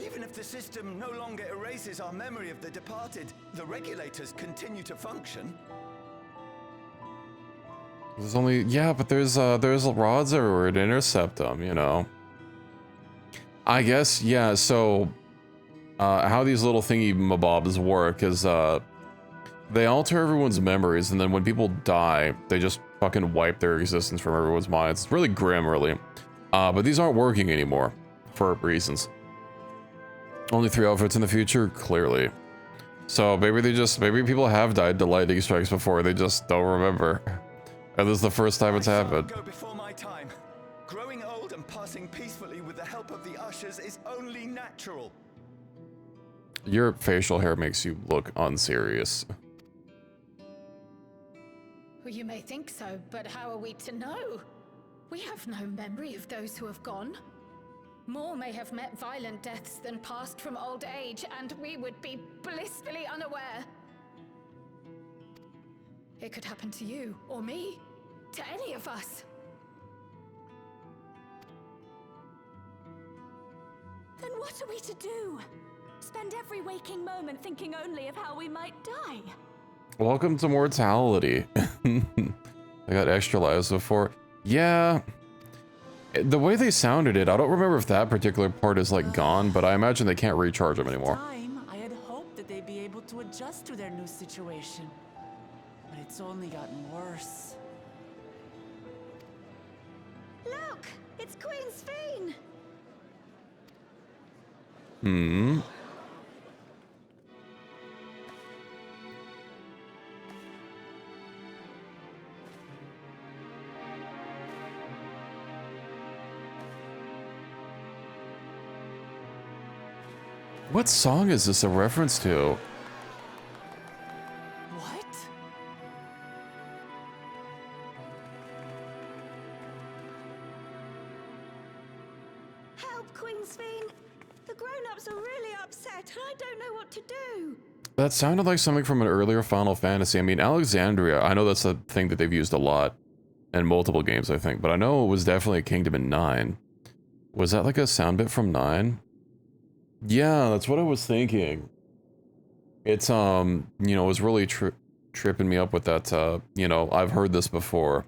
S8: Even if the system no longer erases our memory of the departed, the regulators continue to function.
S1: There's only, yeah, but there's rods everywhere to intercept them, you know. I guess, yeah, so how these little thingy mabobs work is they alter everyone's memories, and then when people die, they just fucking wipe their existence from everyone's minds. It's really grim, really. But these aren't working anymore for reasons. Only 3 outfits in the future, clearly. So maybe people have died to lightning strikes before, they just don't remember. And this is the first time it's happened.
S8: Go before my time. Growing old and passing peacefully with the help of the ushers is only natural.
S1: Your facial hair makes you look unserious.
S12: Well, you may think so, but how are we to know? We have no memory of those who have gone. More may have met violent deaths than passed from old age, and we would be blissfully unaware. It could happen to you, or me, to any of us.
S13: Then what are we to do? Spend every waking moment thinking only of how we might die?
S1: Welcome to mortality. I got extra lives before. Yeah. The way they sounded it, I don't remember if that particular part is like gone, but I imagine they can't recharge them anymore.
S10: I had hoped that they'd be able to adjust to their new situation. But it's only gotten worse.
S13: Look! It's Queen Sphene!
S1: Hmm. What song is this a reference to?
S10: What?
S13: Help, Queen Sphene! The grown-ups are really upset, and I don't know what to do.
S1: That sounded like something from an earlier Final Fantasy. I mean, Alexandria, I know that's a thing that they've used a lot in multiple games, I think, but I know it was definitely a Kingdom in 9. Was that like a sound bit from 9? Yeah, that's what I was thinking. It's, you know, it was really tripping me up with that, you know, I've heard this before.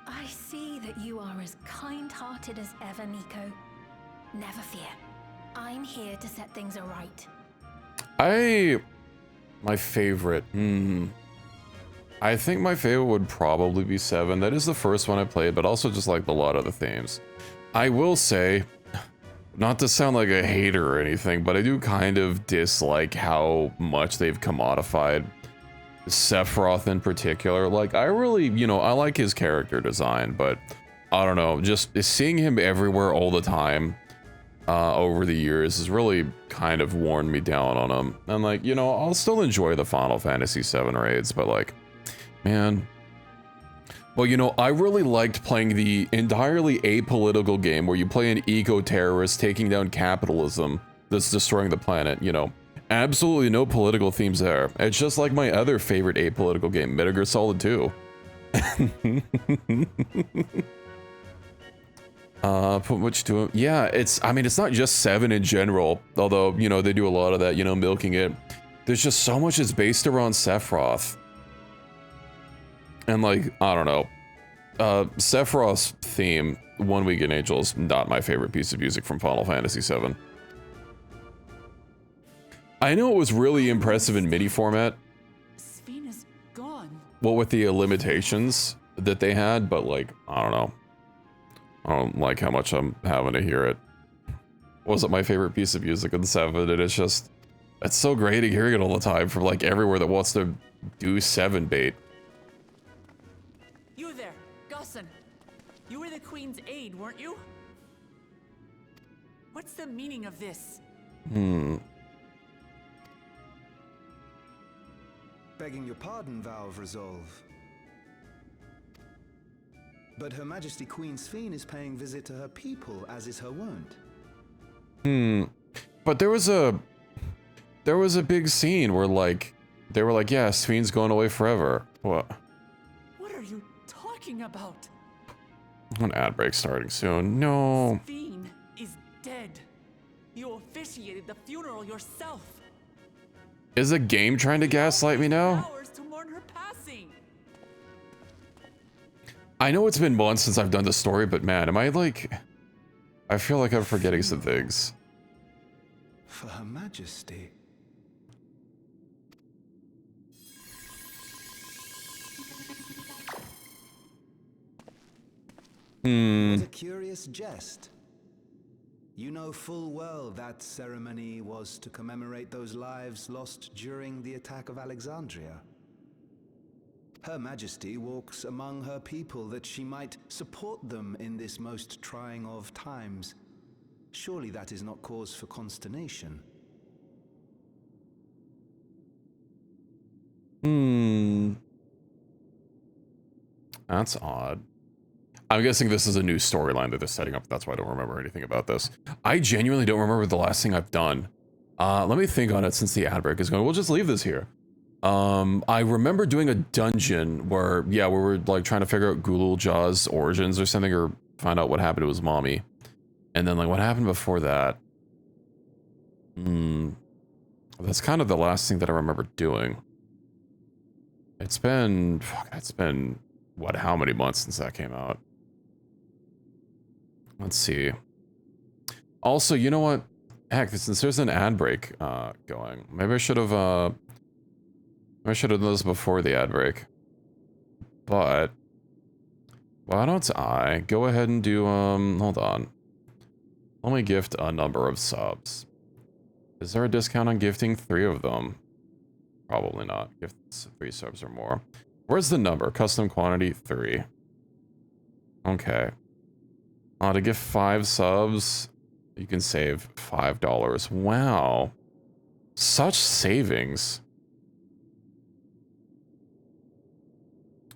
S4: I see that you are as kind-hearted as ever, Nico. Never fear. I'm here to set things aright.
S1: My favorite, I think my favorite would probably be 7. That is the first one I played, but also just like a lot of the themes. I will say, not to sound like a hater or anything, but I do kind of dislike how much they've commodified Sephiroth in particular. Like, I really, you know, I like his character design, but I don't know, just seeing him everywhere all the time over the years has really kind of worn me down on him. And like, you know, I'll still enjoy the Final Fantasy VII raids, but like, man, Well, you know, I really liked playing the entirely apolitical game where you play an eco-terrorist taking down capitalism that's destroying the planet, you know. Absolutely no political themes there. It's just like my other favorite apolitical game, Metal Gear Solid 2. Put what you do. Yeah, I mean, it's not just 7 in general, although, you know, they do a lot of that, you know, milking it. There's just so much that's based around Sephiroth. And, like, I don't know. Sephiroth's theme, One Week in Angels, not my favorite piece of music from Final Fantasy VII. I know it was really impressive in MIDI format.
S10: Sphina's gone.
S1: Well, with the limitations that they had, but, like, I don't know. I don't like how much I'm having to hear it. Wasn't my favorite piece of music in 7, and it's just... It's so great hearing it all the time from, like, everywhere that wants to do 7 bait.
S10: You there, Gusson. You were the Queen's aide, weren't you? What's the meaning of this?
S8: Begging your pardon, Vow of Resolve. But Her Majesty Queen Sphene is paying visit to her people, as is her wont.
S1: But there was a big scene where, like, they were like, yeah, Sphene's going away forever. What?
S10: What are you talking about?
S1: An ad break starting soon. No.
S10: Sphene is dead. You officiated the funeral yourself.
S1: Is a game trying to gaslight me now?
S10: Hours to mourn her passing.
S1: I know it's been months since I've done the story, but man, am I like... I feel like I'm forgetting some things.
S8: For Her Majesty. What a curious jest. You know full well that ceremony was to commemorate those lives lost during the attack of Alexandria. Her Majesty walks among her people that she might support them in this most trying of times. Surely that is not cause for consternation.
S1: That's odd. I'm guessing this is a new storyline that they're setting up. That's why I don't remember anything about this. I genuinely don't remember the last thing I've done. Let me think on it since the ad break is going. We'll just leave this here. I remember doing a dungeon where, yeah, we were like trying to figure out Gulul Jaw's origins or something, or find out what happened to his mommy. And then like what happened before that? That's kind of the last thing that I remember doing. It's been, what, how many months since that came out? Let's see. Also, you know what? Heck, since there's an ad break going, maybe I should have done this before the ad break. But why don't I go ahead and do hold on. Let me gift a number of subs. Is there a discount on gifting 3 of them? Probably not. Gift 3 subs or more. Where's the number? Custom quantity 3. Okay. To give 5 subs, you can save $5. Wow. Such savings.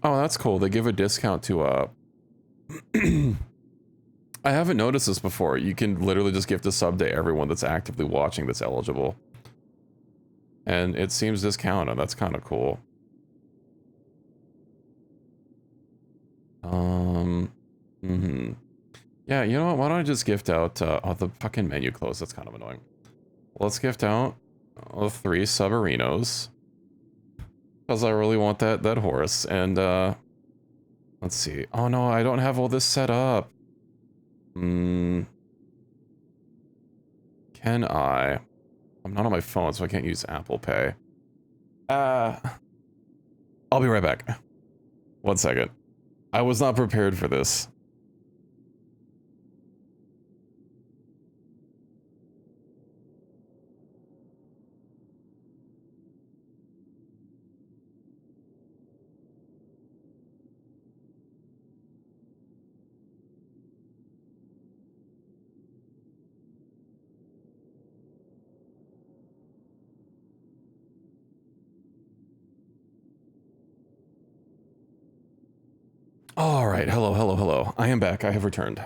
S1: Oh, that's cool. They give a discount to I haven't noticed this before. You can literally just gift a sub to everyone that's actively watching that's eligible. And it seems discounted. That's kind of cool. Yeah, you know what? Why don't I just gift out, oh, the fucking menu closed. That's kind of annoying. Let's gift out 3 Subarinos. Because I really want that horse. And, let's see. Oh no, I don't have all this set up. Can I? I'm not on my phone, so I can't use Apple Pay. I'll be right back. 1 second. I was not prepared for this. All right, hello. I am back. I have returned.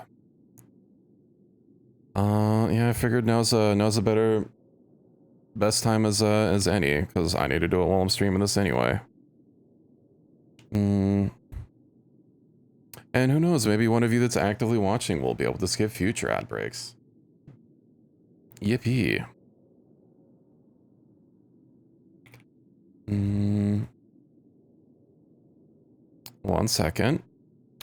S1: Yeah, I figured now's a best time as any, because I need to do it while I'm streaming this anyway. And who knows, maybe one of you that's actively watching will be able to skip future ad breaks. Yippee. One second.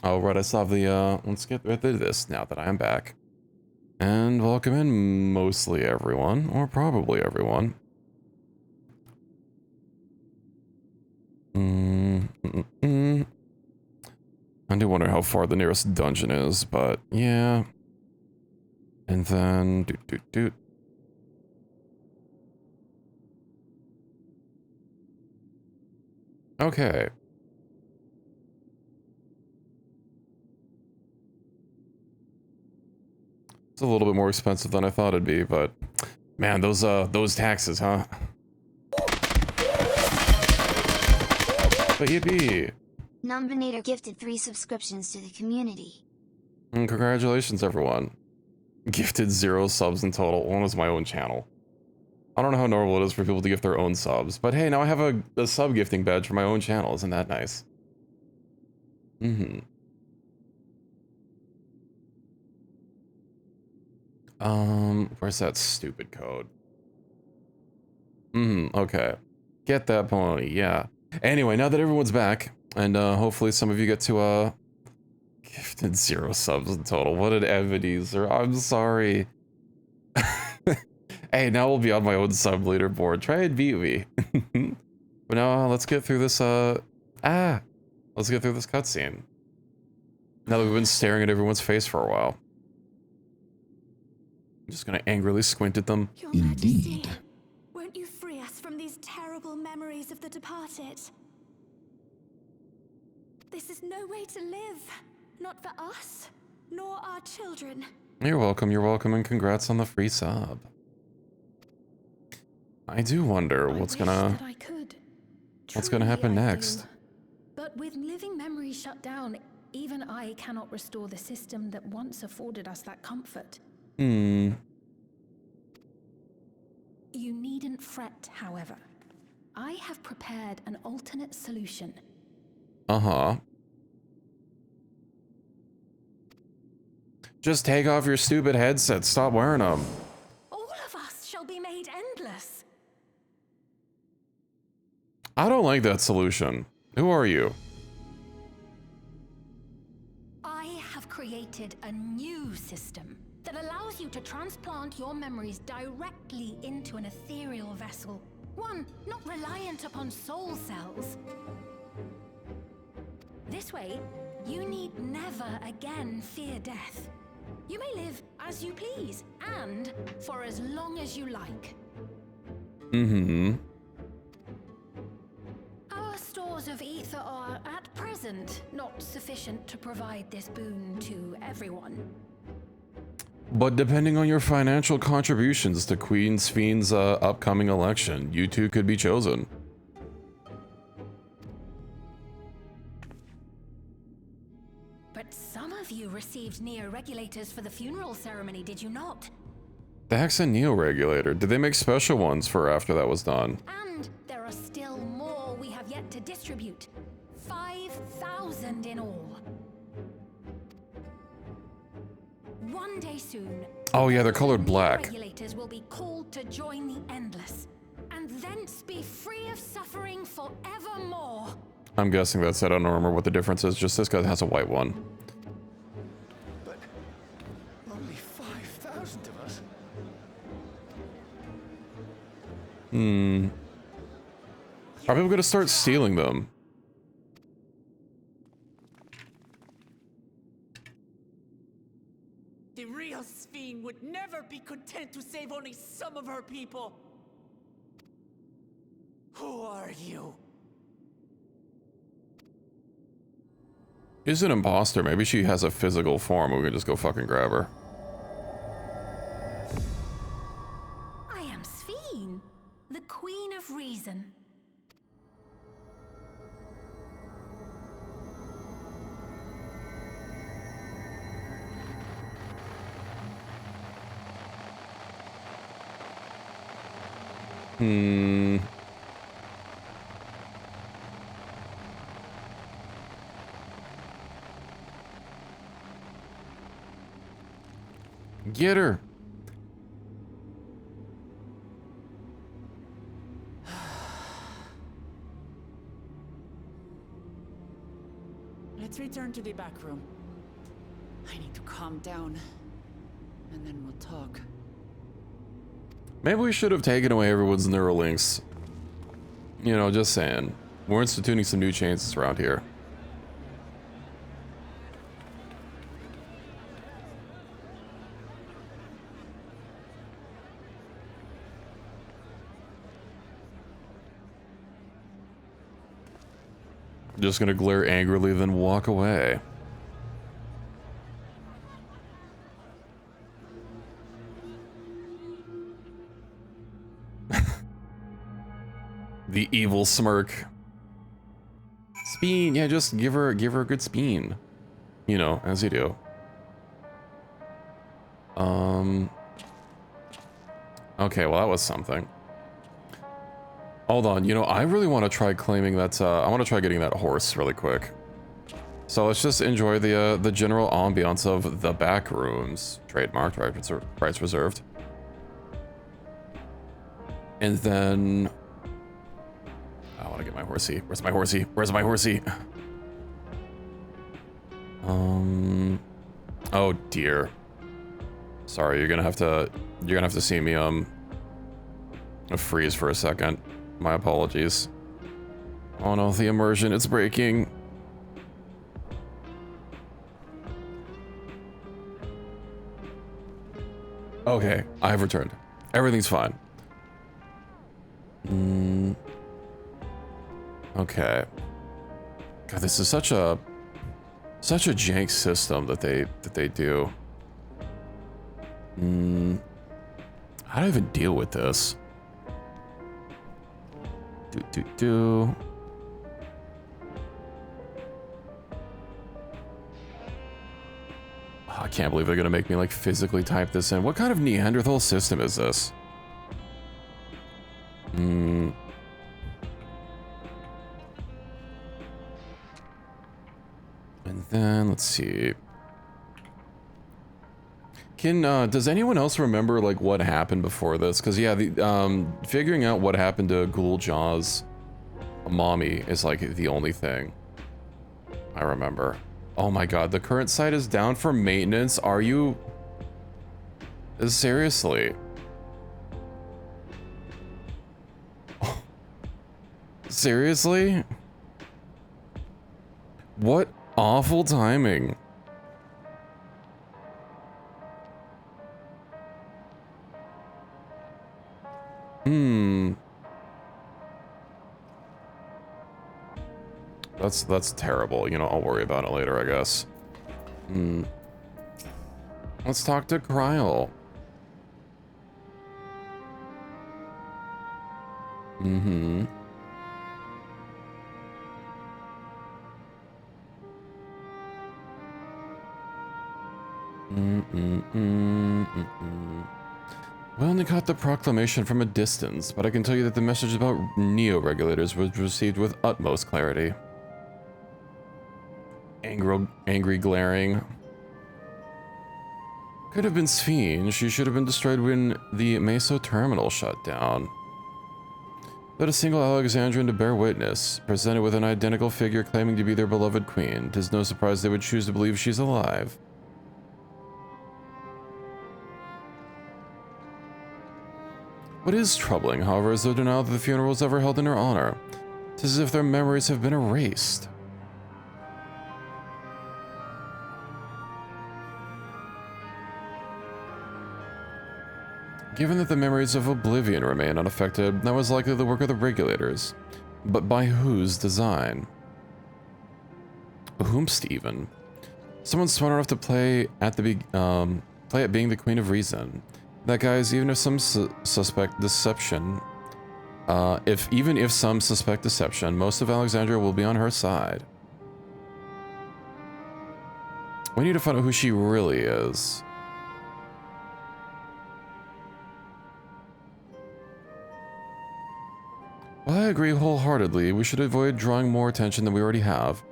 S1: Oh, right, I saw the, let's get rid of this now that I am back. And welcome in mostly everyone, or probably everyone. I do wonder how far the nearest dungeon is, but yeah. And then, Okay. It's a little bit more expensive than I thought it'd be, but man, those taxes, huh? But yippee!
S14: Numbinator gifted 3 subscriptions to the community.
S1: And congratulations, everyone. Gifted 0 subs in total. One was my own channel. I don't know how normal it is for people to gift their own subs, but hey, now I have a sub gifting badge for my own channel. Isn't that nice? Where's that stupid code? Okay. Get that pony, yeah. Anyway, now that everyone's back, and hopefully some of you get to, gifted 0 subs in total. What an evidezer. I'm sorry. Hey, now we'll be on my own sub leaderboard. Try and beat me. But now, let's get through this, let's get through this cutscene. Now that we've been staring at everyone's face for a while. I'm just gonna angrily squint at them.
S4: Your Majesty, won't you free us from these terrible memories of the departed? This is no way to live. Not for us, nor our children.
S1: You're welcome, and congrats on the free sub. I do wonder what's gonna happen next.
S4: But with living memories shut down, even I cannot restore the system that once afforded us that comfort. You needn't fret, however. I have prepared an alternate solution.
S1: Just take off your stupid headset. Stop wearing them.
S4: All of us shall be made endless.
S1: I don't like that solution. Who are you?
S4: I have created a new system that allows you to transplant your memories directly into an ethereal vessel. One not reliant upon soul cells. This way, you need never again fear death. You may live as you please, and for as long as you like. Our stores of ether are, at present, not sufficient to provide this boon to everyone.
S1: But depending on your financial contributions to Queen Spheen's upcoming election, you two could be chosen.
S4: But some of you received neo-regulators for the funeral ceremony, did you not?
S1: The heck's a neo-regulator? Did they make special ones for after that was done?
S4: And there are still more we have yet to distribute. 5,000 in all. One day soon.
S1: Oh yeah, they're colored black.
S4: Regulators will be called to join the Endless, and thence be free of suffering forevermore.
S1: I'm guessing that's it. I don't remember what the difference is. Just this guy has a white one.
S11: But only 5,000 of us.
S1: Are people gonna start stealing them?
S10: The real Sphene would never be content to save only some of her people. Who are you?
S1: She's an imposter. Maybe she has a physical form. We can just go fucking grab her.
S4: I am Sphene, the Queen of Reason.
S1: Get her.
S10: Let's return to the back room. I need to calm down, and then we'll talk.
S1: Maybe we should have taken away everyone's Neuralinks. You know, just saying. We're instituting some new changes around here. Just gonna glare angrily, then walk away. The evil smirk. Speen, yeah, just give her a good speen. You know, as you do. Okay, well that was something. Hold on, you know, I really want to try claiming that, I want to try getting that horse really quick. So let's just enjoy the general ambiance of the back rooms. Trademarked, rights reserved. And then... I want to get my horsey. Where's my horsey? Where's my horsey? Oh dear. Sorry, you're gonna have to see me, freeze for a second. My apologies. Oh no, the immersion, it's breaking. Okay, I've returned. Everything's fine. Okay. God, this is such a jank system that they do. How do I even deal with this? Oh, I can't believe they're gonna make me like physically type this in. What kind of Neanderthal system is this? And then let's see. Does anyone else remember like what happened before this? Because yeah, the figuring out what happened to Ghoul Jaw's mommy is like the only thing I remember. Oh my god, the current site is down for maintenance. Are you seriously? Seriously? What awful timing. That's terrible. You know, I'll worry about it later, I guess. Let's talk to Kryl. We only caught the proclamation from a distance, but I can tell you that the message about neo-regulators was received with utmost clarity. Angry glaring. Could have been Sphene. She should have been destroyed when the Meso terminal shut down. Let a single Alexandrian to bear witness, presented with an identical figure claiming to be their beloved queen. 'Tis no surprise they would choose to believe she's alive. What is troubling, however, is the denial that the funeral was ever held in her honor. 'Tis as if their memories have been erased. Given that the memories of Oblivion remain unaffected, that was likely the work of the regulators. But by whose design? Whomst even? Someone smart enough to play at being the Queen of Reason. That guys, even if some suspect deception, even if some suspect deception, most of Alexandria will be on her side. We need to find out who she really is. I agree wholeheartedly. We should avoid drawing more attention than we already have.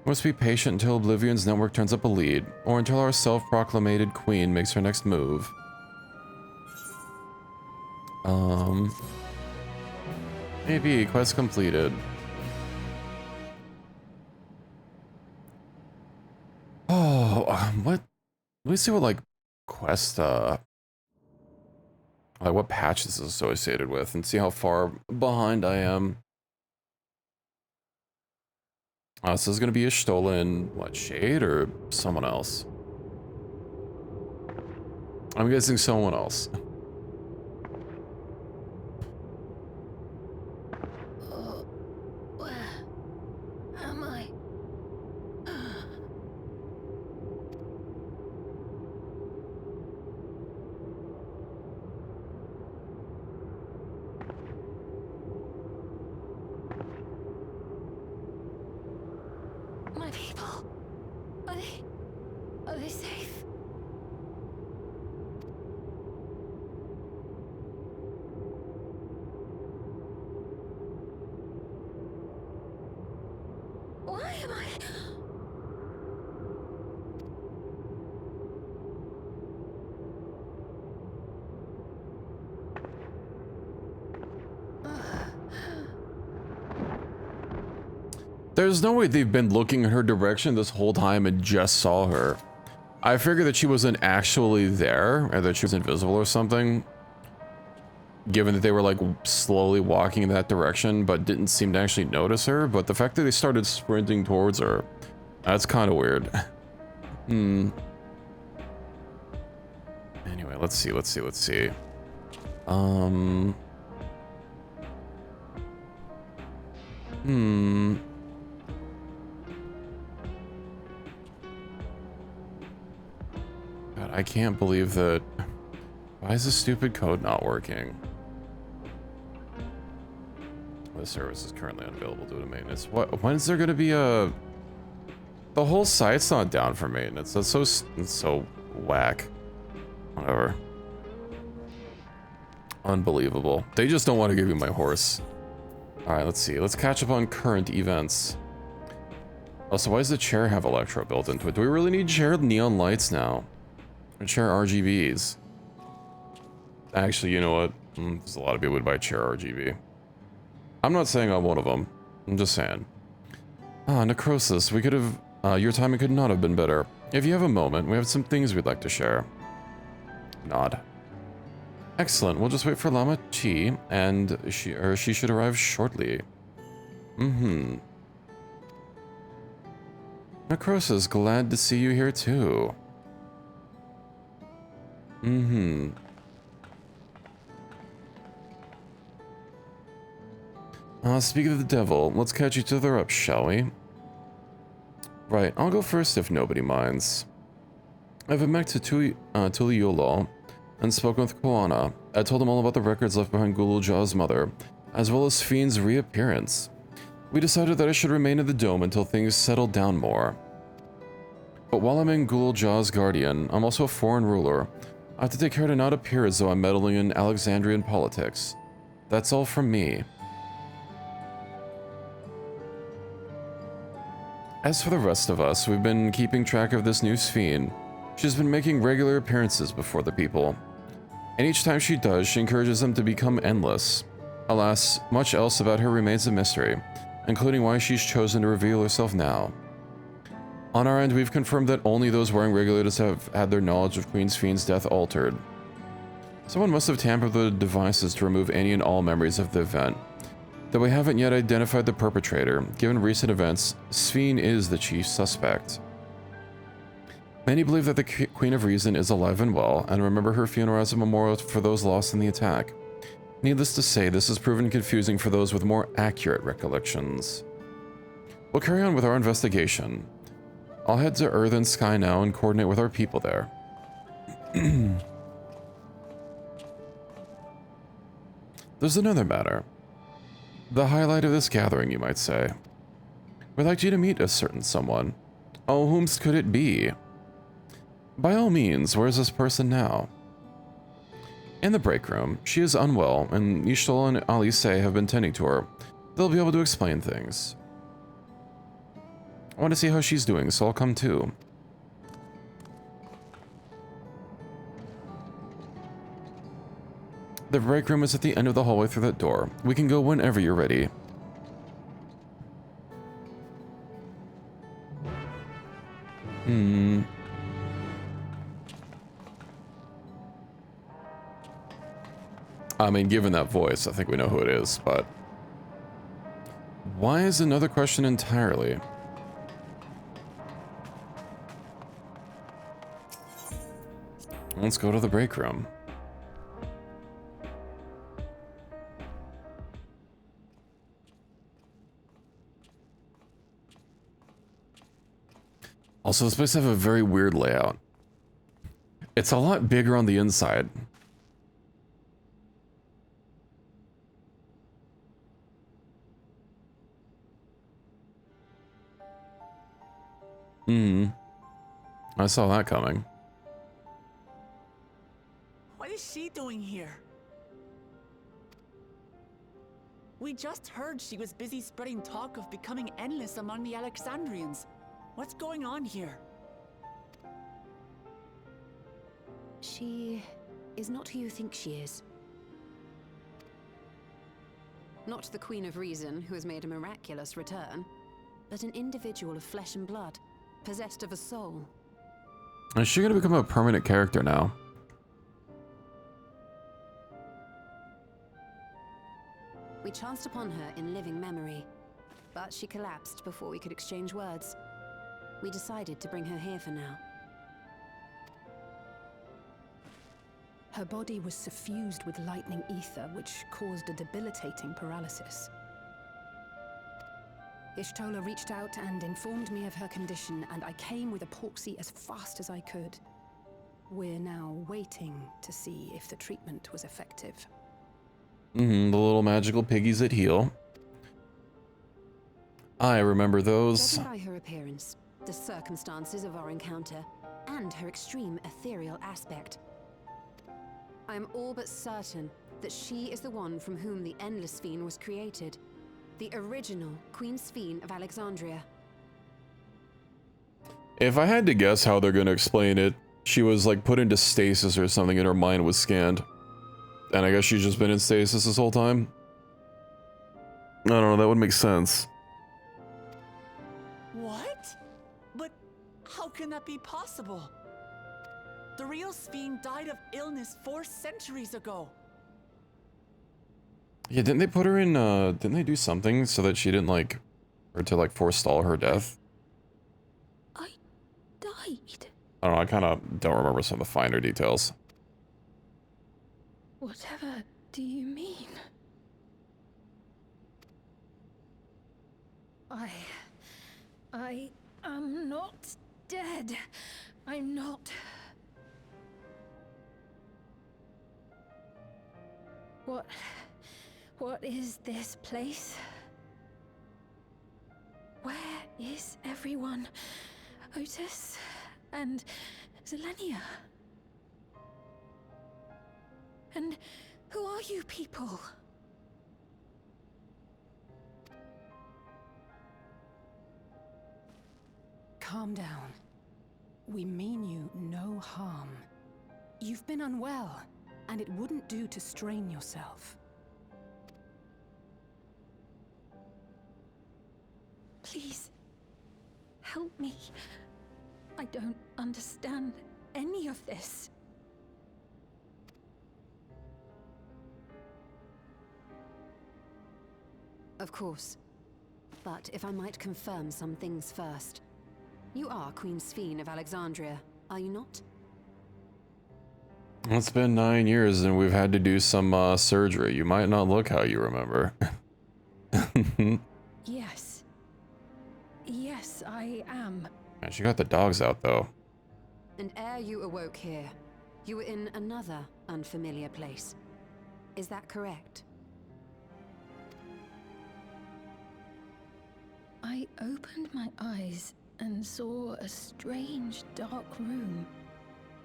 S1: We must be patient until Oblivion's network turns up a lead, or until our self-proclaimed queen makes her next move. Maybe quest completed. Oh, what? Let me see what, like, quest, like, what patch this is associated with, and see how far behind I am. So this is gonna be a stolen, what, Shade, or someone else? I'm guessing someone else.
S4: Where am I? My people, are they safe? Why am I?
S1: There's no way they've been looking in her direction this whole time and just saw her. I figured that she wasn't actually there, or that she was invisible or something. Given that they were, like, slowly walking in that direction, but didn't seem to actually notice her. But the fact that they started sprinting towards her, that's kind of weird. Anyway, let's see. God, I can't believe that. Why is this stupid code not working? The service is currently unavailable due to maintenance. When is there going to be a... The whole site's not down for maintenance. That's so whack. Whatever. Unbelievable. They just don't want to give me my horse. Alright, let's see. Let's catch up on current events. Also, why does the chair have Electro built into it? Do we really need chair neon lights now? Or chair RGBs? Actually, you know what? There's a lot of people who would buy chair RGB. I'm not saying I'm one of them. I'm just saying. Necrosis. We could have... your timing could not have been better. If you have a moment, we have some things we'd like to share. Nod. Excellent. We'll just wait for Llama Chi, and she should arrive shortly. Necrosis, glad to see you here too. Speaking of the devil, let's catch each other up, shall we? Right, I'll go first if nobody minds. I've met Tuliolo and spoken with Koana. I told him all about the records left behind Gululja's mother, as well as Fiend's reappearance. We decided that I should remain in the dome until things settled down more. But while I'm in Gululja's guardian, I'm also a foreign ruler. I have to take care to not appear as though I'm meddling in Alexandrian politics. That's all from me. As for the rest of us, we've been keeping track of this new Fiend. She's been making regular appearances before the people. And each time she does, she encourages them to become endless. Alas, much else about her remains a mystery, including why she's chosen to reveal herself now. On our end, we've confirmed that only those wearing regulators have had their knowledge of Queen Fiend's death altered. Someone must have tampered with the devices to remove any and all memories of the event. Though we haven't yet identified the perpetrator, given recent events, Fiend is the chief suspect. Many believe that the Queen of Reason is alive and well, and remember her funeral as a memorial for those lost in the attack. Needless to say, this has proven confusing for those with more accurate recollections. We'll carry on with our investigation. I'll head to Earth and Sky now and coordinate with our people there. There's another matter. The highlight of this gathering, you might say. We'd like you to meet a certain someone. Oh, whomst could it be? By all means, where's this person now? In the break room, she is unwell, and Ishtal and Alice have been tending to her. They'll be able to explain things. I want to see how she's doing, so I'll come too. The break room is at the end of the hallway through that door. We can go whenever you're ready. I mean, given that voice, I think we know who it is, but... Why is another question entirely? Let's go to the break room. Also, this place has a very weird layout. It's a lot bigger on the inside. I saw that coming.
S10: What is she doing here? We just heard she was busy spreading talk of becoming endless among the Alexandrians. What's going on here?
S15: She is not who you think she is. Not the Queen of Reason, who has made a miraculous return, but an individual of flesh and blood, possessed of a soul.
S1: Is she gonna become a permanent character now?
S15: We chanced upon her in living memory, but she collapsed before we could exchange words. We decided to bring her here for now.
S13: Her body was suffused with lightning ether, which caused a debilitating paralysis. Ishtola reached out and informed me of her condition, and I came with epoxy as fast as I could. We're now waiting to see if the treatment was effective.
S1: The little magical piggies that heal. I remember those.
S15: Judging by her appearance, the circumstances of our encounter, and her extreme ethereal aspect, I am all but certain that she is the one from whom the Endless Fiend was created. The original Queen Sphene of Alexandria.
S1: If I had to guess how they're gonna explain it, she was like put into stasis or something and her mind was scanned. And I guess she's just been in stasis this whole time? I don't know, that would make sense.
S10: What? But how can that be possible? The real Sphene died of illness 4 centuries ago.
S1: Yeah, didn't they put her in, didn't they do something so that she didn't, like, or to, like, forestall her death?
S4: I died.
S1: I don't know, I kind of don't remember some of the finer details.
S4: Whatever do you mean? I am not dead. I'm not. What is this place? Where is everyone? Otis and Zelenia? And who are you people?
S13: Calm down. We mean you no harm. You've been unwell, and it wouldn't do to strain yourself.
S4: Please, help me. I don't understand any of this.
S15: Of course. But if I might confirm some things first. You are Queen Sphene of Alexandria, are you not?
S1: It's been 9 years and we've had to do some surgery. You might not look how you remember.
S4: Yes. Yes, I am.
S1: Man, she got the dogs out though.
S15: And ere you awoke here, you were in another unfamiliar place. Is that correct?
S4: I opened my eyes and saw a strange, dark room.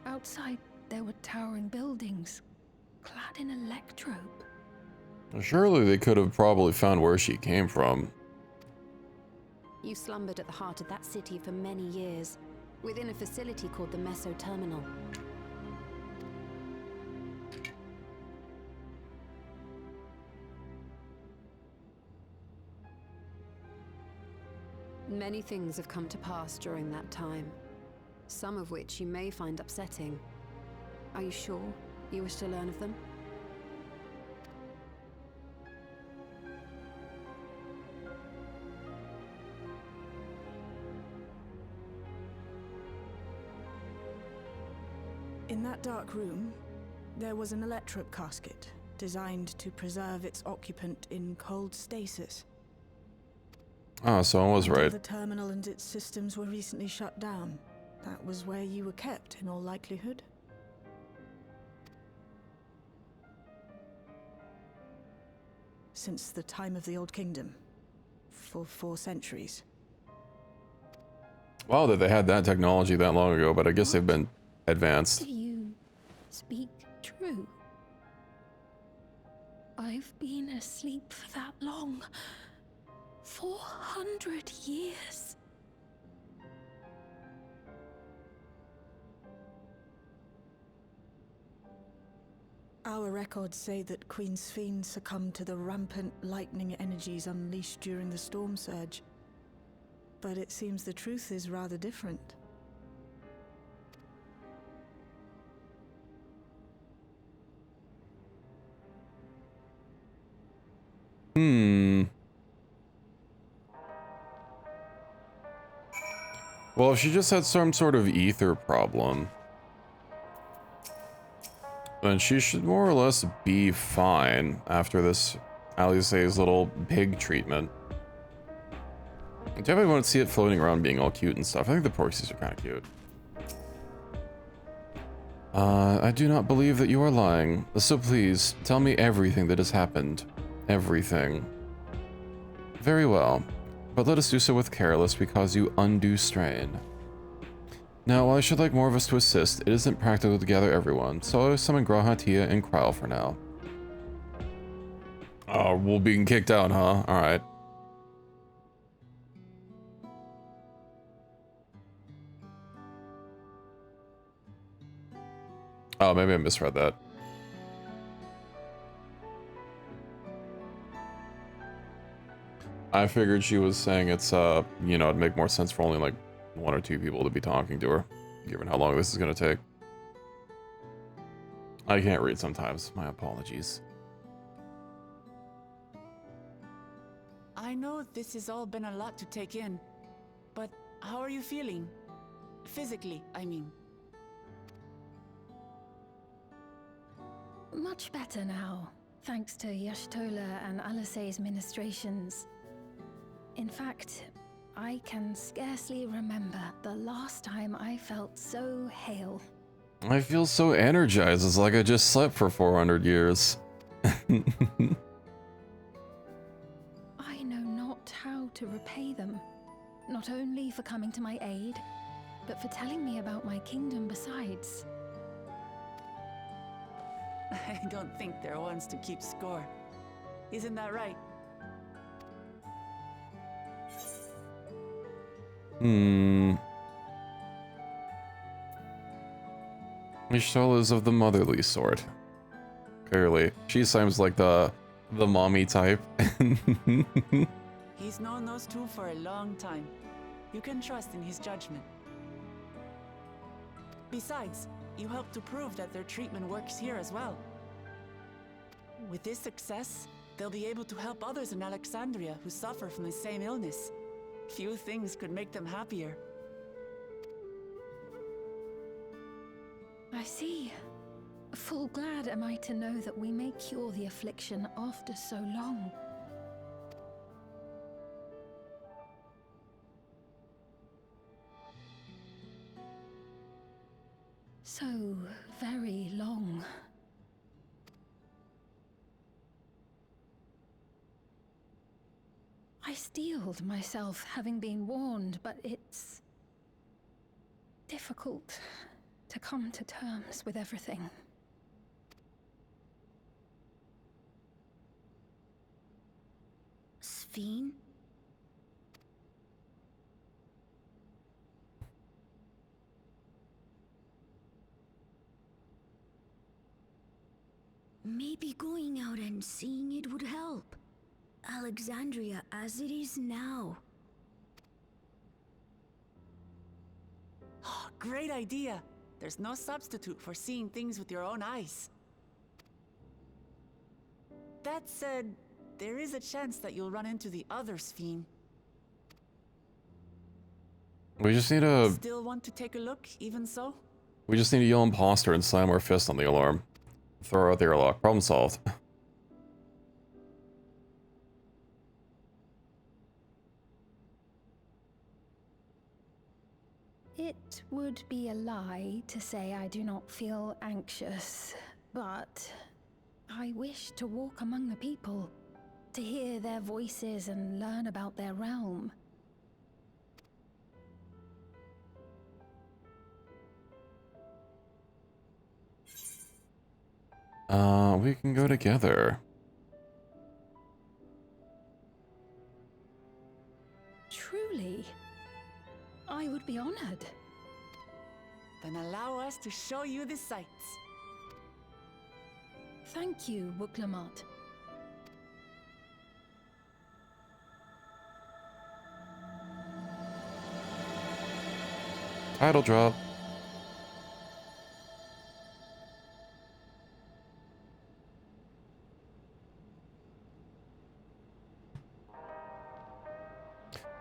S4: Outside, there were towering buildings, clad in electrope.
S1: Surely they could have probably found where she came from.
S15: You slumbered at the heart of that city for many years, within a facility called the Meso Terminal. Many things have come to pass during that time, some of which you may find upsetting. Are you sure you wish to learn of them?
S6: In that dark room, there was an electrope casket, designed to preserve its occupant in cold stasis.
S1: Ah, so I was right.
S6: The terminal and its systems were recently shut down. That was where you were kept, in all likelihood. Since the time of the Old Kingdom. For 4 centuries.
S1: Wow, that they had that technology that long ago, but I guess they've been advanced.
S4: Do you speak true? I've been asleep for that long. 400 years.
S6: Our records say that Queen Sphene succumbed to the rampant lightning energies unleashed during the storm surge. But it seems the truth is rather different.
S1: Well, if she just had some sort of ether problem, then she should more or less be fine after this Alisaie's little pig treatment. I definitely want to see it floating around being all cute and stuff. I think the Porxies are kind of cute. I do not believe that you are lying. So please, tell me everything that has happened. Everything. Very well. But let us do so with care, lest we cause you undue strain. Now, while I should like more of us to assist, it isn't practical to gather everyone, so I will summon Graha, Tia, and Kryle for now. Oh, we're being kicked out, huh? Alright. Oh, maybe I misread that. I figured she was saying it's, you know, it'd make more sense for only like 1 or 2 people to be talking to her, given how long this is gonna take. I can't read sometimes. My apologies.
S10: I know this has all been a lot to take in, but how are you feeling? Physically, I mean.
S4: Much better now, thanks to Y'shtola and Alisaie's ministrations. In fact, I can scarcely remember the last time I felt so hale.
S1: I feel so energized. It's like I just slept for 400 years.
S4: I know not how to repay them. Not only for coming to my aid, but for telling me about my kingdom besides.
S10: I don't think they're ones to keep score. Isn't that right?
S1: Y'shtola is of the motherly sort. Clearly. She seems like the mommy type.
S10: He's known those two for a long time. You can trust in his judgment. Besides, you helped to prove that their treatment works here as well. With this success, they'll be able to help others in Alexandria who suffer from the same illness. Few things could make them happier.
S4: I see. Full glad am I to know that we may cure the affliction after so long. So very long. I steeled myself, having been warned, but it's difficult to come to terms with everything. Fiend?
S7: Maybe going out and seeing it would help. Alexandria as it is now.
S10: Great idea. There's no substitute for seeing things with your own eyes. That said, there is a chance that you'll run into the other Fiend.
S1: We just need to...
S10: Still want to take a look, even so?
S1: We just need to yell imposter and slam our fist on the alarm. Throw out the airlock. Problem solved.
S4: It would be a lie to say I do not feel anxious, but I wish to walk among the people, to hear their voices and learn about their realm.
S1: We can go together.
S4: Truly, I would be honored.
S10: Then allow us to show you the sights.
S4: Thank you, Wuklamot.
S1: Title drop.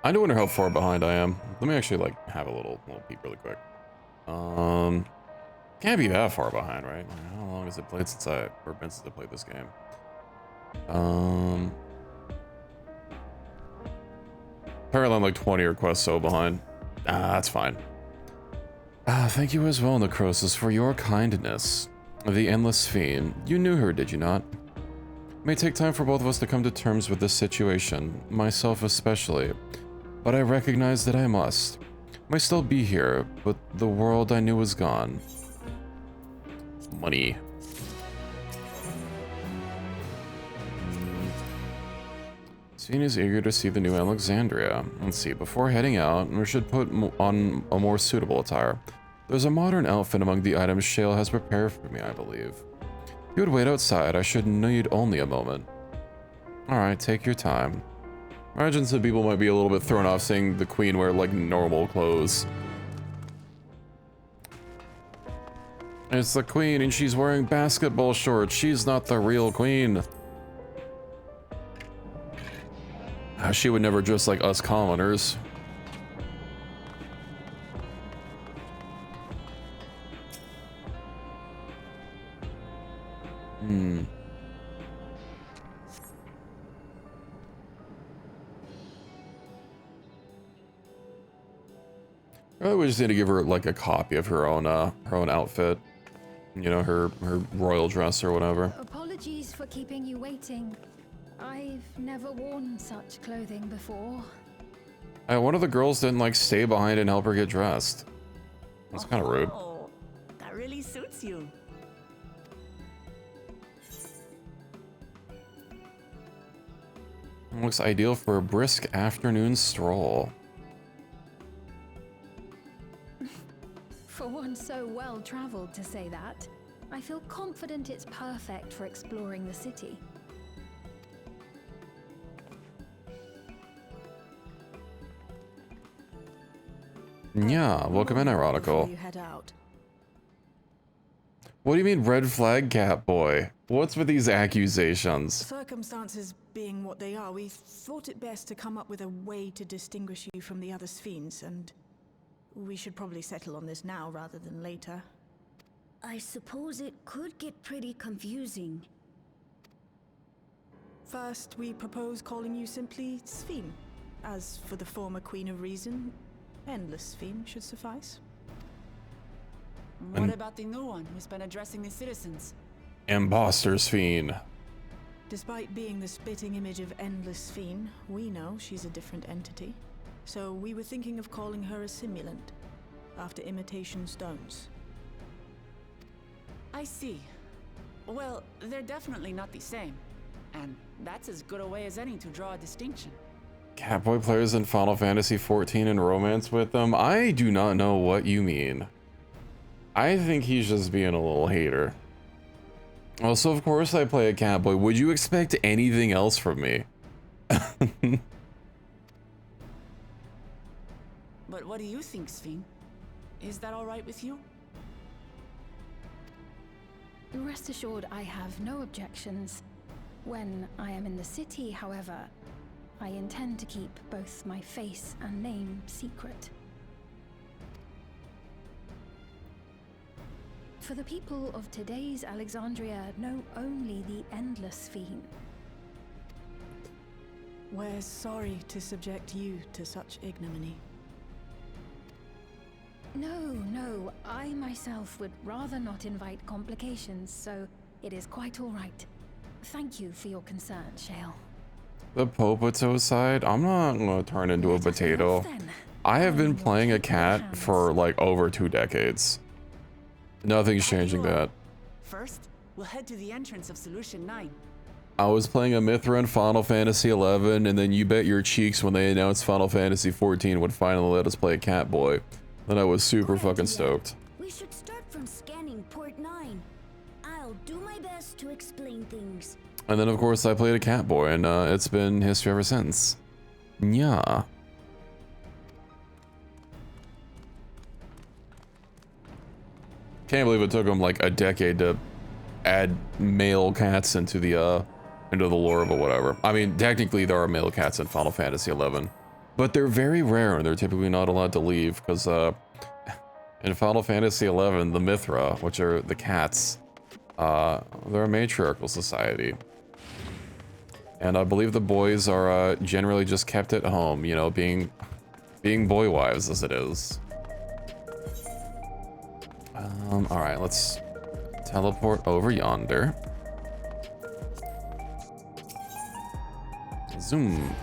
S1: I do wonder how far behind I am. Let me actually like have a little peek really quick. Can't be that far behind, right? How long has it played since I played this game? Apparently I'm like 20 requests so behind. That's fine. Thank you as well, Necrosis, for your kindness. The Endless Fiend. You knew her, did you not? It may take time for both of us to come to terms with this situation, myself especially. But I recognize that I must. Might still be here, but the world I knew was gone. Money. Sven is eager to see the new Alexandria. Let's see, before heading out, we should put on a more suitable attire. There's a modern outfit among the items Shale has prepared for me, I believe. If you would wait outside, I should need only a moment. Alright, take your time. Imagine some people might be a little bit thrown off seeing the queen wear like normal clothes. It's the queen and she's wearing basketball shorts. She's not the real queen. She would never dress like us commoners. We just need to give her like a copy of her own outfit. You know, her royal dress or whatever.
S4: Apologies for keeping you waiting. I've never worn such clothing before.
S1: One of the girls didn't like stay behind and help her get dressed. That's kind of rude.
S10: Oh, that really suits you.
S1: Looks ideal for a brisk afternoon stroll.
S4: For one so well traveled to say that, I feel confident it's perfect for exploring the city.
S1: Yeah, welcome in, Erotical.
S6: You head out.
S1: What do you mean red flag, Catboy? What's with these accusations?
S6: Circumstances being what they are, we thought it best to come up with a way to distinguish you from the other Sphenes, and we should probably settle on this now rather than later.
S7: I suppose it could get pretty confusing.
S6: First, we propose calling you simply Sphene. As for the former Queen of Reason, Endless Sphene should suffice.
S10: What about the new one who's been addressing the citizens?
S1: Imposter Sphene.
S6: Despite being the spitting image of Endless Sphene, we know she's a different entity. So we were thinking of calling her a simulant, after imitation stones.
S10: I see. Well, they're definitely not the same. And that's as good a way as any to draw a distinction.
S1: Catboy players in Final Fantasy 14 and romance with them? I do not know what you mean. I think he's just being a little hater. Also, of course I play a Catboy. Would you expect anything else from me?
S10: But what do you think, Sphene? Is that all right with you?
S4: Rest assured, I have no objections. When I am in the city, however, I intend to keep both my face and name secret. For the people of today's Alexandria know only the endless Sphene.
S6: We're sorry to subject you to such ignominy.
S4: No, I myself would rather not invite complications, so it is quite all right. Thank you for your concern, Shale.
S1: The potato side? I'm not gonna turn into a potato. I have been playing a cat for like over 2 decades. Nothing's changing that.
S10: First, we'll head to the entrance of Solution 9.
S1: I was playing a Mithra in Final Fantasy 11, and then you bet your cheeks when they announced Final Fantasy 14 would finally let us play Catboy. Then I was super fucking stoked.
S16: We should start from scanning port 9. I'll do my best to explain things.
S1: And then of course I played a Catboy, and it's been history ever since. Yeah. Can't believe it took them like a decade to add male cats into the lore, but whatever. I mean, technically there are male cats in Final Fantasy 11. But they're very rare, and they're typically not allowed to leave, because in Final Fantasy XI, the Mithra, which are the cats, they're a matriarchal society. And I believe the boys are generally just kept at home, you know, being boy wives as it is. Alright, let's teleport over yonder. Zoom.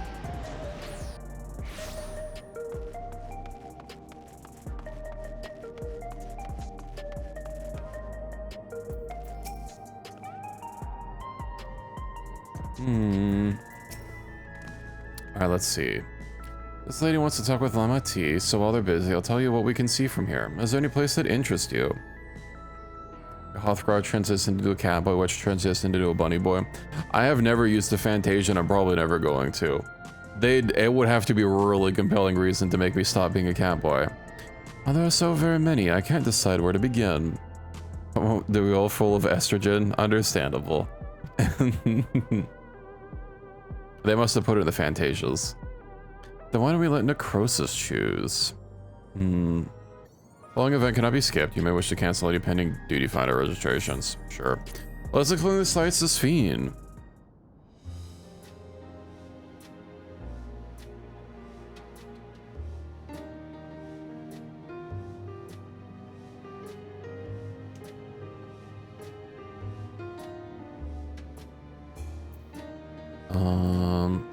S1: Alright, let's see. This lady wants to talk with Lama T, so while they're busy, I'll tell you what we can see from here. Is there any place that interests you? Hothgrad transitioned into a Catboy, which transitioned into a Bunny Boy. I have never used a Fantasia, and I'm probably never going to. It would have to be a really compelling reason to make me stop being a Catboy. Oh, there are so very many, I can't decide where to begin. Oh, they're all full of estrogen? Understandable. They must have put it in the Fantasias. Then why don't we let Necrosis choose? Following event cannot be skipped. You may wish to cancel any pending duty finder registrations. Sure. Let's include the sites as Sphene.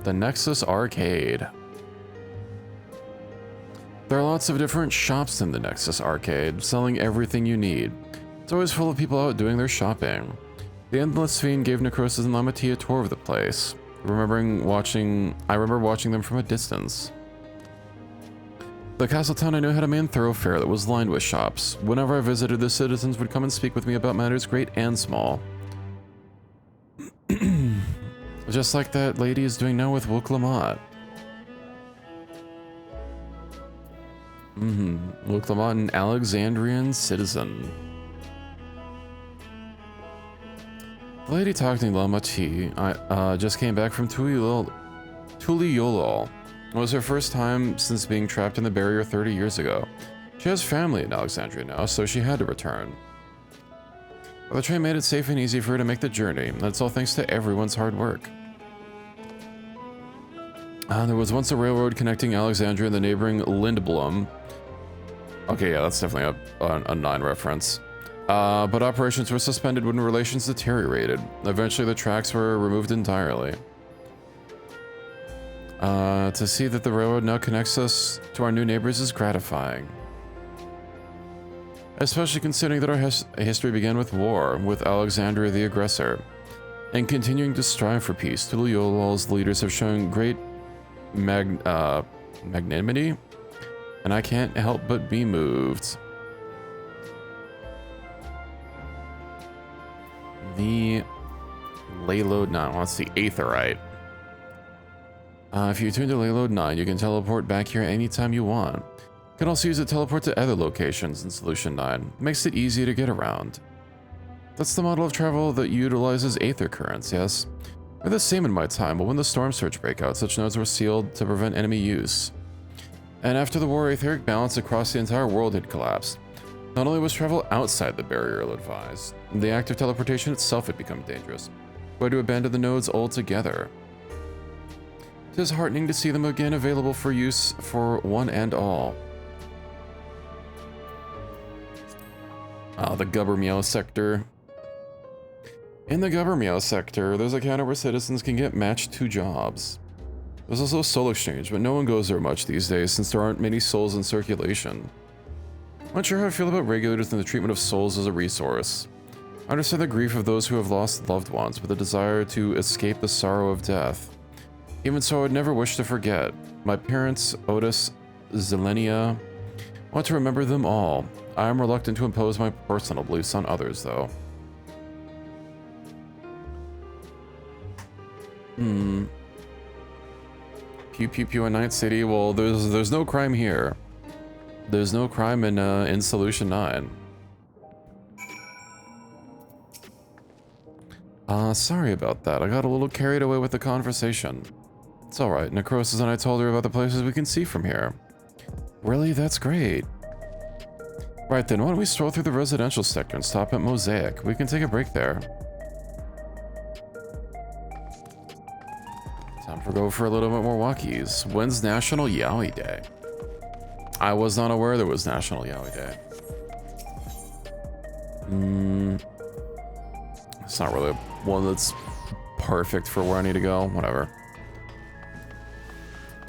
S1: The Nexus Arcade. There are lots of different shops in the Nexus Arcade, selling everything you need. It's always full of people out doing their shopping. The Endless Fiend gave Necrosis and Lamati a tour of the place. I remember watching them from a distance. The castle town I knew had a main thoroughfare that was lined with shops. Whenever I visited, the citizens would come and speak with me about matters great and small. Just like that lady is doing now with Wook Lamont. Wook Lamont, an Alexandrian citizen. The lady talking to Lamati, I just came back from Tuliolol. It was her first time since being trapped in the barrier 30 years ago. She has family in Alexandria now, so she had to return. But the train made it safe and easy for her to make the journey. That's all thanks to everyone's hard work. There was once a railroad connecting Alexandria and the neighboring Lindblom. Okay, yeah, that's definitely a 9 reference. But operations were suspended when relations deteriorated. Eventually, the tracks were removed entirely. To see that the railroad now connects us to our new neighbors is gratifying. Especially considering that our history began with war, with Alexandria the aggressor. And continuing to strive for peace, Tuliolol's leaders have shown great magnanimity, and I can't help but be moved. The Layload 9, well, that's the Aetherite. If you turn to Layload 9, you can teleport back here anytime you want. You can also use it to teleport to other locations in Solution 9. It makes it easier to get around. That's the model of travel that utilizes Aether currents, yes? They're the same in my time, but when the storm surge broke out, such nodes were sealed to prevent enemy use. And after the war, etheric balance across the entire world had collapsed. Not only was travel outside the barrier ill-advised, the act of teleportation itself had become dangerous. We had to abandon the nodes altogether. It is heartening to see them again available for use for one and all. The Gubbermeow sector. In the Gubbermeow sector, there's a counter where citizens can get matched to jobs. There's also a soul exchange, but no one goes there much these days since there aren't many souls in circulation. I'm not sure how I feel about regulators and the treatment of souls as a resource. I understand the grief of those who have lost loved ones, but the desire to escape the sorrow of death. Even so, I would never wish to forget. My parents, Otis, Zelenia, want to remember them all. I am reluctant to impose my personal beliefs on others, though. Pew pew pew in Night City. Well, there's no crime here. There's no crime in Solution 9. Sorry about that. I got a little carried away with the conversation. It's alright. Necrosis and I told her about the places we can see from here. Really? That's great. Right then, why don't we stroll through the residential sector and stop at Mosaic? We can take a break there. Time to go for a little bit more walkies. When's National Yaoi Day? I was not aware there was National Yaoi Day. It's not really one that's perfect for where I need to go. Whatever.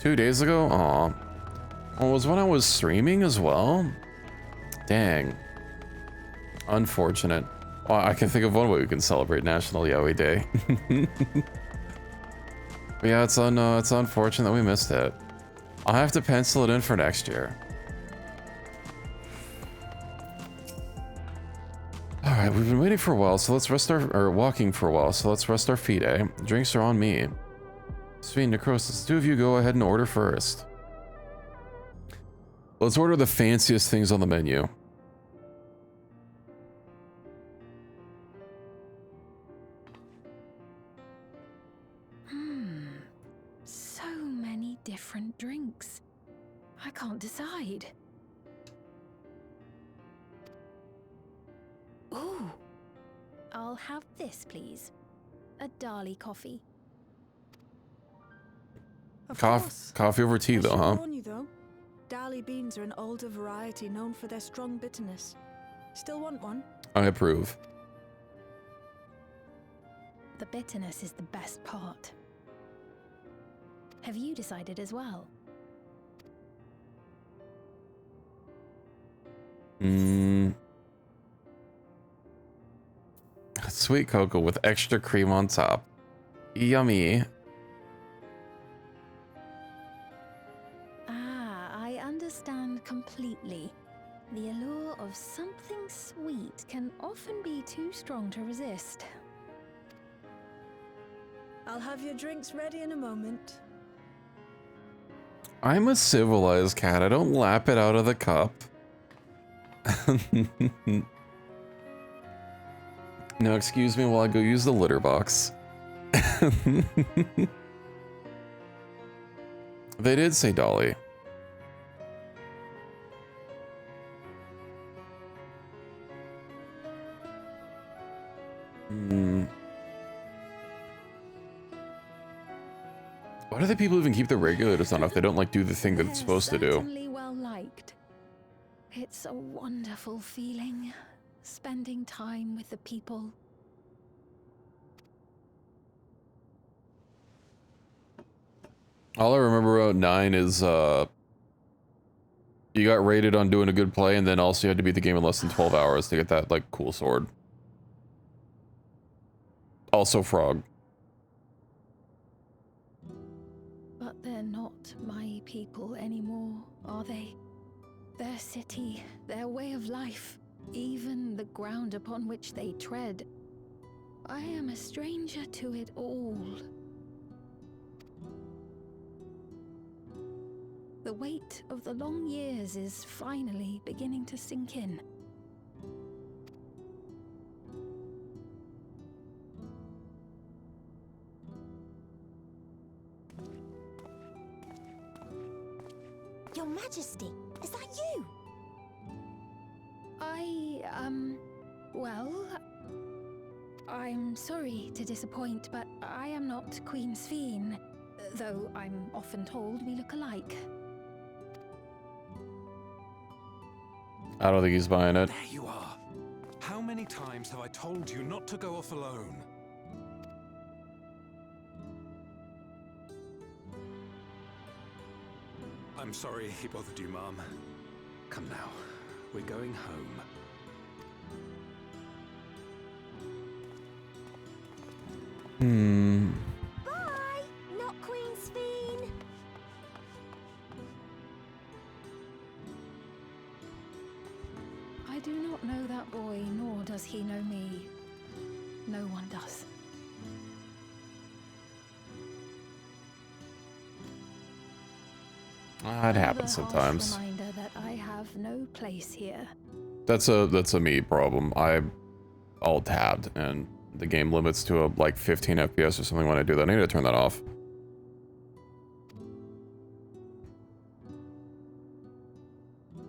S1: 2 days ago? Aw. Well, was when I was streaming as well? Dang. Unfortunate. Well, I can think of one way we can celebrate National Yaoi Day. But yeah, it's unfortunate that we missed it. I'll have to pencil it in for next year. Alright, we've been waiting for a while, so let's rest or walking for a while, so let's rest our feet, eh? Drinks are on me. Sweet Necrosis, the two of you go ahead and order first. Let's order the fanciest things on the menu.
S13: So many different drinks. I can't decide.
S4: Ooh. I'll have this, please. A Dali coffee.
S1: Coffee over tea, though, huh?
S6: Warn you, though. Dali beans are an older variety known for their strong bitterness. Still want one?
S1: I approve.
S4: The bitterness is the best part. Have you decided as well?
S1: Sweet cocoa with extra cream on top. Yummy.
S4: I understand completely. The allure of something sweet can often be too strong to resist.
S6: I'll have your drinks ready in a moment.
S1: I'm a civilized cat. I don't lap it out of the cup. Now, excuse me while I go use the litter box. They did say Dolly. Why do the people even keep the regulators on if they don't like do the thing that it's supposed to do?
S4: Certainly well liked. It's a wonderful feeling, spending time with the people.
S1: All I remember about 9 is you got rated on doing a good play, and then also you had to beat the game in less than 12 hours to get that like cool sword. Also Frog.
S4: But
S12: They're not my people anymore, are they? Their city, their way of life, even the ground upon which they tread. I am a stranger to it all. The weight of the long years is finally beginning to sink in.
S16: Your Majesty, is that you?
S12: Well, I'm sorry to disappoint, but I am not Queen Sphene, though I'm often told we look alike.
S1: I don't think he's buying it.
S11: There you are. How many times have I told you not to go off alone? I'm sorry he bothered you, Mom. Come now. We're going home.
S16: Bye! Not Queen Sphene!
S12: I do not know that boy, nor does he know me. No one does.
S1: It happens sometimes.
S12: Reminder that I have no place here.
S1: That's a me problem. I alt tabbed and the game limits to like 15 FPS or something when I do that. I need to turn that off.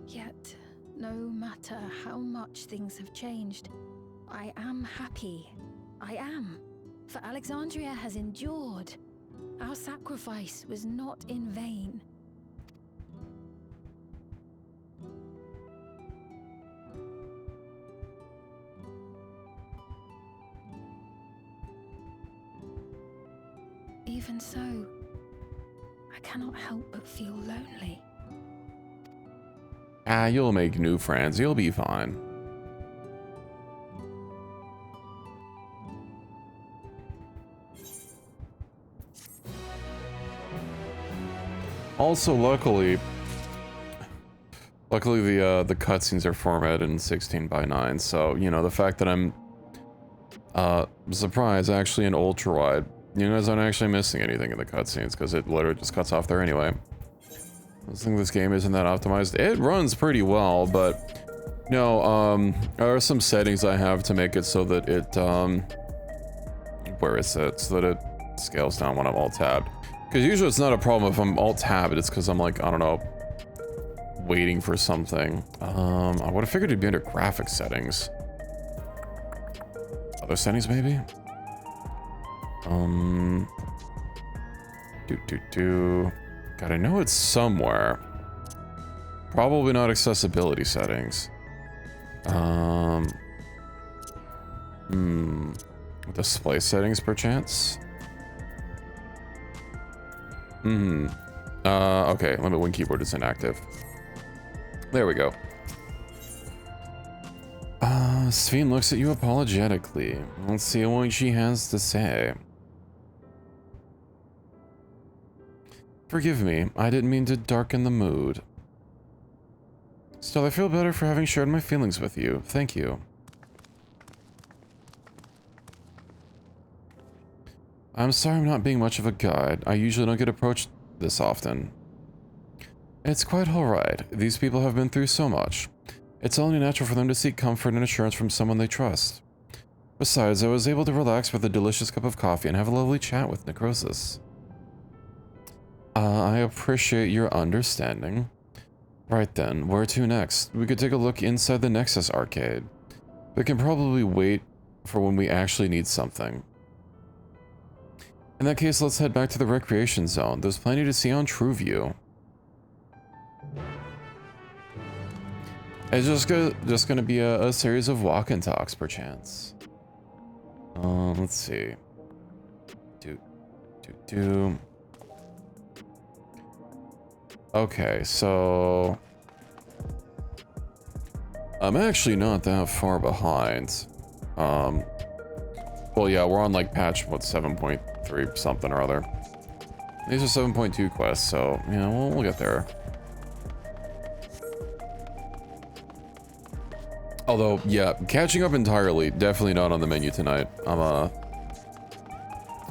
S12: Yet, no matter how much things have changed, I am happy. I am. For Alexandria has endured. Our sacrifice was not in vain. Even so, I cannot help but feel lonely.
S1: Ah, you'll make new friends. You'll be fine. Also, luckily the cutscenes are formatted in 16:9, so you know the fact that I'm surprised actually in ultra wide. You guys aren't actually missing anything in the cutscenes because it literally just cuts off there anyway. I think this game isn't that optimized. It runs pretty well, but no, there are some settings I have to make it so that it where is it? So that it scales down when I'm alt tabbed. Because usually it's not a problem if I'm alt tabbed, it's because I'm like, I don't know, waiting for something. I would have figured it'd be under graphic settings. Other settings maybe? God, I know it's somewhere. Probably not accessibility settings. Display settings, perchance? Okay, limit when keyboard is inactive. There we go. Sphene looks at you apologetically. Let's see what she has to say. Forgive me, I didn't mean to darken the mood. Still, I feel better for having shared my feelings with you. Thank you. I'm sorry I'm not being much of a guide. I usually don't get approached this often. It's quite alright. These people have been through so much. It's only natural for them to seek comfort and assurance from someone they trust. Besides, I was able to relax with a delicious cup of coffee and have a lovely chat with Necrosis. I appreciate your understanding. Right then, where to next? We could take a look inside the Nexus arcade. We can probably wait for when we actually need something. In that case, let's head back to the recreation zone. There's plenty to see on TrueView. It's just gonna be a series of walk and talks, perchance. Let's see. Okay, so I'm actually not that far behind. Well, yeah, we're on like patch, what, 7.3 something or other. These are 7.2 quests, so, yeah, we'll get there. Although, yeah, catching up entirely, definitely not on the menu tonight. I'm,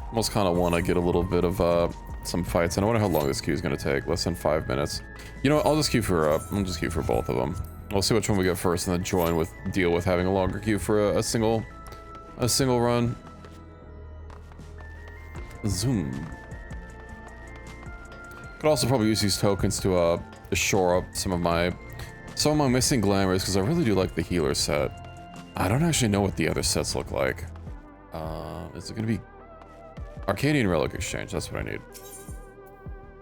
S1: almost kind of want to get a little bit of, some fights. I don't know how long this queue is going to take. Less than 5 minutes. You know what, I'll just queue for both of them. We'll see which one we get first and then deal with having a longer queue for a single run. Zoom. Could also probably use these tokens to shore up some of my missing glamours, because I really do like the healer set. I don't actually know what the other sets look like. Is it gonna be Arcadian Relic Exchange? That's what I need.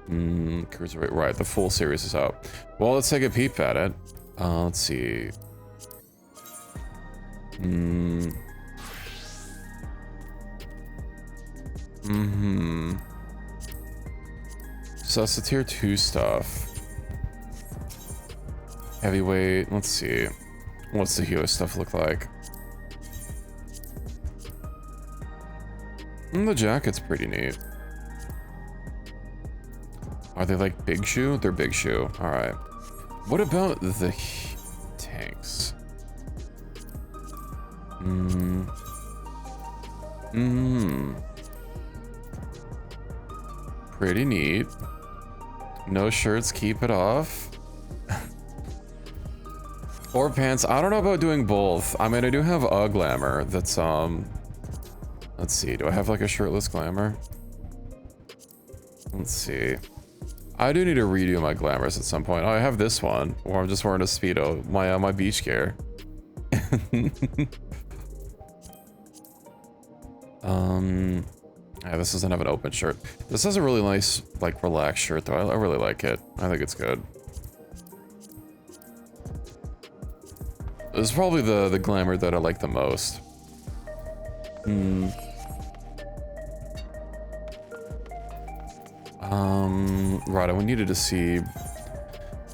S1: Cruiserweight, right? The full series is out. Well, let's take a peep at it. Let's see. So that's the tier 2 stuff. Heavyweight, let's see. What's the healer stuff look like? The jacket's pretty neat. Are they like big shoe? They're big shoe. Alright. What about the tanks? Pretty neat. No shirts, keep it off. Or pants. I don't know about doing both. I mean, I do have a glamour that's, let's see. Do I have like a shirtless glamour? Let's see. I do need to redo my glamours at some point. Oh, I have this one, where I'm just wearing a Speedo. My beach gear. Yeah, this doesn't have an open shirt. This has a really nice, like, relaxed shirt, though. I really like it. I think it's good. This is probably the glamour that I like the most. Right, I needed to see...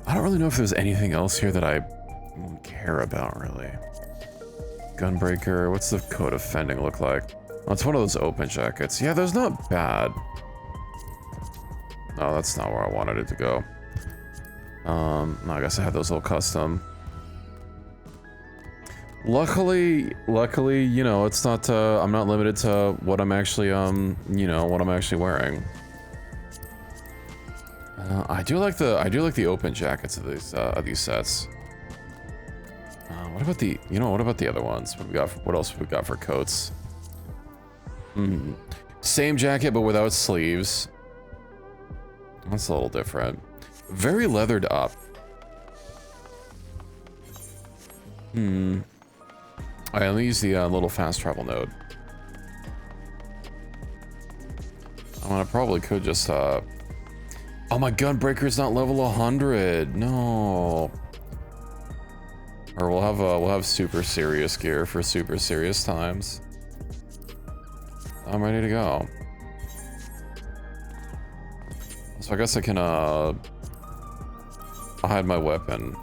S1: I don't really know if there's anything else here that I care about, really. Gunbreaker, what's the code of fending look like? Oh, it's one of those open jackets. Yeah, those not bad. No, that's not where I wanted it to go. No, I guess I had those all custom. Luckily, you know, it's not, I'm not limited to what I'm actually, you know, what I'm actually wearing. I do like the open jackets of these sets. What about the, you know, what about the other ones? What else have we got for coats? Same jacket, but without sleeves. That's a little different. Very leathered up. I only use the little fast travel node. I mean, I probably could just, oh, my Gunbreaker's not level 100. No. Or we'll have super serious gear for super serious times. I'm ready to go. So I guess I can hide my weapon.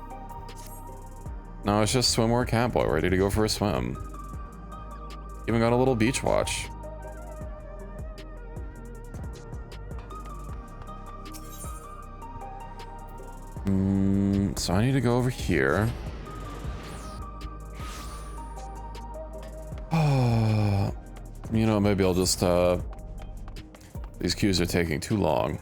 S1: No, it's just swimwear Catboy, ready to go for a swim. Even got a little beach watch. So I need to go over here. You know, maybe I'll just, these queues are taking too long.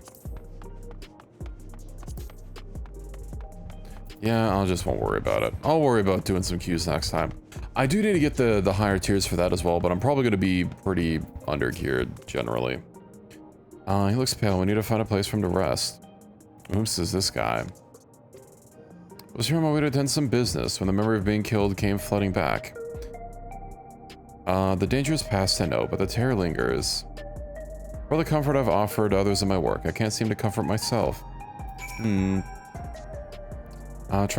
S1: Yeah, I just won't worry about it. I'll worry about doing some queues next time. I do need to get the higher tiers for that as well, but I'm probably going to be pretty under-geared, generally. He looks pale. We need to find a place for him to rest. Oops, is this guy. I was here on my way to attend some business when the memory of being killed came flooding back. The danger is past, I know, but the terror lingers. For the comfort I've offered others in my work, I can't seem to comfort myself. Try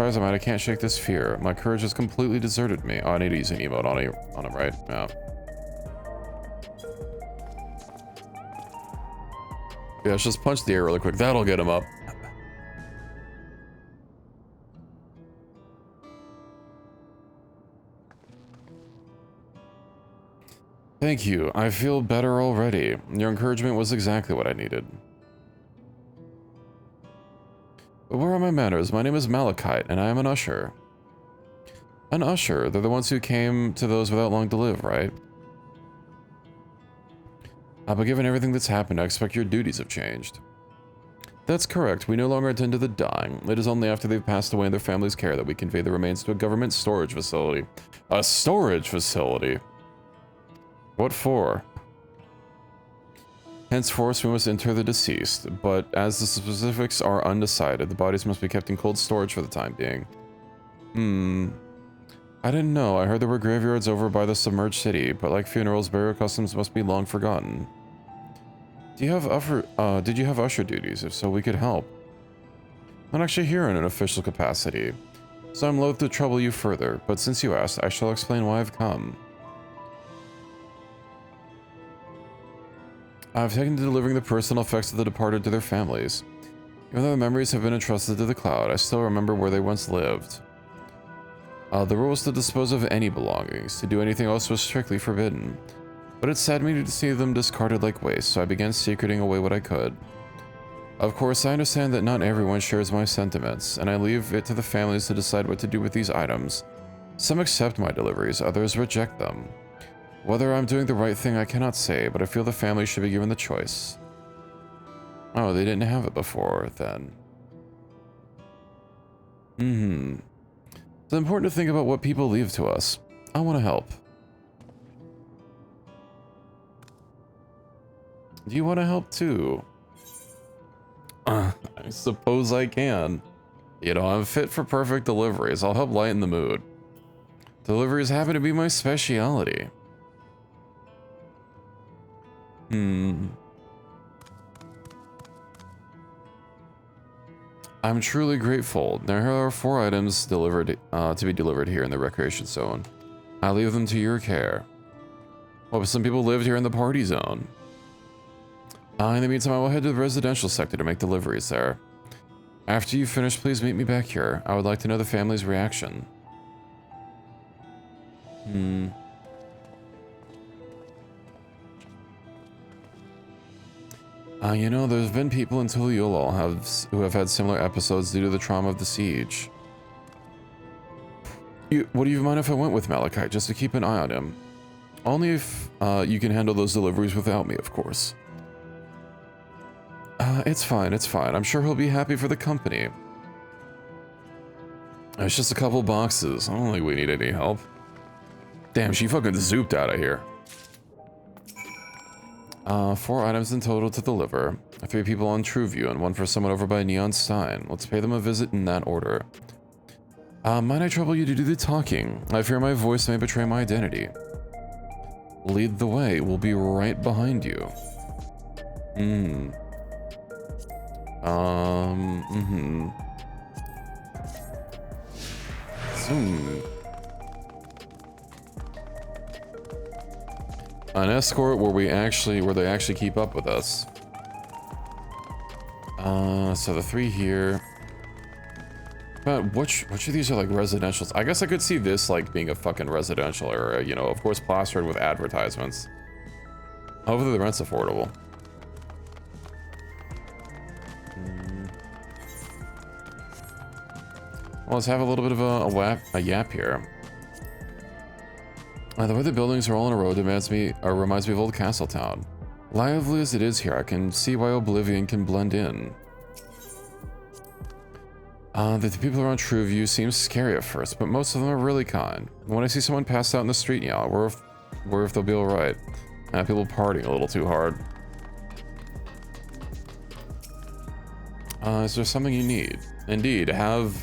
S1: as I might, I can't shake this fear. My courage has completely deserted me. Oh, I need to use an emote on him, right? Yeah. Yeah, let's just punch the air really quick. That'll get him up. Thank you. I feel better already. Your encouragement was exactly what I needed. Where are my manners? My name is Malachite, and I am an usher. An usher? They're the ones who came to those without long to live, right? But given everything that's happened, I expect your duties have changed. That's correct. We no longer attend to the dying. It is only after they've passed away in their family's care that we convey the remains to a government storage facility. A storage facility? What for? Henceforth, we must inter the deceased, but as the specifics are undecided, the bodies must be kept in cold storage for the time being. I didn't know. I heard there were graveyards over by the submerged city, but like funerals, burial customs must be long forgotten. Did you have usher duties? If so, we could help. I'm not actually here in an official capacity, so I'm loath to trouble you further, but since you asked, I shall explain why I've come. I've taken to delivering the personal effects of the departed to their families. Even though the memories have been entrusted to the cloud, I still remember where they once lived. The rule was to dispose of any belongings. To do anything else was strictly forbidden. But it saddened me to see them discarded like waste, so I began secreting away what I could. Of course, I understand that not everyone shares my sentiments, and I leave it to the families to decide what to do with these items. Some accept my deliveries, others reject them. Whether I'm doing the right thing, I cannot say, but I feel the family should be given the choice. Oh, they didn't have it before, then. It's important to think about what people leave to us. I want to help. Do you want to help too? I suppose I can. You know, I'm fit for perfect deliveries. I'll help lighten the mood. Deliveries happen to be my specialty. I'm truly grateful. There are 4 items delivered to be delivered here in the recreation zone. I leave them to your care. Well, some people lived here in the party zone. In the meantime, I will head to the residential sector to make deliveries there. After you finish, please meet me back here. I would like to know the family's reaction. You know, there's been people in Tuliulal who have had similar episodes due to the trauma of the siege. What do you mind if I went with Malachite, just to keep an eye on him? Only if you can handle those deliveries without me, of course. It's fine, it's fine. I'm sure he'll be happy for the company. It's just a couple boxes. I don't think we need any help. Damn, she fucking zooped out of here. 4 items in total to deliver. 3 people on Trueview and 1 for someone over by Neon Stein. Let's pay them a visit in that order. Might I trouble you to do the talking? I fear my voice may betray my identity. Lead the way. We'll be right behind you. An escort where they actually keep up with us. So the 3 here. But which of these are like residentials? I guess I could see this like being a fucking residential area, you know, of course plastered with advertisements. Hopefully the rent's affordable. Well, let's have a little bit of a yap here. The way the buildings are all in a row reminds me of Old Castletown. Lively as it is here, I can see why Oblivion can blend in. The people around Trueview seem scary at first, but most of them are really kind. When I see someone passed out in the street, yeah, I worry if they'll be alright. People partying a little too hard. Is there something you need? Indeed, have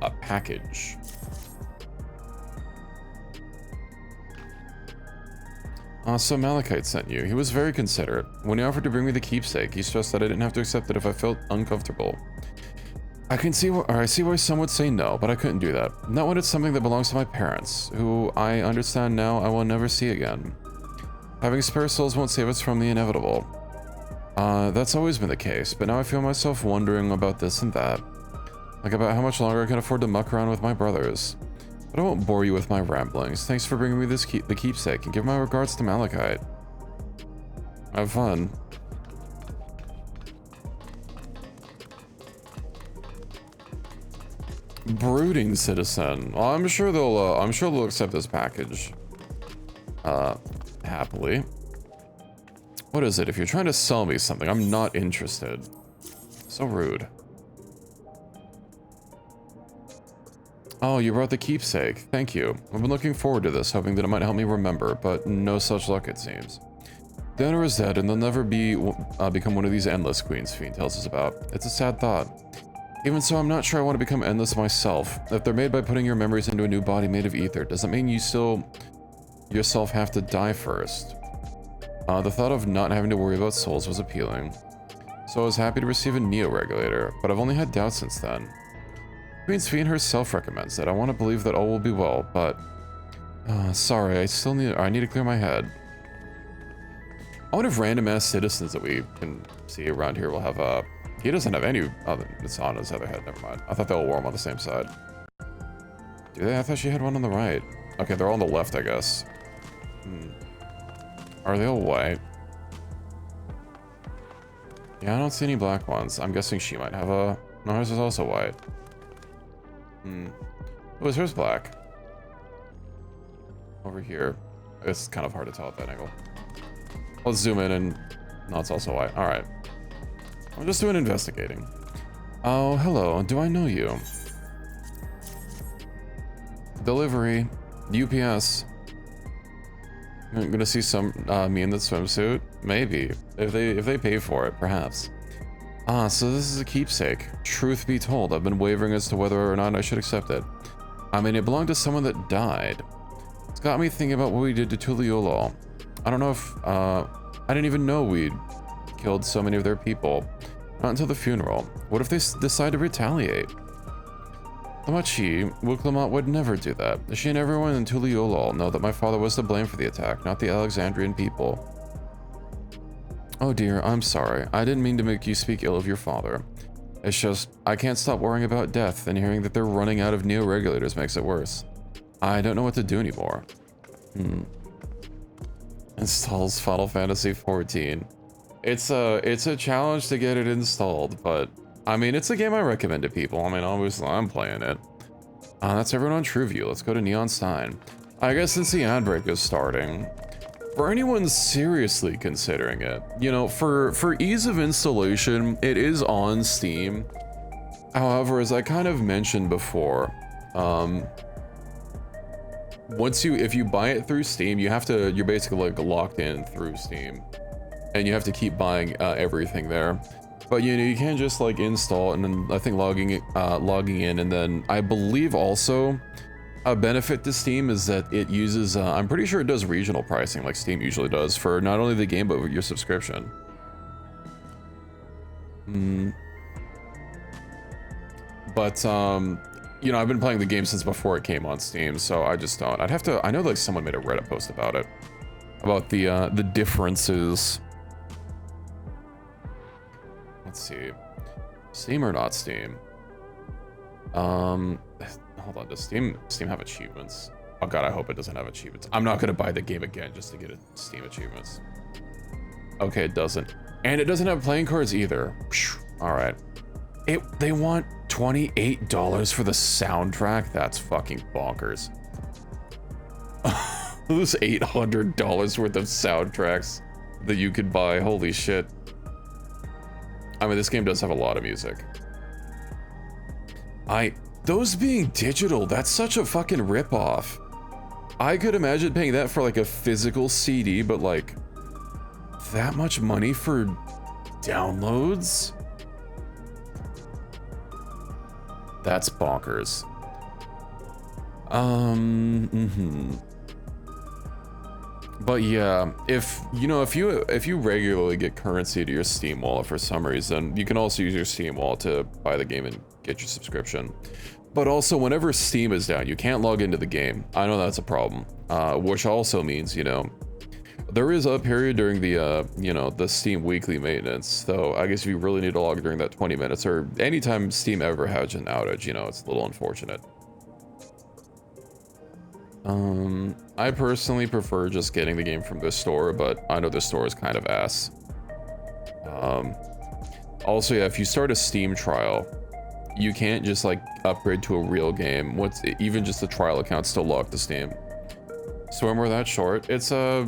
S1: a package. So Malachite sent you. He was very considerate. When he offered to bring me the keepsake, he stressed that I didn't have to accept it if I felt uncomfortable. I see why some would say no, but I couldn't do that. Not when it's something that belongs to my parents, who I understand now I will never see again. Having spare souls won't save us from the inevitable. That's always been the case, but now I feel myself wondering about this and that. Like about how much longer I can afford to muck around with my brothers. But I won't bore you with my ramblings. Thanks for bringing me the keepsake, and give my regards to Malachite. Have fun. Brooding citizen. Well, I'm sure they'll accept this package. Happily. What is it? If you're trying to sell me something, I'm not interested. So rude. Oh, you brought the keepsake. Thank you. I've been looking forward to this, hoping that it might help me remember, but no such luck it seems. The owner is dead, and they'll never become one of these endless queens Fiend tells us about. It's a sad thought. Even so, I'm not sure I want to become endless myself. If they're made by putting your memories into a new body made of ether, does that mean you still yourself have to die first? The thought of not having to worry about souls was appealing. So I was happy to receive a neo-regulator, but I've only had doubts since then. Queen Fiend herself recommends it. I want to believe that all will be well, but... sorry, I need to clear my head. I wonder if random-ass citizens that we can see around here will have, he doesn't have any other... It's on his other head, never mind. I thought they all wore them on the same side. Do they? I thought she had one on the right. Okay, they're all on the left, I guess. Are they all white? Yeah, I don't see any black ones. I'm guessing she might have a... No, hers is also white. Oh, is hers black? Over here. It's kind of hard to tell at that angle. Let's zoom in and... No, it's also white. Alright. I'm just doing investigating. Oh, hello. Do I know you? Delivery. UPS. I'm gonna see some me in the swimsuit? Maybe. If they pay for it, perhaps. Ah, so this is a keepsake. Truth be told, I've been wavering as to whether or not I should accept it. I mean, it belonged to someone that died. It's got me thinking about what we did to Tuliolol. I don't know if, I didn't even know we'd killed so many of their people. Not until the funeral. What if they decide to retaliate? Tamachi, Wuklamot would never do that. She and everyone in Tuliolol know that my father was to blame for the attack, not the Alexandrian people. Oh dear, I'm sorry. I didn't mean to make you speak ill of your father. It's just, I can't stop worrying about death, and hearing that they're running out of neo-regulators makes it worse. I don't know what to do anymore. Installs Final Fantasy XIV. It's a challenge to get it installed, but I mean, it's a game I recommend to people. I mean, obviously I'm playing it. That's everyone on TrueView. Let's go to Neon Stein. I guess since the ad break is starting, for anyone seriously considering it, you know, for ease of installation, it is on Steam. However, as I kind of mentioned before, if you buy it through Steam, you're basically like locked in through Steam, and you have to keep buying everything there. But you know, you can just like install and then I think logging in, and then I believe also a benefit to Steam is that it uses, I'm pretty sure it does regional pricing like Steam usually does for not only the game, but your subscription. But, you know, I've been playing the game since before it came on Steam, so I just don't. I know like someone made a Reddit post about it. About the differences. Let's see. Steam or not Steam? Hold on, does Steam have achievements? Oh god, I hope it doesn't have achievements. I'm not gonna buy the game again just to get Steam achievements. Okay, it doesn't. And it doesn't have playing cards either. Alright. They want $28 for the soundtrack? That's fucking bonkers. Those $800 worth of soundtracks that you could buy, holy shit. I mean, this game does have a lot of music. Those being digital, that's such a fucking ripoff. I could imagine paying that for like a physical CD, but like that much money for downloads? That's bonkers. But yeah, if you regularly get currency to your Steam wallet for some reason, you can also use your Steam wallet to buy the game and get your subscription. But also, whenever Steam is down, you can't log into the game. I know that's a problem, which also means, you know, there is a period during the, you know, the Steam weekly maintenance. So I guess if you really need to log during that 20 minutes or anytime Steam ever has an outage, you know, it's a little unfortunate. I personally prefer just getting the game from the store, but I know the store is kind of ass. Also, yeah, if you start a Steam trial, you can't just like upgrade to a real game. Even just the trial account still locked to Steam. Swimwear that short. It's a...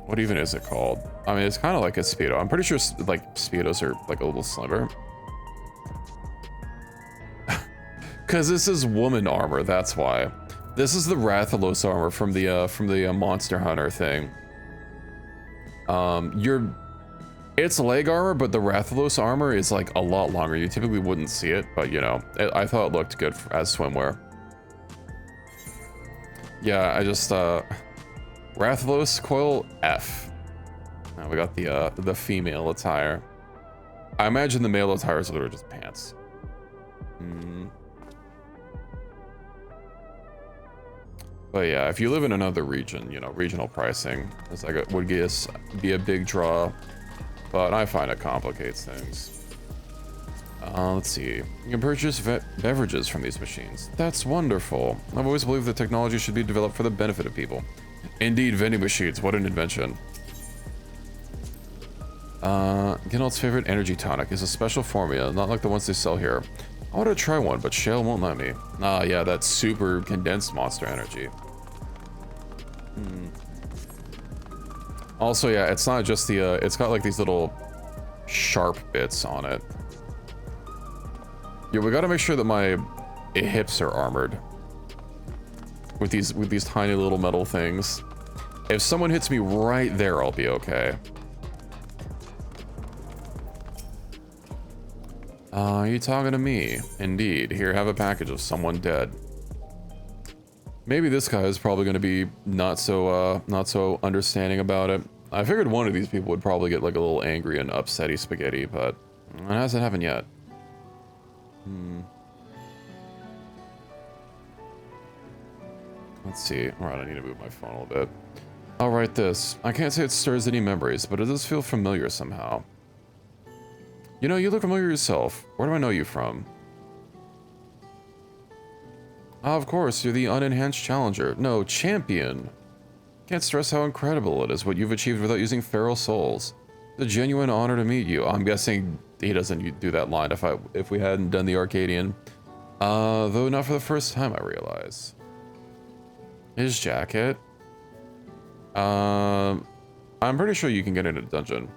S1: what even is it called? I mean, it's kind of like a Speedo. I'm pretty sure like Speedos are like a little slimmer. Cause this is woman armor, that's why. This is the Rathalos armor from the Monster Hunter thing. It's leg armor, but the Rathalos armor is like a lot longer. You typically wouldn't see it, but you know, I thought it looked good as swimwear. Yeah, I just Rathalos coil F. Now we got the female attire. I imagine the male attire is literally just pants. But yeah, if you live in another region, you know, regional pricing is like would be a big draw, but I find it complicates things. Let's see. You can purchase beverages from these machines. That's wonderful. I've always believed that technology should be developed for the benefit of people. Indeed, vending machines. What an invention. Geralt's favorite energy tonic is a special formula, not like the ones they sell here. I want to try one, but Shale won't let me. Ah, yeah, that's super condensed Monster Energy. Also, yeah, it's not just the, it's got like these little sharp bits on it. Yeah, we gotta make sure that my hips are armored. With these tiny little metal things. If someone hits me right there, I'll be okay. Are you talking to me? Indeed. Here, have a package of someone dead. Maybe this guy is probably going to be not so understanding about it. I figured one of these people would probably get like a little angry and upsetty spaghetti, but it hasn't happened yet. Let's see. Alright, I need to move my phone a little bit. I'll write this. I can't say it stirs any memories, but it does feel familiar somehow. You know, you look familiar yourself. Where do I know you from? Ah, of course, you're the unenhanced challenger. No, champion. Can't stress how incredible it is what you've achieved without using feral souls. It's a genuine honor to meet you. I'm guessing he doesn't do that line if we hadn't done the Arcadian. Though not for the first time, I realize. His jacket. I'm pretty sure you can get into the dungeon.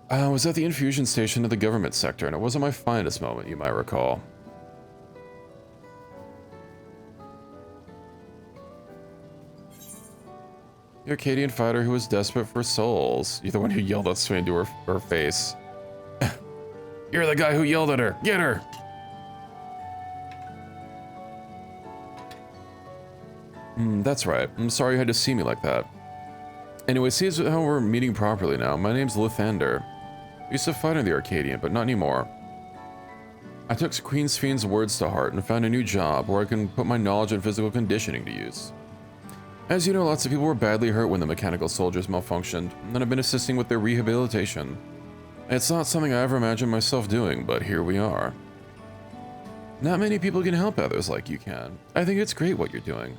S1: I was at the infusion station of the government sector, and it wasn't my finest moment, you might recall. The Arcadian fighter who was desperate for souls. You're the one who yelled at Swain to her face. You're the guy who yelled at her. Get her! That's right. I'm sorry you had to see me like that. Anyway, see as how we're meeting properly now. My name's Lathander. I used to fight in the Arcadian, but not anymore. I took Queen Spheen's words to heart and found a new job where I can put my knowledge and physical conditioning to use. As you know, lots of people were badly hurt when the mechanical soldiers malfunctioned, and I've been assisting with their rehabilitation. It's not something I ever imagined myself doing, but here we are. Not many people can help others like you can. I think it's great what you're doing.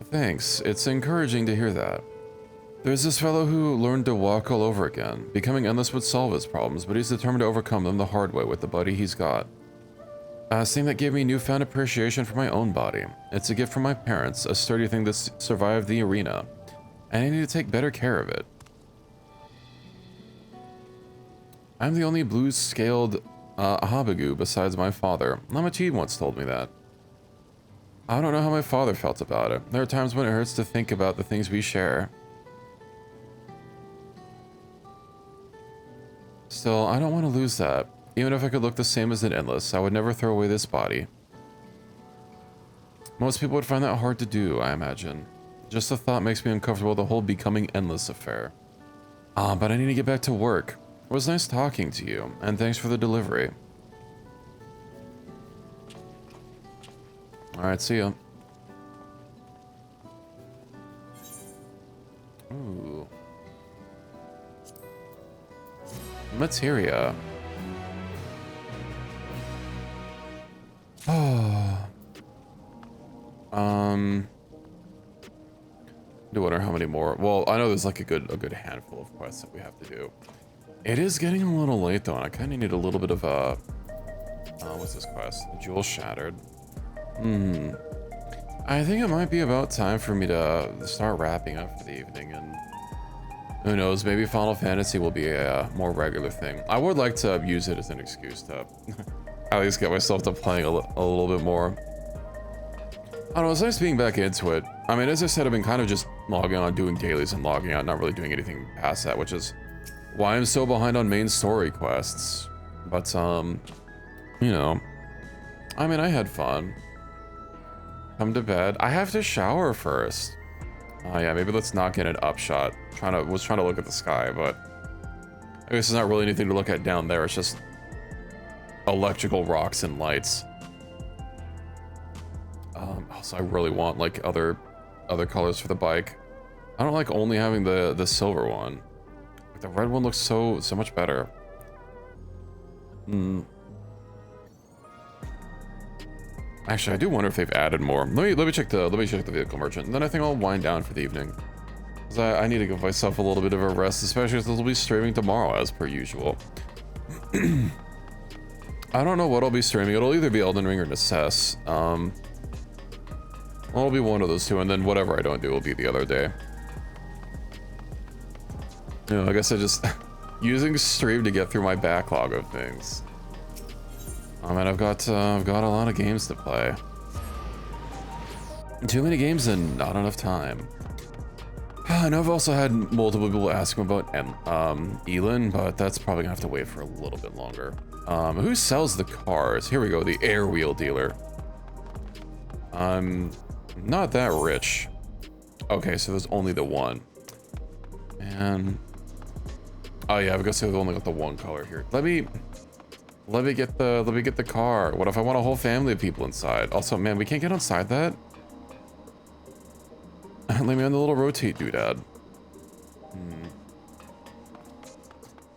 S1: Thanks, it's encouraging to hear that. There's this fellow who learned to walk all over again. Becoming endless would solve his problems, but he's determined to overcome them the hard way with the buddy he's got. Same that gave me newfound appreciation for my own body. It's a gift from my parents, a sturdy thing that's survived the arena, and I need to take better care of it. I'm the only blue-scaled Habagoo besides my father. Namati once told me that. I don't know how my father felt about it. There are times when it hurts to think about the things we share. Still, I don't want to lose that. Even if I could look the same as an Endless, I would never throw away this body. Most people would find that hard to do, I imagine. Just the thought makes me uncomfortable with the whole becoming Endless affair. But I need to get back to work. It was nice talking to you, and thanks for the delivery. Alright, see ya. Ooh. Materia. Oh. I wonder how many more. Well, I know there's like a good handful of quests that we have to do. It is getting a little late though, and I kind of need a little bit of a... what's this quest? Jewel Shattered. I think it might be about time for me to start wrapping up for the evening, and who knows, maybe Final Fantasy will be a more regular thing. I would like to use it as an excuse to at least get myself to playing a little bit more. I don't know, it's nice being back into it. I mean, as I said, I've been kind of just logging on, doing dailies and logging out, not really doing anything past that, which is why I'm so behind on main story quests. But, you know, I mean, I had fun. Come to bed. I have to shower first. Oh yeah, maybe let's not get an upshot. Was trying to look at the sky, but I guess there's not really anything to look at down there. It's just electrical rocks and lights. Also, I really want like other colors for the bike. I don't like only having the silver one. Like, the red one looks so much better. Actually, I do wonder if they've added more. Let me check the vehicle merchant, and then I think I'll wind down for the evening. Because I need to give myself a little bit of a rest, especially as this will be streaming tomorrow as per usual. I don't know what I'll be streaming. It'll either be Elden Ring or Necess. Well, it'll be one of those two, and then whatever I don't do will be the other day. You know, I guess I just using stream to get through my backlog of things. I mean, I've got a lot of games to play. Too many games and not enough time. I know I've also had multiple people ask me about Elin, but that's probably gonna have to wait for a little bit longer. Who sells the cars? Here we go, the air wheel dealer. I'm not that rich. Okay, so there's only the one. Man. Oh yeah, I guess I've only got the one color here. Let me get the car. What if I want a whole family of people inside? Also, man, we can't get inside that. Let me on the little rotate doodad.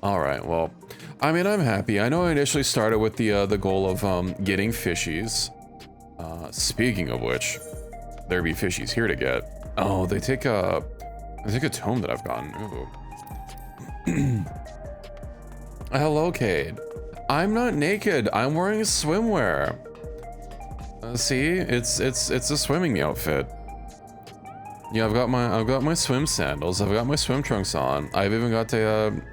S1: All right, well, I mean, I'm happy. I know I initially started with the goal of getting fishies. Speaking of which, there be fishies here to get. Oh, they take a tome that I've gotten. Ooh. Hello, Cade. I'm not naked. I'm wearing swimwear. See, it's a swimming outfit. Yeah, I've got my swim sandals. I've got my swim trunks on. I've even got an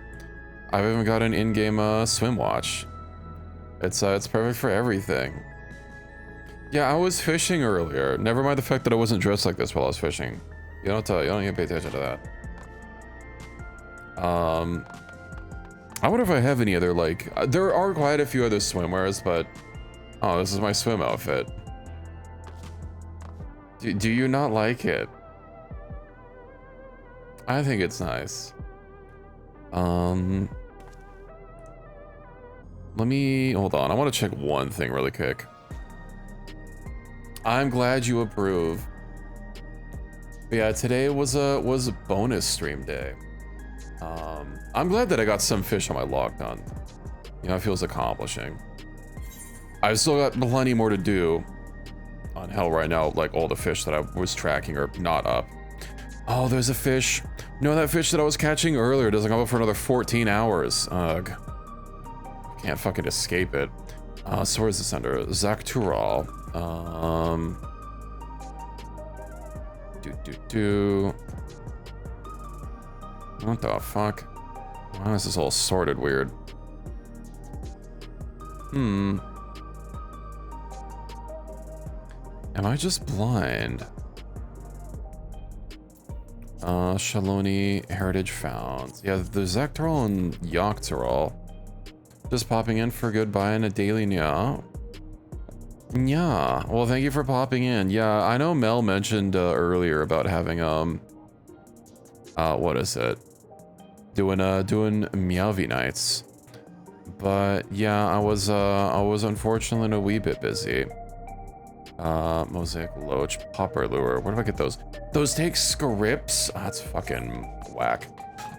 S1: in-game swim watch. It's perfect for everything. Yeah, I was fishing earlier. Never mind the fact that I wasn't dressed like this while I was fishing. You don't even pay attention to that. I wonder if I have any other, like, there are quite a few other swimwears, but oh, this is my swim outfit. Do you not like it? I think it's nice. Let me hold on. I want to check one thing really quick. I'm glad you approve. But yeah, today was a bonus stream day. I'm glad that I got some fish on my log done. You know, it feels accomplishing. I've still got plenty more to do on Hell right now, like all the fish that I was tracking are not up. Oh, there's a fish. No, that fish that I was catching earlier doesn't come up for another 14 hours. Ugh. Can't fucking escape it. So where's this under? Zaktural. What the fuck? Why is this all sorted weird? Am I just blind? Shaloni Heritage found. Yeah, the Zaktural and Yaktural. Just popping in for goodbye and a daily nya. Yeah, well, thank you for popping in. Yeah, I know Mel mentioned earlier about having what is it? Doing Meowvie nights. But yeah, I was unfortunately a wee bit busy. Mosaic Loach, Popper Lure. Where do I get those? Those take scripts? Oh, that's fucking whack.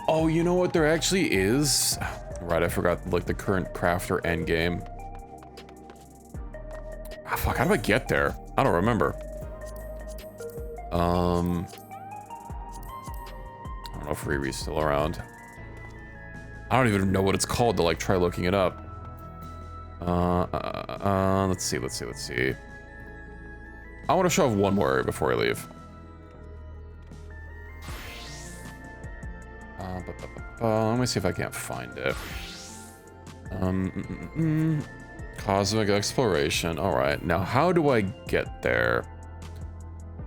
S1: Oh, you know what there actually is? Right, I forgot like the current crafter endgame. Ah, fuck, how do I get there? I don't remember. I don't know if Riri's still around. I don't even know what it's called to like try looking it up. Let's see. I want to show off one more area before I leave. Let me see if I can't find it. Cosmic exploration. All right, now how do I get there?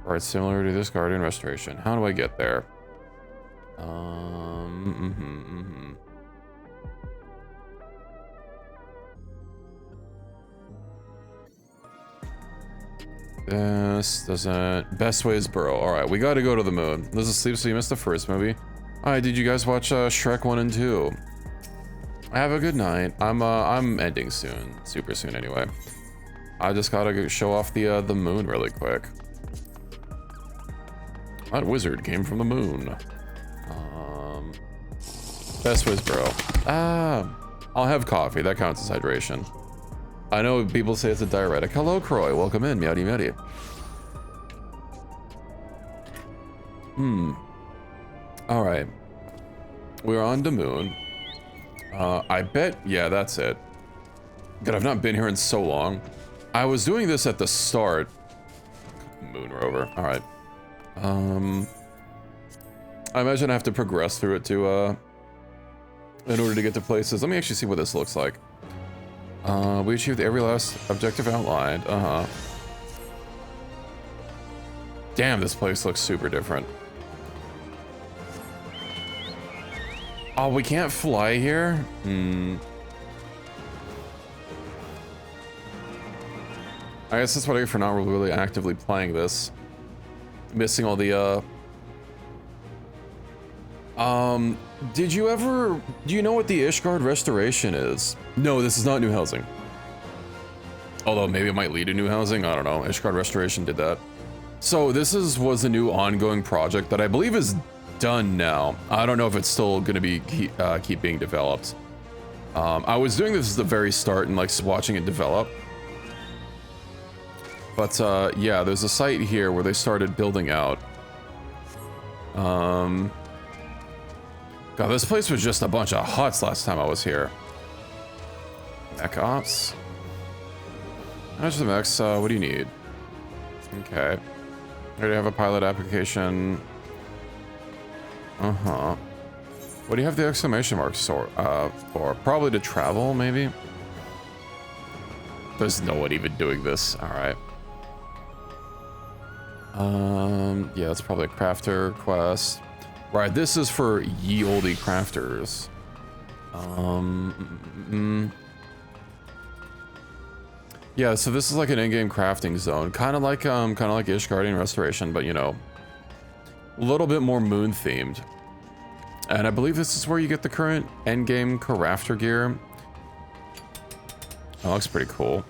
S1: All right, similar to this Guardian restoration. How do I get there? This doesn't. Best way is burrow. All right, we got to go to the moon. Liz is asleep, so you missed the first movie. All right, did you guys watch Shrek 1 and 2? Have a good night. I'm ending soon, super soon anyway. I just gotta show off the moon really quick. That wizard came from the moon. Best ways, bro. I'll have coffee. That counts as hydration. I know people say it's a diuretic. Hello, Croy. Welcome in. Meowdy meowdy. All right. We're on the moon. I bet, yeah, that's it. God, I've not been here in so long. I was doing this at the start. Moon rover, all right. I imagine I have to progress through it to, in order to get to places. Let me actually see what this looks like. We achieved every last objective outlined, Damn, this place looks super different. Oh, we can't fly here? I guess that's what I get for not really actively playing this. Missing all the, do you know what the Ishgard restoration is? No, this is not new housing. Although maybe it might lead to new housing, I don't know. Ishgard restoration did that. So this was a new ongoing project that I believe is done now. I don't know if it's still going to be keep being developed. I was doing this at the very start and like watching it develop. But yeah, there's a site here where they started building out. God, this place was just a bunch of huts last time I was here. Mech ops. How's the mechs? What do you need? Okay. I already have a pilot application. What do you have the exclamation marks for? Probably to travel, maybe? There's no one even doing this. All right. Yeah, that's probably a crafter quest. Right, this is for ye olde crafters. Yeah, so this is like an in-game crafting zone, kind of like Ishgardian Restoration, but you know, a little bit more moon themed. And I believe this is where you get the current endgame crafter gear. That looks pretty cool.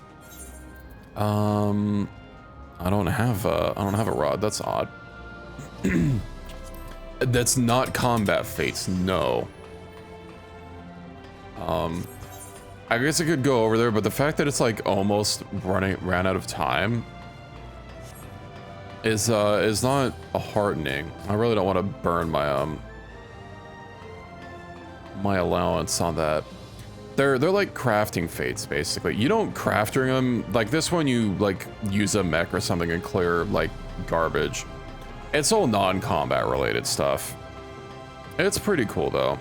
S1: I don't have a rod. That's odd. That's not combat fates, no. I guess I could go over there, but the fact that it's like almost ran out of time is not heartening. I really don't want to burn my my allowance on that. They're like crafting fates basically. You don't craft during them. Like this one, you like use a mech or something and clear like garbage. It's all non-combat related stuff. It's pretty cool though.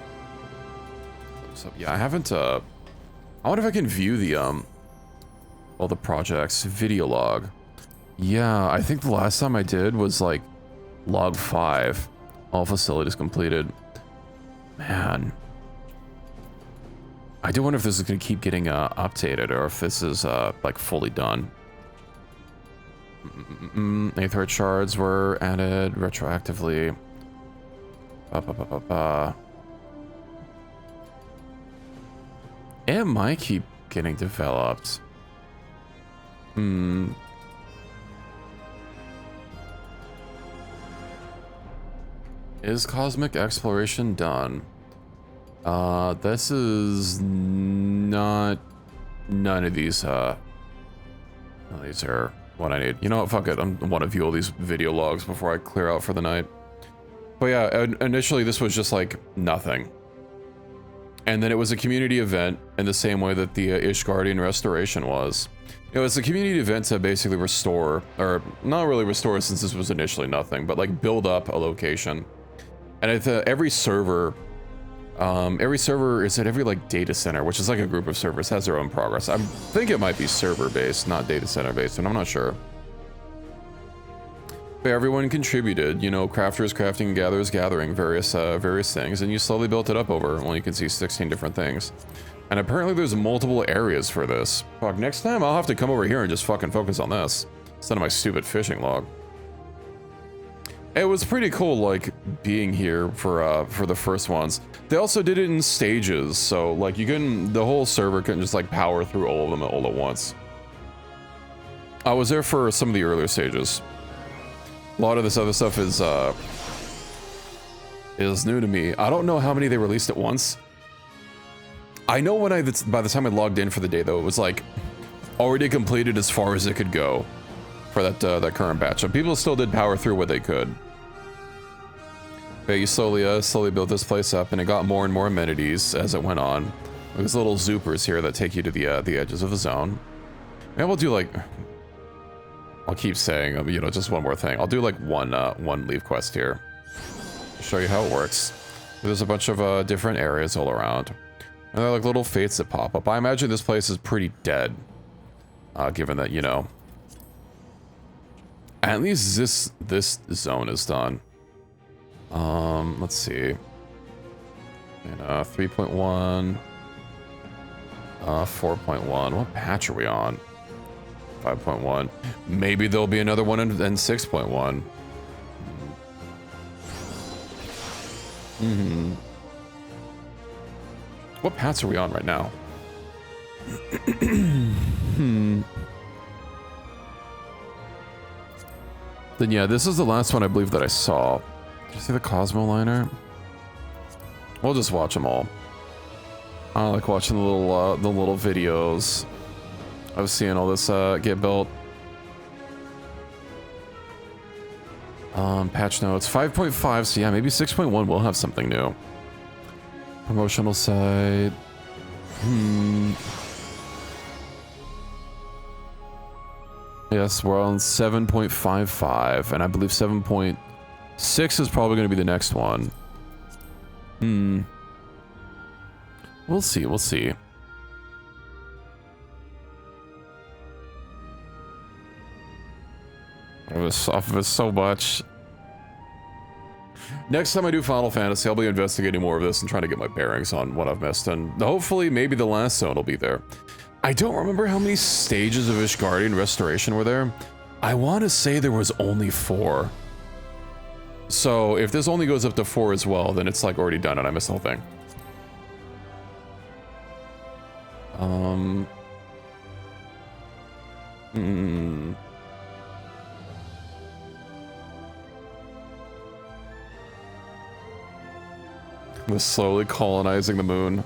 S1: So yeah, I haven't I wonder if I can view the all the projects video log. Yeah, I think the last time I did was like log 5. All facilities completed. Man. I do wonder if this is going to keep getting updated or if this is like fully done. Aetherite shards were added retroactively. It might keep getting developed. Is cosmic exploration done? This is not... None of these, these are what I need. You know what, fuck it. I want to view all these video logs before I clear out for the night. But yeah, initially this was just like nothing. And then it was a community event in the same way that the Ishgardian Restoration was. It was a community event to basically restore, or not really restore since this was initially nothing, but like build up a location. And every server is at every like data center, which is like a group of servers, has their own progress. I think it might be server based, not data center based, and I'm not sure. But everyone contributed, you know, crafters crafting, gatherers gathering, various things, and you slowly built it up over, well, you can see 16 different things. And apparently there's multiple areas for this. Fuck, next time I'll have to come over here and just fucking focus on this, instead of my stupid fishing log. It was pretty cool, like, being here for the first ones. They also did it in stages, so, like, the whole server couldn't just, like, power through all of them all at once. I was there for some of the earlier stages. A lot of this other stuff is new to me. I don't know how many they released at once. I know by the time I logged in for the day, though, it was, like, already completed as far as it could go for that current batch. So people still did power through what they could. But you slowly built this place up, and it got more and more amenities as it went on. There's little zoopers here that take you to the edges of the zone. Maybe we'll do like, I'll keep saying, you know, just one more thing. I'll do like one leave quest here. Show you how it works. There's a bunch of different areas all around, and they're like little fates that pop up. I imagine this place is pretty dead, given that, you know, at least this zone is done. Let's see. And 3.1, 4.1. What patch are we on? 5.1. Maybe there'll be another one in 6.1. What patch are we on right now? Then yeah, this is the last one I believe that I saw. Did you see the Cosmo liner? We'll just watch them all. I like watching the little videos of seeing all this get built. Patch notes 5.5. So yeah, maybe 6.1 will have something new. Promotional site. Yes, we're on 7.55, and I believe 7.6 is probably going to be the next one. We'll see, we'll see. I was off of it so much. Next time I do Final Fantasy, I'll be investigating more of this and trying to get my bearings on what I've missed, and hopefully maybe the last zone will be there. I don't remember how many stages of Ishgardian Restoration were there. I want to say there was only 4. So if this only goes up to 4 as well, then it's like already done and I missed the whole thing. We're slowly colonizing the moon.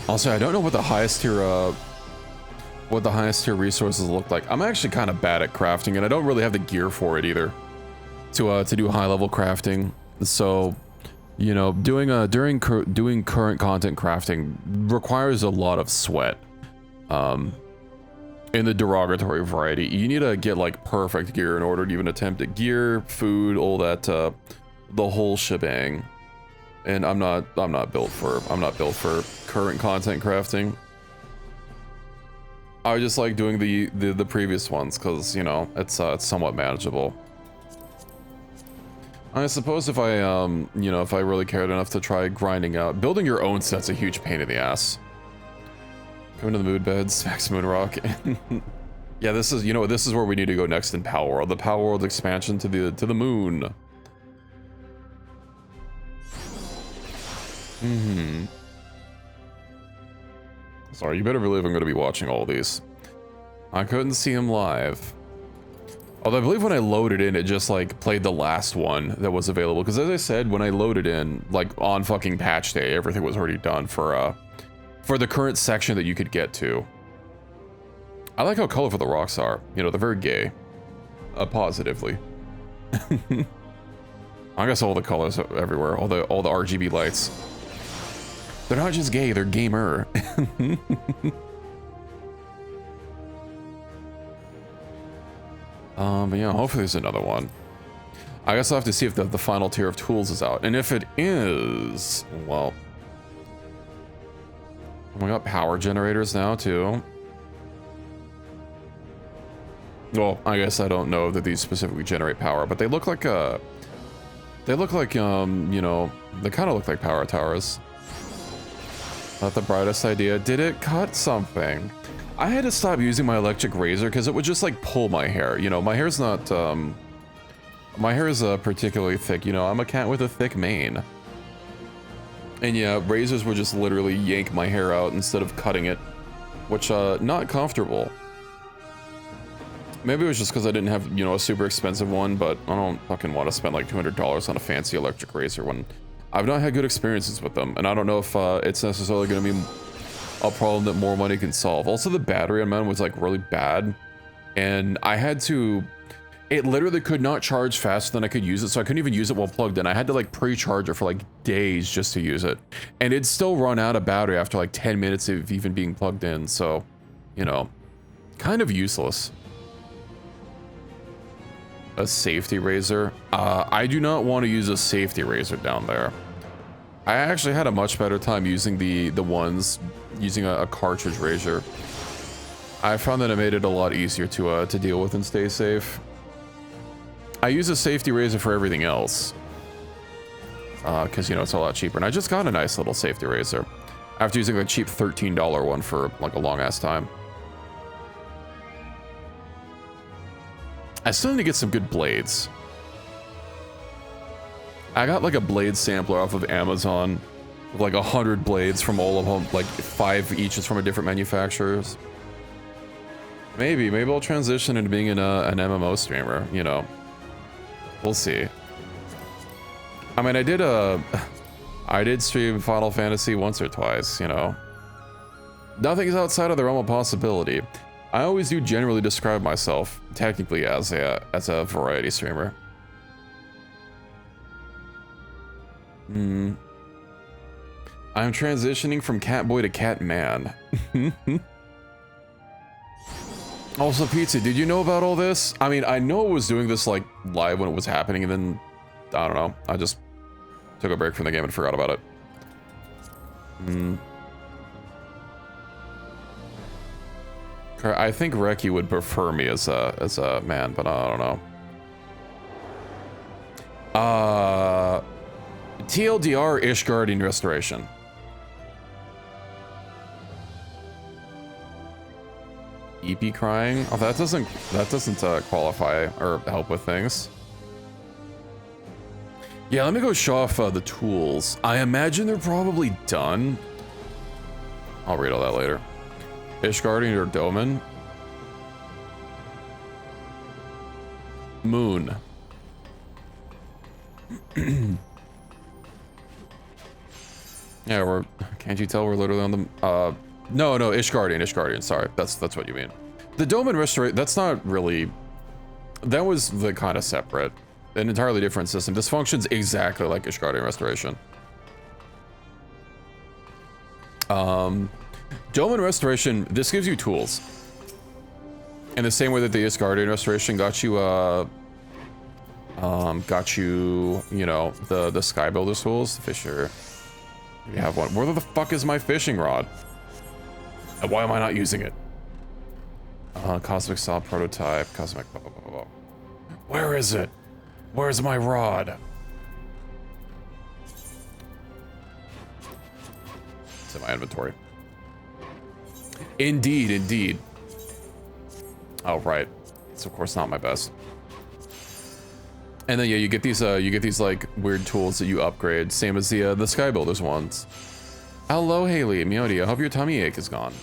S1: Also, I don't know what the highest tier resources look like. I'm actually kind of bad at crafting, and I don't really have the gear for it either to do high level crafting. So, you know, doing current content crafting requires a lot of sweat. In the derogatory variety, you need to get like perfect gear in order to even attempt it. Gear, food, all that, the whole shebang. And I'm not built for current content crafting. I just like doing the previous ones because, you know, it's somewhat manageable. I suppose if I you know, if I really cared enough to try grinding out, building your own set's a huge pain in the ass. Coming to the mood beds, Max Moonrock. Yeah, this is, you know, this is where we need to go next in Power World. The Power World expansion to the moon. Sorry, you better believe I'm going to be watching all these. I couldn't see him live. Although I believe when I loaded in, it just like played the last one that was available. Because as I said, when I loaded in, like on fucking patch day, everything was already done for the current section that you could get to. I like how colorful the rocks are. You know, they're very gay. Positively. I guess all the colors everywhere, all the RGB lights. They're not just gay, they're gamer. But yeah, hopefully there's another one. I guess I'll have to see if the final tier of tools is out. And if it is, well... We got power generators now, too. Well, I guess I don't know that these specifically generate power, but they look like, you know, they kind of look like power towers. Not the brightest idea. Did it cut something? I had to stop using my electric razor because it would just like pull my hair. You know, my hair's not, my hair is particularly thick. You know, I'm a cat with a thick mane. And yeah, razors would just literally yank my hair out instead of cutting it, which, not comfortable. Maybe it was just because I didn't have, you know, a super expensive one, but I don't fucking want to spend like $200 on a fancy electric razor when I've not had good experiences with them. And I don't know if it's necessarily going to be a problem that more money can solve. Also, the battery on mine was like really bad. And I had to, it literally could not charge faster than I could use it. So I couldn't even use it while plugged in. I had to like pre-charge it for like days just to use it. And it'd still run out of battery after like 10 minutes of even being plugged in. So, you know, kind of useless. A safety razor. I do not want to use a safety razor down there. I actually had a much better time using the ones using a cartridge razor. I found that it made it a lot easier to deal with and stay safe. I use a safety razor for everything else because you know it's a lot cheaper. And I just got a nice little safety razor after using a cheap $13 one for like a long ass time. I still need to get some good blades. I got like a blade sampler off of Amazon with like 100 blades from all of them, like 5 each is from a different manufacturers. Maybe I'll transition into being an MMO streamer, you know. We'll see. I mean, I did stream Final Fantasy once or twice, you know. Nothing's outside of the realm of possibility. I always do generally describe myself technically as a variety streamer. I'm transitioning from Catboy to Catman. Also, Pizza, did you know about all this? I mean, I know it was doing this like live when it was happening, and then I don't know. I just took a break from the game and forgot about it. I think Reki would prefer me as a man, but I don't know. TLDR Ishgardian Restoration. EP crying? Oh, that doesn't qualify or help with things. Yeah, let me go show off the tools. I imagine they're probably done. I'll read all that later. Ishgardian or Doman? Moon. Yeah, can't you tell we're literally on the, no, Ishgardian, sorry. That's what you mean. The Doman Restoration, that's not really, that was the kind of separate, an entirely different system. This functions exactly like Ishgardian Restoration. Doman Restoration, this gives you tools. In the same way that the Ishgardian Restoration got you, you know, the Sky Builder's tools, the Fisher. You have one. Where the fuck is my fishing rod? And why am I not using it? Cosmic Saw prototype, Cosmic, blah, blah, blah, blah. Where is it? Where's my rod? It's in my inventory. Indeed. Oh, right. It's of course not my best. And then yeah, you get these like weird tools that you upgrade, same as the Sky Builders ones. Hello, Haley, Miodi. I hope your tummy ache is gone.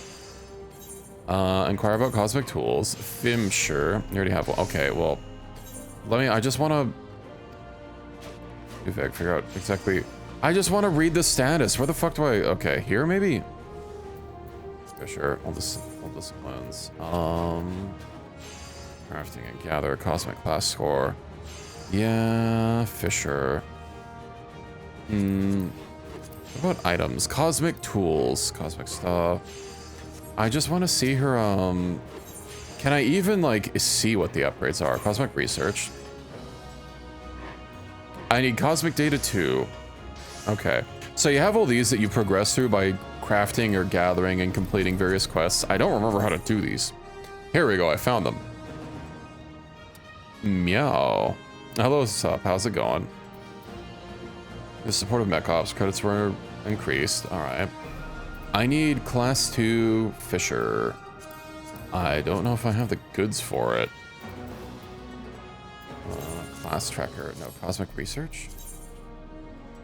S1: Inquire about cosmic tools. Fim, sure. You already have one. Okay, well, I just want to figure out exactly. I just want to read the status. Where the fuck do I? Okay, here maybe. Yeah, sure. All disciplines. Crafting and gather cosmic class score. Yeah, Fisher. What about items? Cosmic tools, cosmic stuff. I just want to see her, can I even, like, see what the upgrades are? Cosmic research. I need cosmic data too. Okay. So you have all these that you progress through by crafting or gathering and completing various quests. I don't remember how to do these. Here we go, I found them. Meow. Hello, sup, how's it going? The support of mech ops, credits were increased. Alright. I need class 2 Fisher. I don't know if I have the goods for it. Class tracker, no, cosmic research?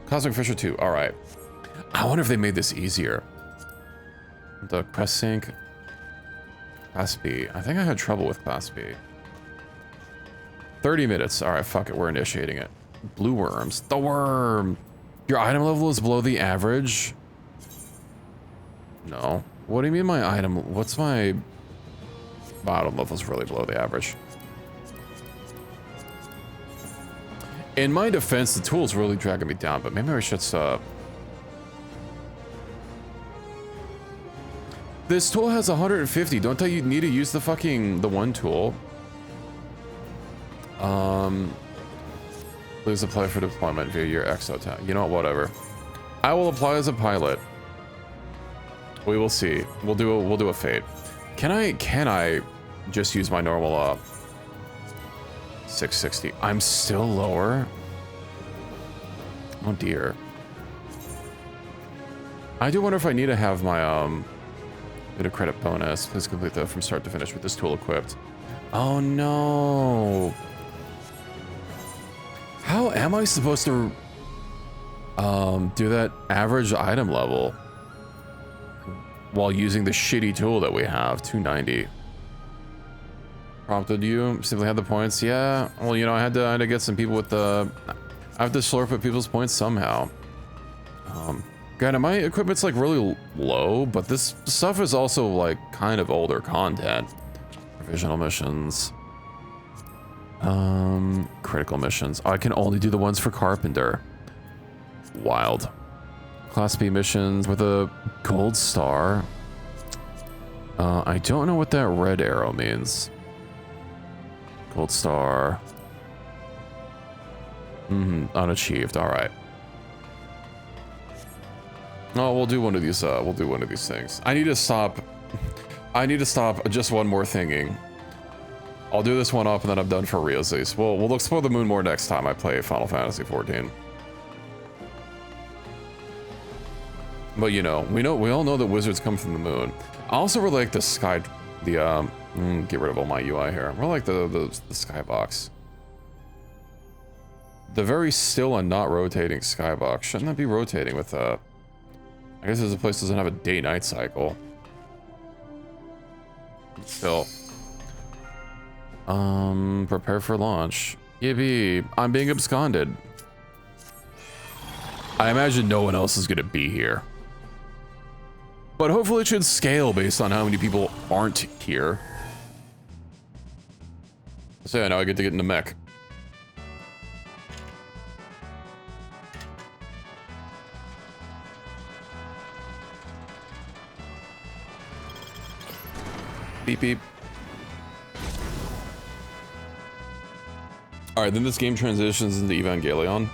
S1: Cosmic Fisher 2, alright. I wonder if they made this easier. The quest sync. Class B. I think I had trouble with Class B. 30 minutes. Alright, fuck it. We're initiating it. Blue worms. The worm! Your item level is below the average? No. What do you mean my item... What's my... item level is really below the average. In my defense, the tool's really dragging me down, but maybe I should stop. This tool has 150. Don't tell you need to use the fucking... the one tool. Please apply for deployment via your exotown. You know what, whatever. I will apply as a pilot. We will see. We'll do a fate. Can I just use my normal 660? I'm still lower. Oh dear. I do wonder if I need to have my bit of credit bonus. Please complete that from start to finish with this tool equipped. Oh no. How am I supposed to do that average item level while using the shitty tool that we have? 290. Prompted you? Simply had the points? Yeah. Well, you know, I had to get some people with the... I have to slurp at people's points somehow. Granted, my equipment's like really low, but this stuff is also like kind of older content. Provisional missions. Critical missions. I can only do the ones for Carpenter. Wild. Class B missions with a gold star. I don't know what that red arrow means. Gold star. Unachieved. All right. Oh, we'll do one of these. We'll do one of these things. I need to stop. I need to stop just one more thinking. I'll do this one up and then I'm done for realsies. We'll explore the moon more next time I play Final Fantasy XIV. But you know, we all know that wizards come from the moon. I also really like the sky. Get rid of all my UI here. I really like the skybox. The very still and not rotating skybox. Shouldn't that be rotating with I guess this place doesn't have a day-night cycle. Still. Prepare for launch. Yippee, I'm being absconded. I imagine no one else is gonna be here. But hopefully it should scale based on how many people aren't here. So yeah, now I get to get in the mech. Beep beep. Alright, then this game transitions into Evangelion.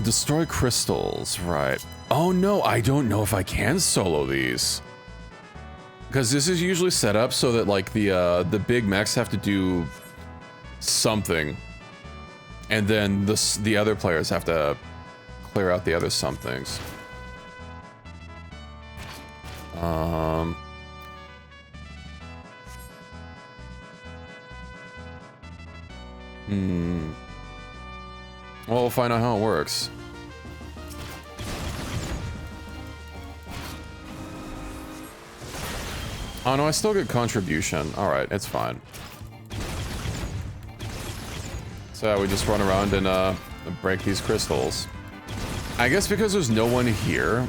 S1: Destroy crystals, right. Oh no, I don't know if I can solo these. Because this is usually set up so that like the big mechs have to do something. And then the other players have to clear out the other somethings. Well, we'll find out how it works. Oh no, I still get contribution. Alright, it's fine. So yeah, we just run around and break these crystals. I guess because there's no one here,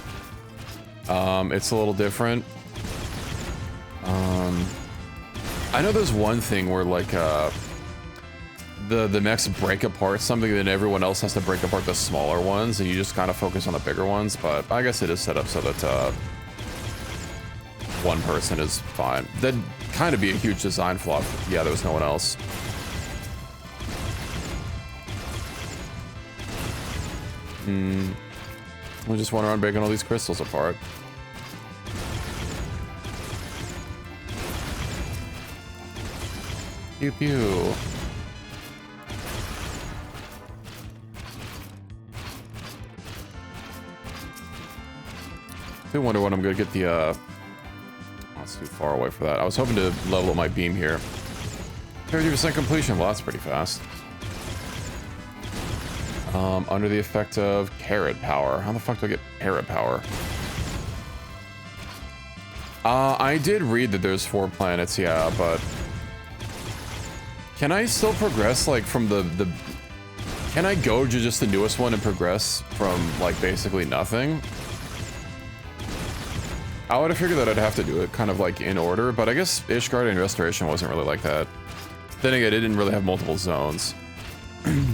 S1: It's a little different. I know there's one thing where like the mechs break apart something, then everyone else has to break apart the smaller ones, and you just kind of focus on the bigger ones. But I guess it is set up so that one person is fine. That'd kind of be a huge design flaw. Yeah, there was no one else. We just went around breaking all these crystals apart. Pew pew. I do wonder when I'm gonna get the oh, it's too far away for that. I was hoping to level up my beam here. 30% completion. Well, that's pretty fast. Under the effect of carrot power. How the fuck do I get carrot power? I did read that there's 4 planets, yeah, but can I still progress like from the can I go to just the newest one and progress from like basically nothing? I would have figured that I'd have to do it kind of like in order, but I guess Ishgard and Restoration wasn't really like that. Then again, it didn't really have multiple zones.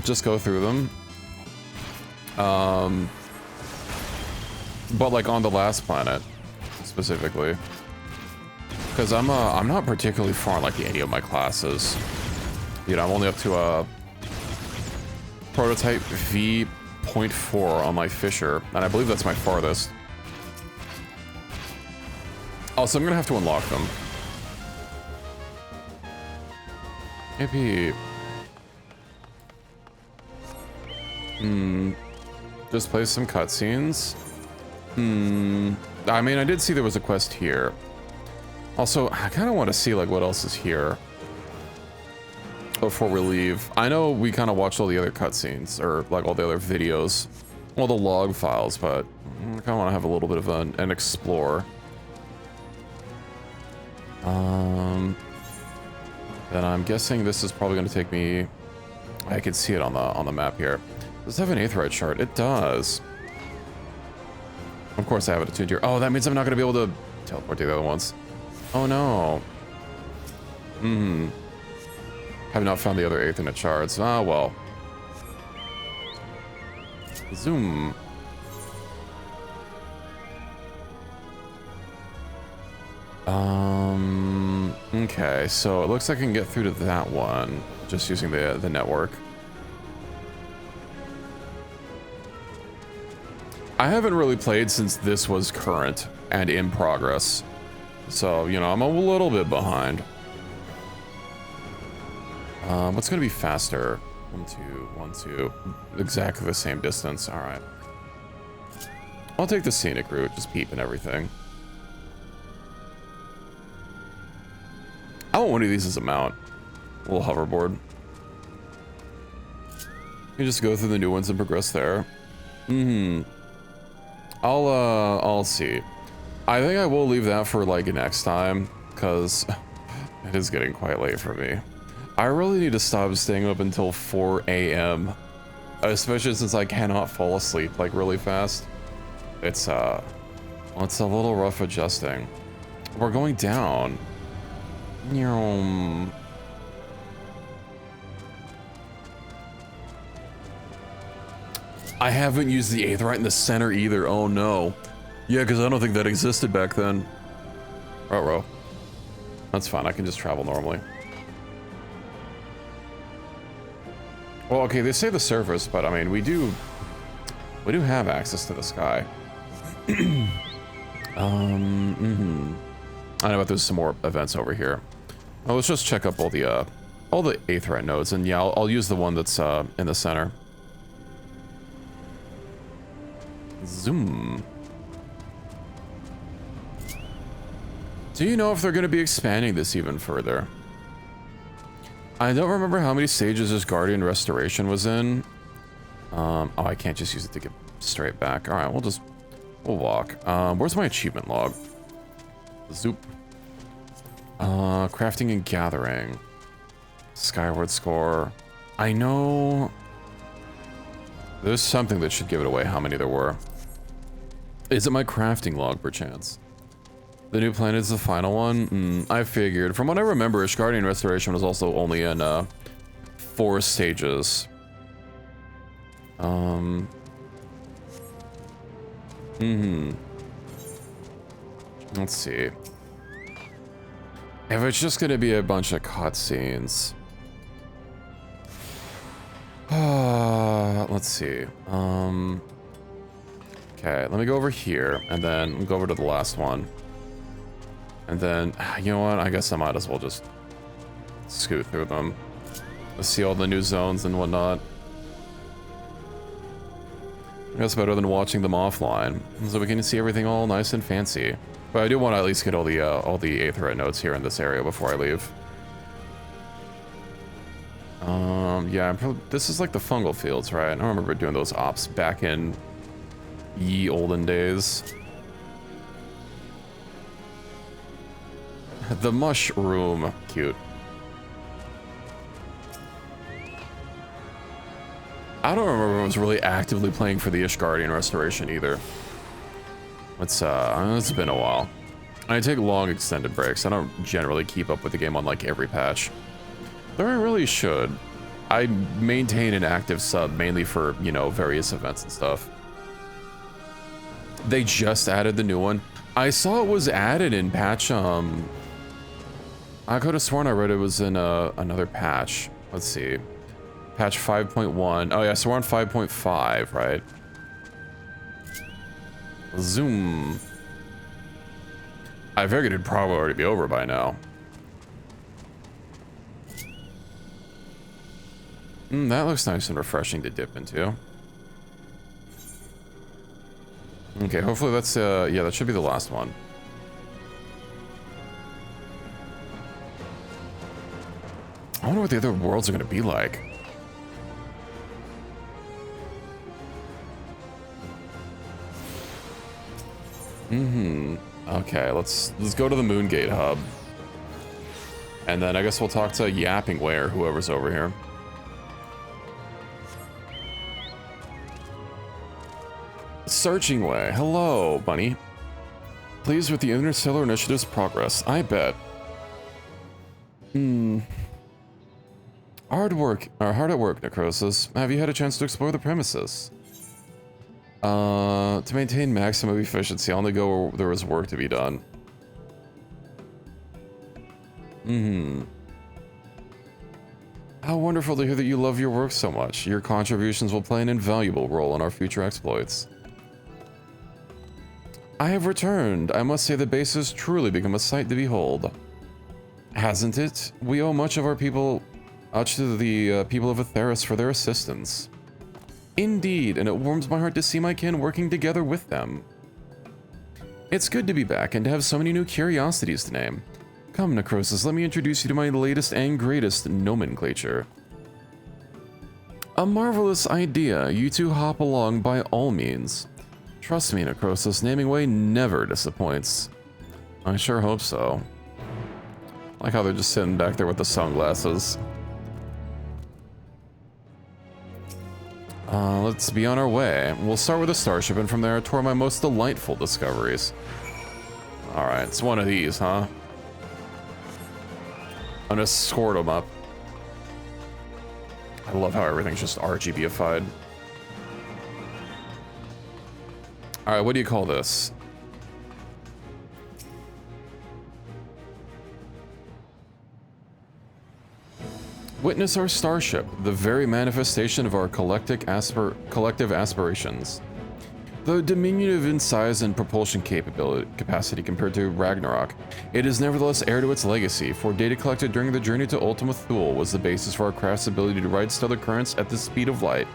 S1: Just go through them. But like on the last planet specifically, because I'm not particularly far in like any of my classes. You know, I'm only up to prototype V.4 on my Fisher, and I believe that's my farthest. Also, I'm gonna have to unlock them. Maybe. Just play some cutscenes. I mean, I did see there was a quest here. Also, I kind of want to see like what else is here before we leave. I know we kind of watched all the other cutscenes, or like all the other videos, all the log files, but I kind of want to have a little bit of an explore. Then I'm guessing this is probably going to take me. I can see it on the map here. Does it have an aetheryte shard? It does. Of course I have it attuned here. Oh, that means I'm not going to be able to teleport to the other ones. Oh no. Have not found the other aetheryte shards. Ah, well. Zoom. Okay, so it looks like I can get through to that one just using the network. I haven't really played since this was current and in progress, so you know I'm a little bit behind. What's gonna be faster? 1, 2, 1, 2, exactly the same distance. All right, I'll take the scenic route, just peep and everything. I want one of these as a mount. A little hoverboard. You just go through the new ones and progress there. I'll see. I think I will leave that for like next time, because it is getting quite late for me. I really need to stop staying up until 4 AM, especially since I cannot fall asleep like really fast. It's a little rough adjusting. We're going down. I haven't used the aetheryte in the center either. Oh no. Yeah, because I don't think that existed back then. Ruh-roh. That's fine. I can just travel normally. Well, okay, they say the surface, but I mean, we do have access to the sky. I know, but there's some more events over here. Oh, let's just check up all the aetheryte nodes, and yeah, I'll use the one that's in the center. Zoom. Do you know if they're going to be expanding this even further? I don't remember how many stages this Guardian Restoration was in. Oh, I can't just use it to get straight back. All right, we'll walk. Where's my achievement log? Zoop. Crafting and gathering. Skyward score. I know there's something that should give it away how many there were. Is it my crafting log, perchance? The new planet is the final one? I figured. From what I remember, Ishgardian Restoration was also only in 4 stages. Let's see. If it's just gonna be a bunch of cutscenes. Let's see. Okay, let me go over here, and then go over to the last one. And then, you know what? I guess I might as well just scoot through them. Let's see all the new zones and whatnot. That's better than watching them offline, so we can see everything all nice and fancy. But I do want to at least get all the Aetheryte nodes here in this area before I leave. Yeah, this is like the fungal fields, right? I remember doing those ops back in ye olden days. The mushroom, cute. I don't remember if I was really actively playing for the Ishgardian Restoration either. It's been a while. I take long extended breaks. I don't generally keep up with the game on like every patch. Though I really should. I maintain an active sub mainly for, you know, various events and stuff. They just added the new one. I saw it was added in patch, I could have sworn I read it was in another patch. Let's see. Patch 5.1. Oh yeah, so we're on 5.5, right? Zoom. I figured it'd probably already be over by now. That looks nice and refreshing to dip into. Okay, hopefully that's, yeah, that should be the last one. I wonder what the other worlds are going to be like. Okay, let's go to the Moongate hub. And then I guess we'll talk to Yapping Way or whoever's over here. Searching Way. Hello, bunny. Pleased with the Interstellar Initiative's progress, I bet. Hard at work, Necrosis. Have you had a chance to explore the premises? To maintain maximum efficiency, I'll only go where there is work to be done. How wonderful to hear that you love your work so much. Your contributions will play an invaluable role in our future exploits. I have returned. I must say the base has truly become a sight to behold. Hasn't it? We owe much of our people to the people of Atheris for their assistance. Indeed, and it warms my heart to see my kin working together with them. It's good to be back and to have so many new curiosities to name. Come, Necrosis, let me introduce you to my latest and greatest nomenclature. A marvelous idea. You two hop along by all means. Trust me, Necrosis, naming way never disappoints. I sure hope so. Like how they're just sitting back there with the sunglasses. Let's be on our way. We'll start with a starship and from there tour my most delightful discoveries. Alright, it's one of these, huh? I'm gonna escort them up. I love how everything's just RGBified. Alright, what do you call this? Witness our starship, the very manifestation of our collective aspirations. Though diminutive in size and propulsion capacity compared to Ragnarok, it is nevertheless heir to its legacy, for data collected during the journey to Ultima Thule was the basis for our craft's ability to ride stellar currents at the speed of light.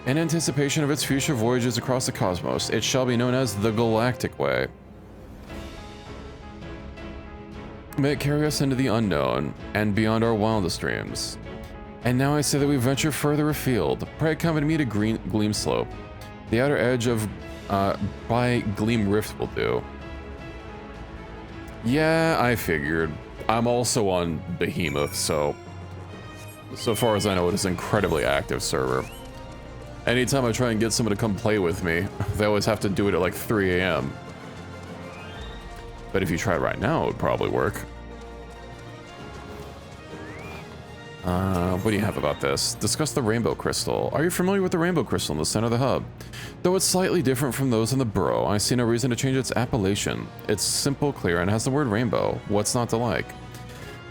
S1: In anticipation of its future voyages across the cosmos, it shall be known as the Galactic Way. May it carry us into the unknown, and beyond our wildest dreams. And now I say that we venture further afield. Pray accompany me to Gleam Slope. The outer edge of, by Gleam Rift will do. Yeah, I figured. I'm also on Behemoth, so far as I know, it is an incredibly active server. Anytime I try and get someone to come play with me, they always have to do it at like 3 a.m. But if you try it right now, it would probably work. What do you have about this? Discuss the rainbow crystal. Are you familiar with the rainbow crystal in the center of the hub? Though it's slightly different from those in the burrow, I see no reason to change its appellation. It's simple, clear, and has the word rainbow. What's not to like?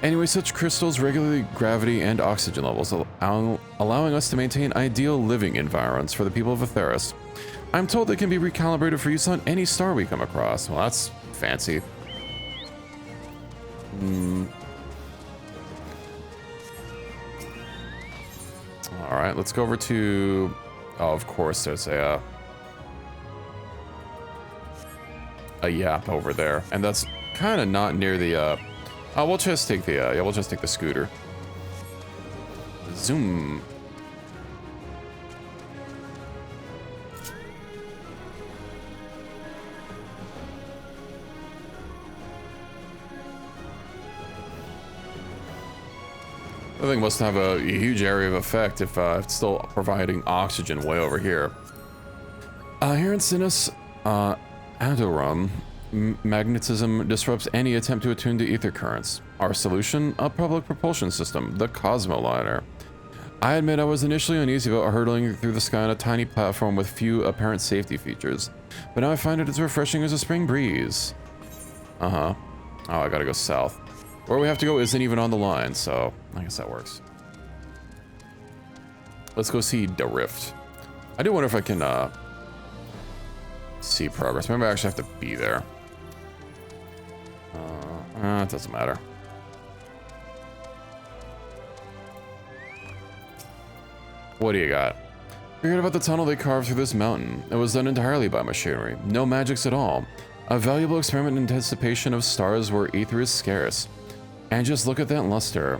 S1: Anyway, such crystals regulate gravity and oxygen levels, allowing us to maintain ideal living environments for the people of Atheris. I'm told they can be recalibrated for use on any star we come across. Well, that's fancy. Alright, let's go over to... Oh, of course, there's a yap over there. And that's kind of not near the, Oh, we'll just take the, yeah, we'll just take the scooter. Zoom. I think it must have a huge area of effect if it's still providing oxygen way over here. Here in Sinus, Adorum, magnetism disrupts any attempt to attune to ether currents. Our solution? A public propulsion system, the Cosmoliner. I admit I was initially uneasy about hurtling through the sky on a tiny platform with few apparent safety features, but now I find it as refreshing as a spring breeze. Oh, I gotta go south. Where we have to go isn't even on the line, so I guess that works. Let's go see the Rift. I do wonder if I can see progress. Maybe I actually have to be there. It doesn't matter. What do you got? Forget about the tunnel they carved through this mountain. It was done entirely by machinery. No magics at all. A valuable experiment in anticipation of stars where ether is scarce. And just look at that luster.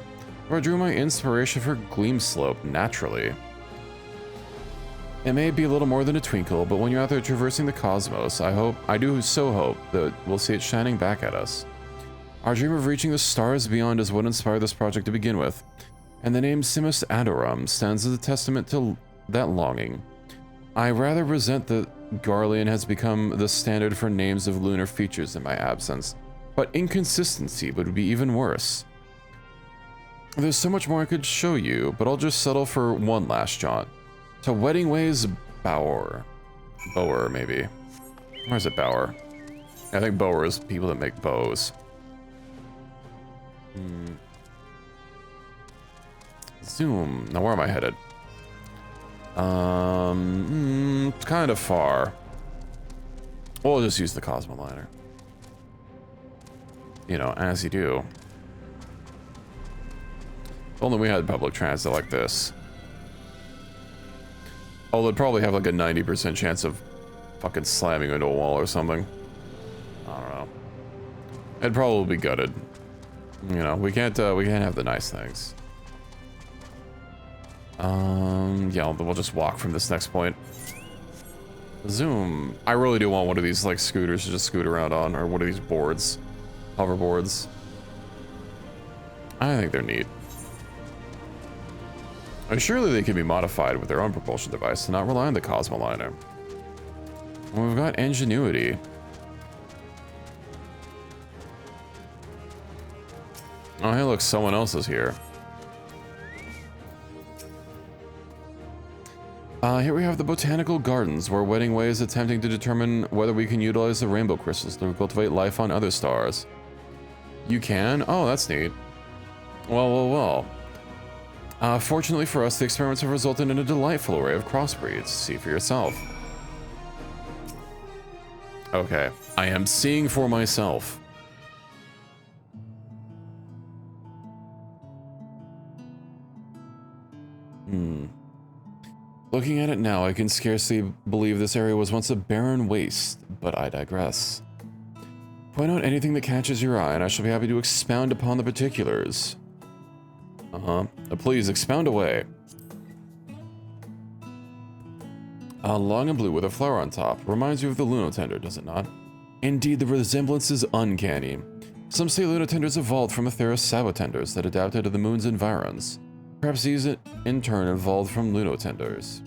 S1: Where I drew my inspiration for Gleam Slope naturally. It may be a little more than a twinkle, but when you're out there traversing the cosmos, I do so hope that we'll see it shining back at us. Our dream of reaching the stars beyond is what inspired this project to begin with, and the name Simus Adorum stands as a testament to that longing. I rather resent that Garlean has become the standard for names of lunar features in my absence, but inconsistency would be even worse. There's so much more I could show you, but I'll just settle for one last jaunt. To Wedding Ways Bower. Bower, maybe. Or is it Bower? I think Bower is people that make bows. Zoom. Now where am I headed? It's kind of far. We'll just use the Cosmoliner. You know, as you do. If only we had public transit like this. Oh, they'd probably have like a 90% chance of fucking slamming into a wall or something. I don't know. It'd probably be gutted. You know, we can't have the nice things. Yeah, we'll just walk from this next point. Zoom. I really do want one of these like scooters to just scoot around on, or one of these boards. Hoverboards. I think they're neat. Surely they can be modified with their own propulsion device to not rely on the Cosmoliner. Well, we've got Ingenuity. Oh, hey, look, someone else is here. Here we have the Botanical Gardens, where Wedding Way is attempting to determine whether we can utilize the rainbow crystals to cultivate life on other stars. You can? Oh, that's neat. Well. Fortunately for us, the experiments have resulted in a delightful array of crossbreeds. See for yourself. Okay, I am seeing for myself. Looking at it now, I can scarcely believe this area was once a barren waste, but I digress. Point out anything that catches your eye, and I shall be happy to expound upon the particulars. Please, expound away. Long and blue with a flower on top. Reminds you of the Lunotender, does it not? Indeed, the resemblance is uncanny. Some say Lunotenders evolved from Atheris Sabotenders that adapted to the moon's environs. Perhaps these, in turn, evolved from Lunotenders.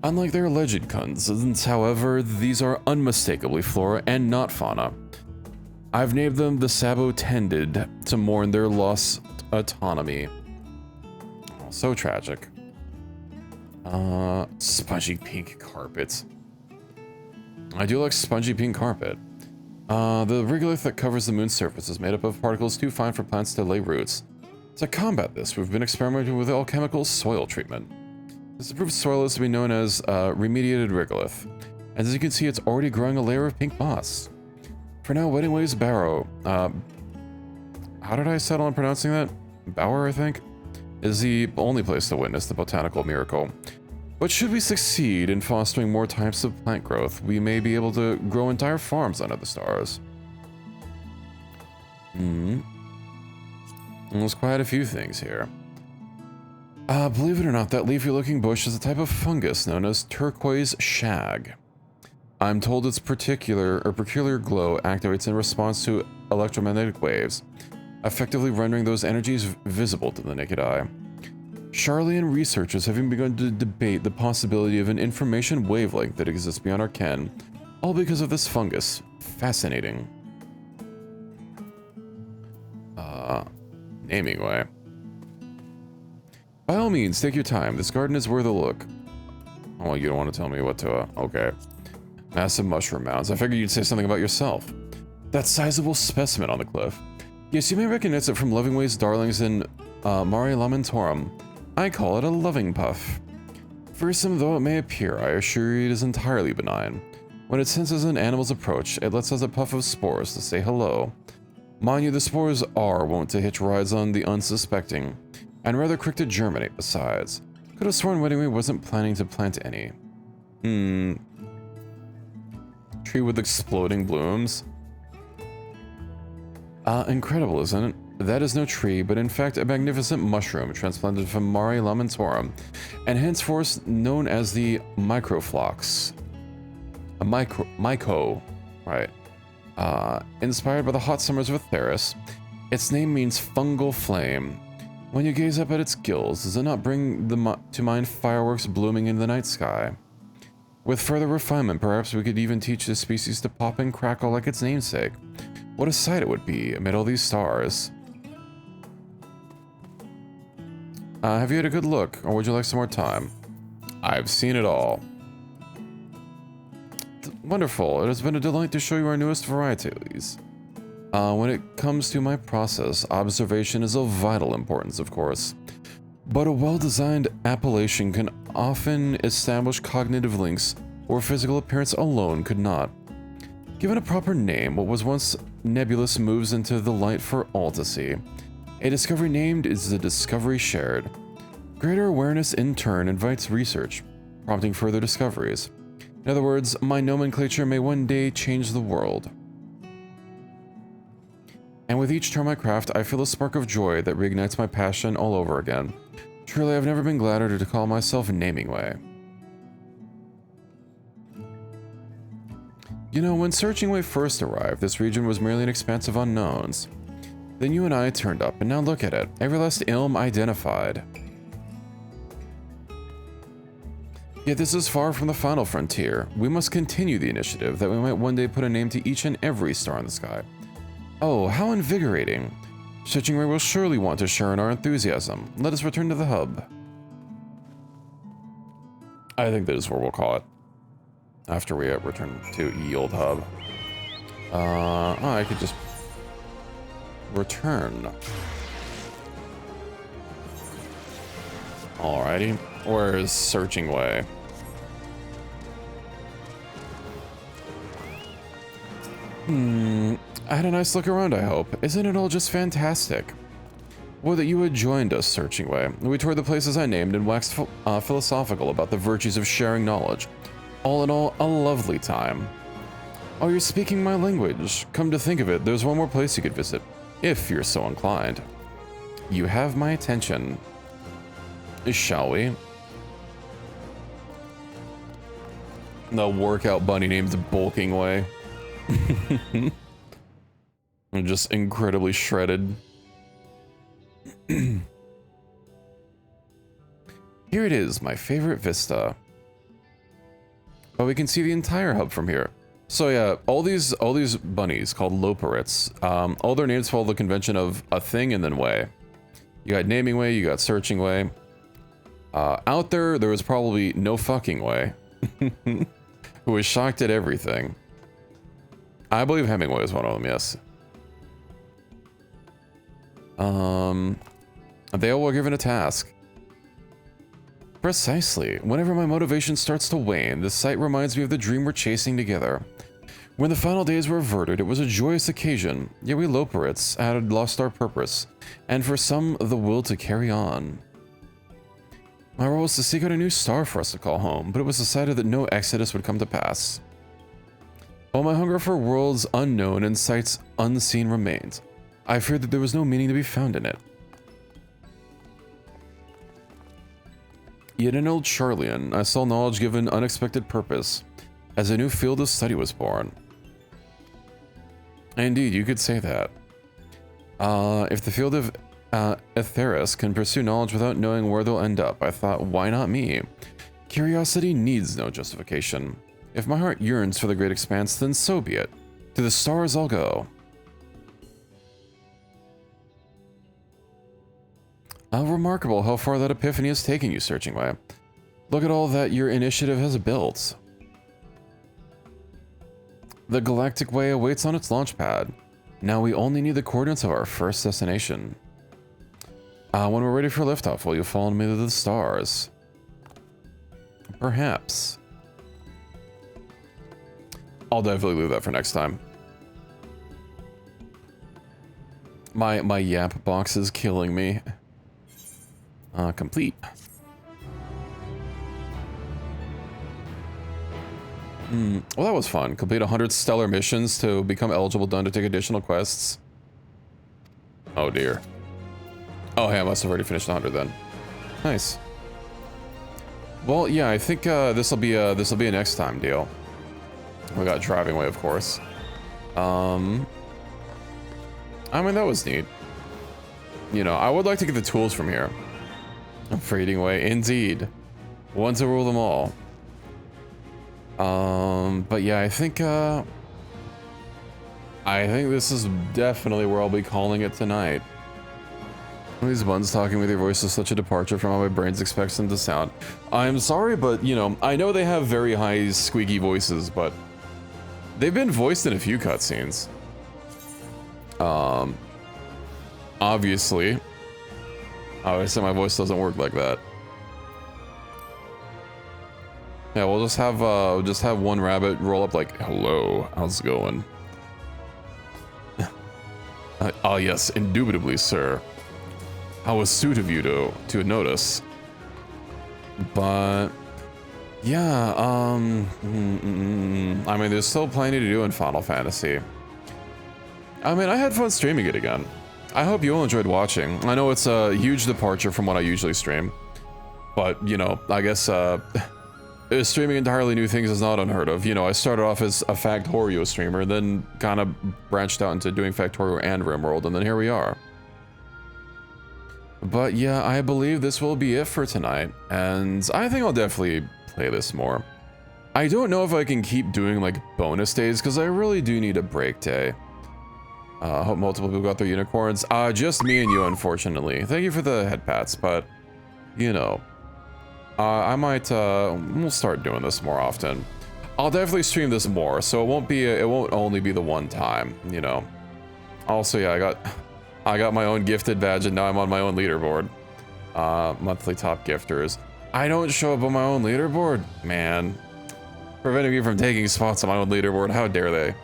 S1: Unlike their alleged cousins, however, these are unmistakably flora and not fauna. I've named them the Sabo-tended to mourn their lost autonomy. Oh, so tragic. Spongy pink carpet. I do like spongy pink carpet. The regolith that covers the moon's surface is made up of particles too fine for plants to lay roots. To combat this, we've been experimenting with alchemical soil treatment. This improved soil is to be known as remediated regolith. And as you can see, it's already growing a layer of pink moss. For now, Wedding Waves Barrow, how did I settle on pronouncing that? Bower, I think, is the only place to witness the botanical miracle. But should we succeed in fostering more types of plant growth, we may be able to grow entire farms under the stars. There's quite a few things here. Believe it or not, that leafy-looking bush is a type of fungus known as turquoise shag. I'm told its peculiar glow activates in response to electromagnetic waves, effectively rendering those energies visible to the naked eye. Charlian researchers have even begun to debate the possibility of an information wavelength that exists beyond our ken, all because of this fungus. Fascinating. Naming way. By all means, take your time. This garden is worth a look. Oh, you don't want to tell me what to, okay. Massive mushroom mounds. I figured you'd say something about yourself. That sizable specimen on the cliff. Yes, you may recognize it from Lovingway's darlings in Mare Lamentorum. I call it a loving puff. Fearsome though it may appear, I assure you it is entirely benign. When it senses an animal's approach, it lets out a puff of spores to say hello. Mind you, the spores are wont to hitch rides on the unsuspecting, and rather quick to germinate besides. Could have sworn Weddingway wasn't planning to plant any. Tree with exploding blooms? Incredible, isn't it? That is no tree, but in fact a magnificent mushroom transplanted from Mare Lamentorum, and henceforth known as the microflox. Myco, right. Inspired by the hot summers of Theris, its name means fungal flame. When you gaze up at its gills, does it not bring to mind fireworks blooming in the night sky? With further refinement, perhaps we could even teach this species to pop and crackle like its namesake. What a sight it would be amid all these stars. Have you had a good look, or would you like some more time? I've seen it all. Wonderful. It has been a delight to show you our newest varieties. When it comes to my process, observation is of vital importance, of course. But a well-designed appellation can often establish cognitive links where physical appearance alone could not. Given a proper name, what was once nebulous moves into the light for all to see. A discovery named is a discovery shared. Greater awareness in turn invites research, prompting further discoveries. In other words, my nomenclature may one day change the world. And with each term I craft, I feel a spark of joy that reignites my passion all over again. Truly, I've never been gladder to call myself Namingway. You know, when Searchingway first arrived, this region was merely an expanse of unknowns. Then you and I turned up, and now look at it. Every last ilm identified. Yet this is far from the final frontier. We must continue the initiative, that we might one day put a name to each and every star in the sky. Oh, how invigorating. Searchingway will surely want to share in our enthusiasm. Let us return to the hub. I think that is what we'll call it. After we return to ye old hub. I could just return. Alrighty. Where is Searchingway? I had a nice look around, I hope. Isn't it all just fantastic? Well, that you had joined us, Searchingway. We toured the places I named and waxed philosophical about the virtues of sharing knowledge. All in all, a lovely time. Oh, you're speaking my language. Come to think of it, there's one more place you could visit, if you're so inclined. You have my attention. Shall we? The workout bunny named Bulkingway. I'm just incredibly shredded. Here it is, my favorite vista. but we can see the entire hub from here. So yeah, all these bunnies called Loporits, all their names follow the convention of a thing and then way. You got naming way, you got searching way. Out there was probably no fucking way, who was shocked at everything. I believe Hemingway is one of them, yes. They all were given a task. Precisely. Whenever my motivation starts to wane, this sight reminds me of the dream we're chasing together. When the final days were averted, it was a joyous occasion, yet we Loporits had lost our purpose, and for some, the will to carry on. My role was to seek out a new star for us to call home, but it was decided that no exodus would come to pass. While my hunger for worlds unknown and sights unseen remained, I feared that there was no meaning to be found in it. Yet in old Charlian, I saw knowledge given unexpected purpose, as a new field of study was born. Indeed, you could say that. If the field of Aetheris can pursue knowledge without knowing where they'll end up, I thought, why not me? Curiosity needs no justification. If my heart yearns for the great expanse, then so be it. To the stars I'll go. Remarkable how far that epiphany has taken you, Searching Way. Look at all that your initiative has built. The Galactic Way awaits on its launch pad. Now we only need the coordinates of our first destination. When we're ready for liftoff, will you follow me to the stars? Perhaps. I'll definitely leave that for next time. My yap box is killing me. Complete. Well, that was fun. Complete 100 stellar missions to become eligible to undertake additional quests. Oh dear. Oh, hey, I must have already finished 100 then. Nice. Well, yeah, I think this'll be a next time deal. We got driving way, of course. I mean, that was neat. You know, I would like to get the tools from here. Fading away, indeed. One to rule them all. But yeah, I think this is definitely where I'll be calling it tonight. These buns talking with your voice is such a departure from how my brain expects them to sound. I'm sorry, but you know, I know they have very high squeaky voices, but they've been voiced in a few cutscenes. Obviously my voice doesn't work like that. Yeah, we'll just have one rabbit roll up like, hello, how's it going? Ah yes, indubitably, sir. How astute of you to notice. But yeah, I mean, there's still plenty to do in Final Fantasy. I mean, I had fun streaming it again. I hope you all enjoyed watching. I know it's a huge departure from what I usually stream, but you know, I guess streaming entirely new things is not unheard of. You know, I started off as a Factorio streamer, then kind of branched out into doing Factorio and RimWorld, and then here we are. But yeah, I believe this will be it for tonight, and I think I'll definitely play this more. I don't know if I can keep doing like bonus days, because I really do need a break day. I hope multiple people got their unicorns. Just me and you, unfortunately. Thank you for the head pats, but you know, I might we'll start doing this more often. I'll definitely stream this more, so it won't only be the one time, you know. Also, yeah, I got my own gifted badge, and now I'm on my own leaderboard. Monthly top gifters. I don't show up on my own leaderboard, man. Preventing me from taking spots on my own leaderboard. How dare they?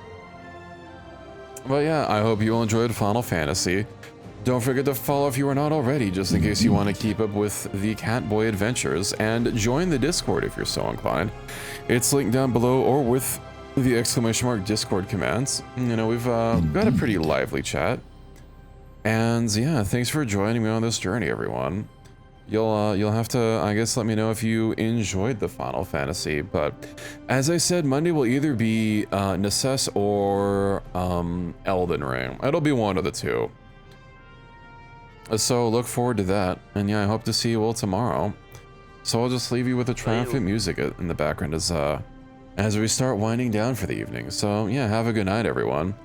S1: But yeah, I hope you all enjoyed Final Fantasy. Don't forget to follow if you are not already, just in case you want to keep up with the Catboy adventures, and join the Discord if you're so inclined. It's linked down below, or with the / Discord commands. You know, we've got a pretty lively chat. And yeah, thanks for joining me on this journey, everyone. You'll have to, I guess, let me know if you enjoyed the Final Fantasy. But as I said, Monday will either be Necess or Elden Ring. It'll be one of the two. So look forward to that. And yeah, I hope to see you all tomorrow. So I'll just leave you with the triumphant music in the background as as we start winding down for the evening. So yeah, have a good night, everyone.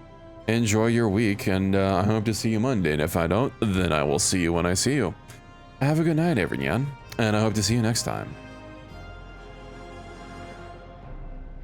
S1: Enjoy your week, and I hope to see you Monday, and if I don't, then I will see you when I see you. Have a good night, everyone, and I hope to see you next time.